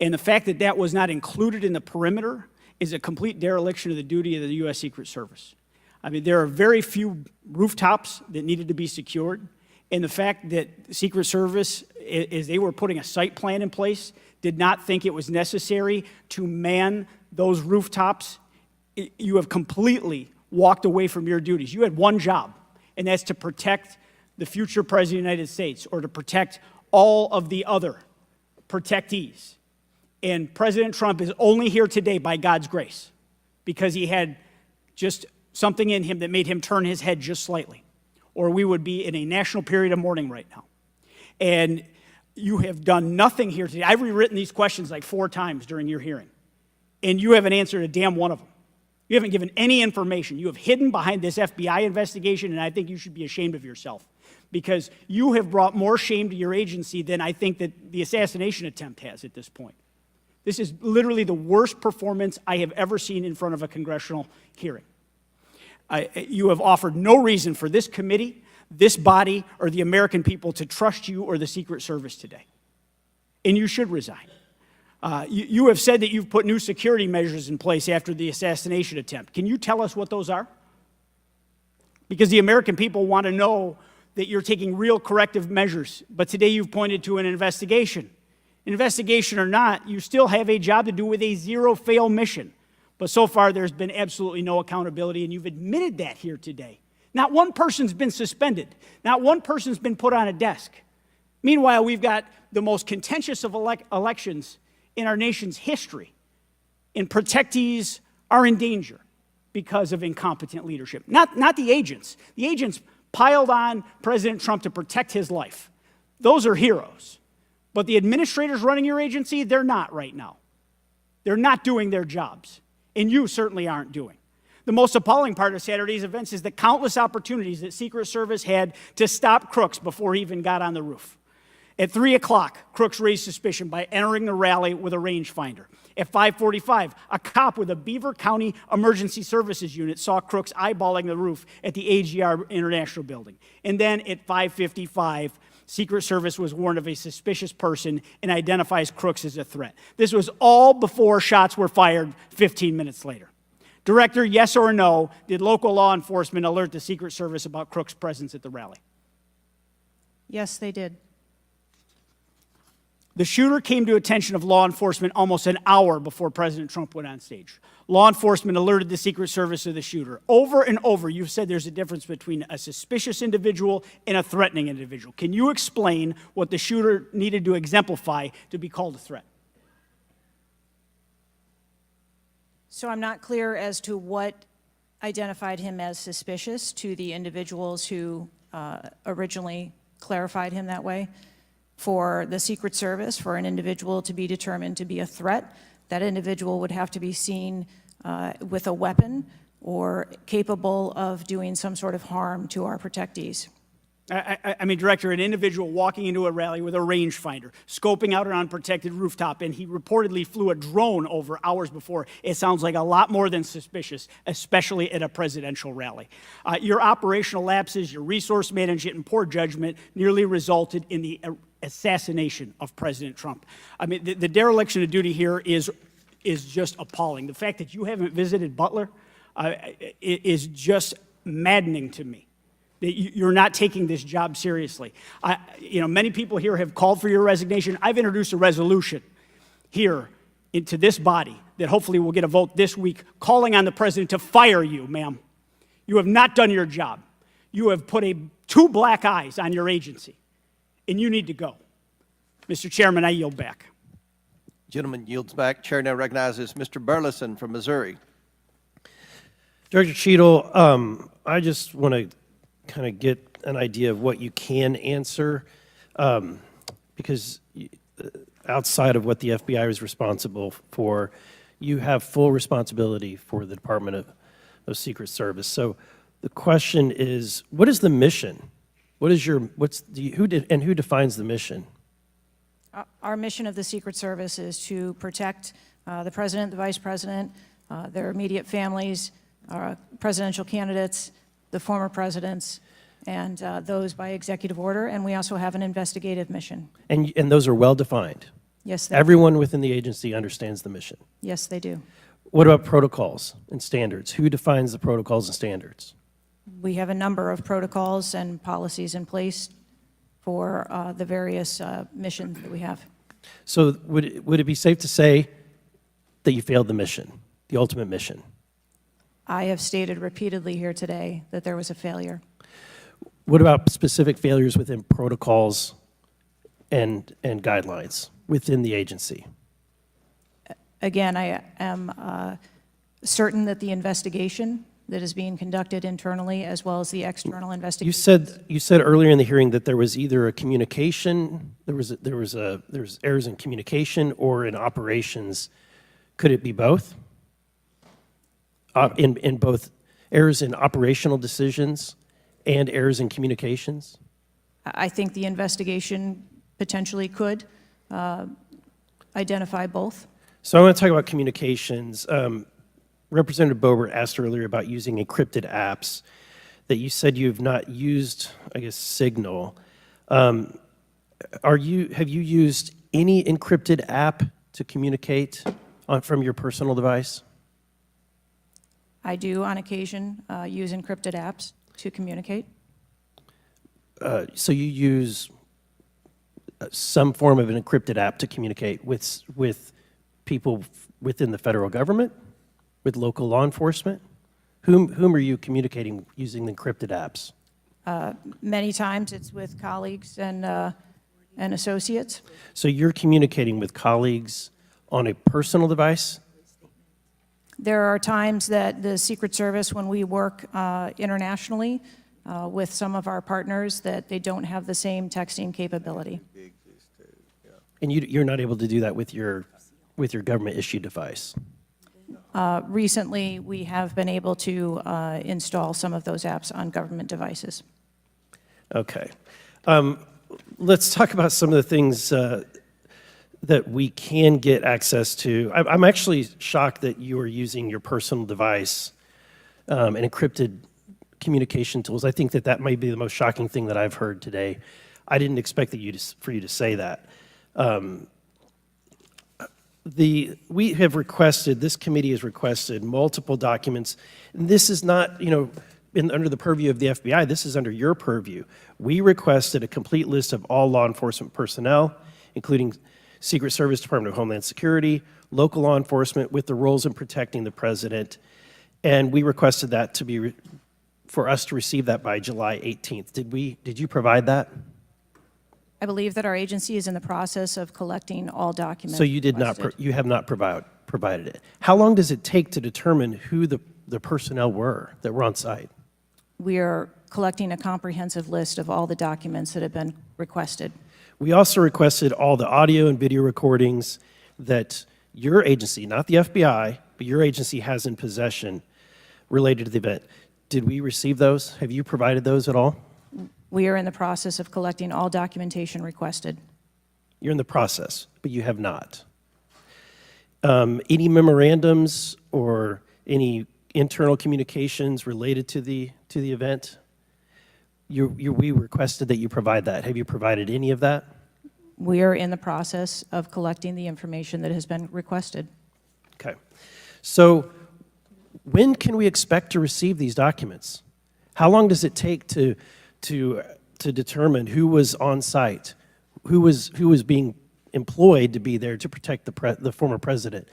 And the fact that that was not included in the perimeter is a complete dereliction of the duty of the U.S. Secret Service. I mean, there are very few rooftops that needed to be secured, and the fact that the Secret Service, as they were putting a site plan in place, did not think it was necessary to man those rooftops, you have completely walked away from your duties. You had one job, and that's to protect the future President of the United States or to protect all of the other protectees. And President Trump is only here today by God's grace because he had just something in him that made him turn his head just slightly, or we would be in a national period of mourning right now. And you have done nothing here today. I've rewritten these questions like 4 times during your hearing, and you haven't answered a damn one of them. You haven't given any information. You have hidden behind this FBI investigation, and I think you should be ashamed of yourself, because you have brought more shame to your agency than I think that the assassination attempt has at this point. This is literally the worst performance I have ever seen in front of a congressional hearing. You have offered no reason for this committee, this body, or the American people to trust you or the Secret Service today. And you should resign. You have said that you've put new security measures in place after the assassination attempt. Can you tell us what those are? Because the American people want to know that you're taking real corrective measures. But today you've pointed to an investigation. Investigation or not, you still have a job to do with a zero-fail mission. But so far, there's been absolutely no accountability, and you've admitted that here today. Not one person's been suspended. Not one person's been put on a desk. Meanwhile, we've got the most contentious of elections in our nation's history, and protectees are in danger because of incompetent leadership. Not the agents. The agents piled on President Trump to protect his life. Those are heroes. But the administrators running your agency, they're not right now. They're not doing their jobs, and you certainly aren't doing. The most appalling part of Saturday's events is the countless opportunities that Secret Service had to stop Crooks before he even got on the roof. At 3 o'clock, Crooks raised suspicion by entering the rally with a rangefinder. At 5:45, a cop with a Beaver County Emergency Services unit saw Crooks eyeballing the roof at the AGR International Building. And then at 5:55, Secret Service was warned of a suspicious person and identifies Crooks as a threat. This was all before shots were fired 15 minutes later. Director, yes or no, did local law enforcement alert the Secret Service about Crooks' presence at the rally? Yes, they did. The shooter came to attention of law enforcement almost an hour before President Trump went on stage. Law enforcement alerted the Secret Service of the shooter. Over and over, you've said there's a difference between a suspicious individual and a threatening individual. Can you explain what the shooter needed to exemplify to be called a threat? So I'm not clear as to what identified him as suspicious to the individuals who originally clarified him that way. For the Secret Service, for an individual to be determined to be a threat, that individual would have to be seen with a weapon or capable of doing some sort of harm to our protectees. I mean, Director, an individual walking into a rally with a rangefinder, scoping out an unprotected rooftop, and he reportedly flew a drone over hours before. It sounds like a lot more than suspicious, especially at a presidential rally. Your operational lapses, your resource management, and poor judgment nearly resulted in the assassination of President Trump. I mean, the dereliction of duty here is just appalling. The fact that you haven't visited Butler is just maddening to me. That you're not taking this job seriously. Many people here have called for your resignation. I've introduced a resolution here into this body that hopefully will get a vote this week calling on the president to fire you, ma'am. You have not done your job. You have put 2 black eyes on your agency, and you need to go. Mr. Chairman, I yield back. Gentleman yields back. Chair now recognizes Mr. Burleson from Missouri. Director Cheatle, I just want to kind of get an idea of what you can answer, because outside of what the FBI is responsible for, you have full responsibility for the Department of Secret Service. So the question is, what is the mission? Who defines the mission? Our mission of the Secret Service is to protect the president, the vice president, their immediate families, presidential candidates, the former presidents, and those by executive order. And we also have an investigative mission. And those are well defined? Yes, they are. Everyone within the agency understands the mission? Yes, they do. What about protocols and standards? Who defines the protocols and standards? We have a number of protocols and policies in place for the various missions that we have. So would it be safe to say that you failed the mission, the ultimate mission? I have stated repeatedly here today that there was a failure. What about specific failures within protocols and guidelines within the agency? Again, I am certain that the investigation that is being conducted internally as well as the external investigation. You said earlier in the hearing that there was either a communication, there was errors in communication or in operations. Could it be both? In both errors in operational decisions and errors in communications? I think the investigation potentially could identify both. So I want to talk about communications. Representative Boebert asked earlier about using encrypted apps, that you said you have not used, I guess, Signal. Have you used any encrypted app to communicate from your personal device? I do, on occasion, use encrypted apps to communicate. So you use some form of an encrypted app to communicate with people within the federal government, with local law enforcement? Whom are you communicating using the encrypted apps? Many times it's with colleagues and associates. So you're communicating with colleagues on a personal device? There are times that the Secret Service, when we work internationally with some of our partners, that they don't have the same texting capability. And you're not able to do that with your government-issued device? Recently, we have been able to install some of those apps on government devices. Okay. Let's talk about some of the things that we can get access to. I'm actually shocked that you are using your personal device and encrypted communication tools. I think that might be the most shocking thing that I've heard today. I didn't expect for you to say that. We have requested, this committee has requested multiple documents. And this is not, under the purview of the FBI, this is under your purview. We requested a complete list of all law enforcement personnel, including Secret Service, Department of Homeland Security, local law enforcement with the roles in protecting the president. And we requested that to be, for us to receive that by July 18th. Did you provide that? I believe that our agency is in the process of collecting all documents. So you did not, you have not provided it. How long does it take to determine who the personnel were that were on site? We are collecting a comprehensive list of all the documents that have been requested. We also requested all the audio and video recordings that your agency, not the FBI, but your agency has in possession related to the event. Did we receive those? Have you provided those at all? We are in the process of collecting all documentation requested. You're in the process, but you have not. Any memorandums or any internal communications related to the event? We requested that you provide that. Have you provided any of that? We are in the process of collecting the information that has been requested. Okay. So when can we expect to receive these documents? How long does it take to determine who was on site, who was being employed to be there to protect the former president?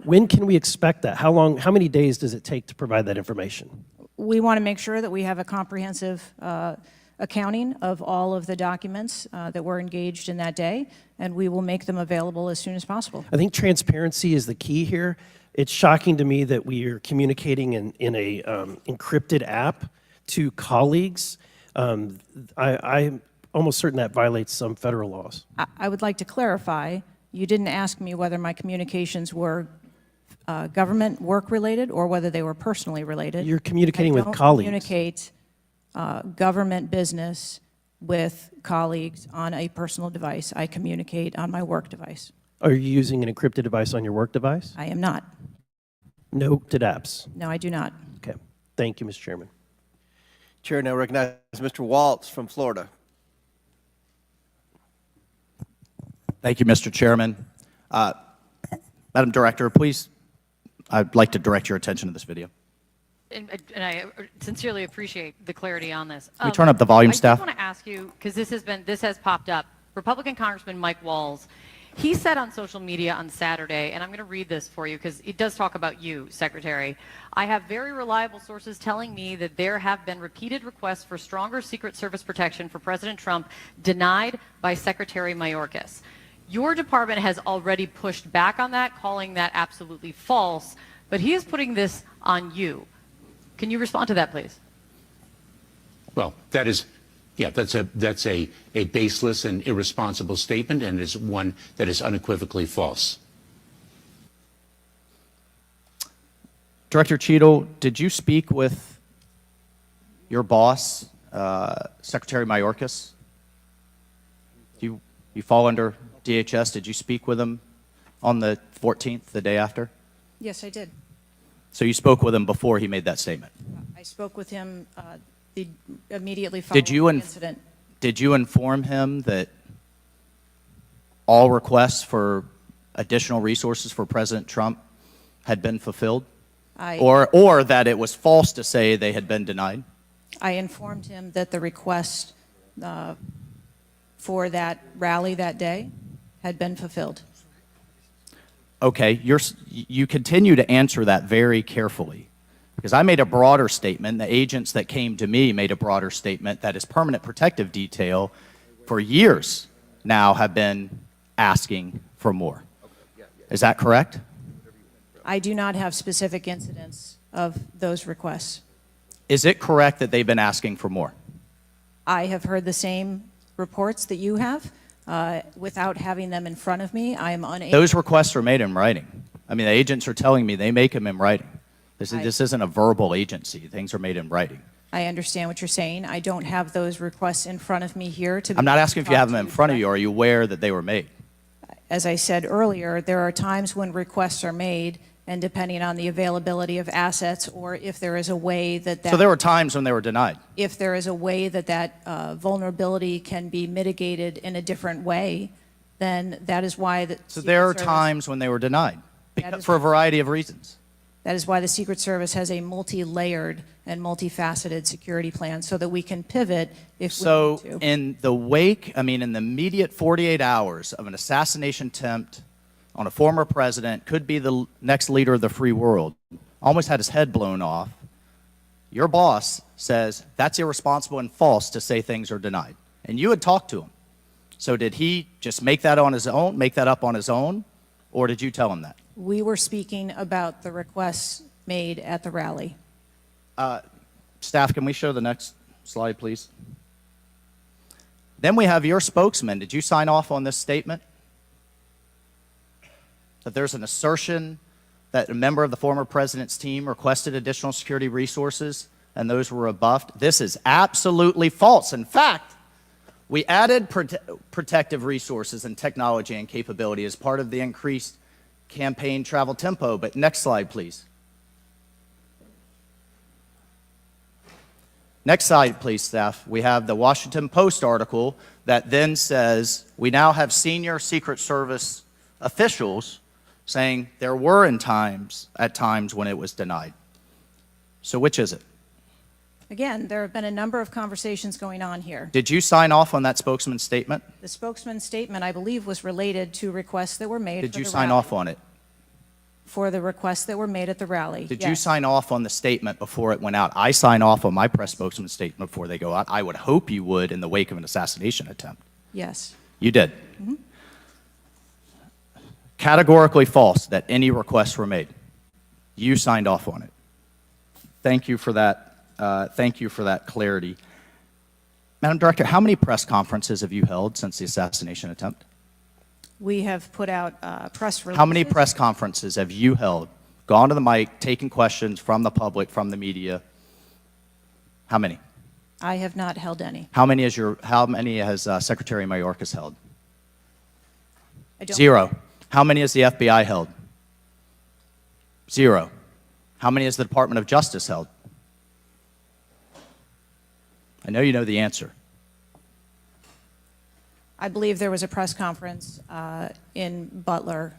When can we expect that? How many days does it take to provide that information? We want to make sure that we have a comprehensive accounting of all of the documents that were engaged in that day, and we will make them available as soon as possible. I think transparency is the key here. It's shocking to me that we are communicating in a encrypted app to colleagues. I'm almost certain that violates some federal laws. I would like to clarify, you didn't ask me whether my communications were government work related or whether they were personally related. You're communicating with colleagues. I don't communicate government business with colleagues on a personal device. I communicate on my work device. Are you using an encrypted device on your work device? I am not. No encrypted apps? No, I do not. Okay. Thank you, Mr. Chairman. Chair now recognizes Mr. Waltz from Florida. Thank you, Mr. Chairman. Madam Director, please, I'd like to direct your attention to this video. And I sincerely appreciate the clarity on this. Can we turn up the volume, staff? I just want to ask you, because this has popped up. Republican Congressman Mike Walz, he said on social media on Saturday, and I'm going to read this for you because it does talk about you, Secretary. I have very reliable sources telling me that there have been repeated requests for stronger Secret Service protection for President Trump denied by Secretary Mayorkas. Your department has already pushed back on that, calling that absolutely false, but he is putting this on you. Can you respond to that, please? Well, that is, yeah, that's a baseless and irresponsible statement, and is one that is unequivocally false. Director Cheatle, did you speak with your boss, Secretary Mayorkas? You fall under DHS. Did you speak with him on the 14th, the day after? Yes, I did. So you spoke with him before he made that statement? I spoke with him immediately following the incident. Did you inform him that all requests for additional resources for President Trump had been fulfilled? Or that it was false to say they had been denied? I informed him that the request for that rally that day had been fulfilled. Okay, you continue to answer that very carefully, because I made a broader statement. The agents that came to me made a broader statement that his permanent protective detail for years now have been asking for more. Is that correct? I do not have specific incidents of those requests. Is it correct that they've been asking for more? I have heard the same reports that you have. Without having them in front of me, I am unable. Those requests are made in writing. I mean, the agents are telling me they make them in writing. This isn't a verbal agency. Things are made in writing. I understand what you're saying. I don't have those requests in front of me here to. I'm not asking if you have them in front of you. Are you aware that they were made? As I said earlier, there are times when requests are made, and depending on the availability of assets, or if there is a way that. So there were times when they were denied? If there is a way that vulnerability can be mitigated in a different way, then that is why. So there are times when they were denied, for a variety of reasons. That is why the Secret Service has a multi-layered and multifaceted security plan, so that we can pivot if we need to. In the wake, in the immediate 48 hours of an assassination attempt on a former president, could be the next leader of the free world, almost had his head blown off, your boss says that's irresponsible and false to say things are denied. And you had talked to him. So did he just make that up on his own, or did you tell him that? We were speaking about the requests made at the rally. Staff, can we show the next slide, please? Then we have your spokesman. Did you sign off on this statement? That there's an assertion that a member of the former president's team requested additional security resources and those were rebuffed? This is absolutely false. In fact, we added protective resources and technology and capability as part of the increased campaign travel tempo. But next slide, please. Next slide, please, staff. We have the Washington Post article that then says we now have senior Secret Service officials saying there were at times when it was denied. So which is it? Again, there have been a number of conversations going on here. Did you sign off on that spokesman's statement? The spokesman's statement, I believe, was related to requests that were made. Did you sign off on it? For the requests that were made at the rally. Did you sign off on the statement before it went out? I sign off on my press spokesman's statement before they go out. I would hope you would in the wake of an assassination attempt. Yes. You did? Categorically false that any requests were made. You signed off on it. Thank you for that. Thank you for that clarity. Madam Director, how many press conferences have you held since the assassination attempt? We have put out press releases. How many press conferences have you held, gone to the mic, taken questions from the public, from the media? How many? I have not held any. How many has Secretary Mayorkas held? I don't. 0. How many has the FBI held? 0. How many has the Department of Justice held? I know you know the answer. I believe there was a press conference in Butler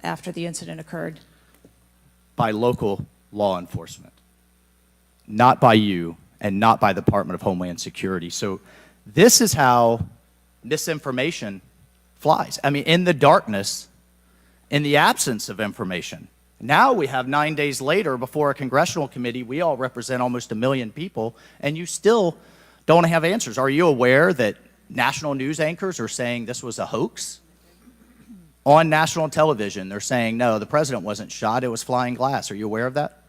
after the incident occurred. By local law enforcement, not by you and not by the Department of Homeland Security. So this is how misinformation flies. In the darkness, in the absence of information. Now we have 9 days later before a congressional committee, we all represent almost 1 million people, and you still don't have answers. Are you aware that national news anchors are saying this was a hoax? On national television, they're saying, no, the president wasn't shot, it was flying glass. Are you aware of that?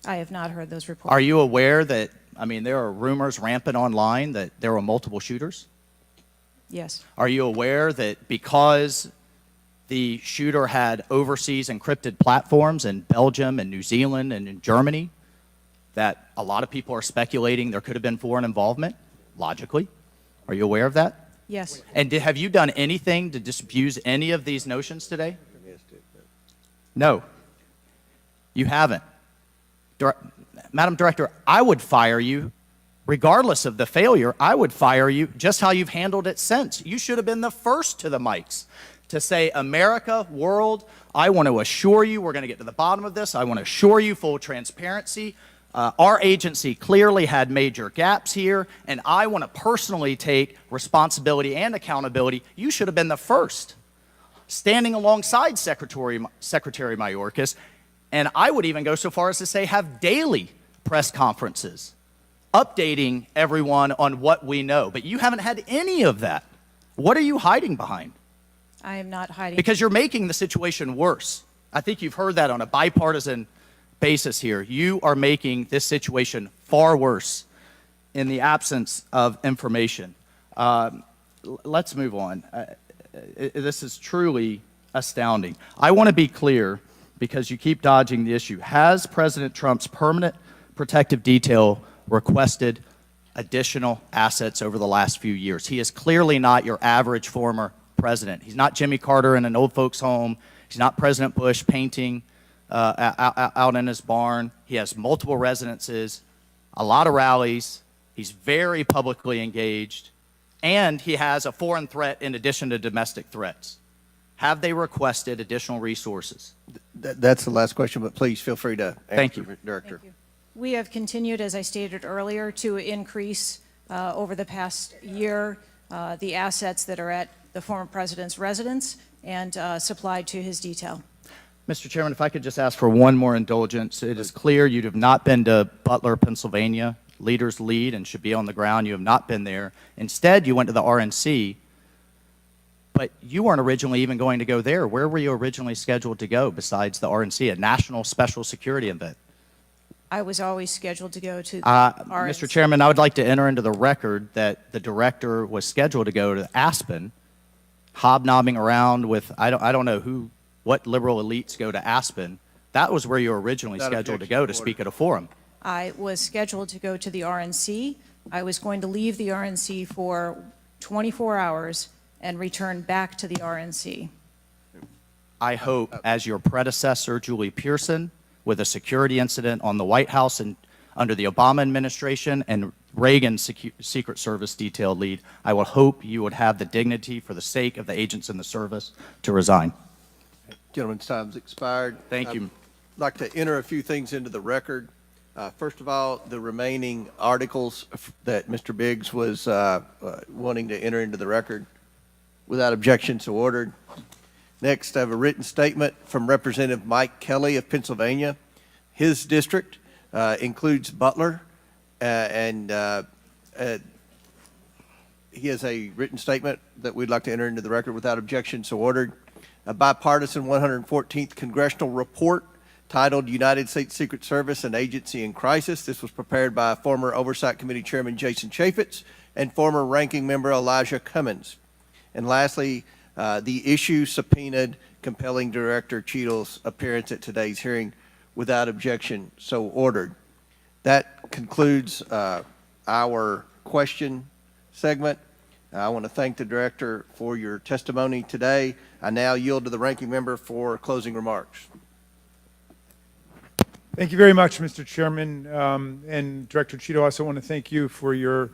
I have not heard those reports. Are you aware that, I mean, there are rumors rampant online that there were multiple shooters? Yes. Are you aware that because the shooter had overseas encrypted platforms in Belgium and New Zealand and in Germany, that a lot of people are speculating there could have been foreign involvement, logically? Are you aware of that? Yes. And have you done anything to disabuse any of these notions today? No. You haven't. Madam Director, I would fire you. Regardless of the failure, I would fire you just how you've handled it since. You should have been the first to the mics to say, America, world, I want to assure you we're going to get to the bottom of this. I want to assure you full transparency. Our agency clearly had major gaps here, and I want to personally take responsibility and accountability. You should have been the first, standing alongside Secretary Mayorkas, and I would even go so far as to say have daily press conferences, updating everyone on what we know. But you haven't had any of that. What are you hiding behind? I am not hiding. Because you're making the situation worse. I think you've heard that on a bipartisan basis here. You are making this situation far worse in the absence of information. Let's move on. This is truly astounding. I want to be clear, because you keep dodging the issue. Has President Trump's permanent protective detail requested additional assets over the last few years? He is clearly not your average former president. He's not Jimmy Carter in an old folks' home. He's not President Bush painting out in his barn. He has multiple residences, a lot of rallies. He's very publicly engaged, and he has a foreign threat in addition to domestic threats. Have they requested additional resources? That's the last question, but please feel free to answer. Thank you. Director. Thank you. We have continued, as I stated earlier, to increase over the past year the assets that are at the former president's residence and supplied to his detail. Mr. Chairman, if I could just ask for one more indulgence. It is clear you have not been to Butler, Pennsylvania. Leaders lead and should be on the ground. You have not been there. Instead, you went to the RNC, but you weren't originally even going to go there. Where were you originally scheduled to go besides the RNC, a national special security event? I was always scheduled to go to RNC. Mr. Chairman, I would like to enter into the record that the director was scheduled to go to Aspen, hobnobbing around with, I don't know what liberal elites go to Aspen. That was where you were originally scheduled to go to speak at a forum. I was scheduled to go to the RNC. I was going to leave the RNC for 24 hours and return back to the RNC. I hope, as your predecessor, Julie Pearson, with a security incident on the White House and under the Obama administration and Reagan's Secret Service detail lead, I would hope you would have the dignity for the sake of the agents in the service to resign. Gentleman's time's expired. Thank you. I'd like to enter a few things into the record. First of all, the remaining articles that Mr. Biggs was wanting to enter into the record, without objection, so ordered. Next, I have a written statement from Representative Mike Kelly of Pennsylvania. His district includes Butler, and he has a written statement that we'd like to enter into the record without objection, so ordered. A bipartisan 114th Congressional report titled United States Secret Service, an Agency in Crisis. This was prepared by former Oversight Committee Chairman Jason Chaffetz and former Ranking Member Elijah Cummings. And lastly, the issue subpoenaed compelling Director Cheatle's appearance at today's hearing without objection, so ordered. That concludes our question segment. I want to thank the Director for your testimony today. I now yield to the Ranking Member for closing remarks. Thank you very much, Mr. Chairman. And Director Cheatle, I also want to thank you for your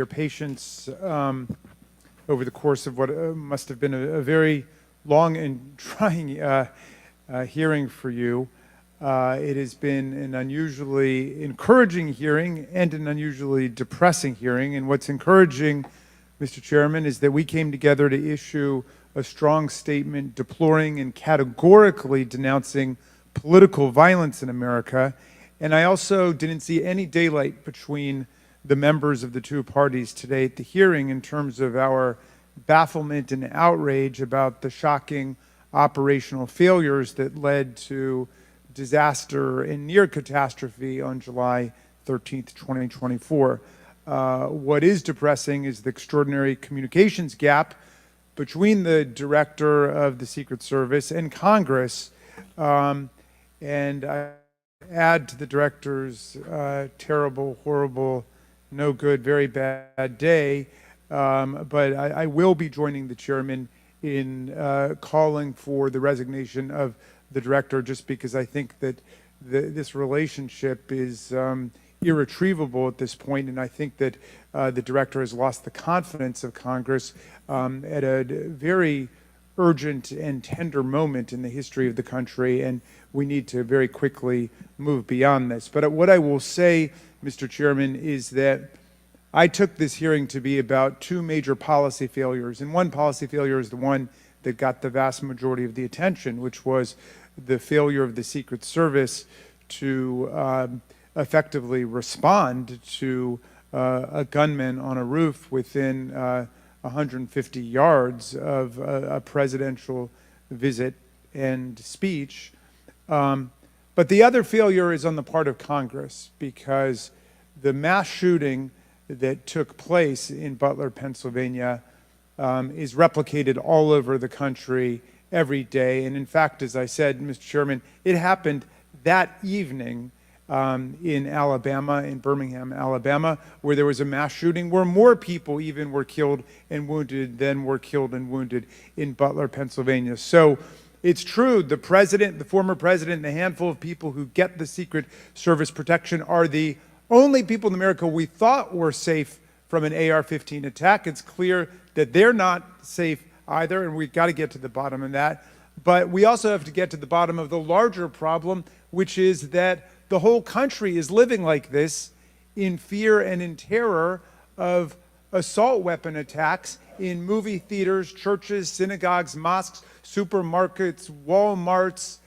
patience over the course of what must have been a very long and trying hearing for you. It has been an unusually encouraging hearing and an unusually depressing hearing. And what's encouraging, Mr. Chairman, is that we came together to issue a strong statement deploring and categorically denouncing political violence in America. And I also didn't see any daylight between the members of the two parties today at the hearing in terms of our bafflement and outrage about the shocking operational failures that led to disaster and near catastrophe on July 13th, 2024. What is depressing is the extraordinary communications gap between the director of the Secret Service and Congress. And I add to the director's terrible, horrible, no good, very bad day. But I will be joining the chairman in calling for the resignation of the director, just because I think that this relationship is irretrievable at this point, and I think that the director has lost the confidence of Congress at a very urgent and tender moment in the history of the country, and we need to very quickly move beyond this. But what I will say, Mr. Chairman, is that I took this hearing to be about two major policy failures, and one policy failure is the one that got the vast majority of the attention, which was the failure of the Secret Service to effectively respond to a gunman on a roof within 150 yards of a presidential visit and speech. But the other failure is on the part of Congress, because the mass shooting that took place in Butler, Pennsylvania, is replicated all over the country every day. And in fact, as I said, Mr. Chairman, it happened that evening in Alabama, in Birmingham, Alabama, where there was a mass shooting where more people even were killed and wounded than were killed and wounded in Butler, Pennsylvania. So it's true, the president, the former president, and the handful of people who get the Secret Service protection are the only people in America we thought were safe from an AR-15 attack. It's clear that they're not safe either, and we've got to get to the bottom of that. But we also have to get to the bottom of the larger problem, which is that the whole country is living like this, in fear and in terror of assault weapon attacks in movie theaters, churches, synagogues, mosques, supermarkets, Walmarts,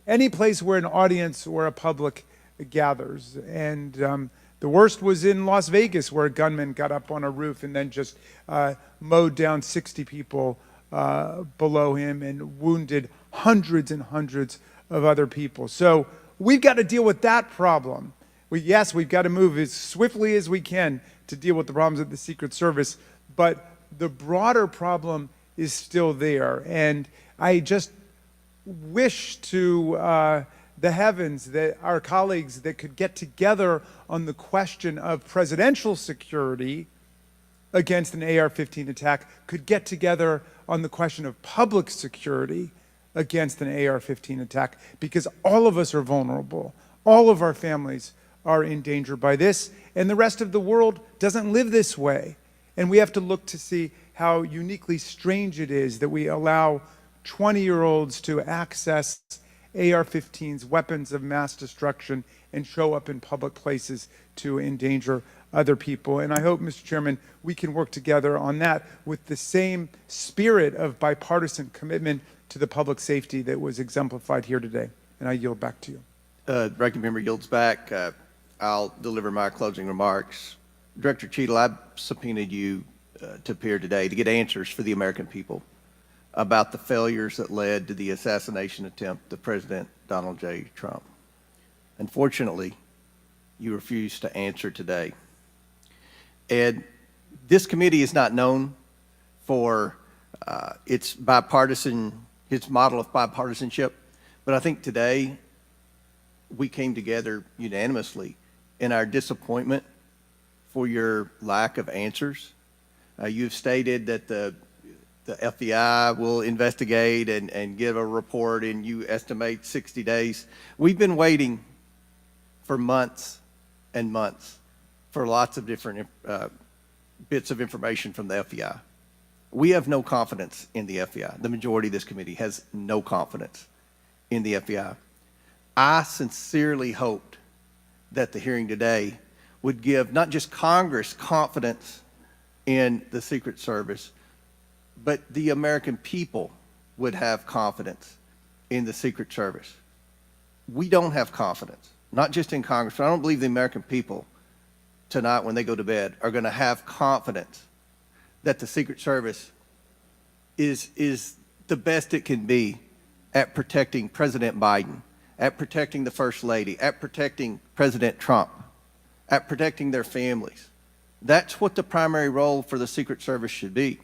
any place where an audience or a public gathers. And the worst was in Las Vegas, where a gunman got up on a roof and then just mowed down 60 people below him and wounded hundreds and hundreds of other people. So we've got to deal with that problem. Yes, we've got to move as swiftly as we can to deal with the problems of the Secret Service, but the broader problem is still there. And I just wish to the heavens that our colleagues that could get together on the question of presidential security against an AR-15 attack could get together on the question of public security against an AR-15 attack, because all of us are vulnerable. All of our families are in danger by this, and the rest of the world doesn't live this way. And we have to look to see how uniquely strange it is that we allow 20-year-olds to access AR-15s, weapons of mass destruction, and show up in public places to endanger other people. And I hope, Mr. Chairman, we can work together on that with the same spirit of bipartisan commitment to the public safety that was exemplified here today. And I yield back to you. Ranking member yields back. I'll deliver my closing remarks. Director Cheatle, I subpoenaed you to appear today to get answers for the American people about the failures that led to the assassination attempt of President Donald J. Trump. Unfortunately, you refused to answer today. And this committee is not known for its model of bipartisanship, but I think today we came together unanimously in our disappointment for your lack of answers. You've stated that the FBI will investigate and give a report, and you estimate 60 days. We've been waiting for months and months for lots of different bits of information from the FBI. We have no confidence in the FBI. The majority of this committee has no confidence in the FBI. I sincerely hoped that the hearing today would give not just Congress confidence in the Secret Service, but the American people would have confidence in the Secret Service. We don't have confidence, not just in Congress, but I don't believe the American people tonight when they go to bed are going to have confidence that the Secret Service is the best it can be at protecting President Biden, at protecting the First Lady, at protecting President Trump, at protecting their families. That's what the primary role for the Secret Service should be.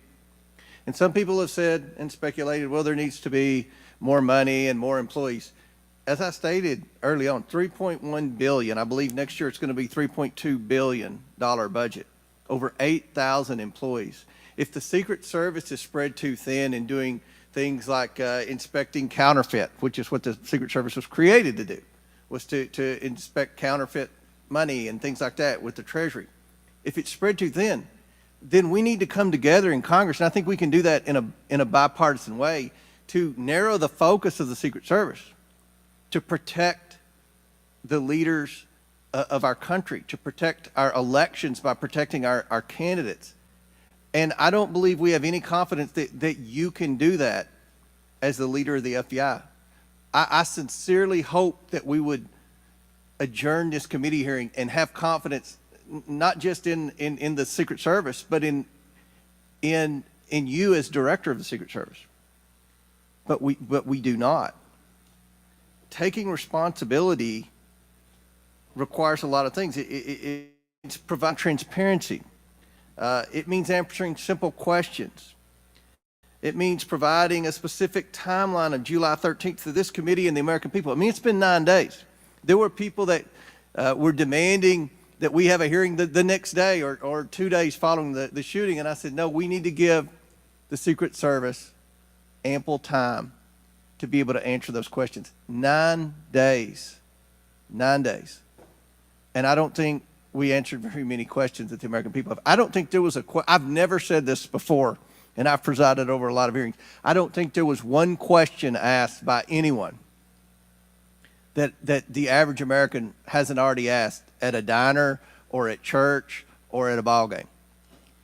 And some people have said and speculated, well, there needs to be more money and more employees. As I stated early on, $3.1 billion, I believe next year it's going to be $3.2 billion budget, over 8,000 employees. If the Secret Service is spread too thin in doing things like inspecting counterfeit, which is what the Secret Service was created to do, was to inspect counterfeit money and things like that with the Treasury. If it's spread too thin, then we need to come together in Congress, and I think we can do that in a bipartisan way to narrow the focus of the Secret Service, to protect the leaders of our country, to protect our elections by protecting our candidates. And I don't believe we have any confidence that you can do that as the leader of the FBI. I sincerely hope that we would adjourn this committee hearing and have confidence not just in the Secret Service, but in you as director of the Secret Service. But we do not. Taking responsibility requires a lot of things. It's provide transparency. It means answering simple questions. It means providing a specific timeline of July 13th to this committee and the American people. I mean, it's been 9 days. There were people that were demanding that we have a hearing the next day or 2 days following the shooting. And I said, no, we need to give the Secret Service ample time to be able to answer those questions. 9 days. 9 days. And I don't think we answered very many questions that the American people have. I don't think there was I've never said this before, and I've presided over a lot of hearings. I don't think there was one question asked by anyone that the average American hasn't already asked at a diner or at church or at a ball game.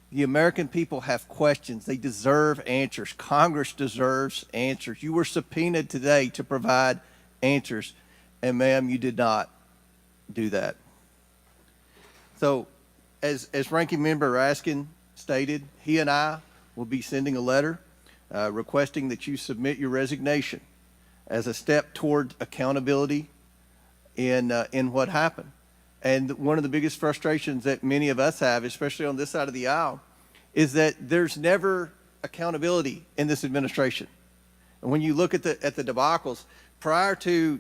The American people have questions. They deserve answers. Congress deserves answers. You were subpoenaed today to provide answers, and ma'am, you did not do that. So, as Ranking Member Raskin stated, he and I will be sending a letter requesting that you submit your resignation as a step toward accountability in what happened. And one of the biggest frustrations that many of us have, especially on this side of the aisle, is that there's never accountability in this administration. And when you look at the debacles prior to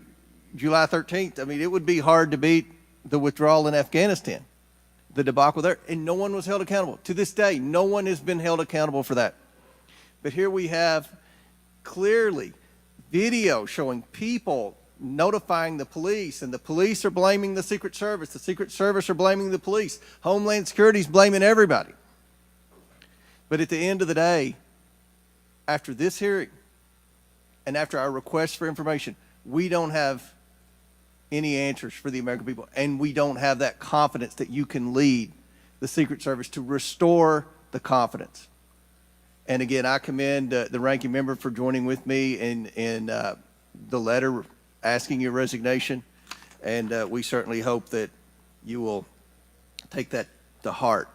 July 13th, I mean, it would be hard to beat the withdrawal in Afghanistan, the debacle there, and no one was held accountable. To this day, no one has been held accountable for that. But here we have clearly video showing people notifying the police, and the police are blaming the Secret Service. The Secret Service are blaming the police. Homeland Security is blaming everybody. But at the end of the day, after this hearing and after our request for information, we don't have any answers for the American people, and we don't have that confidence that you can lead the Secret Service to restore the confidence. And again, I commend the ranking member for joining with me in the letter asking your resignation, and we certainly hope that you will take that to heart.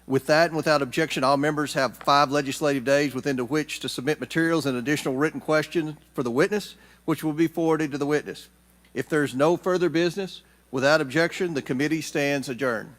With that and without objection, all members have 5 legislative days within which to submit materials and additional written questions for the witness, which will be forwarded to the witness. If there's no further business, without objection, the committee stands adjourned.